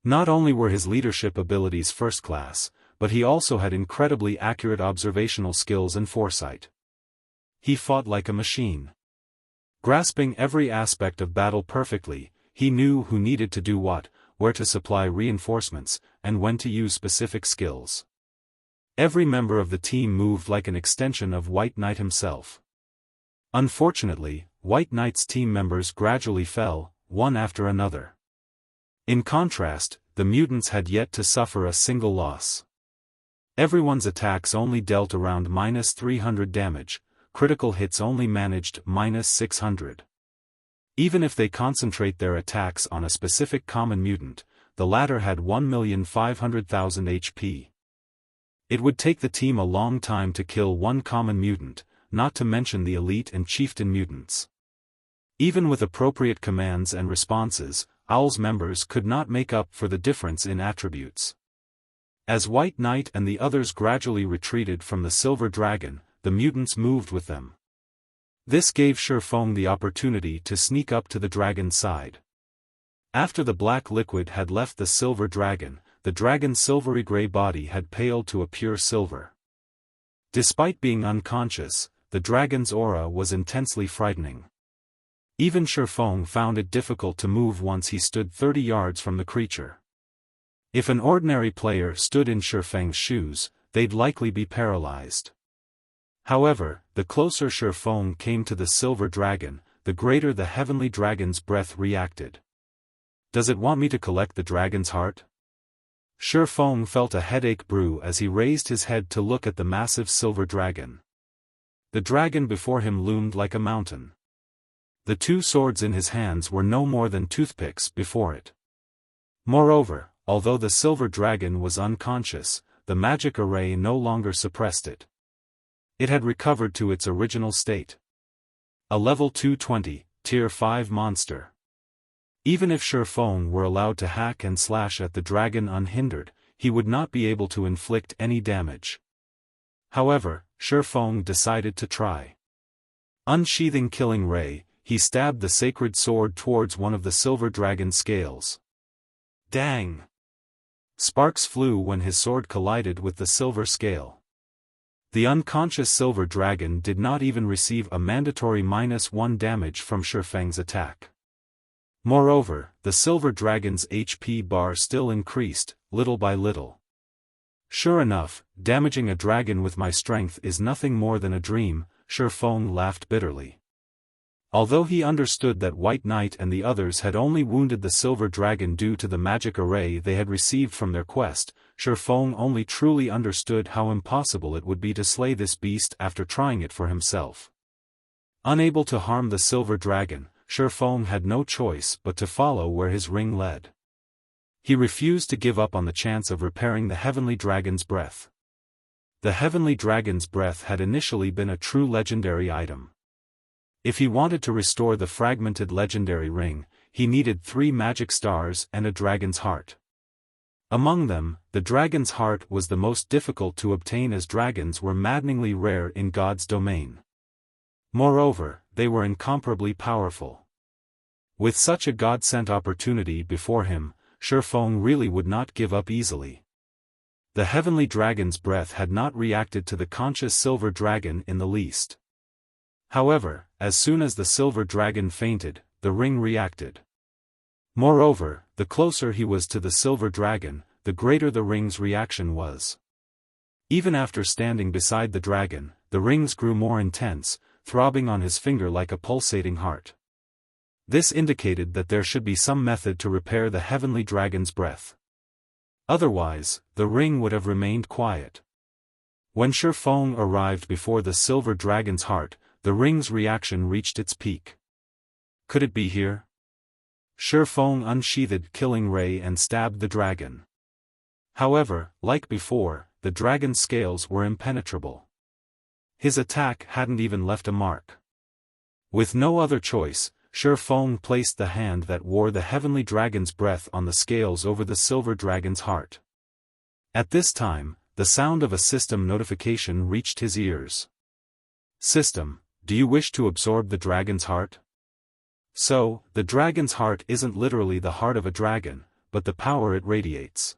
Not only were his leadership abilities first class, but he also had incredibly accurate observational skills and foresight. He fought like a machine. Grasping every aspect of battle perfectly, he knew who needed to do what, where to supply reinforcements, and when to use specific skills. Every member of the team moved like an extension of White Knight himself. Unfortunately, White Knight's team members gradually fell, one after another. In contrast, the mutants had yet to suffer a single loss. Everyone's attacks only dealt around -300 damage, critical hits only managed -600. Even if they concentrate their attacks on a specific common mutant, the latter had 1,500,000 HP. It would take the team a long time to kill one common mutant, not to mention the elite and chieftain mutants. Even with appropriate commands and responses, Owl's members could not make up for the difference in attributes. As White Knight and the others gradually retreated from the Silver Dragon, the mutants moved with them. This gave Xiaofan the opportunity to sneak up to the dragon's side. After the black liquid had left the Silver Dragon, the dragon's silvery gray body had paled to a pure silver. Despite being unconscious, the dragon's aura was intensely frightening. Even Xiaofan found it difficult to move once he stood 30 yards from the creature. If an ordinary player stood in Xiaofan's shoes, they'd likely be paralyzed. However, the closer Xiaofan came to the Silver Dragon, the greater the heavenly dragon's breath reacted. "Does it want me to collect the dragon's heart?" Xiaofan felt a headache brew as he raised his head to look at the massive Silver Dragon. The dragon before him loomed like a mountain. The two swords in his hands were no more than toothpicks before it. Moreover, although the Silver Dragon was unconscious, the magic array no longer suppressed it. It had recovered to its original state. A level 220, tier 5 monster. Even if Xiaofan were allowed to hack and slash at the dragon unhindered, he would not be able to inflict any damage. However, Xiaofan decided to try. Unsheathing Killing Ray, he stabbed the sacred sword towards one of the Silver Dragon's scales. Dang! Sparks flew when his sword collided with the silver scale. The unconscious Silver Dragon did not even receive a mandatory -1 damage from Xiaofan's attack. Moreover, the Silver Dragon's HP bar still increased, little by little. Sure enough, damaging a dragon with my strength is nothing more than a dream, Xiaofan laughed bitterly. Although he understood that White Knight and the others had only wounded the Silver Dragon due to the magic array they had received from their quest, Xiaofan only truly understood how impossible it would be to slay this beast after trying it for himself. Unable to harm the Silver Dragon, Xiaofan had no choice but to follow where his ring led. He refused to give up on the chance of repairing the Heavenly Dragon's breath. The Heavenly Dragon's breath had initially been a true legendary item. If he wanted to restore the fragmented legendary ring, he needed 3 magic stars and a dragon's heart. Among them, the dragon's heart was the most difficult to obtain as dragons were maddeningly rare in God's domain. Moreover, they were incomparably powerful. With such a God-sent opportunity before him, Xiaofan really would not give up easily. The Heavenly Dragon's breath had not reacted to the conscious Silver Dragon in the least. However, as soon as the Silver Dragon fainted, the ring reacted. Moreover, the closer he was to the Silver Dragon, the greater the ring's reaction was. Even after standing beside the dragon, the rings grew more intense, throbbing on his finger like a pulsating heart. This indicated that there should be some method to repair the Heavenly Dragon's breath. Otherwise, the ring would have remained quiet. When Xiaofan arrived before the Silver Dragon's heart, the ring's reaction reached its peak. Could it be here? Xiaofan unsheathed Killing Ray and stabbed the dragon. However, like before, the dragon's scales were impenetrable. His attack hadn't even left a mark. With no other choice, Xiaofan placed the hand that wore the heavenly dragon's breath on the scales over the silver dragon's heart. At this time, the sound of a system notification reached his ears. System, do you wish to absorb the dragon's heart? So, the dragon's heart isn't literally the heart of a dragon, but the power it radiates.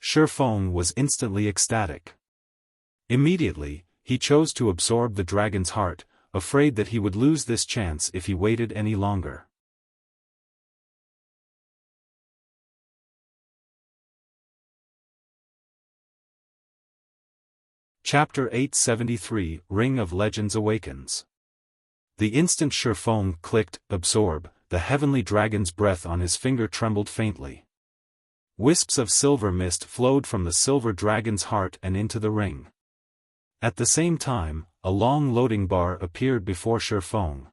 Xiaofan was instantly ecstatic. Immediately, he chose to absorb the dragon's heart, afraid that he would lose this chance if he waited any longer. Chapter 873, Ring of Legends Awakens. The instant Xiaofan clicked, absorb, the heavenly dragon's breath on his finger trembled faintly. Wisps of silver mist flowed from the silver dragon's heart and into the ring. At the same time, a long loading bar appeared before Xiaofan.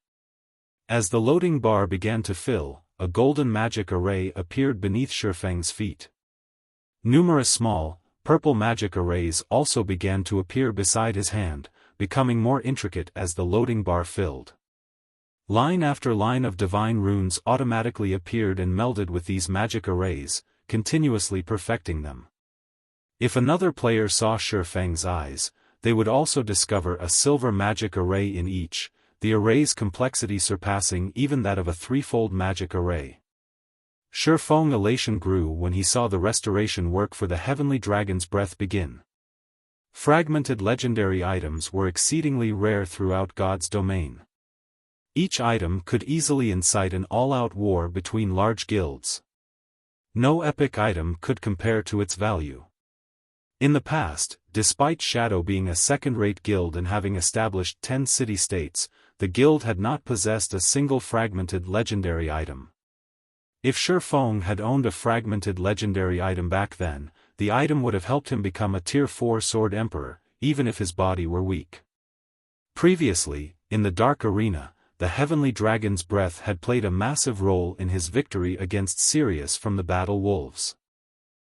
As the loading bar began to fill, a golden magic array appeared beneath Xiaofan's feet. Numerous small, purple magic arrays also began to appear beside his hand, becoming more intricate as the loading bar filled. Line after line of divine runes automatically appeared and melded with these magic arrays, continuously perfecting them. If another player saw Xiaofan's eyes, they would also discover a silver magic array in each, the array's complexity surpassing even that of a threefold magic array. Xiaofan's elation grew when he saw the restoration work for the heavenly dragon's breath begin. Fragmented legendary items were exceedingly rare throughout God's domain. Each item could easily incite an all-out war between large guilds. No epic item could compare to its value. In the past, despite Shadow being a second-rate guild and having established 10 city-states, the guild had not possessed a single fragmented legendary item. If Xiaofan had owned a fragmented legendary item back then, the item would have helped him become a Tier 4 Sword Emperor, even if his body were weak. Previously, in the Dark Arena, the Heavenly Dragon's breath had played a massive role in his victory against Sirius from the Battle Wolves.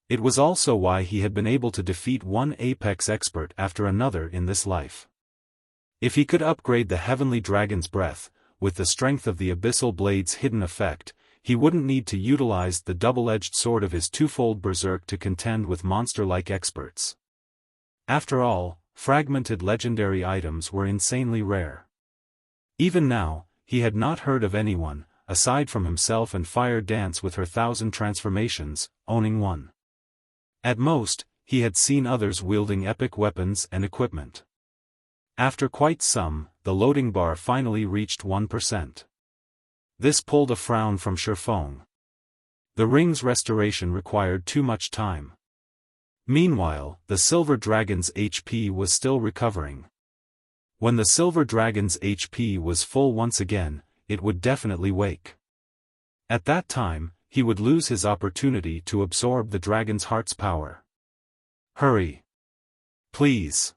It was also why he had been able to defeat one Apex expert after another in this life. If he could upgrade the Heavenly Dragon's breath, with the strength of the Abyssal Blade's hidden effect, he wouldn't need to utilize the double-edged sword of his twofold berserk to contend with monster-like experts. After all, fragmented legendary items were insanely rare. Even now, he had not heard of anyone, aside from himself and Fire Dance with her 1,000 transformations, owning one. At most, he had seen others wielding epic weapons and equipment. After quite some, the loading bar finally reached 1%. This pulled a frown from Xiaofan. The ring's restoration required too much time. Meanwhile, the Silver Dragon's HP was still recovering. When the Silver Dragon's HP was full once again, it would definitely wake. At that time, he would lose his opportunity to absorb the dragon's heart's power. Hurry! Please!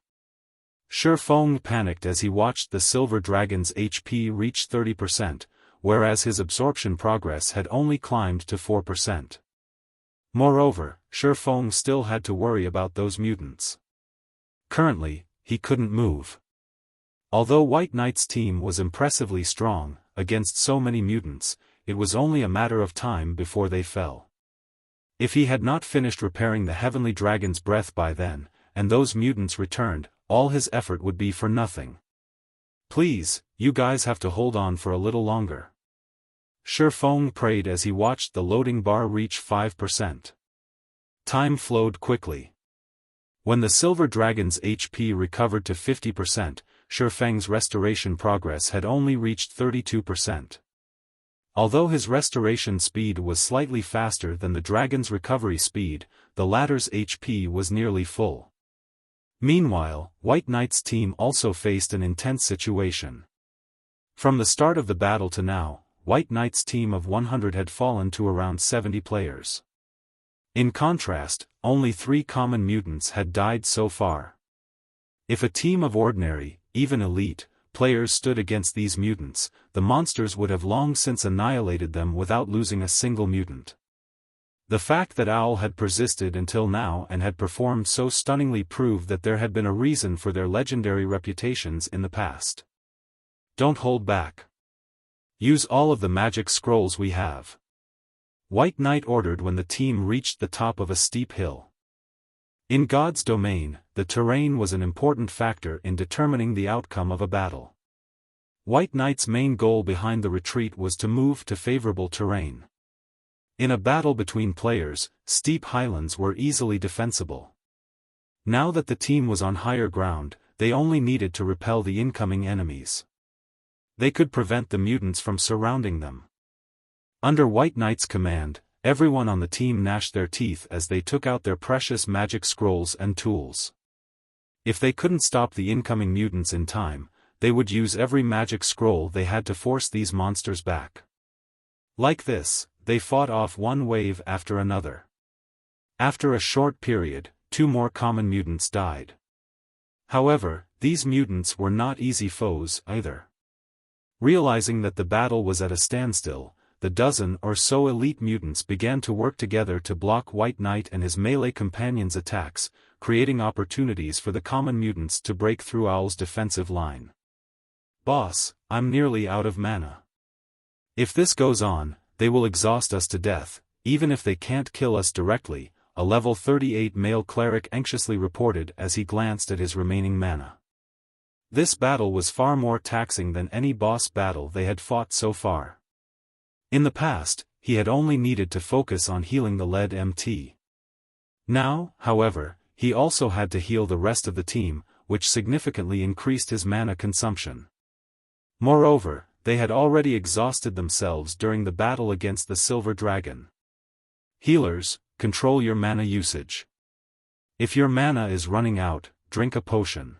Xiaofan panicked as he watched the Silver Dragon's HP reach 30%, whereas his absorption progress had only climbed to 4%. Moreover, Xiaofan still had to worry about those mutants. Currently, he couldn't move. Although White Knight's team was impressively strong, against so many mutants, it was only a matter of time before they fell. If he had not finished repairing the Heavenly Dragon's breath by then, and those mutants returned, all his effort would be for nothing. Please, you guys have to hold on for a little longer. Xiaofan prayed as he watched the loading bar reach 5%. Time flowed quickly. When the Silver Dragon's HP recovered to 50%, Xiaofan's restoration progress had only reached 32%. Although his restoration speed was slightly faster than the dragon's recovery speed, the latter's HP was nearly full. Meanwhile, White Knight's team also faced an intense situation. From the start of the battle to now, White Knight's team of 100 had fallen to around 70 players. In contrast, only 3 common mutants had died so far. If a team of ordinary, even elite, players stood against these mutants, the monsters would have long since annihilated them without losing a single mutant. The fact that Owl had persisted until now and had performed so stunningly proved that there had been a reason for their legendary reputations in the past. Don't hold back. Use all of the magic scrolls we have. White Knight ordered when the team reached the top of a steep hill. In God's domain, the terrain was an important factor in determining the outcome of a battle. White Knight's main goal behind the retreat was to move to favorable terrain. In a battle between players, steep highlands were easily defensible. Now that the team was on higher ground, they only needed to repel the incoming enemies. They could prevent the mutants from surrounding them. Under White Knight's command, everyone on the team gnashed their teeth as they took out their precious magic scrolls and tools. If they couldn't stop the incoming mutants in time, they would use every magic scroll they had to force these monsters back. Like this, they fought off one wave after another. After a short period, 2 more common mutants died. However, these mutants were not easy foes either. Realizing that the battle was at a standstill, the dozen or so elite mutants began to work together to block White Knight and his melee companions' attacks, creating opportunities for the common mutants to break through Owl's defensive line. "Boss, I'm nearly out of mana. If this goes on, they will exhaust us to death, even if they can't kill us directly," a level 38 male cleric anxiously reported as he glanced at his remaining mana. This battle was far more taxing than any boss battle they had fought so far. In the past, he had only needed to focus on healing the lead MT. Now, however, he also had to heal the rest of the team, which significantly increased his mana consumption. Moreover, they had already exhausted themselves during the battle against the Silver Dragon. Healers, control your mana usage. If your mana is running out, drink a potion.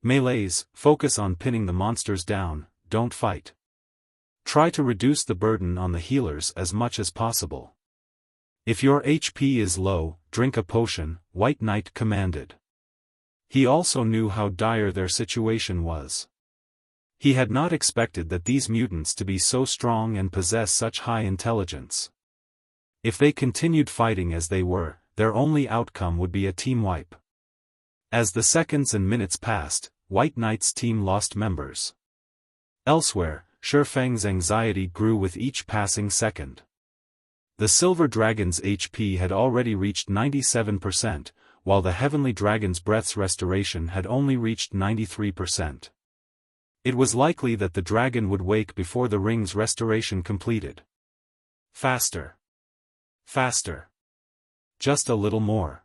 Melees, focus on pinning the monsters down, don't fight. Try to reduce the burden on the healers as much as possible. If your HP is low, drink a potion, White Knight commanded. He also knew how dire their situation was. He had not expected that these mutants to be so strong and possess such high intelligence. If they continued fighting as they were, their only outcome would be a team wipe. As the seconds and minutes passed, White Knight's team lost members. Elsewhere, Xiaofan's anxiety grew with each passing second. The Silver Dragon's HP had already reached 97%, while the Heavenly Dragon's breath's restoration had only reached 93%. It was likely that the dragon would wake before the ring's restoration completed. Faster. Faster. Just a little more.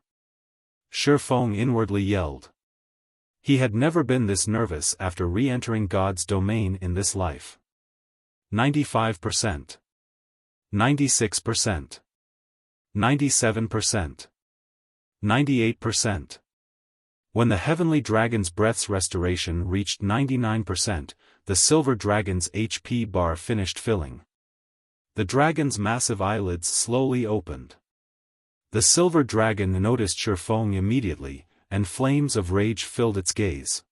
Xiaofan inwardly yelled. He had never been this nervous after re-entering God's domain in this life. 95%. 96%. 97%. 98%. When the Heavenly Dragon's breath's restoration reached 99%, the Silver Dragon's HP bar finished filling. The dragon's massive eyelids slowly opened. The Silver Dragon noticed Xiaofan immediately, and flames of rage filled its gaze.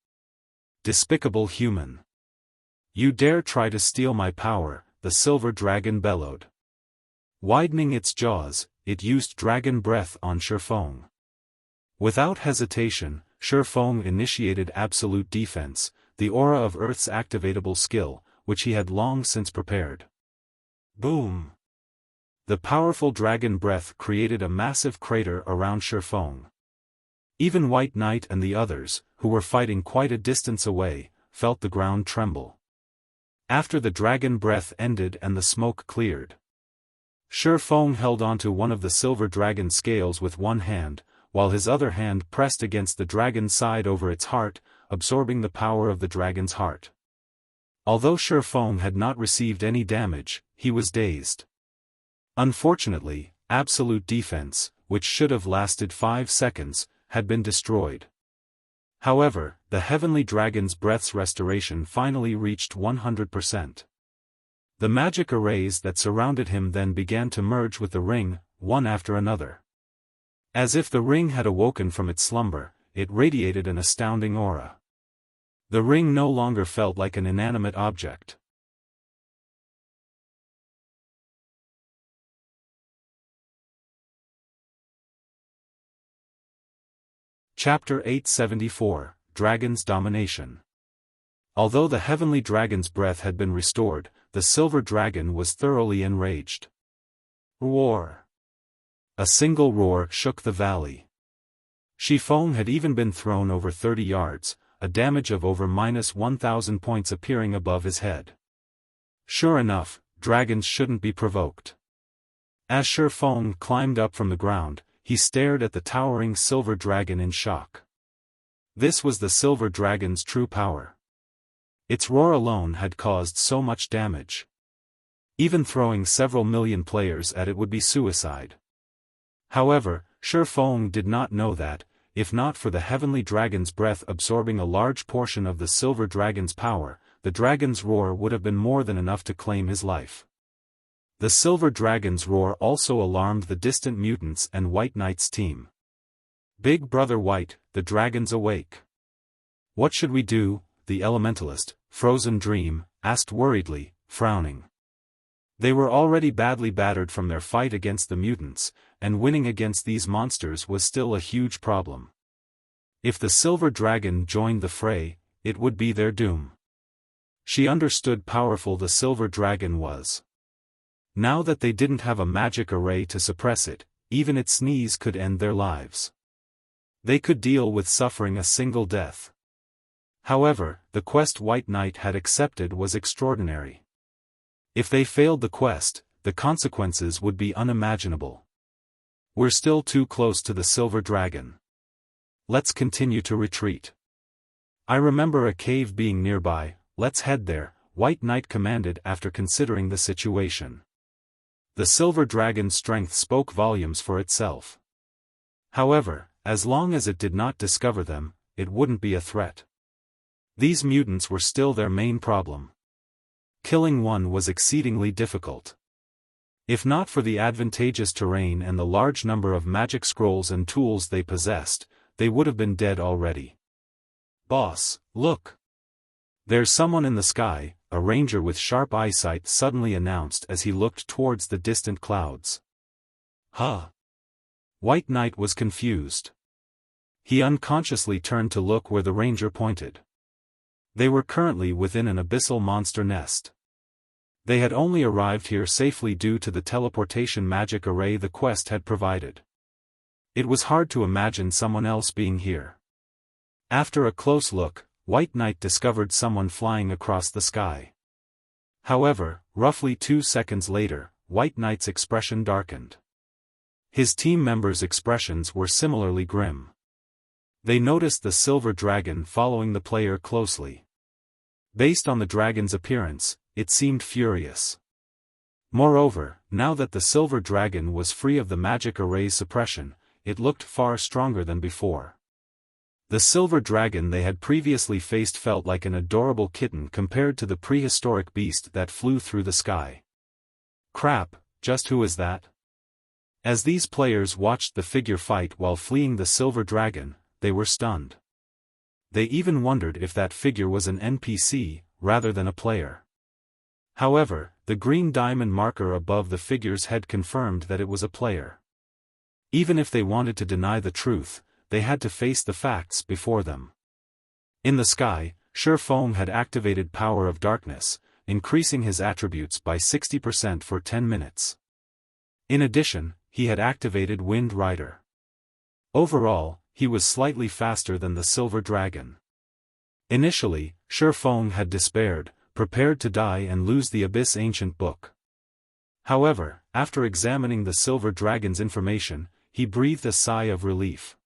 Despicable human. You dare try to steal my power, the Silver Dragon bellowed. Widening its jaws, it used dragon breath on Xiaofan. Without hesitation, Xiaofan initiated absolute defense, the aura of Earth's activatable skill, which he had long since prepared. Boom! The powerful dragon breath created a massive crater around Xiaofan. Even White Knight and the others, who were fighting quite a distance away, felt the ground tremble. After the dragon breath ended and the smoke cleared, Xiaofan held onto one of the Silver Dragon's scales with one hand, while his other hand pressed against the dragon's side over its heart, absorbing the power of the dragon's heart. Although Xiaofan had not received any damage, he was dazed. Unfortunately, absolute defense, which should have lasted 5 seconds, had been destroyed. However, the Heavenly Dragon's breath's restoration finally reached 100%. The magic arrays that surrounded him then began to merge with the ring, one after another. As if the ring had awoken from its slumber, it radiated an astounding aura. The ring no longer felt like an inanimate object. Chapter 874, Dragon's Domination. Although the heavenly dragon's breath had been restored, the silver dragon was thoroughly enraged. Roar! A single roar shook the valley. Xiaofan had even been thrown over 30 yards, a damage of over -1,000 points appearing above his head. Sure enough, dragons shouldn't be provoked. As Xiaofan climbed up from the ground, he stared at the towering silver dragon in shock. This was the silver dragon's true power. Its roar alone had caused so much damage. Even throwing several million players at it would be suicide. However, Xiaofan did not know that, if not for the heavenly dragon's breath absorbing a large portion of the silver dragon's power, the dragon's roar would have been more than enough to claim his life. The silver dragon's roar also alarmed the distant mutants and White Knight's team. Big Brother White, the dragon's awake. What should we do? The elementalist, Frozen Dream, asked worriedly, frowning. They were already badly battered from their fight against the mutants, and winning against these monsters was still a huge problem. If the silver dragon joined the fray, it would be their doom. She understood powerful the silver dragon was. Now that they didn't have a magic array to suppress it, even its sneeze could end their lives. They could deal with suffering a single death. However, the quest White Knight had accepted was extraordinary. If they failed the quest, the consequences would be unimaginable. We're still too close to the silver dragon. Let's continue to retreat. I remember a cave being nearby, let's head there, White Knight commanded after considering the situation. The silver dragon's strength spoke volumes for itself. However, as long as it did not discover them, it wouldn't be a threat. These mutants were still their main problem. Killing one was exceedingly difficult. If not for the advantageous terrain and the large number of magic scrolls and tools they possessed, they would have been dead already. Boss, look! There's someone in the sky, a ranger with sharp eyesight suddenly announced as he looked towards the distant clouds. Huh? White Knight was confused. He unconsciously turned to look where the ranger pointed. They were currently within an abyssal monster nest. They had only arrived here safely due to the teleportation magic array the quest had provided. It was hard to imagine someone else being here. After a close look, White Knight discovered someone flying across the sky. However, roughly 2 seconds later, White Knight's expression darkened. His team members' expressions were similarly grim. They noticed the silver dragon following the player closely. Based on the dragon's appearance, it seemed furious. Moreover, now that the silver dragon was free of the magic array's suppression, it looked far stronger than before. The silver dragon they had previously faced felt like an adorable kitten compared to the prehistoric beast that flew through the sky. Crap, just who is that? As these players watched the figure fight while fleeing the silver dragon, they were stunned. They even wondered if that figure was an NPC, rather than a player. However, the green diamond marker above the figure's head confirmed that it was a player. Even if they wanted to deny the truth, they had to face the facts before them. In the sky, Xiaofan had activated Power of Darkness, increasing his attributes by 60% for 10 minutes. In addition, he had activated Wind Rider. Overall, he was slightly faster than the silver dragon. Initially, Xiaofan had despaired, prepared to die and lose the Abyss Ancient Book. However, after examining the silver dragon's information, he breathed a sigh of relief.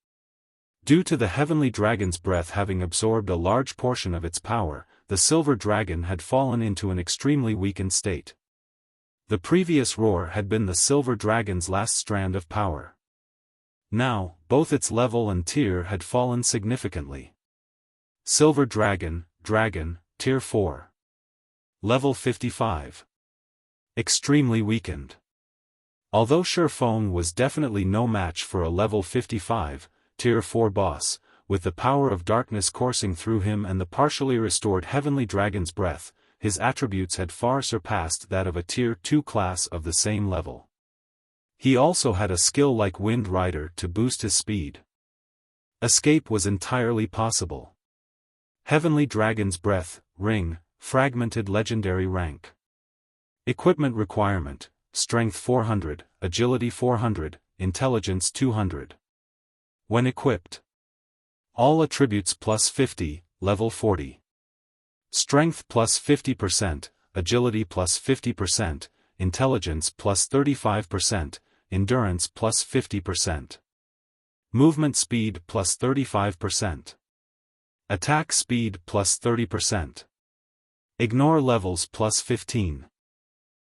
Due to the heavenly dragon's breath having absorbed a large portion of its power, the silver dragon had fallen into an extremely weakened state. The previous roar had been the silver dragon's last strand of power. Now, both its level and tier had fallen significantly. Silver Dragon, Tier 4. Level 55. Extremely weakened. Although Xiaofan was definitely no match for a level 55, Tier 4 boss, with the power of darkness coursing through him and the partially restored heavenly dragon's breath, his attributes had far surpassed that of a Tier 2 class of the same level. He also had a skill like Wind Rider to boost his speed. Escape was entirely possible. Heavenly Dragon's Breath, Ring, Fragmented Legendary Rank. Equipment requirement, Strength 400, Agility 400, Intelligence 200. When equipped. All attributes plus 50, level 40. Strength plus 50%, Agility plus 50%, Intelligence plus 35%, Endurance plus 50%. Movement speed plus 35%. Attack speed plus 30%. Ignore levels plus 15.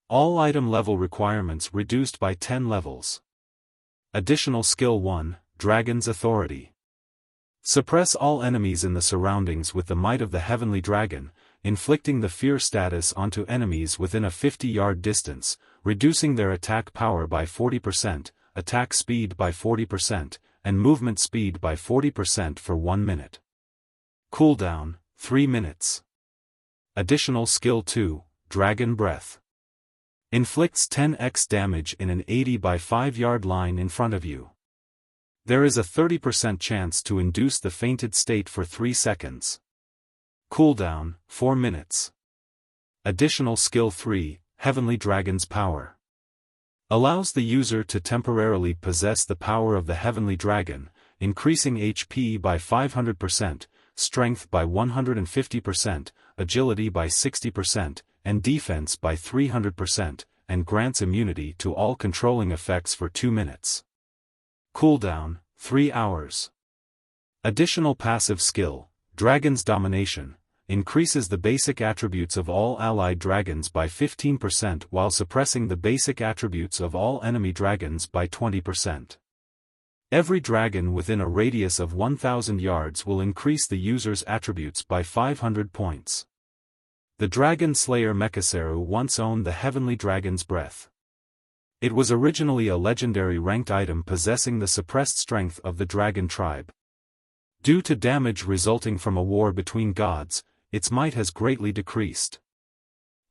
All item level requirements reduced by 10 levels. Additional Skill 1, Dragon's Authority. Suppress all enemies in the surroundings with the might of the Heavenly Dragon, inflicting the fear status onto enemies within a 50-yard distance, reducing their attack power by 40%, attack speed by 40%, and movement speed by 40% for 1 minute. Cooldown, 3 minutes. Additional Skill 2, Dragon Breath. Inflicts 10x damage in an 80 by 5-yard line in front of you. There is a 30% chance to induce the fainted state for 3 seconds. Cooldown, 4 minutes. Additional Skill 3, Heavenly Dragon's Power. Allows the user to temporarily possess the power of the Heavenly Dragon, increasing HP by 500%, Strength by 150%, Agility by 60%, and Defense by 300%, and grants immunity to all controlling effects for 2 minutes. Cooldown, 3 hours. Additional passive skill, Dragon's Domination, increases the basic attributes of all allied dragons by 15% while suppressing the basic attributes of all enemy dragons by 20%. Every dragon within a radius of 1,000 yards will increase the user's attributes by 500 points. The Dragon Slayer Mekaseru once owned the Heavenly Dragon's Breath. It was originally a legendary ranked item possessing the suppressed strength of the dragon tribe. Due to damage resulting from a war between gods, its might has greatly decreased.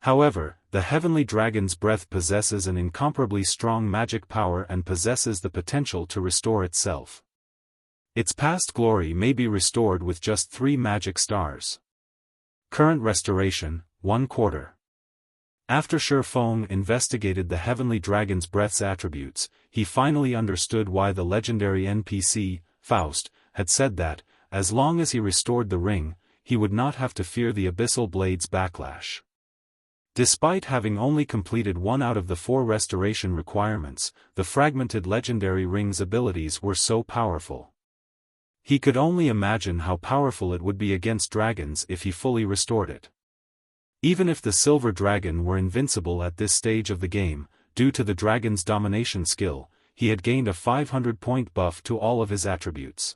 However, the Heavenly Dragon's Breath possesses an incomparably strong magic power and possesses the potential to restore itself. Its past glory may be restored with just 3 magic stars. Current restoration, 1/4. After Xiaofan investigated the Heavenly Dragon's Breath's attributes, he finally understood why the legendary NPC, Faust, had said that, as long as he restored the ring, he would not have to fear the Abyssal Blade's backlash. Despite having only completed 1 out of the 4 restoration requirements, the fragmented legendary ring's abilities were so powerful. He could only imagine how powerful it would be against dragons if he fully restored it. Even if the Silver Dragon were invincible at this stage of the game, due to the dragon's domination skill, he had gained a 500-point buff to all of his attributes.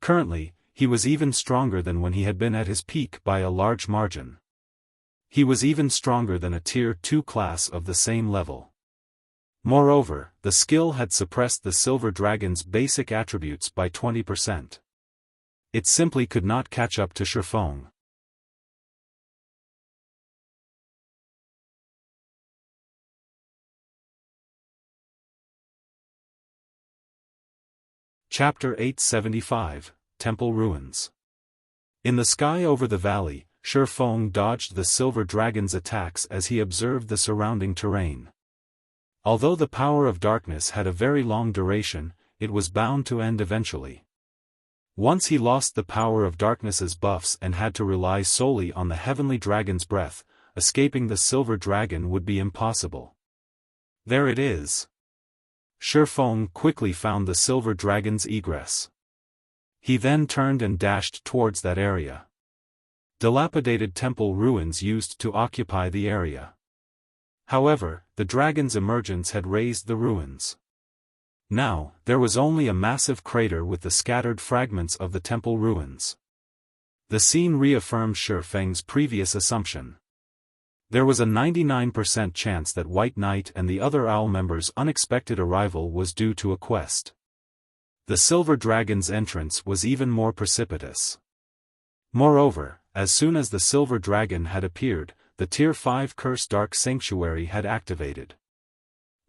Currently, he was even stronger than when he had been at his peak by a large margin. He was even stronger than a Tier 2 class of the same level. Moreover, the skill had suppressed the Silver Dragon's basic attributes by 20%. It simply could not catch up to Xiaofan. Chapter 875, Temple Ruins. In the sky over the valley, Xiaofan dodged the Silver Dragon's attacks as he observed the surrounding terrain. Although the power of darkness had a very long duration, it was bound to end eventually. Once he lost the power of darkness's buffs and had to rely solely on the Heavenly Dragon's Breath, escaping the Silver Dragon would be impossible. There it is. Xiaofan quickly found the Silver Dragon's egress. He then turned and dashed towards that area. Dilapidated temple ruins used to occupy the area. However, the dragon's emergence had raised the ruins. Now, there was only a massive crater with the scattered fragments of the temple ruins. The scene reaffirmed Xiaofang's previous assumption. There was a 99% chance that White Knight and the other Owl members' unexpected arrival was due to a quest. The silver dragon's entrance was even more precipitous. Moreover, as soon as the silver dragon had appeared, the Tier 5 Curse Dark Sanctuary had activated.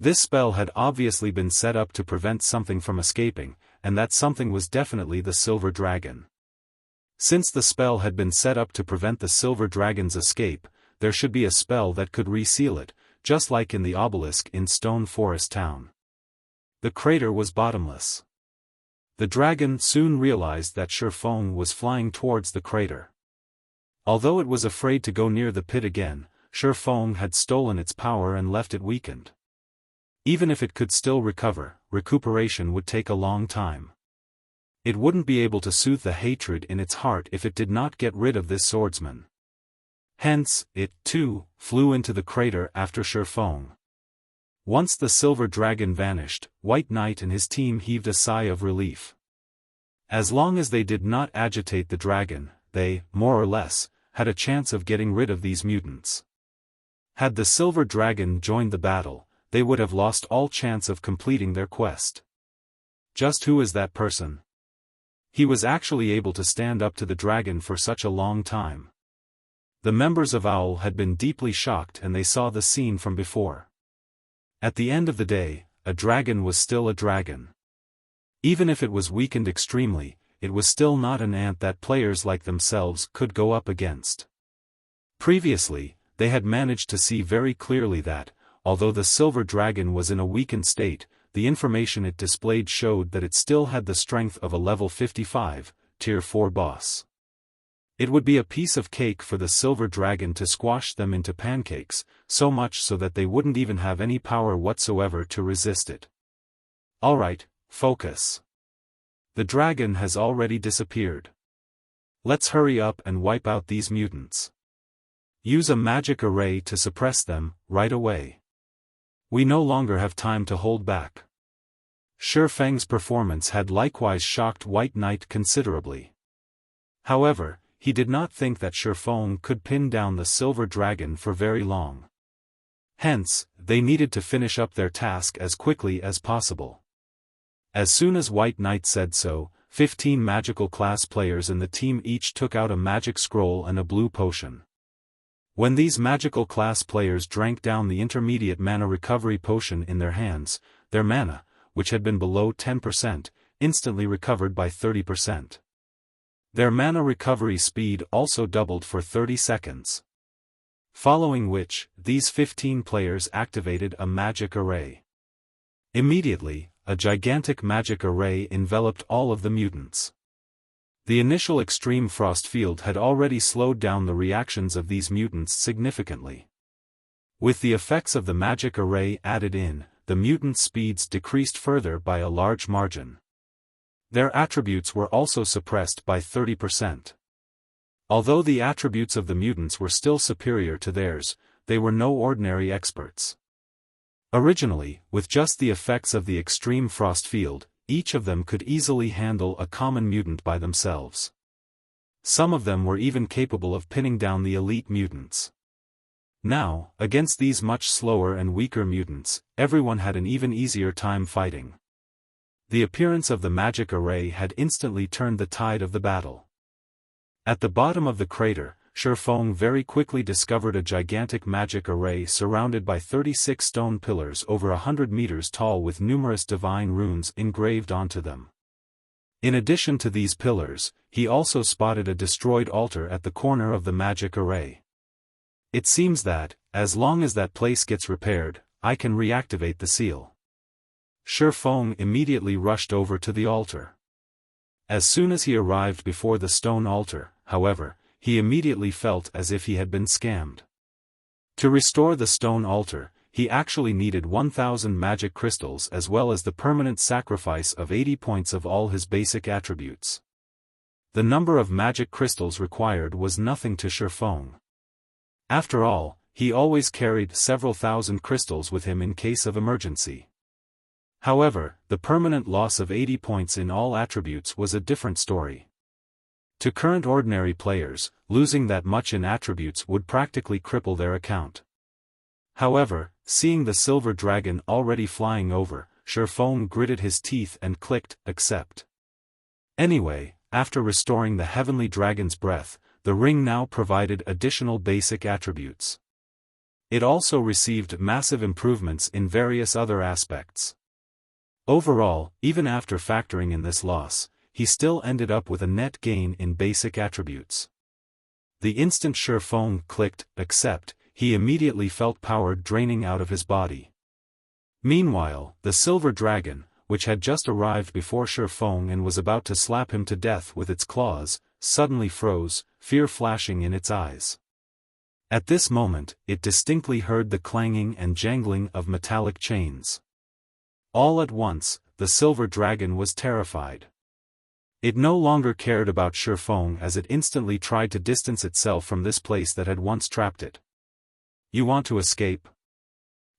This spell had obviously been set up to prevent something from escaping, and that something was definitely the silver dragon. Since the spell had been set up to prevent the silver dragon's escape, there should be a spell that could reseal it, just like in the obelisk in Stone Forest Town. The crater was bottomless. The dragon soon realized that Xiaofan was flying towards the crater. Although it was afraid to go near the pit again, Xiaofan had stolen its power and left it weakened. Even if it could still recover, recuperation would take a long time. It wouldn't be able to soothe the hatred in its heart if it did not get rid of this swordsman. Hence, it, too, flew into the crater after Xiaofan. Once the silver dragon vanished, White Knight and his team heaved a sigh of relief. As long as they did not agitate the dragon, they, more or less, had a chance of getting rid of these mutants. Had the silver dragon joined the battle, they would have lost all chance of completing their quest. Just who is that person? He was actually able to stand up to the dragon for such a long time. The members of OWL had been deeply shocked and they saw the scene from before. At the end of the day, a dragon was still a dragon. Even if it was weakened extremely, it was still not an ant that players like themselves could go up against. Previously, they had managed to see very clearly that, although the silver dragon was in a weakened state, the information it displayed showed that it still had the strength of a level 55, Tier 4 boss. It would be a piece of cake for the silver dragon to squash them into pancakes, so much so that they wouldn't even have any power whatsoever to resist it. Alright, focus. The dragon has already disappeared. Let's hurry up and wipe out these mutants. Use a magic array to suppress them, right away. We no longer have time to hold back. Xiaofang's performance had likewise shocked White Knight considerably. However, he did not think that Xiaofan could pin down the silver dragon for very long. Hence, they needed to finish up their task as quickly as possible. As soon as White Knight said so, 15 magical class players in the team each took out a magic scroll and a blue potion. When these magical class players drank down the intermediate mana recovery potion in their hands, their mana, which had been below 10%, instantly recovered by 30%. Their mana recovery speed also doubled for 30 seconds. Following which, these 15 players activated a magic array. Immediately, a gigantic magic array enveloped all of the mutants. The initial extreme frost field had already slowed down the reactions of these mutants significantly. With the effects of the magic array added in, the mutant speeds decreased further by a large margin. Their attributes were also suppressed by 30%. Although the attributes of the mutants were still superior to theirs, they were no ordinary experts. Originally, with just the effects of the extreme frost field, each of them could easily handle a common mutant by themselves. Some of them were even capable of pinning down the elite mutants. Now, against these much slower and weaker mutants, everyone had an even easier time fighting. The appearance of the magic array had instantly turned the tide of the battle. At the bottom of the crater, Xiaofan very quickly discovered a gigantic magic array surrounded by 36 stone pillars over 100 meters tall with numerous divine runes engraved onto them. In addition to these pillars, he also spotted a destroyed altar at the corner of the magic array. It seems that, as long as that place gets repaired, I can reactivate the seal. Xiaofan immediately rushed over to the altar. As soon as he arrived before the stone altar, however, he immediately felt as if he had been scammed. To restore the stone altar, he actually needed 1,000 magic crystals as well as the permanent sacrifice of 80 points of all his basic attributes. The number of magic crystals required was nothing to Xiaofan. After all, he always carried several thousand crystals with him in case of emergency. However, the permanent loss of 80 points in all attributes was a different story. To current ordinary players, losing that much in attributes would practically cripple their account. However, seeing the silver dragon already flying over, Xiaofan gritted his teeth and clicked, accept. Anyway, after restoring the heavenly dragon's breath, the ring now provided additional basic attributes. It also received massive improvements in various other aspects. Overall, even after factoring in this loss, he still ended up with a net gain in basic attributes. The instant Xiaofan clicked, accept, he immediately felt power draining out of his body. Meanwhile, the silver dragon, which had just arrived before Xiaofan and was about to slap him to death with its claws, suddenly froze, fear flashing in its eyes. At this moment, it distinctly heard the clanging and jangling of metallic chains. All at once, the silver dragon was terrified. It no longer cared about Xiaofan as it instantly tried to distance itself from this place that had once trapped it. You want to escape?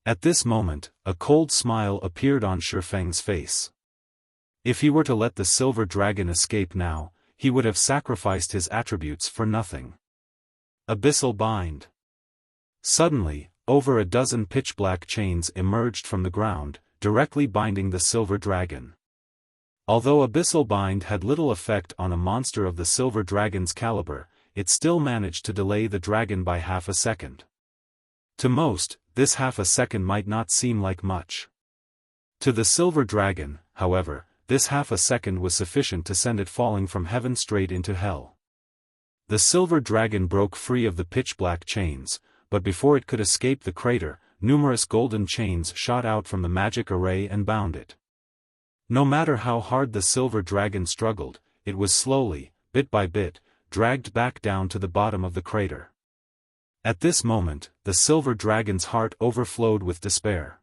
At this moment, a cold smile appeared on Xiaofan's face. If he were to let the silver dragon escape now, he would have sacrificed his attributes for nothing. Abyssal bind. Suddenly, over a dozen pitch-black chains emerged from the ground, directly binding the silver dragon. Although Abyssal bind had little effect on a monster of the silver dragon's caliber, it still managed to delay the dragon by half a second. To most, this half a second might not seem like much. To the silver dragon, however, this half a second was sufficient to send it falling from heaven straight into hell. The silver dragon broke free of the pitch-black chains, but before it could escape the crater, numerous golden chains shot out from the magic array and bound it. No matter how hard the silver dragon struggled, it was slowly, bit by bit, dragged back down to the bottom of the crater. At this moment, the silver dragon's heart overflowed with despair.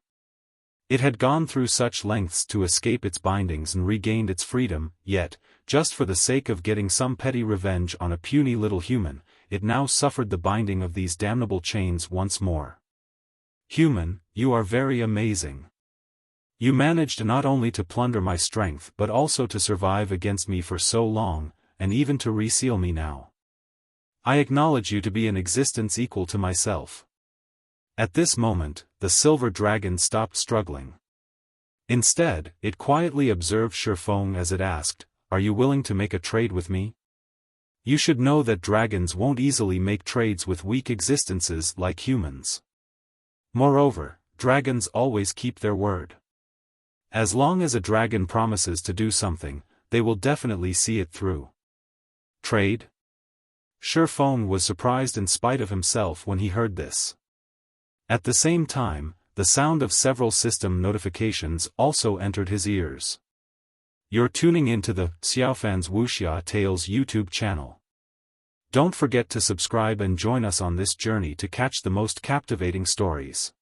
It had gone through such lengths to escape its bindings and regained its freedom, yet, just for the sake of getting some petty revenge on a puny little human, it now suffered the binding of these damnable chains once more. Human, you are very amazing. You managed not only to plunder my strength but also to survive against me for so long, and even to reseal me now. I acknowledge you to be an existence equal to myself. At this moment, the silver dragon stopped struggling. Instead, it quietly observed Xiaofan as it asked, "Are you willing to make a trade with me? You should know that dragons won't easily make trades with weak existences like humans. Moreover, dragons always keep their word. As long as a dragon promises to do something, they will definitely see it through." Trade? Xiaofan was surprised in spite of himself when he heard this. At the same time, the sound of several system notifications also entered his ears. You're tuning into the Xiaofan's Wuxia Tales YouTube channel. Don't forget to subscribe and join us on this journey to catch the most captivating stories.